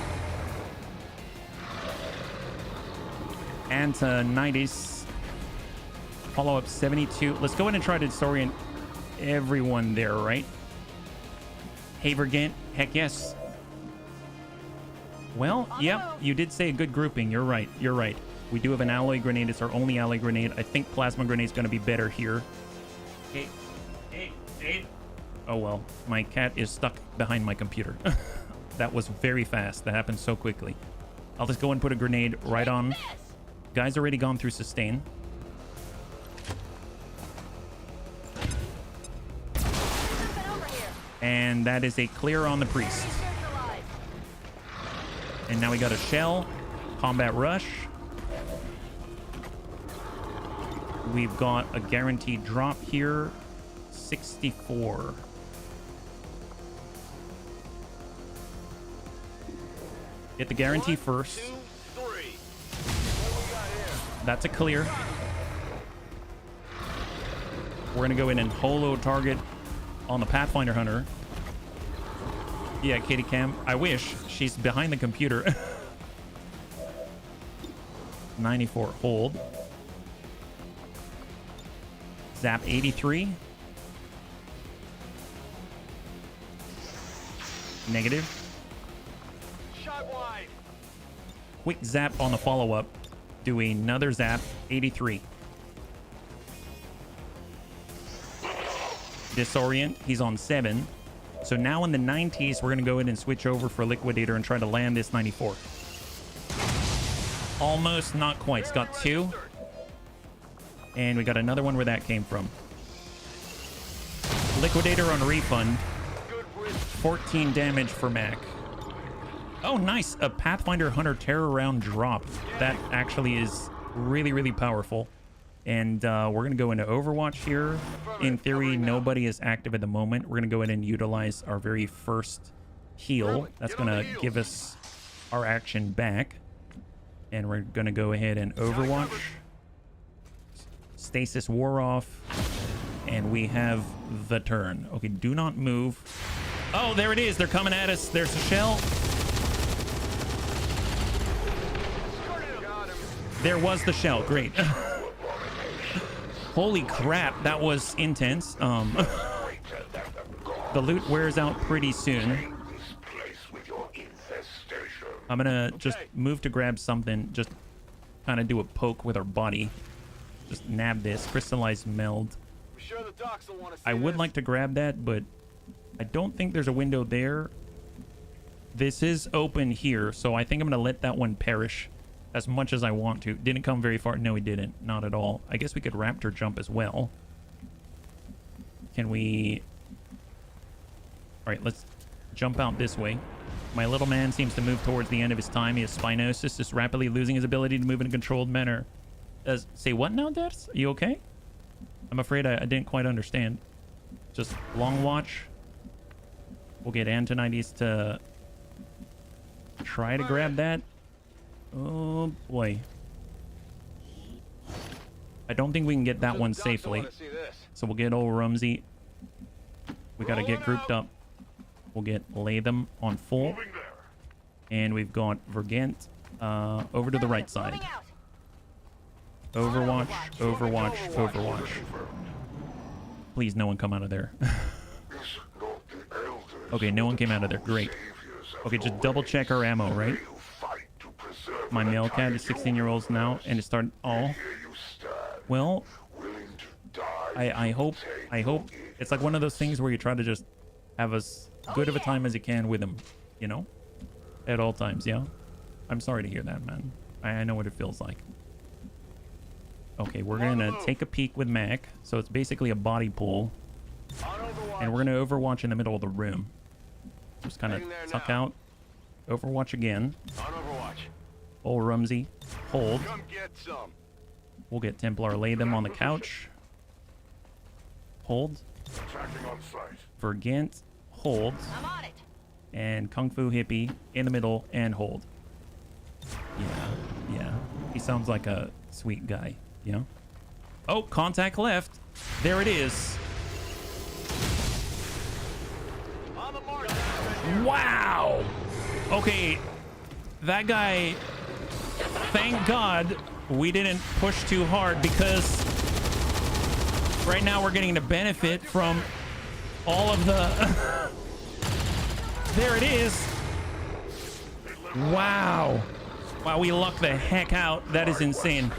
Antonitis. Follow up 72. Let's go ahead and try to disorient everyone there, right? Havergant. Heck yes. Well, yep, you did say a good grouping. You're right. We do have an alloy grenade. It's our only alloy grenade. I think plasma grenade is going to be better here. Hey. Oh, well, my cat is stuck behind my computer. That was very fast. That happened so quickly. I'll just go and put a grenade right on. Guy's already gone through sustain. And that is a clear on the priest. And now we got a shell. Combat rush. We've got a guaranteed drop here. 64. Get the guarantee first. 1, 2, 3. That's a clear. We're gonna go in and holo target on the Pathfinder Hunter. Yeah, Kitty Cam. I wish. She's behind the computer. 94. Hold. Zap 83. Negative. Shot wide. Quick zap on the follow-up. Do another zap. 83. Disorient. He's on 7. So now in the 90s, we're going to go ahead and switch over for Liquidator and try to land this 94. Almost, not quite. It's got 2. And we got another one where that came from. Liquidator on refund. 14 damage for Mac. Oh, nice. A Pathfinder Hunter Terror round drop. That actually is really, really powerful. And we're going to go into Overwatch here. In theory, nobody is active at the moment. We're going to go ahead and utilize our very first heal. That's going to give us our action back. And we're going to go ahead and Overwatch. Stasis wore off. And we have the turn. Okay, do not move. Oh, there it is. They're coming at us. There's a shell. There was the shell. Great. Holy crap, that was intense. The loot wears out pretty soon. I'm gonna just move to grab something. Just kind of do a poke with our body. Just nab this. Crystallized meld. I would like to grab that, but I don't think there's a window there. This is open here, so I think I'm gonna let that one perish as much as I want to. Didn't come very far. No, he didn't. Not at all. I guess we could raptor jump as well. Can we... All right, let's jump out this way. My little man seems to move towards the end of his time. He has spinosis, is rapidly losing his ability to move in a controlled manner. Say what now, Deaths? Are you okay? I'm afraid I didn't quite understand. Just long watch. We'll get Antonides to try to grab that. Oh boy. I don't think we can get that one safely. So we'll get old Rumsey. We got to get grouped up. We'll get lay them on full. And we've got Vergant over to the right side. Overwatch, Overwatch, Overwatch. Please, no one come out of there. Okay, no one came out of there. Great. Okay, just double check our ammo, right? My male cat is 16-year-olds now, and it started all. Well, I hope it's like one of those things where you try to just have as good of a time as you can with him, you know, at all times. Yeah, I'm sorry to hear that, man. I know what it feels like. Okay, we're gonna take a peek with Mac. So it's basically a body pull, and we're gonna Overwatch in the middle of the room. Just kind of tuck out. Overwatch again. Old Rumsey, hold. We'll get Templar, lay them on the couch. Hold. Vergant, hold. And Kung Fu Hippie in the middle and hold. Yeah. He sounds like a sweet guy, you know? Oh, contact left. There it is. Wow. Okay, that guy... Thank God we didn't push too hard, because right now we're getting the benefit from all of the... There it is. Wow. Wow, we lucked the heck out. That is insane.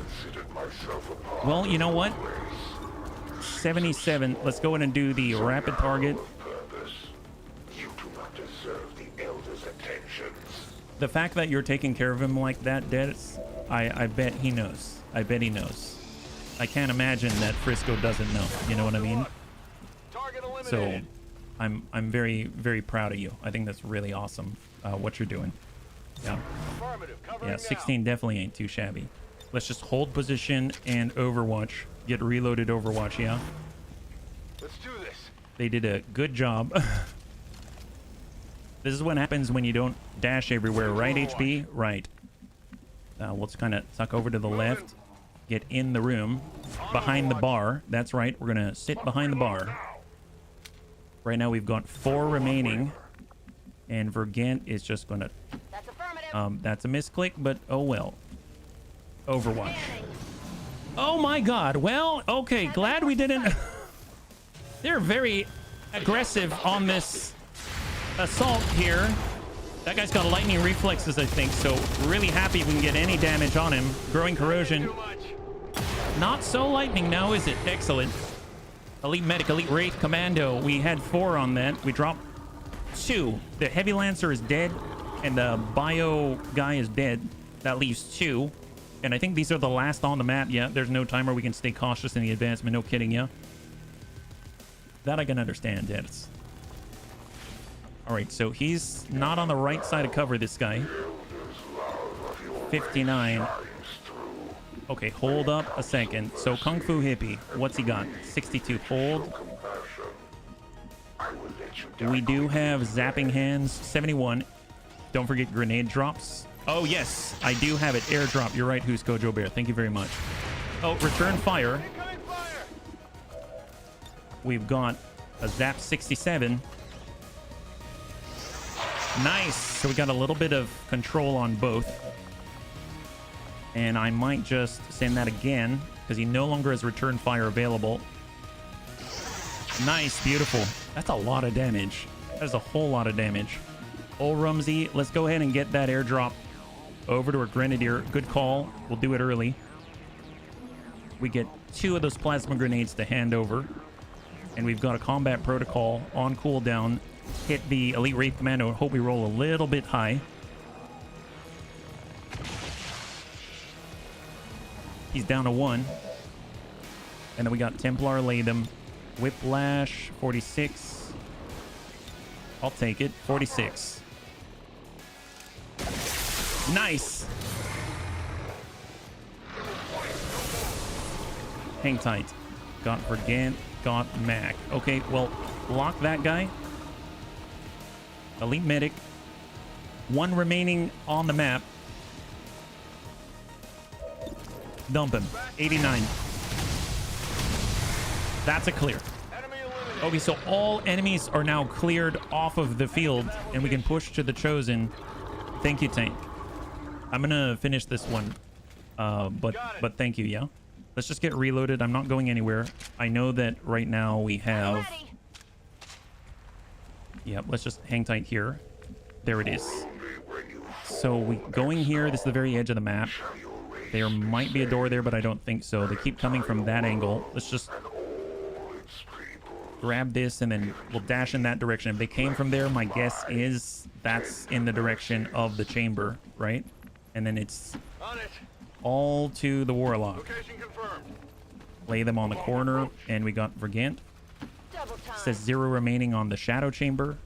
Well, you know what? 77. Let's go in and do the rapid target. The fact that you're taking care of him like that, Dennis, I bet he knows. I bet he knows. I can't imagine that Frisco doesn't know. You know what I mean? So I'm very, very proud of you. I think that's really awesome, what you're doing. Yeah. Yeah, 16 definitely ain't too shabby. Let's just hold position and Overwatch. Get reloaded Overwatch, yeah? Let's do this. They did a good job. This is what happens when you don't dash everywhere, right, HB? Right. Let's kind of tuck over to the left. Get in the room. Behind the bar. That's right. We're going to sit behind the bar. Right now we've got 4 remaining. And Vergant is just going to... that's a misclick, but oh well. Overwatch. Oh my god. Well, okay. Glad we didn't... They're very aggressive on this assault here. That guy's got lightning reflexes, I think, so really happy if we can get any damage on him. Growing corrosion. Too much. Not so lightning now, is it? Excellent. Elite Medic, Elite Wraith, Commando. We had 4 on that. We dropped 2. The Heavy Lancer is dead, and the Bio guy is dead. That leaves 2. And I think these are the last on the map. Yeah, there's no timer. We can stay cautious in the advancement. No kidding, yeah. That I can understand, yes. All right, so he's not on the right side of cover, this guy. 59. Okay, hold up a second. So Kung Fu Hippie, what's he got? 62. Hold. We do have Zapping Hands, 71. Don't forget grenade drops. Oh, yes, I do have it. Airdrop. You're right, Who's Kojo Bear. Thank you very much. Oh, return fire. Incoming fire. We've got a Zap 67. Nice. So we got a little bit of control on both. And I might just send that again because he no longer has return fire available. Nice. Beautiful. That's a lot of damage. That is a whole lot of damage. Old Rumsey, let's go ahead and get that airdrop over to our Grenadier. Good call. We'll do it early. We get 2 of those plasma grenades to hand over. And we've got a combat protocol on cooldown. Hit the Elite Wraith Commando. Hope we roll a little bit high. He's down to 1. And then we got Templar Latham. Whiplash, 46. I'll take it. 46. Nice. Hang tight. Got Vergant. Got Mac. Okay, well, lock that guy. Elite Medic. 1 remaining on the map. Dump him. 89. That's a clear. Enemy eliminated. Okay, so all enemies are now cleared off of the field, and we can push to the Chosen. Thank you, Tank. I'm gonna finish this one, but thank you, yeah. Let's just get reloaded. I'm not going anywhere. I know that right now we have... Yep, let's just hang tight here. There it is. So we going here. This is the very edge of the map. There might be a door there, but I don't think so. They keep coming from that angle. Let's just grab this, and then we'll dash in that direction. If they came from there, my guess is that's in the direction of the chamber, right? And then it's On it. all to the Warlock. Location confirmed. Lay them on the corner, and we got Vergant. Double time. Says 0 remaining on the Shadow Chamber.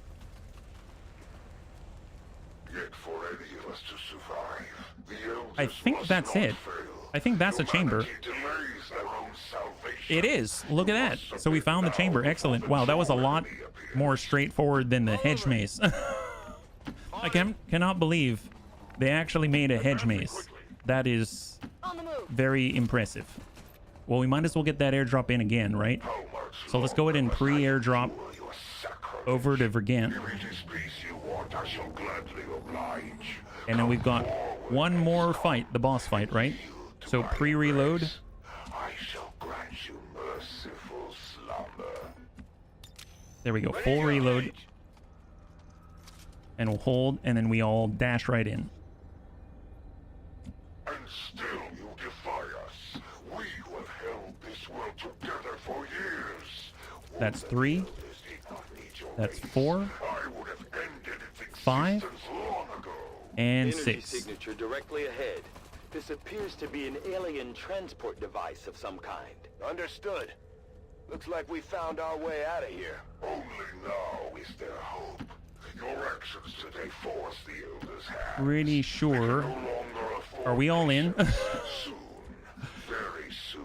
Yet for any of us to survive, the elders I think must that's not it. fail. I think that's a chamber. Humanity delays their own salvation. It is. Look at that. So we found the chamber. Excellent. Wow, that was a lot more straightforward than the hedge maze. I cannot believe they actually made a hedge maze. That is On the move. very impressive. Well, we might as well get that airdrop in again, right? So let's go ahead and pre-airdrop Your sacrifice. over to Vergant. If it is peace you want, I shall gladly oblige. And then we've got one more fight, the boss fight, right? So pre-reload. I shall grant you merciful slumber. There we go. Full reload. And we'll hold, and then we all dash right in. And still you defy us. We who have held this world together for years. That's 3. Does it not need your That's aid? 4. I would have ended its 5. existence long ago. And Energy 6. signature directly ahead. This appears to be an alien transport device of some kind. Understood. Looks like we found our way out of here. Only now is there hope. Your actions today force the elders' hand. Pretty sure. No longer afford Are we all in? soon, very soon,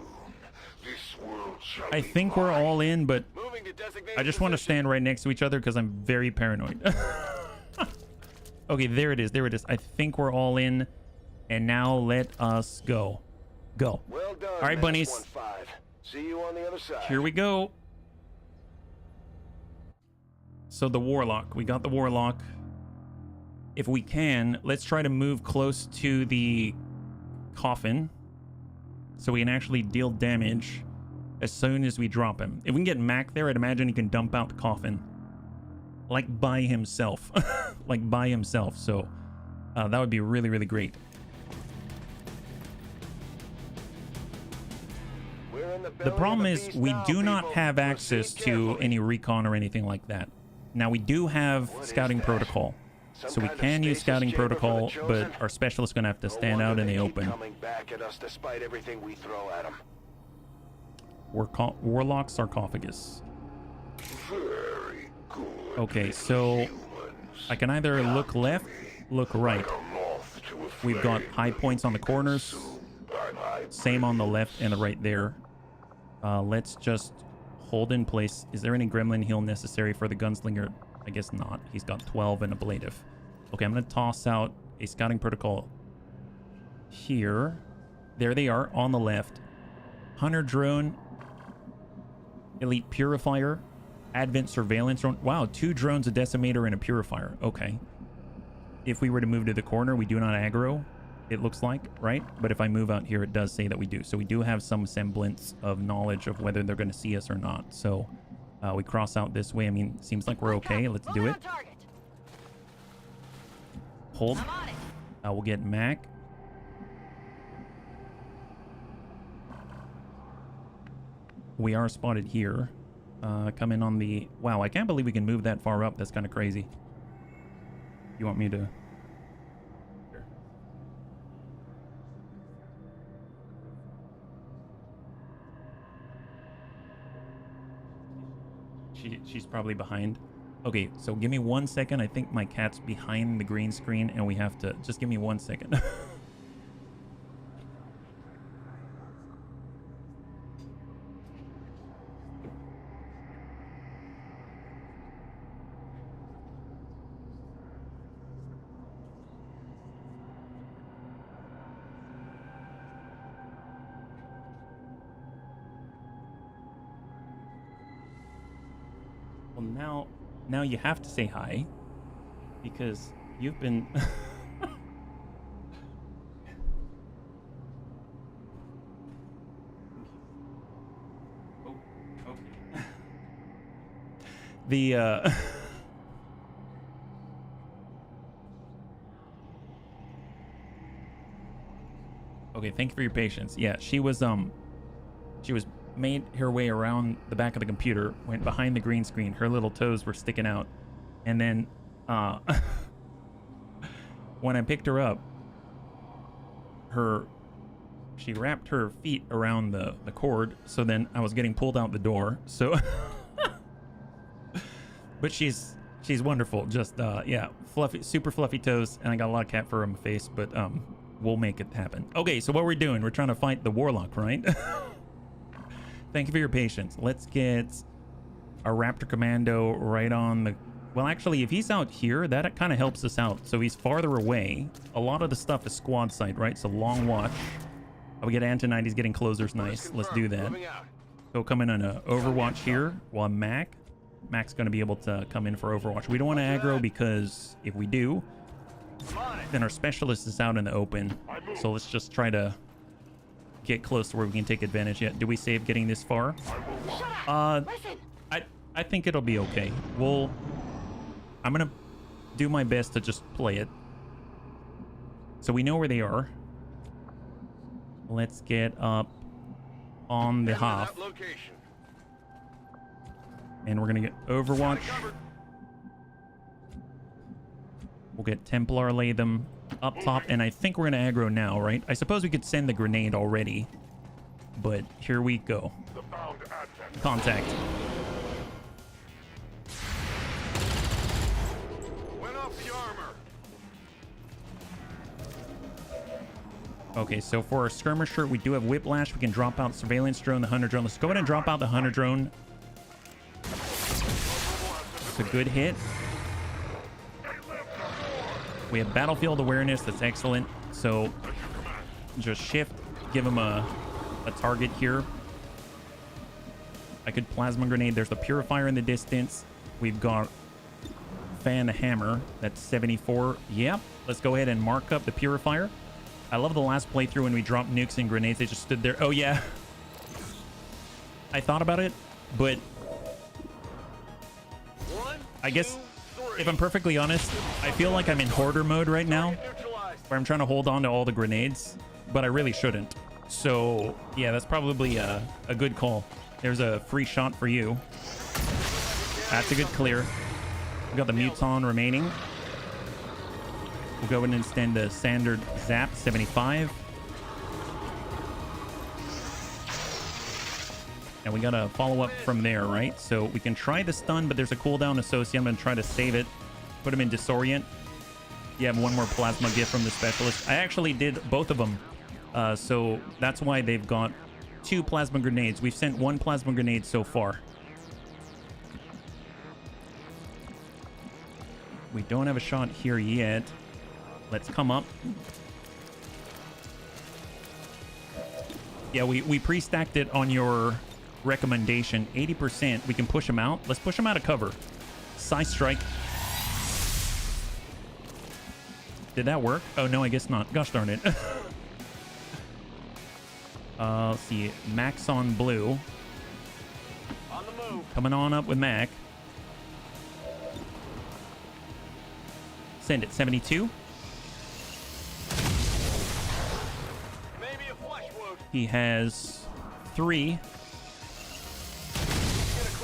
this world shall I be think we're mine. all in, but Moving to designated I just want to position. stand right next to each other because I'm very paranoid. Okay, there it is. There it is. I think we're all in. And now let us go. Go. Well done, All right, bunnies. 1-5. See you on the other side. Here we go. So the Warlock. We got the Warlock. If we can, let's try to move close to the coffin so we can actually deal damage as soon as we drop him. If we can get Mac there, I'd imagine he can dump out the coffin. like by himself. Like by himself. So that would be really, really great. The problem is we do not have access to any recon or anything like that. Now we do have scouting protocol, so we can use scouting protocol, but our specialist's gonna have to stand out in the open. Coming back at us despite everything we throw at them. Warlock sarcophagus. Very good. Okay, so I can either look left, look right. We've got high points on the corners, same on the left and the right there. Let's just hold in place. Is there any gremlin heal necessary for the gunslinger? I guess not. He's got 12 and ablative. Okay, I'm going to toss out a scouting protocol here. There they are on the left. Hunter drone, elite purifier, advent surveillance drone. Wow, 2 drones, a decimator, and a purifier. Okay. If we were to move to the corner, we do not aggro, it looks like, right? But if I move out here, it does say that we do. So we do have some semblance of knowledge of whether they're going to see us or not. So we cross out this way. I mean, seems like we're okay. Let's do it. Hold. We'll get Mac. We are spotted here. Come in on the... Wow, I can't believe we can move that far up. That's kind of crazy. You want me to... She's probably behind. Okay, so give me 1 second. I think my cat's behind the green screen and we have to... Just give me 1 second. Well, now you have to say hi because you've been oh, okay. The okay, thank you for your patience. Yeah, she was made her way around the back of the computer, went behind the green screen. Her little toes were sticking out. And then when I picked her up, she wrapped her feet around the cord. So then I was getting pulled out the door. So, but she's wonderful. Just, yeah, fluffy, super fluffy toes. And I got a lot of cat fur on my face, but we'll make it happen. Okay, so what we're doing, we're trying to fight the warlock, right? Thank you for your patience. Let's get a Raptor Commando right on the... Well, actually, if he's out here, that kind of helps us out. So he's farther away. A lot of the stuff is squad side, right? So long watch. Oh, we get Antonite. He's getting closers. Nice. Let's do that. Go come in on a Overwatch here while Mac's going to be able to come in for Overwatch. We don't want to aggro because if we do, then our specialist is out in the open. So let's just try to get close to where we can take advantage. Yet, do we save getting this far? I think it'll be okay. I'm gonna do my best to just play it. So we know where they are. Let's get up on the half. And we're gonna get Overwatch. We'll get Templar, lay them up top, and I think we're gonna aggro now, right? I suppose we could send the grenade already, but here we go. Contact. Went off the armor. Okay, so for our skirmisher, we do have Whiplash. We can drop out Surveillance Drone, the Hunter Drone. Let's go ahead and drop out the Hunter Drone. It's a good hit. We have Battlefield Awareness. That's excellent. So just shift, give him a target here. I could Plasma Grenade. There's the Purifier in the distance. We've got Fan the Hammer. That's 74. Yep. Let's go ahead and mark up the Purifier. I love the last playthrough when we dropped nukes and grenades. They just stood there. Oh, yeah. I thought about it, but I guess If I'm perfectly honest, I feel like I'm in hoarder mode right now, where I'm trying to hold on to all the grenades, but I really shouldn't. So yeah, that's probably a good call. There's a free shot for you. That's a good clear. We got the Muton remaining. We'll go in and extend the standard zap 75. And we got to follow up from there, right? So we can try the stun, but there's a cooldown associated. I'm going to try to save it. Put him in disorient. You have one more plasma gift from the specialist. I actually did both of them. So that's why they've got 2 plasma grenades. We've sent 1 plasma grenade so far. We don't have a shot here yet. Let's come up. Yeah, we pre-stacked it on your recommendation. 80%. We can push him out. Let's push him out of cover. Side strike. Did that work? Oh, no, I guess not. Gosh darn it. Let's see. Mac's on blue. On the move. Coming on up with Mac. Send it. 72. Maybe a flesh wound. He has 3.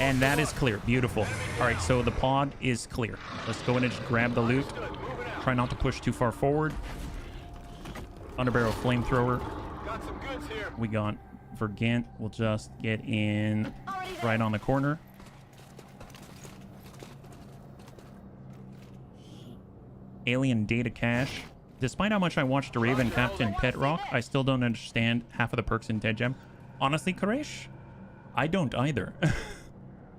And that is clear. Beautiful. All right, so the pod is clear. Let's go in and just grab the loot. Try not to push too far forward. Underbarrel flamethrower. Got some goods here. We got Vergant. We'll just get in right on the corner. Alien data cache. Despite how much I watched the Raven Captain Pet Rock, I still don't understand half of the perks in Dead Gem. Honestly, Koresh, I don't either.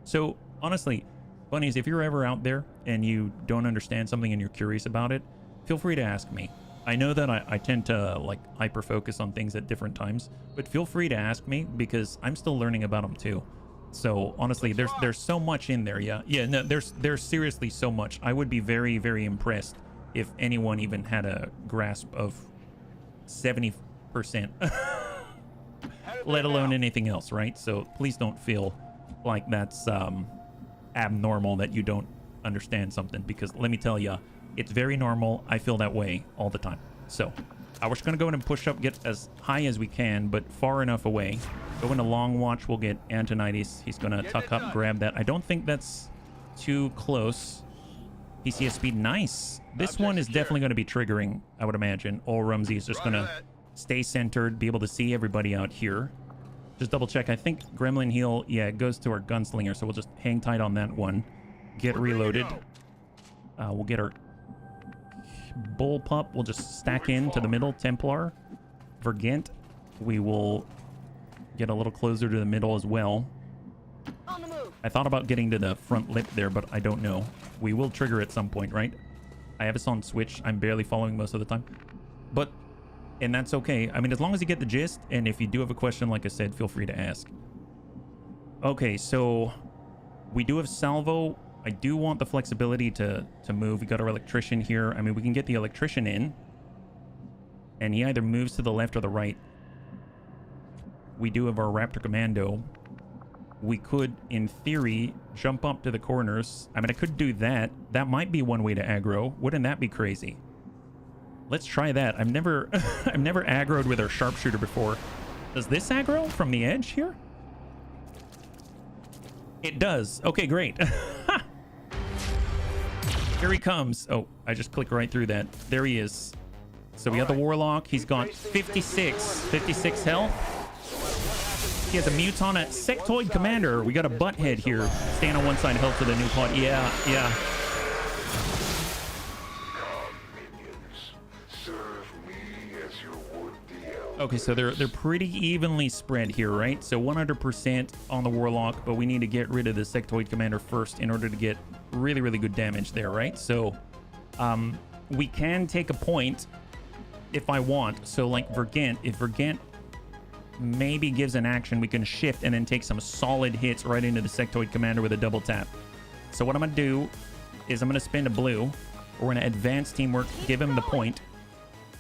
So, honestly, bunnies, if you're ever out there and you don't understand something and you're curious about it, feel free to ask me. I know that I tend to, like, hyper-focus on things at different times, but feel free to ask me because I'm still learning about them too. So, honestly, there's so much in there, yeah. Yeah, no, there's seriously so much. I would be very, very impressed if anyone even had a grasp of 70%, let alone anything else, right? So, please don't feel like that's abnormal that you don't understand something, because let me tell you, it's very normal. I feel that way all the time. So we're just gonna go in and push up, get as high as we can, but far enough away. Go into long watch. We'll get Antonides. He's gonna tuck up, grab that. I don't think that's too close. PCS speed, nice. This one is definitely going to be triggering, I would imagine. All Rumsey is just gonna stay centered, be able to see everybody out here. Just double check. I think Gremlin Heal, yeah, it goes to our Gunslinger, so we'll just hang tight on that one. Get reloaded. We'll get our Bullpup. We'll just stack into the middle. Templar. Vergant. We will get a little closer to the middle as well. On the move. I thought about getting to the front lip there, but I don't know. We will trigger at some point, right? I have us on switch. I'm barely following most of the time. But... and that's okay. I mean, as long as you get the gist, and if you do have a question, like I said, feel free to ask. Okay, so we do have salvo. I do want the flexibility to move. We got our electrician here. I mean, we can get the electrician in, and he either moves to the left or the right. We do have our Raptor Commando. We could, in theory, jump up to the corners. I mean, I could do that. That might be one way to aggro. Wouldn't that be crazy? Let's try that. I've never I've never aggroed with our sharpshooter before. Does this aggro from the edge here? It does. Okay, great. Here he comes. Oh, I just clicked right through that. There he is. So we got the Warlock. He's got 56 health. He has a Muton at Sectoid Commander. We got a Butthead here. Staying on one side, health to the new pod. Yeah, yeah. Okay, so they're pretty evenly spread here, right? So 100% on the Warlock, but we need to get rid of the Sectoid Commander first in order to get really, really good damage there, right? So we can take a point if I want. So like Vergant, if Vergant maybe gives an action, we can shift and then take some solid hits right into the Sectoid Commander with a double tap. So what I'm going to do is I'm going to spend a blue. We're going to advance teamwork, give him the point.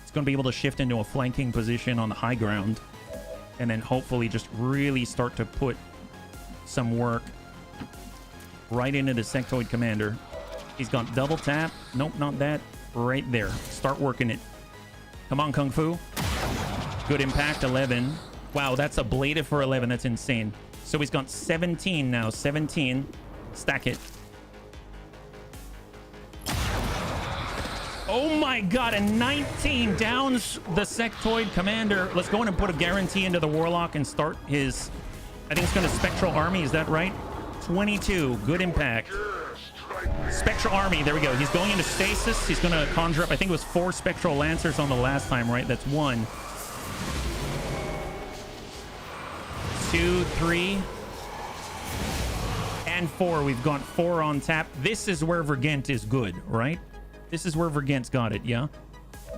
It's going to be able to shift into a flanking position on the high ground, and then hopefully just really start to put some work right into the Sectoid Commander. He's got double tap. Nope, not that. Right there. Start working it. Come on, Kung Fu. Good impact, 11. Wow, that's ablative for 11. That's insane. So he's got 17 now. 17. Stack it. Oh my god, a 19 downs the sectoid commander. Let's go in and put a guarantee into the warlock and start his, I think it's going to Spectral Army, is that right? 22, good impact. Spectral Army, there we go. He's going into stasis. He's going to conjure up, I think it was 4 Spectral Lancers on the last time, right? That's 1, 2, 3, and 4. We've got 4 on tap. This is where Vergent is good, right? This is where Vergent's got it, yeah?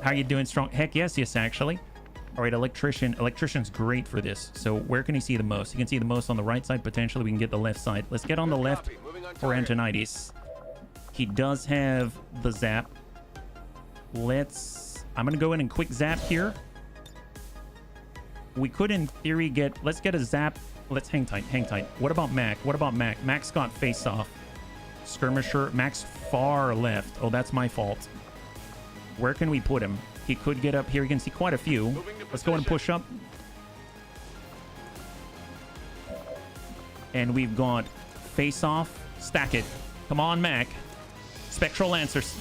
How you doing, Strong? Heck yes, actually. All right, Electrician. Electrician's great for this. So where can he see the most? He can see the most on the right side. Potentially, we can get the left side. Let's get on the left for Antonides. He does have the zap. I'm going to go in and quick zap here. We could, in theory, let's get a zap. Let's hang tight. What about Mac? Mac's got face off. Skirmisher. Mac's far left. Oh, that's my fault. Where can we put him? He could get up here. You can see quite a few. Let's go and push up. And we've got face off. Stack it. Come on, Mac. Spectral Lancers.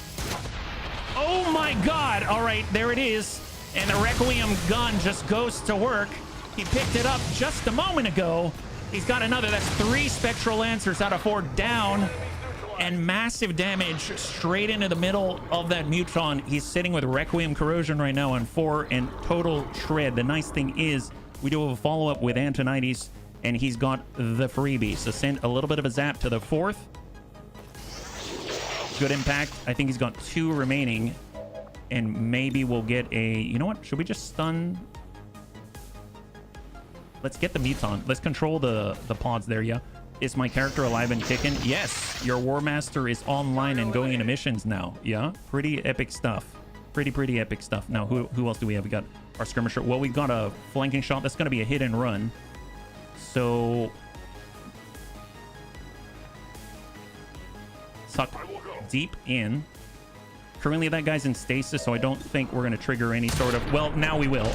Oh my god. All right, there it is. And the Requiem gun just goes to work. He picked it up just a moment ago. He's got another. That's 3 Spectral Lancers out of 4 down. And massive damage straight into the middle of that Muton. He's sitting with Requiem Corrosion right now on 4 and total shred. The nice thing is we do have a follow-up with Antonides, and he's got the freebie. So send a little bit of a zap to the 4th. Good impact. I think he's got 2 remaining. And maybe we'll get a... You know what? Should we just stun... Let's get the Muton. Let's control the pods there, yeah? Is my character alive and kicking? Yes, your War Master is online and going into missions now. Yeah, pretty epic stuff. Pretty epic stuff. Now, who else do we have? We got our Skirmisher. Well, we've got a flanking shot. That's going to be a hit and run. So... Suck deep in. Currently, that guy's in stasis, so I don't think we're going to trigger any sort of... Well, now we will.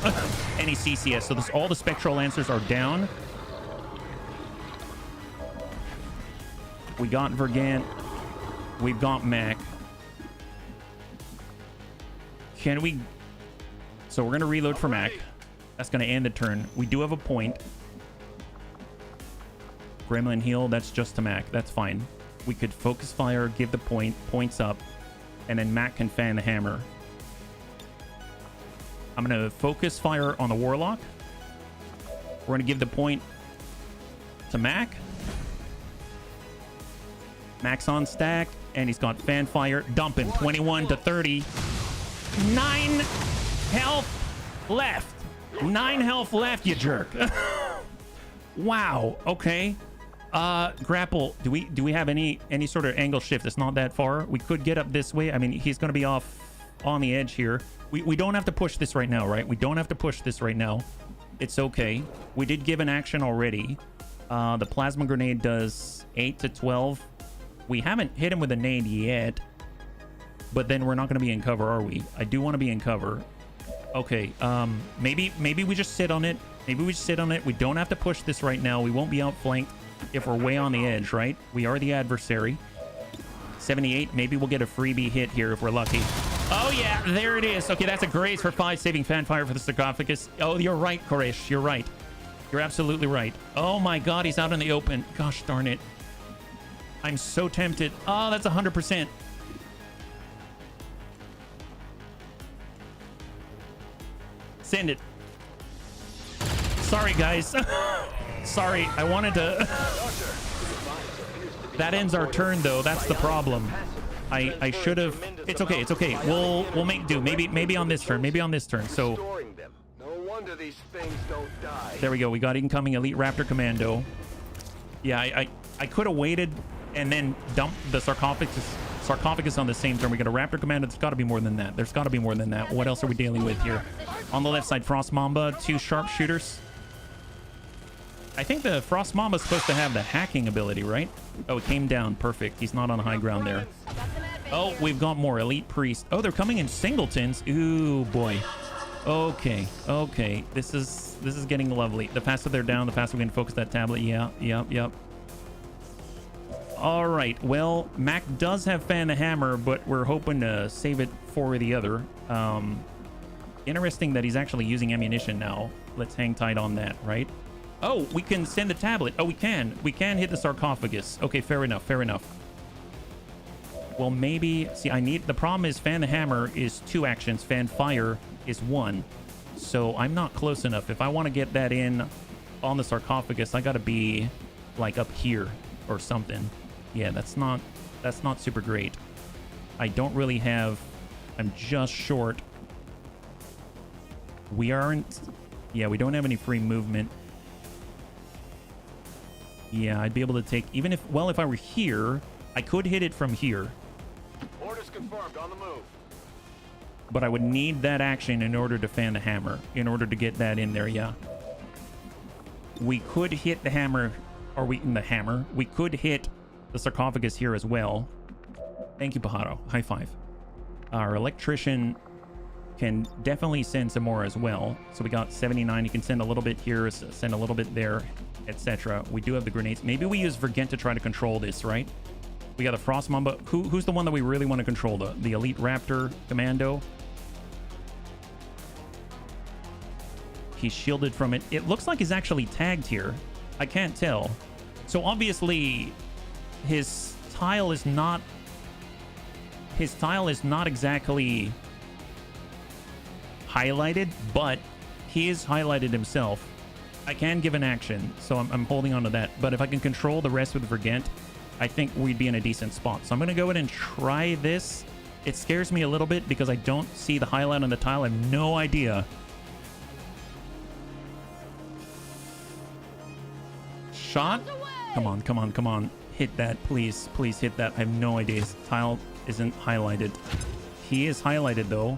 Any CCS. So all the Spectral Lancers are down. We got Vergant. We've got Mac. Can we... So we're going to reload for Mac. That's going to end the turn. We do have a point. Gremlin heal. That's just to Mac. That's fine. We could focus fire, give the points up, and then Mac can fan the hammer. I'm going to focus fire on the Warlock. We're going to give the point to Mac. Max on stack, and he's got fan fire. Dumping 21 to 30. 9 health left. 9 health left, you jerk. Wow. Okay. Grapple. Do we have any sort of angle shift? It's not that far. We could get up this way. I mean, he's going to be off on the edge here. We don't have to push this right now, right? We don't have to push this right now. It's okay. We did give an action already. The plasma grenade does 8 to 12. We haven't hit him with a nade yet, but then we're not going to be in cover, are we? I do want to be in cover. Okay, maybe we just sit on it. Maybe we just sit on it. We don't have to push this right now. We won't be outflanked if we're way on the edge, right? We are the adversary. 78, maybe we'll get a freebie hit here if we're lucky. Oh yeah, there it is. Okay, that's a grace for 5 saving fanfire for the sarcophagus. Oh, you're right, Koresh. You're right. You're absolutely right. Oh my god, he's out in the open. Gosh darn it. I'm so tempted. Oh, that's 100%. Send it. Sorry, guys. Sorry, I wanted to... That ends our turn, though. That's the problem. I should have... It's okay, it's okay. We'll make do. Maybe on this turn. Maybe on this turn. So... No wonder these things don't die. There we go. We got incoming Elite Raptor Commando. Yeah, I could have waited and then dumped the sarcophagus on the same turn. We got a Raptor Commando. There's got to be more than that. There's got to be more than that. What else are we dealing with here? On the left side, Frost Mamba, 2 sharpshooters. I think the Frost Mamba is supposed to have the hacking ability, right? Oh, it came down. Perfect. He's not on high ground there. Got some Oh, we've got more elite priests. Oh, they're coming in singletons. Ooh, boy. Okay, okay. This is getting lovely. The faster they're down, the faster we can focus that tablet. Yeah, yep. All right. Well, Mac does have Fan the Hammer, but we're hoping to save it for the other. Interesting that he's actually using ammunition now. Let's hang tight on that, right? Oh, we can send the tablet. Oh, we can. We can hit the sarcophagus. Okay, fair enough. Fair enough. Well, maybe... See, the problem is Fan the Hammer is 2 actions. Fan Fire is 1. So I'm not close enough. If I want to get that in on the sarcophagus, I got to be like up here or something. Yeah, that's not super great. I don't really have... I'm just short. We aren't... Yeah, we don't have any free movement. Yeah, I'd be able to take... Even if... Well, if I were here, I could hit it from here. Orders confirmed, on the move. But I would need that action in order to fan the hammer. In order to get that in there, yeah. We could hit the hammer... Or we could hit the sarcophagus here as well. Thank you, Pajaro. High five. Our electrician can definitely send some more as well. So we got 79. You can send a little bit here, send a little bit there, etc. We do have the grenades. Maybe we use Vergent to try to control this, right? We got the Frost Mamba. Who's the one that we really want to control? The Elite Raptor Commando. He's shielded from it. It looks like he's actually tagged here. I can't tell. So obviously his tile is not exactly highlighted, but he is highlighted himself. I can give an action, so I'm holding on to that. But if I can control the rest with Vergent, I think we'd be in a decent spot. So I'm going to go ahead and try this. It scares me a little bit because I don't see the highlight on the tile. I have no idea. Shot? Come on. Hit that, please. Please hit that. I have no idea. His tile isn't highlighted. He is highlighted, though.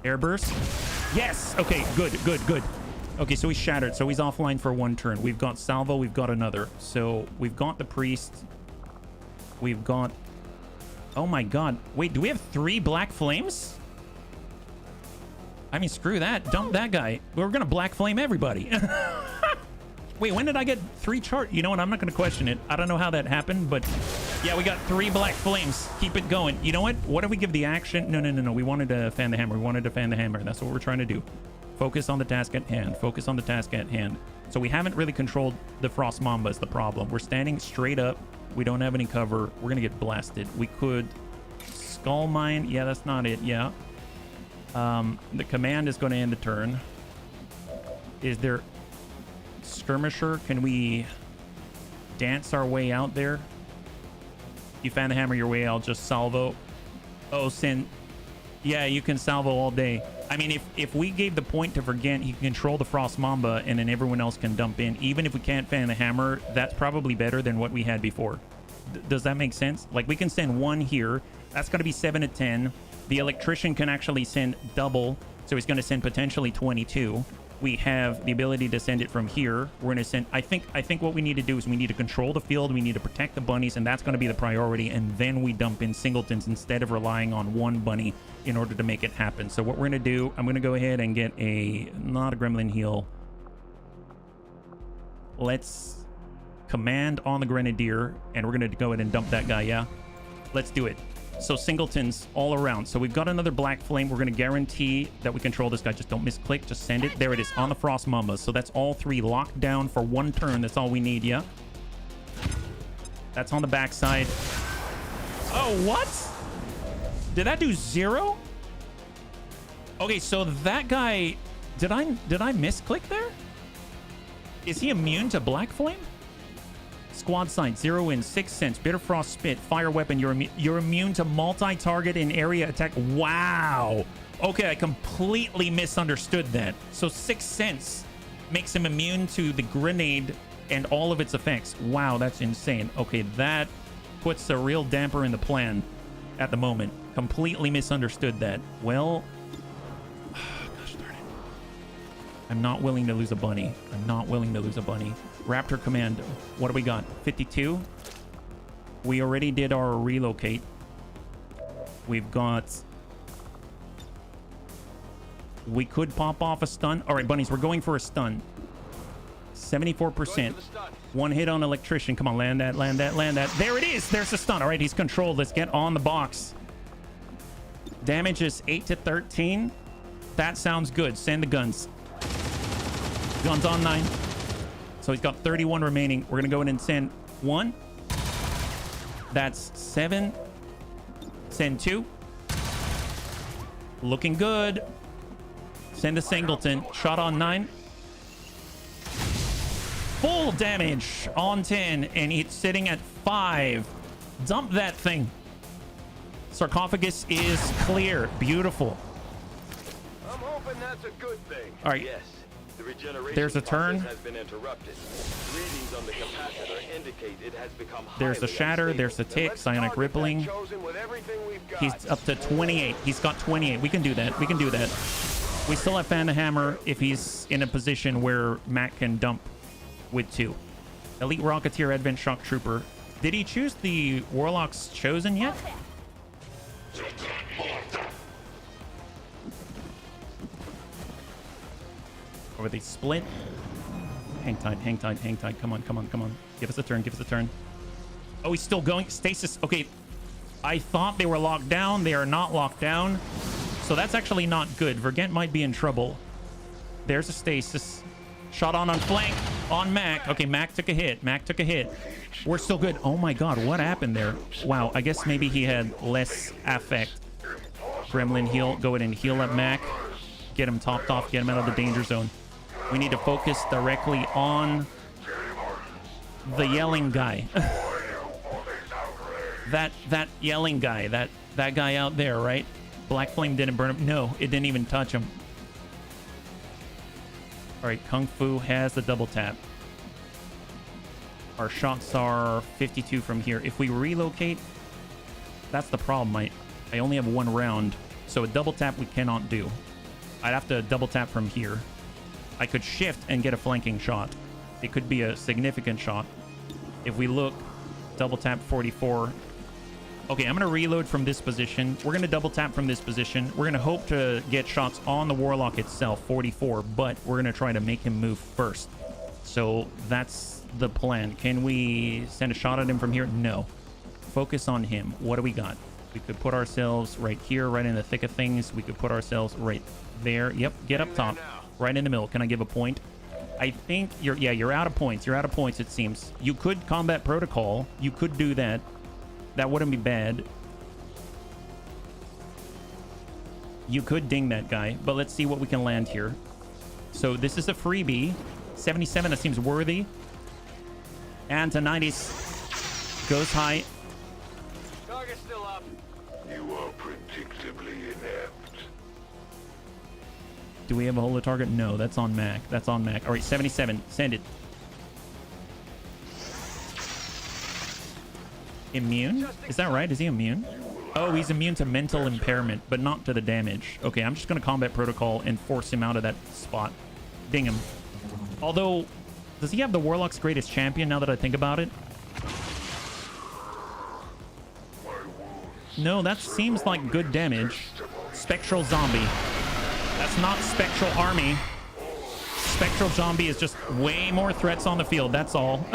Airburst. Yes! Okay, good. Okay, so he's shattered. So he's offline for 1 turn. We've got Salvo. We've got another. So we've got the Priest. We've got... Oh, my God. Wait, do we have 3 Black Flames? I mean, screw that. Dump that guy. We're going to Black Flame everybody. Wait, when did I get 3 chart? You know what? I'm not going to question it. I don't know how that happened, but yeah, we got 3 Black Flames. Keep it going. You know what? What if we give the action? No. We wanted to fan the hammer. That's what we're trying to do. Focus on the task at hand. So we haven't really controlled the Frost Mamba is the problem. We're standing straight up. We don't have any cover. We're going to get blasted. We could Skull Mine. Yeah, that's not it. Yeah. The command is going to end the turn. Is there... Skirmisher, can we dance our way out there? You fan the hammer your way, I'll just salvo. Oh, Sin. Yeah, you can salvo all day. I mean, if we gave the point to Vergent, he can control the Frost Mamba, and then everyone else can dump in. Even if we can't fan the hammer, that's probably better than what we had before. Does that make sense? Like, we can send 1 here. That's going to be 7 to 10. The electrician can actually send double, so he's going to send potentially 22. We have the ability to send it from here. We're going to send... I think what we need to do is we need to control the field. We need to protect the bunnies, and that's going to be the priority. And then we dump in singletons instead of relying on 1 bunny in order to make it happen. So what we're going to do, I'm going to go ahead and get not a gremlin heal. Let's command on the grenadier, and we're going to go ahead and dump that guy, yeah? Let's do it. So singletons all around. So we've got another Black Flame. We're going to guarantee that we control this guy. Just don't misclick. Just send it. There it is on the Frost Mamba. So that's all 3 locked down for 1 turn. That's all we need, yeah? That's on the backside. Oh, what? Did that do 0? Okay, so that guy... Did I misclick there? Is he immune to Black Flame? Squad sight, 0 in 6 cents. Bitter Frost Spit, fire weapon. You're immune to multi-target and area attack. Wow. Okay, I completely misunderstood that. So 6 cents makes him immune to the grenade and all of its effects. Wow, that's insane. Okay, that puts a real damper in the plan at the moment. Completely misunderstood that. Well, gosh darn it. I'm not willing to lose a bunny. Raptor Commando. What do we got? 52. We already did our relocate. We've got... We could pop off a stun. All right, bunnies, we're going for a stun. 74%. One hit on electrician. Come on, land that, land that, land that. There it is. There's the stun. All right, he's controlled. Let's get on the box. Damage is 8 to 13. That sounds good. Send the guns. Guns on 9. So he's got 31 remaining. We're going to go in and send 1. That's 7. Send 2. Looking good. Send a singleton. Shot on 9. Full damage on 10. And it's sitting at 5. Dump that thing. Sarcophagus is clear. Beautiful. I'm hoping that's a good thing. All right. Yes. The regeneration There's a turn. process has been interrupted. Readings on the capacitor indicate it has become There's the highly shatter. unstable. There's the Then tick. let's Psionic target that rippling. chosen with everything we've got. He's up to 28. He's got 28. We can do that. We can do that. We still have Phantom Hammer if he's in a position where Mac can dump with 2. Elite Rocketeer, Advent Shock Trooper. Did he choose the Warlock's Chosen yet? Or they split? Hang tight, hang tight, hang tight. Come on, come on, come on. Give us a turn, give us a turn. Oh, he's still going. Stasis. Okay. I thought they were locked down. They are not locked down. So that's actually not good. Vergent might be in trouble. There's a stasis. Shot on flank. On Mac. Okay, Mac took a hit. Mac took a hit. We're still good. Oh my god, what happened there? Wow, I guess maybe he had less affect. Gremlin heal. Go ahead and heal up Mac. Get him topped off. Get him out of the danger zone. We need to focus directly on the yelling guy. that yelling guy. That guy out there, right? Black Flame didn't burn him. No, it didn't even touch him. All right, Kung Fu has the double tap. Our shots are 52 from here. If we relocate, that's the problem. I only have 1 round, so a double tap we cannot do. I'd have to double tap from here. I could shift and get a flanking shot. It could be a significant shot. If we look, double tap 44. Okay, I'm going to reload from this position. We're going to double tap from this position. We're going to hope to get shots on the Warlock itself, 44, but we're going to try to make him move first. So that's the plan. Can we send a shot at him from here? No. Focus on him. What do we got? We could put ourselves right here, right in the thick of things. We could put ourselves right there. Yep, get up top. Right in the middle. Can I give a point? I think you're out of points. You're out of points, it seems. You could combat protocol. You could do that. That wouldn't be bad. You could ding that guy, but let's see what we can land here. So this is a freebie. 77, that seems worthy. And to 90s. Goes high. Target still up. You are predictably inept. Do we have a hold of target? No, that's on Mac. That's on Mac. All right, 77. Send it. Immune? Is that right? Is he immune? Oh, he's immune to mental impairment, but not to the damage. Okay, I'm just going to combat protocol and force him out of that spot. Ding him. Although, does he have the Warlock's greatest champion now that I think about it? No, that seems like good damage. Spectral Zombie. That's not Spectral Army. Spectral Zombie is just way more threats on the field. That's all.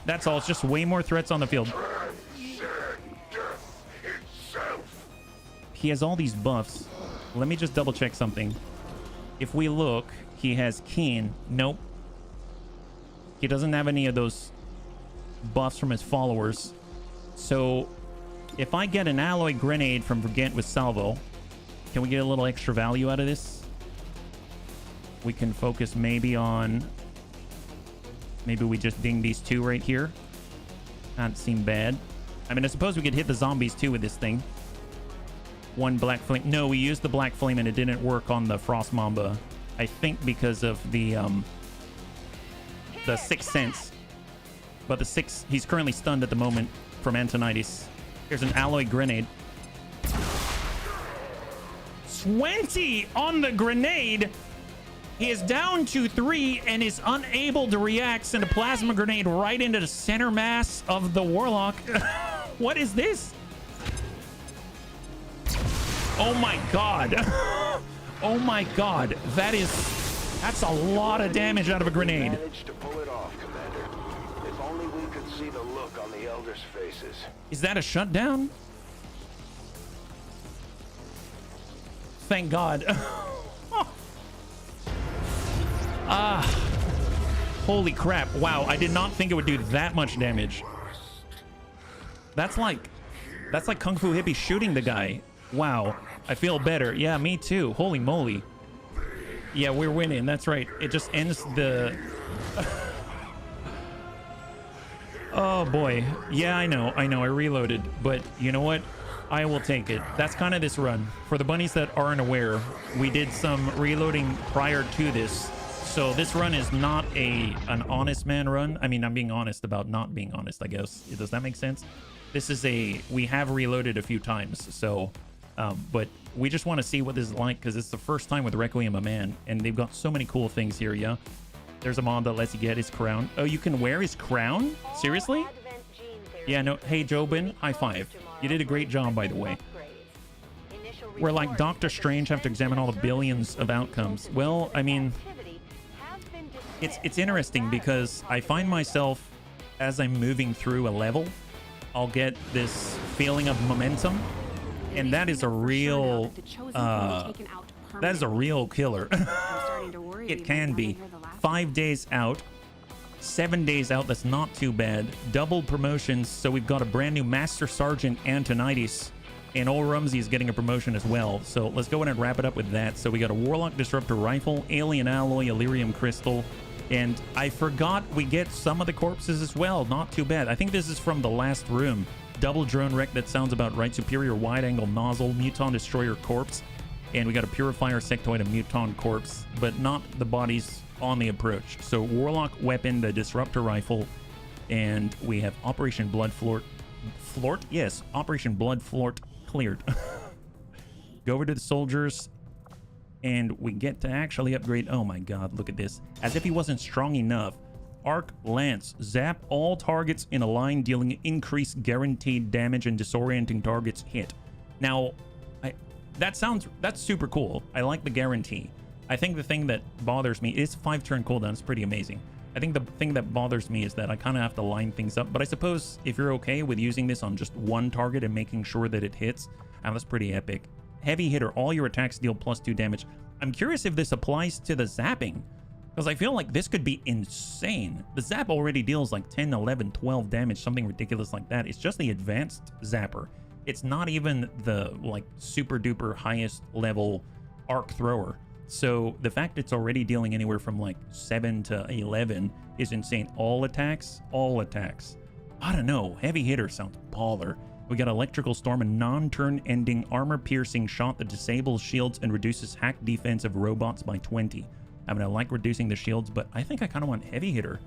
That's all. It's just way more threats on the field. He has all these buffs. Let me just double check something. If we look, he has Keen. Nope. He doesn't have any of those buffs from his followers. So if I get an alloy grenade from Vergent with salvo, can we get a little extra value out of this? We can focus maybe on... Maybe we just ding these 2 right here. Doesn't seem bad. I mean, I suppose we could hit the zombies too with this thing. 1 black flame. No, we used the black flame and it didn't work on the Frost Mamba. I think because of the 6th sense. But the 6, he's currently stunned at the moment from Antonitis. Here's an alloy grenade. 20 on the grenade. He is down to 3 and is unable to react. Send a plasma grenade right into the center mass of the Warlock. What is this? Oh my god. Oh my god. That's a lot of damage out of a grenade. Managed to pull it off, Commander. If only we could see the look on the Elders' faces. Is that a shutdown? Thank God. Holy crap. Wow, I did not think it would do that much damage. That's like Kung Fu Hippie shooting the guy. Wow, I feel better. Yeah, me too. Holy moly. Yeah, we're winning. That's right. It just ends the... Oh boy. Yeah, I know. I reloaded. But you know what? I will take it. That's kind of this run. For the bunnies that aren't aware, we did some reloading prior to this. So this run is not an honest man run. I mean, I'm being honest about not being honest, I guess. Does that make sense? This is we have reloaded a few times. So, but we just want to see what this is like because it's the first time with Requiem a man. And they've got so many cool things here, yeah? There's a mod that lets you get his crown. Oh, you can wear his crown? Seriously? Yeah, no. Hey, Jobin, high five. You did a great job, by the way. We're like Doctor Strange, have to examine all the billions of outcomes. Well, I mean, it's interesting because I find myself, as I'm moving through a level, I'll get this feeling of momentum, and that is a real, killer. It can be. 5 days out, 7 days out, that's not too bad. Double promotions, so we've got a brand new Master Sergeant Antonides, and Ol Rumsey is getting a promotion as well. So let's go ahead and wrap it up with that. So we got a Warlock Disruptor Rifle, Alien Alloy, Illyrium Crystal, and I forgot we get some of the corpses as well. Not too bad. I think this is from the last room. Double Drone Wreck, that sounds about right. Superior Wide Angle Nozzle, Muton Destroyer Corpse, and we got a Purifier Sectoid and Muton Corpse, but not the bodies on the approach. So Warlock Weapon, the Disruptor Rifle, and we have Operation Blood Flort. Yes, Operation Blood Flort cleared. Go over to the soldiers, and we get to actually upgrade. Oh my god, look at this. As if he wasn't strong enough. Arc Lance. Zap all targets in a line, dealing increased guaranteed damage and disorienting targets hit. Now, that's super cool. I like the guarantee. I think the thing that bothers me is 5-turn cooldown. It's pretty amazing. I think the thing that bothers me is that I kind of have to line things up. But I suppose if you're okay with using this on just one target and making sure that it hits, that's pretty epic. Heavy hitter. All your attacks deal +2 damage. I'm curious if this applies to the zapping, because I feel like this could be insane. The zap already deals like 10, 11, 12 damage, something ridiculous like that. It's just the advanced zapper. It's not even the like super duper highest level arc thrower. So the fact it's already dealing anywhere from like 7 to 11 is insane. All attacks. I don't know. Heavy hitter sounds baller. We got Electrical Storm, a non-turn ending armor piercing shot that disables shields and reduces hack defense of robots by 20. I mean, I like reducing the shields, but I think I kind of want heavy hitter.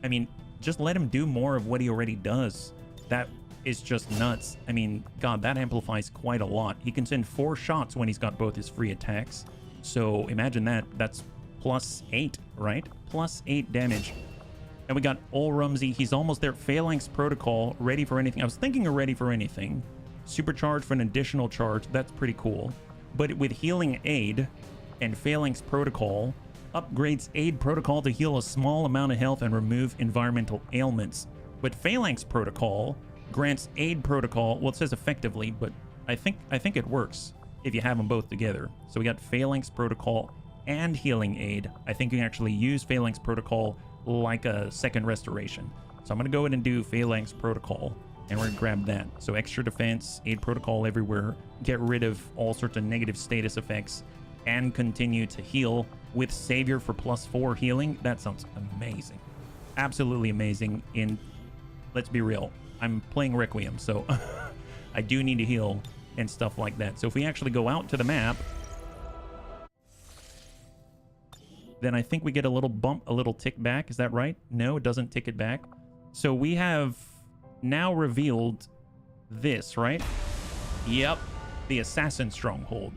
I mean, just let him do more of what he already does. That is just nuts. I mean, god, that amplifies quite a lot. He can send 4 shots when he's got both his free attacks. So imagine that. That's +8, right? +8 damage. And we got Ol Rumsey. He's almost there. Phalanx Protocol, ready for anything. I was thinking of ready for anything. Supercharge for an additional charge. That's pretty cool. But with Healing Aid and Phalanx Protocol, upgrades Aid Protocol to heal a small amount of health and remove environmental ailments. But Phalanx Protocol grants Aid Protocol. Well, it says effectively, but I think it works if you have them both together. So we got Phalanx Protocol and Healing Aid. I think you can actually use Phalanx Protocol like a second restoration. So I'm going to go ahead and do Phalanx Protocol, and we're going to grab that. So extra defense, Aid Protocol everywhere, get rid of all sorts of negative status effects, and continue to heal with Savior for +4 healing. That sounds amazing. Absolutely amazing. Let's be real, I'm playing Requiem, so I do need to heal and stuff like that. So if we actually go out to the map, then I think we get a little bump, a little tick back. Is that right? No, it doesn't tick it back. So we have now revealed this, right? Yep, the Assassin Stronghold.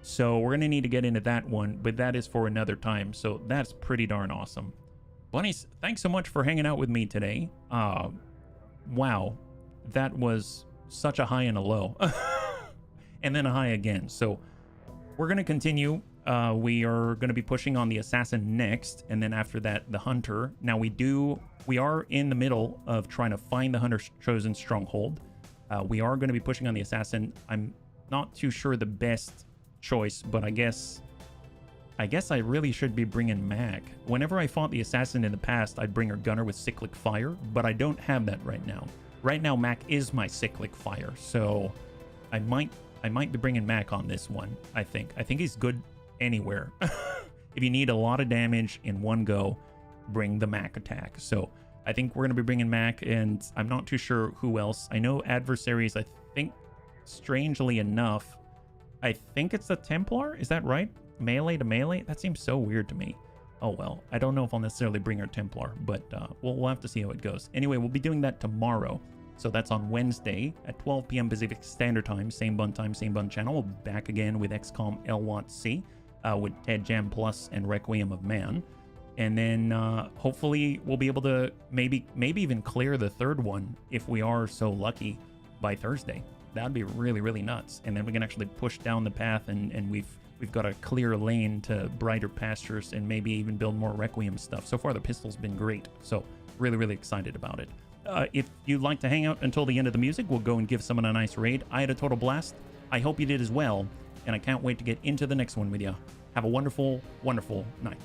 So we're gonna need to get into that one, but that is for another time. So that's pretty darn awesome. Bunnies, thanks so much for hanging out with me today. Wow, that was such a high and a low. and then a high again. So we're going to continue. We are going to be pushing on the assassin next, and then after that, the hunter. Now we are in the middle of trying to find the hunter's chosen stronghold. We are going to be pushing on the assassin. I'm not too sure the best choice, but I guess I really should be bringing Mac. Whenever I fought the assassin in the past, I'd bring her gunner with cyclic fire, but I don't have that right now. Right now, Mac is my cyclic fire, so I might be bringing Mac on this one. I think he's good anywhere. If you need a lot of damage in one go, bring the Mac attack. So I think we're going to be bringing Mac, and I'm not too sure who else. I know adversaries, I think, strangely enough, I think it's the Templar. Is that right? Melee to melee? That seems so weird to me. Oh well, I don't know if I'll necessarily bring our Templar, but we'll have to see how it goes. Anyway, we'll be doing that tomorrow. So that's on Wednesday at 12 p.m. Pacific Standard Time, same bun channel. We'll be back again with XCOM LWOTC, with Ted Jam Plus and Requiem of Man. And then hopefully we'll be able to maybe even clear the third one if we are so lucky by Thursday. That'd be really, really nuts. And then we can actually push down the path, and we've got a clear lane to brighter pastures and maybe even build more Requiem stuff. So far, the pistol's been great. So really, really excited about it. If you'd like to hang out until the end of the music, we'll go and give someone a nice raid. I had a total blast. I hope you did as well. And I can't wait to get into the next one with you. Have a wonderful, wonderful night.